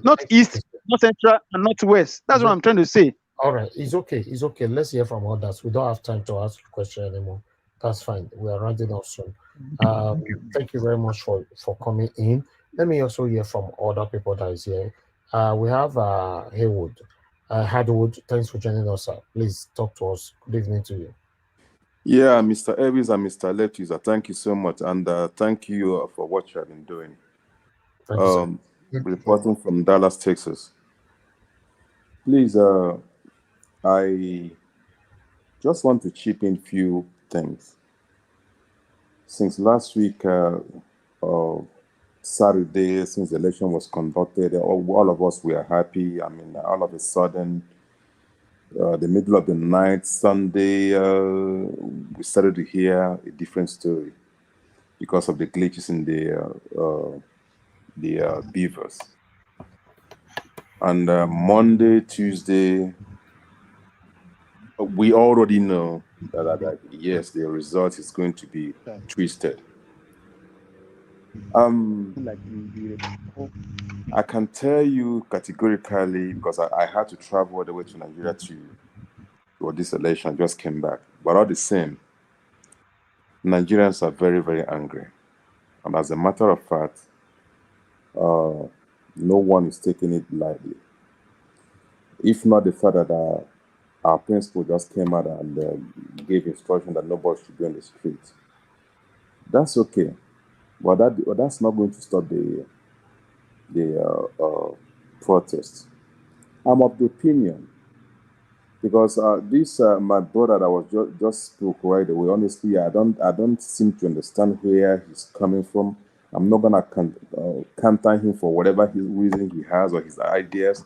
Northeast, North Central, and Northwest. That's what I'm trying to say. All right, it's okay. Let's hear from others. We don't have time to ask a question anymore. That's fine. We are rounding off soon. Thank you very much for coming in. Let me also hear from other people that is here. We have Haywood. Hadwood, thanks for joining us. Please talk to us. Good evening to you. Yeah, Mr. Evans and Mr. Left User, thank you so much. And thank you for what you have been doing. Reporting from Dallas, Texas. Please, I just want to chip in a few things. Since last week, Saturday, since the election was conducted, all of us were happy. I mean, all of a sudden, the middle of the night, Sunday, we started to hear a different story because of the glitches in the beavers. And Monday, Tuesday, we already know that yes, the result is going to be twisted. I can tell you categorically, because I had to travel all the way to Nigeria for this election. I just came back. But all the same, Nigerians are very, very angry. And as a matter of fact, no one is taking it lightly. If not the fact that our principal just came out and gave instruction that nobody should be on the street. That's okay. But that's not going to stop the protest. I'm of the opinion, because this my brother that was just spoke right away. Honestly, I don't seem to understand where he's coming from. I'm not gonna counter him for whatever his reason he has or his ideas,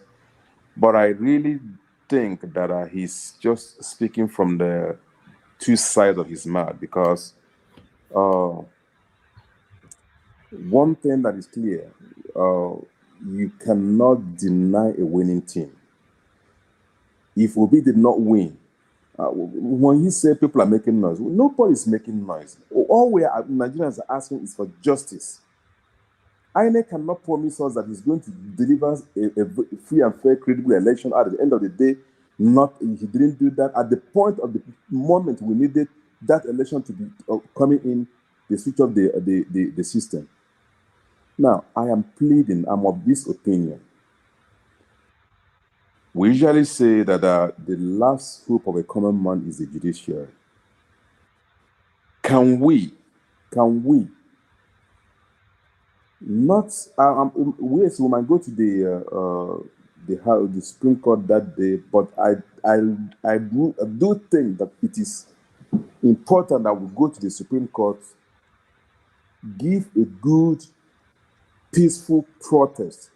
but I really think that he's just speaking from the two sides of his mouth, because one thing that is clear, you cannot deny a winning team. If Obi did not win, when he said people are making noise, nobody is making noise. All we are, Nigerians are asking is for justice. INEC cannot promise us that he's going to deliver a free and fair, credible election. At the end of the day, he didn't do that. At the point of the moment we needed that election to be coming in, they switch off the system. Now, I am pleading, I'm of this opinion. We usually say that the last hope of a common man is the judiciary. Can we not? We might go to the Supreme Court that day, but I do think that it is important that we go to the Supreme Court, give a good, peaceful protest,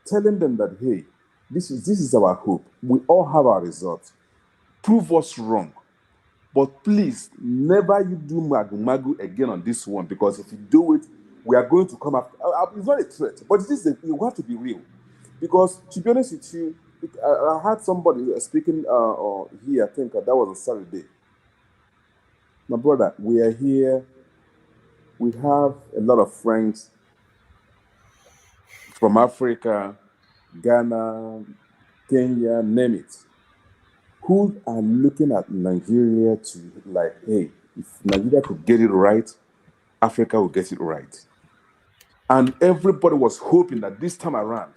telling them that, hey, this is our hope. We all have our results. Prove us wrong. But please, never you do magu again on this one, because if you do it, we are going to come up. It's not a threat, but you have to be real. Because to be honest with you, I had somebody speaking here, I think that was on Saturday. My brother, we are here. We have a lot of friends from Africa, Ghana, Kenya, name it, who are looking at Nigeria to like, hey, if Nigeria could get it right, Africa will get it right. And everybody was hoping that this time around,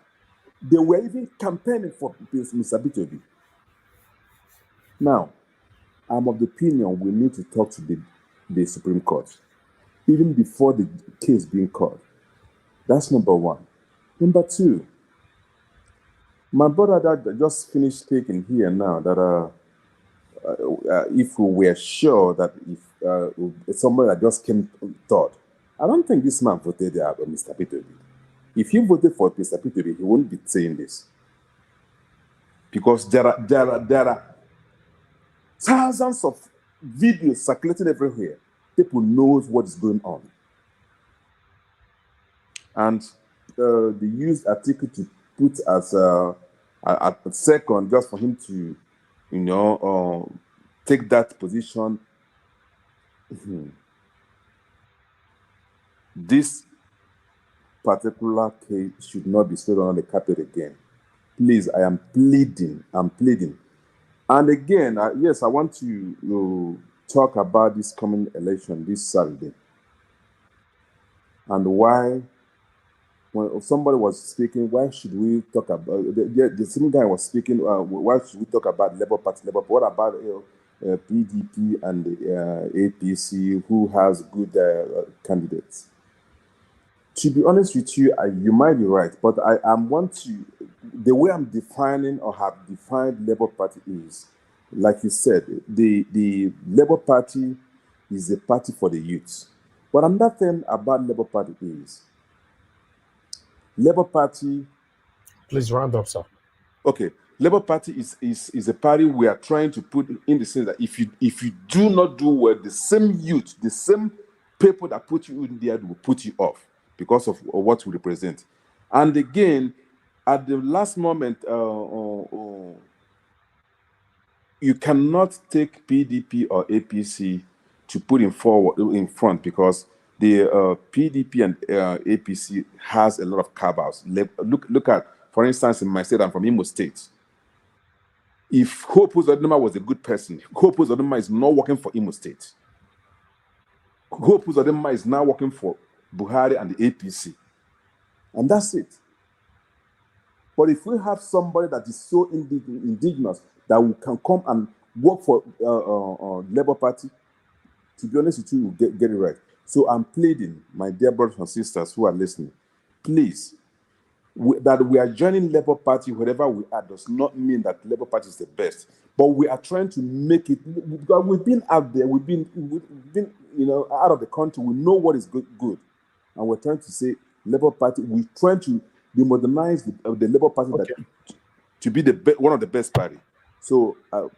they were even campaigning for Mr. Bitobi. Now, I'm of the opinion we need to talk to the Supreme Court, even before the case being called. That's number one. Number two, my brother that just finished speaking here now, that if we were sure that if somebody that just came third, I don't think this man voted Mr. Bitobi. If he voted for Mr. Bitobi, he wouldn't be saying this. Because there are thousands of videos circulating everywhere. People knows what is going on. And they used Atiku to put as a second, just for him to, take that position. This particular case should not be spread on the carpet again. Please, I am pleading. And again, yes, I want to talk about this coming election this Saturday. And why, when somebody was speaking, why should we talk about, the same guy was speaking, why should we talk about Labour Party? What about PDP and the APC, who has good candidates? To be honest with you, you might be right, but the way I'm defining or have defined Labour Party is, like you said, the Labour Party is a party for the youth. But another thing about Labour Party is, Labour Party... Please round up, sir. Okay. Labour Party is a party we are trying to put in the sense that if you do not do well, the same youth, the same people that put you in there will put you off because of what we represent. And again, at the last moment, you cannot take PDP or APC to put in front because the PDP and APC has a lot of carve-outs. Look at, for instance, in my state, I'm from Imo State. If Hope Uzodinma was a good person, Hope Uzodinma is not working for Imo State. Hope Uzodinma is now working for Buhari and the APC. And that's it. But if we have somebody that is so indigenous that we can come and work for Labour Party, to be honest with you, we'll get it right. So I'm pleading, my dear brothers and sisters who are listening, please, that we are joining Labour Party wherever we are does not mean that Labour Party is the best. But we are trying to make it, because we've been out there, we've been out of the country, we know what is good. And we're trying to say, Labour Party, we're trying to modernize the Labour Party to be one of the best party. So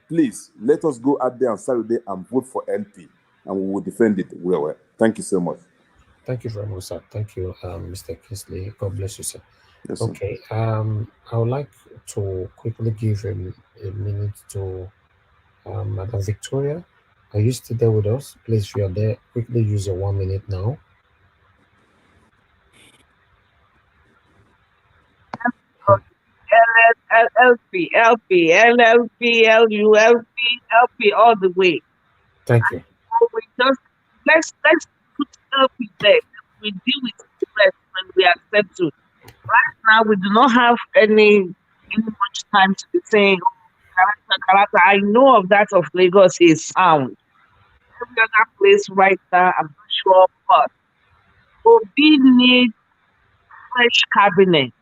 please, let us go out there on Saturday and vote for LP, and we will defend it well. Thank you so much. Thank you very much, sir. Thank you, Mr. Kingsley. God bless you, sir. Yes, okay, I would like to quickly give a minute to Madam Victoria. Are you still there with us? Please, if you're there, quickly use your 1 minute now. LP, LP all the way. Thank you. So we just let's put LP there. We deal with the rest when we are settled. Right now, we do not have any much time to be saying character. I know of that of Lagos is sound. Every other place right now, I'm not sure, but Obi needs fresh cabinet.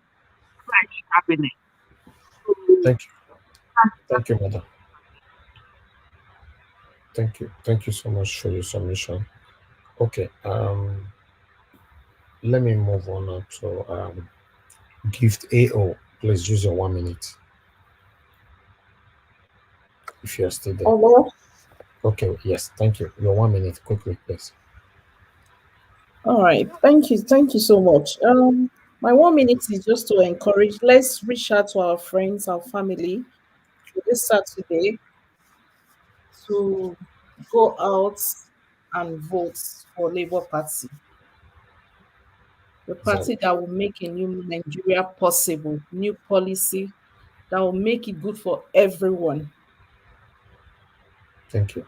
Thank you. Thank you, madam. Thank you. Thank you so much for your submission. Okay. Let me move on now to Gift AO. Please use your 1 minute. If you're still there. Hello. Okay, yes, thank you. Your 1 minute, quickly, please. All right, thank you so much. My 1 minute is just to encourage. Let's reach out to our friends, our family, this Saturday to go out and vote for Labour Party, the party that will make a new Nigeria possible, new policy that will make it good for everyone. Thank you.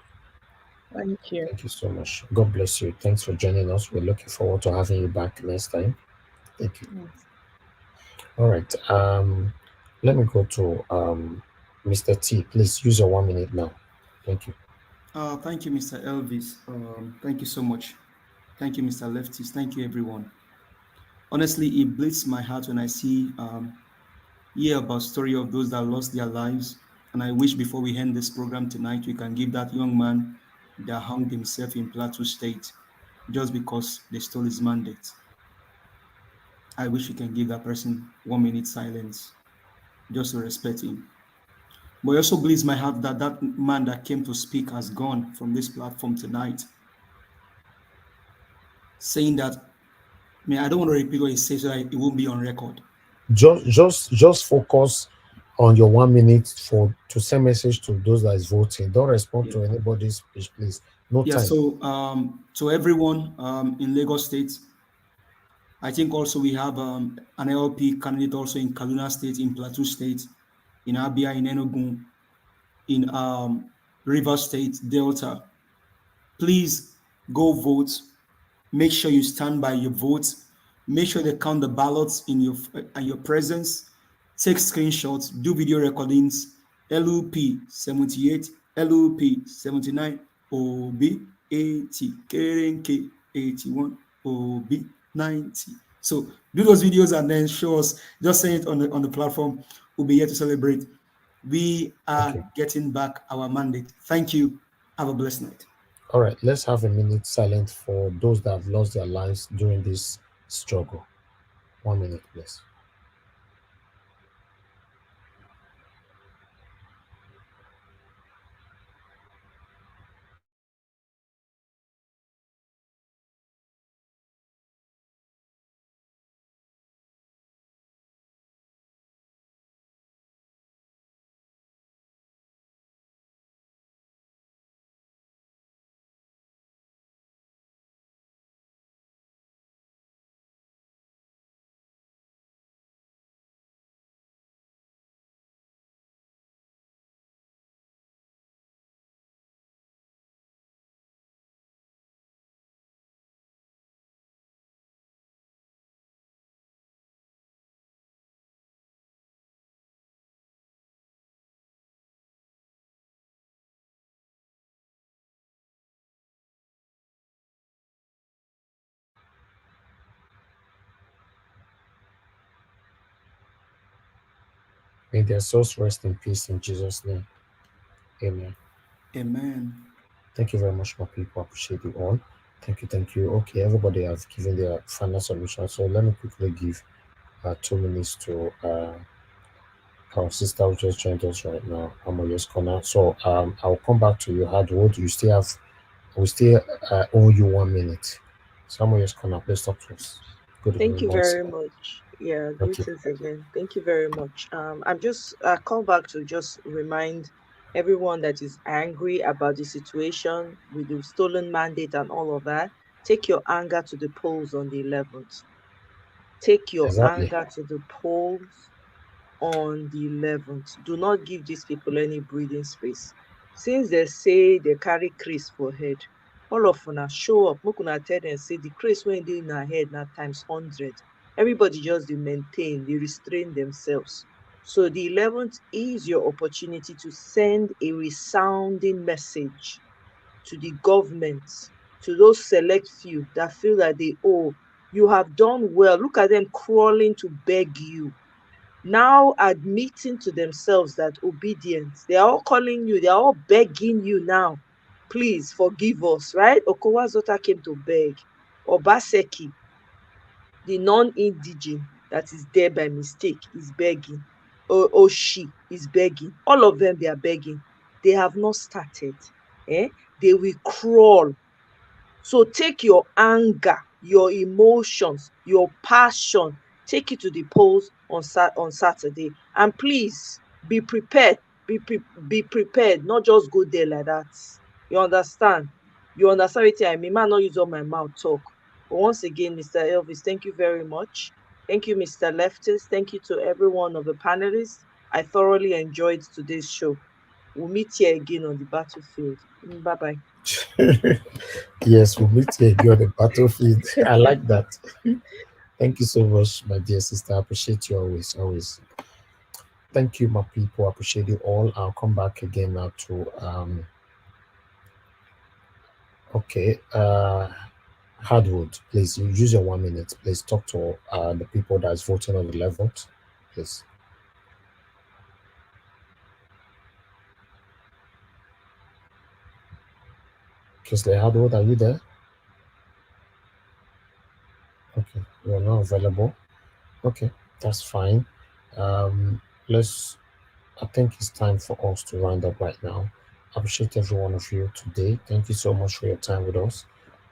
Thank you. Thank you so much. God bless you. Thanks for joining us. We're looking forward to having you back next time. Thank you. Yes. All right. Let me go to Mr. T. Please use your 1 minute now. Thank you. Thank you, Mr. Elvis. Thank you so much. Thank you, Mr. Lefties. Thank you, everyone. Honestly, it bleeds my heart when I hear about story of those that lost their lives. And I wish before we end this program tonight, we can give that young man that hung himself in Plateau State just because they stole his mandate. I wish we can give that person 1 minute silence just to respect him. But it also bleeds my heart that that man that came to speak has gone from this platform tonight, saying that, I don't want to repeat what he says so that it won't be on record. Just focus on your 1 minute to send message to those that is voting. Don't respond to anybody's speech, please. No time. So to everyone in Lagos State, I think also we have an LP candidate also in Kaduna State, in Plateau State, in Abia, in Enugu, in Rivers State, Delta. Please go vote. Make sure you stand by your votes. Make sure they count the ballots in your presence. Take screenshots, do video recordings. LUP 78, LUP 79, OB 80, KRNK 81, OB 90. So do those videos and then show us. Just say it on the platform. We'll be here to celebrate. We are getting back our mandate. Thank you. Have a blessed night. All right, let's have a minute silent for those that have lost their lives during this struggle. 1 minute, please. May their souls rest in peace in Jesus' name. Amen. Amen. Thank you very much, my people. I appreciate you all. Thank you, thank you. Okay, everybody has given their final submission. So let me quickly give 2 minutes to our sister who just joined us right now, Amoyo's Corner. So I'll come back to you, Hardwood. We still owe you 1 minute. So Amoyo's Corner, please talk to us. Good Thank evening, you once. very much. Yeah, Okay. greetings again. Thank you very much. I'm just I call back to just remind everyone that is angry about the situation with the stolen mandate and all of that. Take your anger to the polls on the 11th. Take your Exactly. anger to the polls on the 11th. Do not give these people any breathing space. Since they say they carry Chris for head, all of una show up. Make una tell them say the Chris wey dey in her head na times 100. Everybody just dey maintain, they restrain themselves. So the 11th is your opportunity to send a resounding message to the government, to those select few that feel that you have done well. Look at them crawling to beg you, now admitting to themselves that obedience, they are all calling you, they are all begging you now, please forgive us, right? Okowazota came to beg. Obaseki, the non-indigene that is there by mistake, is begging. Oshi is begging. All of them, they are begging. They have not started. They will crawl. So take your anger, your emotions, your passion, take it to the polls on Saturday. And please be prepared. Be prepared, not just go there like that. You understand? You understand what I mean? I not use all my mouth talk. But once again, Mr. Elvis, thank you very much. Thank you, Mr. Leftist. Thank you to every one of the panelists. I thoroughly enjoyed today's show. We'll meet here again on the battlefield. Bye-bye. Yes, we'll meet here again on the battlefield. I like that. Thank you so much, my dear sister. I appreciate you always, always. Thank you, my people. I appreciate you all. I'll come back again now to okay. Hardwood, please, you use your 1 minute. Please talk to the people that's voting on the 11th, please. Kisley Hardwood, are you there? Okay, you're not available. Okay, that's fine. I think it's time for us to round up right now. I appreciate every one of you today. Thank you so much for your time with us.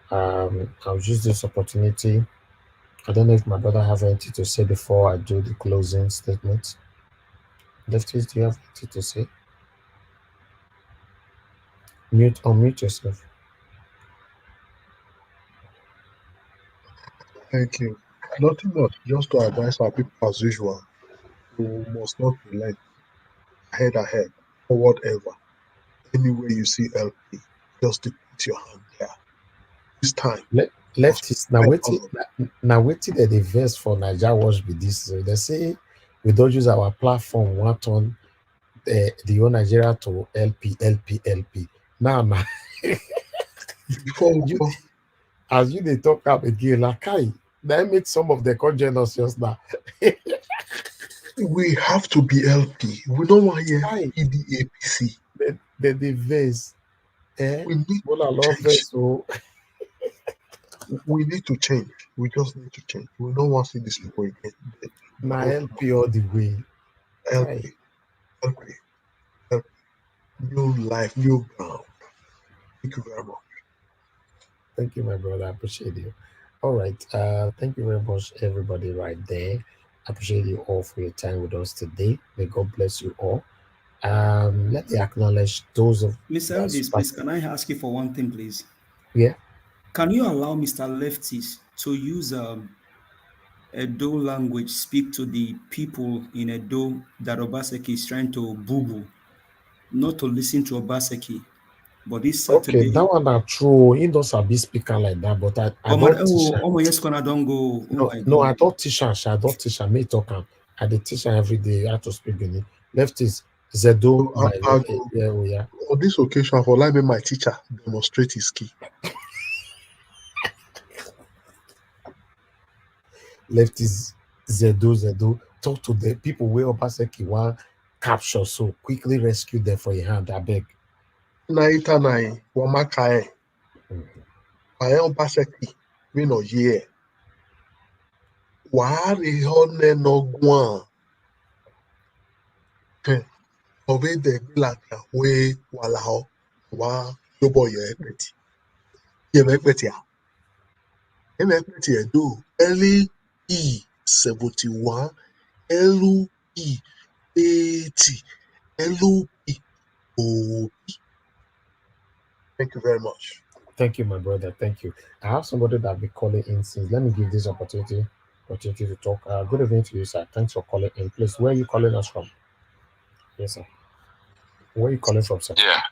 I'll use this opportunity. I don't know if my brother have anything to say before I do the closing statement. Lefties, do you have anything to say? Unmute yourself. Thank you. Nothing much, just to advise our people as usual. We must not relent. Ahead, or whatever. Anywhere you see LP, just to put your hand there. This time. Leftists now waiting at the verse for Niger Watch be this. So they say we don't use our platform one turn the whole Nigeria to LP. Now as you they talk up again, like they make some of the congeners just now. We have to be LP. We don't want here EDAPC. The verse. We need to change. We need to change. We just need to change. We don't want to see these people again. Now LP all the way. LP. New life, new ground. Thank you very much. Thank you, my brother. I appreciate you. All right. Thank you very much, everybody, right there. I appreciate you all for your time with us today. May God bless you all. Let me acknowledge those of Mr. Elvis, please, can I ask you for one thing, please? Yeah. Can you allow Mr. Lefties to use Edo language, speak to the people in Edo that Obaseki is trying to boo-boo, not to listen to Obaseki? But this Saturday... Okay, that one not true. He doesn't be speaking like that, but I don't teach her. Yes, don't go. No, I don't teach her. I don't teach her. Me talk her. I teach her every day how to speak Benin. Lefties, Zedo, yeah. On this occasion, for like my teacher demonstrate his key. Lefties, Zedo, talk to the people where Obaseki want capture, so quickly rescue them for your hand, I beg. Naita nai wamakae. Aye Obaseki, we no ye. Wari hone no guan. Obe de bilata we walao. Wa yobo ye equity. Ye equity. Ye equity do. LE 71. LE 80. LE. Oh, thank you very much. Thank you, my brother. Thank you. I have somebody that be calling in since. Let me give this opportunity to talk. Good evening to you, sir. Thanks for calling in. Please, where are you calling us from? Yes, sir. Where are you calling from, sir? Yeah.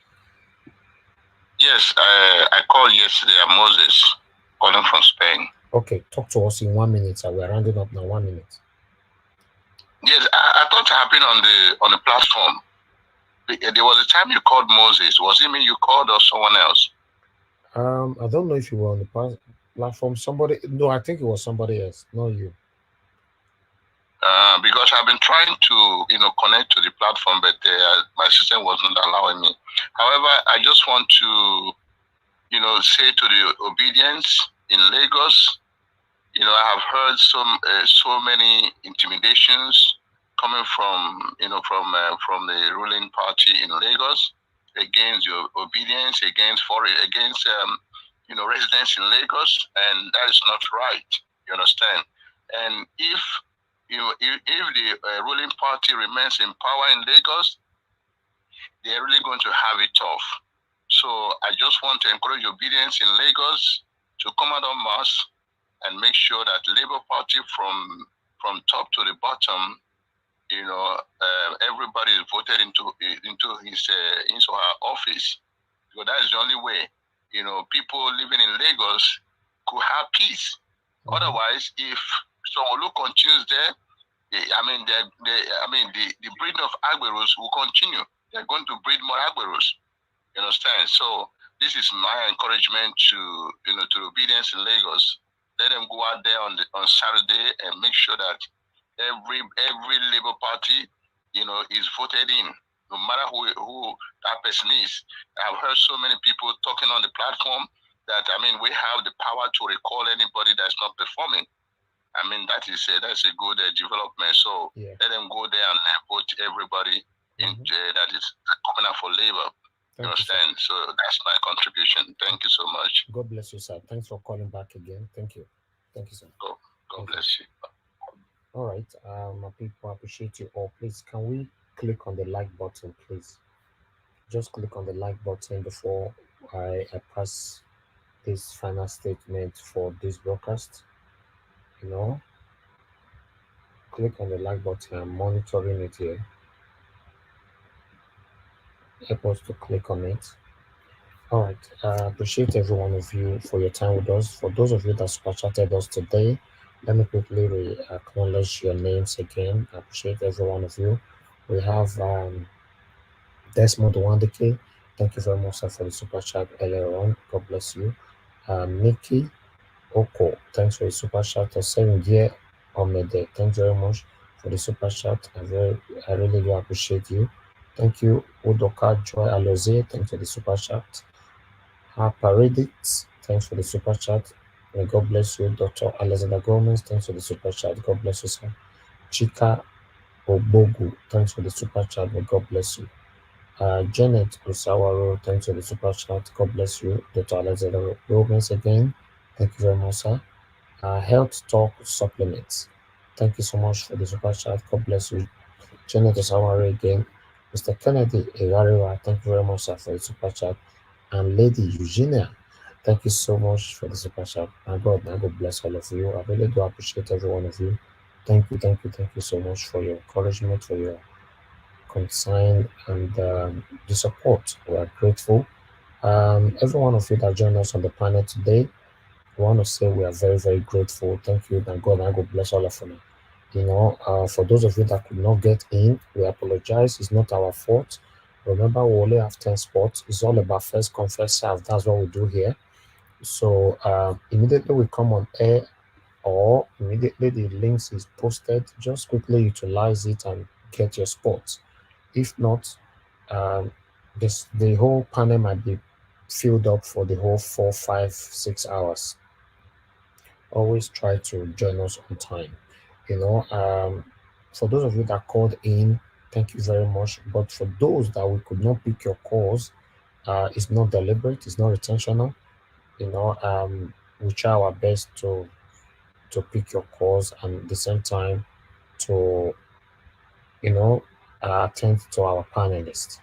Yes, I called yesterday. I'm Moses, calling from Spain. Okay, talk to us in 1 minute, sir. We're rounding up now. 1 minute. Yes, I thought it happened on the platform. There was a time you called Moses. Was it me you called or someone else? I don't know if you were on the platform. Somebody? No, I think it was somebody else. Not you. Because I've been trying to, connect to the platform, but my system wasn't allowing me. However, I just want to, say to the obedience in Lagos, I have heard so many intimidations coming from, from the ruling party in Lagos against your obedience, against residents in Lagos, and that is not right. You understand? And if the ruling party remains in power in Lagos, they're really going to have it tough. So I just want to encourage obedience in Lagos to come out en masse and make sure that Labour Party from top to the bottom, everybody is voted into his or her office, because that is the only way, people living in Lagos could have peace. Otherwise, if Sanwo-Olu continues there, the breeding of Agberos will continue. They're going to breed more Agberos. You understand? So this is my encouragement to to obedience in Lagos. Let them go out there on Saturday and make sure that every Labour Party, is voted in, no matter who that person is. I've heard so many people talking on the platform that we have the power to recall anybody that's not performing. That's a good development. So let them go there and vote everybody that is coming out for Labour. You understand? So that's my contribution. Thank you so much. God bless you, sir. Thanks for calling back again. Thank you. Thank you, sir. God bless you. All right. People appreciate you all. Please, can we click on the like button, please? Just click on the like button before I pass this final statement for this broadcast. Click on the like button. I'm monitoring it here. Help us to click on it. All right. Appreciate every one of you for your time with us. For those of you that super chatted us today, let me quickly acknowledge your names again. I appreciate every one of you. We have Desmond Wandike. Thank you very much, sir, for the super chat earlier on. God bless you. Nikki Oko, thanks for the super chat. Osengie Omede, thanks very much for the super chat. I really do appreciate you. Thank you, Udoka Joy Aloze. Thanks for the super chat. Paradix, thanks for the super chat. May God bless you. Dr. Alexander Gomez, thanks for the super chat. God bless you, sir. Chika Obogu, thanks for the super chat. May God bless you. Janet Usawaro, thanks for the super chat. God bless you. Dr. Alexander Gomez again. Thank you very much, sir. Health Talk Supplements. Thank you so much for the super chat. God bless you. Janet Usawaro again. Mr. Kennedy Egariwa, thank you very much, sir, for the super chat. And Lady Eugenia, thank you so much for the super chat. My God bless all of you. I really do appreciate every one of you. Thank you so much for your encouragement, for your concern, and the support. We are grateful. Every one of you that joined us on the panel today, I want to say we are very, very grateful. Thank you, and God bless all of you. For those of you that could not get in, we apologize. It's not our fault. Remember, we only have 10 spots. It's all about first come, first serve. That's what we do here. So immediately we come on air, or immediately the links is posted, just quickly utilize it and get your spot. If not, the whole panel might be filled up for the whole 4, 5, 6 hours. Always try to join us on time. For those of you that called in, thank you very much. But for those that we could not pick your calls, it's not deliberate, it's not intentional. We try our best to pick your calls and at the same time to attend to our panelists.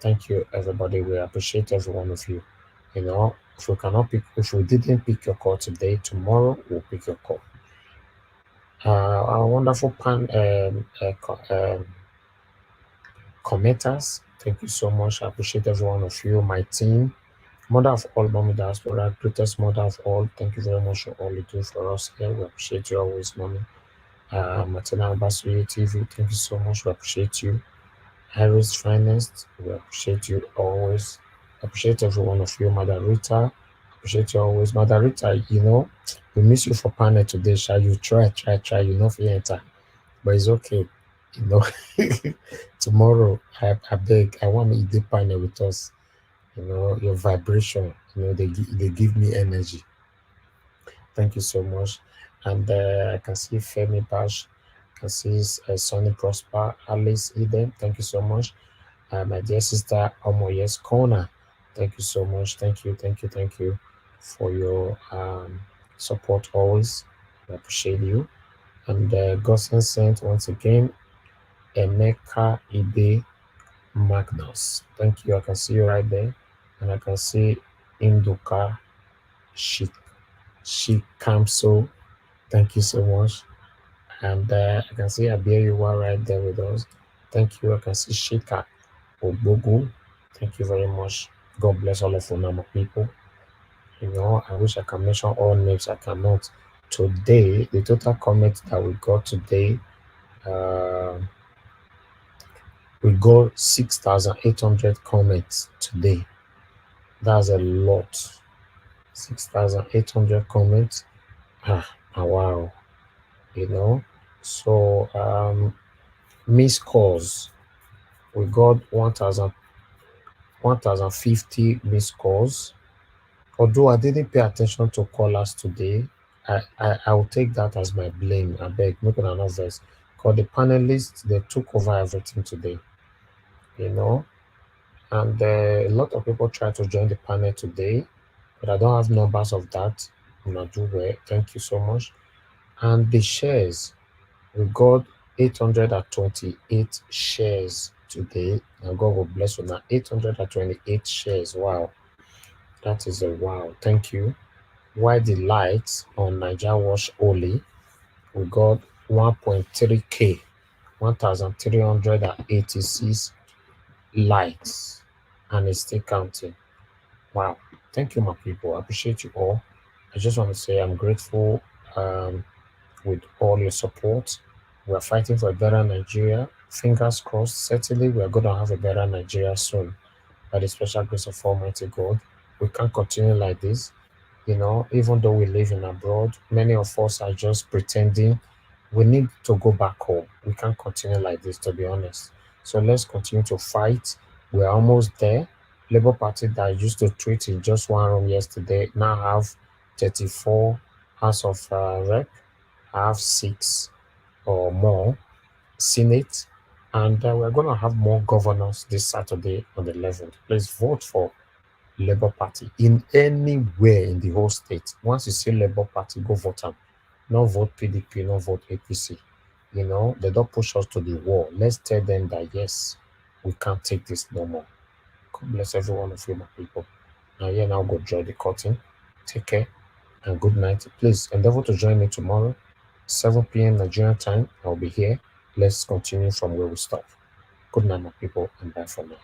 Thank you, everybody. We appreciate every one of you. If we didn't pick your call today, tomorrow we'll pick your call. Our wonderful commenters, thank you so much. I appreciate every one of you. My team, mother of all, mommy diaspora, greatest mother of all. Thank you very much for all you do for us here. We appreciate you always, mommy. Martina Ambassador TV, thank you so much. We appreciate you. Harris Finest, we appreciate you always. Appreciate every one of you. Mother Rita, appreciate you always. Mother Rita, we miss you for panel today. Shall you try? You know, if you enter, but it's okay. Tomorrow, I beg, I want you to panel with us. Your vibration, they give me energy. Thank you so much. And I can see Femi Bash, I can see Sonny Prosper, Alice Eden. Thank you so much. My dear sister Omoyes Kona, thank you so much. Thank you for your support always. I appreciate you. And Gosen sent once again, Emeka Ibe Magnus. Thank you. I can see you right there. And I can see Induka Shikamso. Thank you so much. And I can see Abiyuwa right there with us. Thank you. I can see Shika Obogu. Thank you very much. God bless all of Unama people. I wish I can mention all names. I cannot. Today, the total comments that we got today, we got 6,800 comments today. That's a lot. 6,800 comments. Wow. So missed calls. We got 1,050 missed calls. Although I didn't pay attention to callers today, I will take that as my blame. I beg, make an another. Because the panelists, they took over everything today. And a lot of people try to join the panel today, but I don't have numbers of that. I'm not doing well. Thank you so much. And the shares, we got 828 shares today. And God will bless you now. 828 shares. Wow. That is a wow. Thank you. Why the lights on Niger Watch only, we got 1.3K, 1,386 likes, and it's still counting. Wow. Thank you, my people. I appreciate you all. I just want to say I'm grateful with all your support. We're fighting for a better Nigeria. Fingers crossed. Certainly, we're going to have a better Nigeria soon. By the special grace of Almighty God, we can't continue like this. Even though we live in abroad, many of us are just pretending. We need to go back home. We can't continue like this, to be honest. So let's continue to fight. We're almost there. Labour Party that used to treat in just one room yesterday now have 34 House of Rep. I have 6 or more Senate, and we're going to have more governors this Saturday on the 11th. Please vote for Labour Party in anywhere in the whole state. Once you see Labour Party, go vote them. No vote PDP, no vote APC. They don't push us to the wall. Let's tell them that yes, we can't take this no more. God bless every one of you, my people. Now go draw the curtain. Take care and good night. Please endeavor to join me tomorrow, 7 p.m. Nigerian time. I'll be here. Let's continue from where we stop. Good night, my people, and bye for now.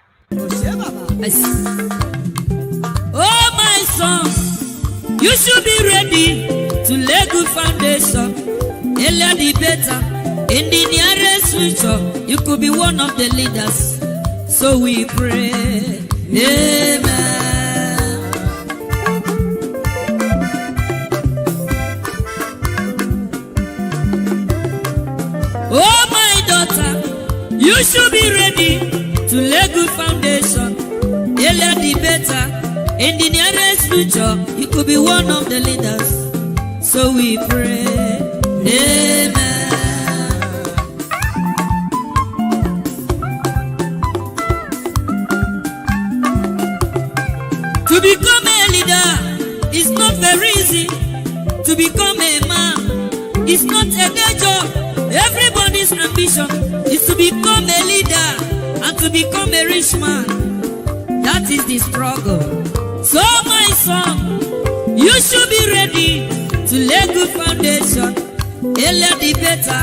Oh, my son, you should be ready to lay good foundation. Earlier the better. In the nearest future, you could be one of the leaders. So we pray. Amen. Oh, my daughter, you should be ready to lay good foundation. Earlier the better. In the nearest future, you could be one of the leaders. So we pray, amen. To become a leader is not very easy. To become a man is not a day job. Everybody's ambition is to become a leader and to become a rich man. That is the struggle. So my son, you should be ready to lay good foundation. Earlier the better.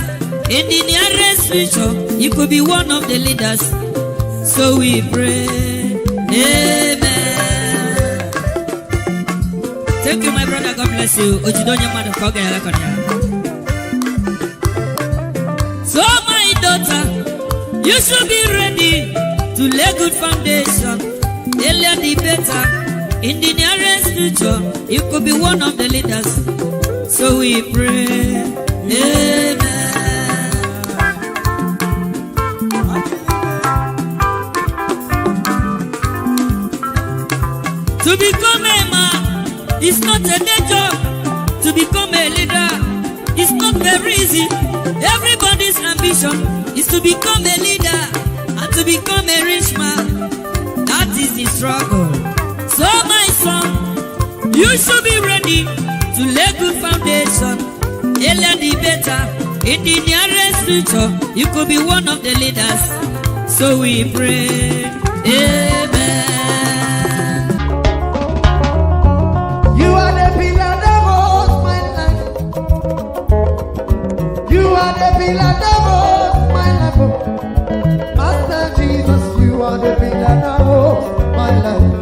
In the nearest future, you could be one of the leaders. So we pray, amen. Thank you, my brother. God bless you. So my daughter, you should be ready to lay good foundation. Earlier the better. In the nearest future, you could be one of the leaders. So we pray, amen. To become a man is not a day job. To become a leader is not very easy. Everybody's ambition is to become a leader and to become a rich man. That is the struggle. So my son, you should be ready to lay good foundation. Earlier the better. In the nearest future, you could be one of the leaders. So we pray, amen. You are the pillar that holds my life. You are the pillar that holds my life. Master Jesus, you are the pillar that holds my life.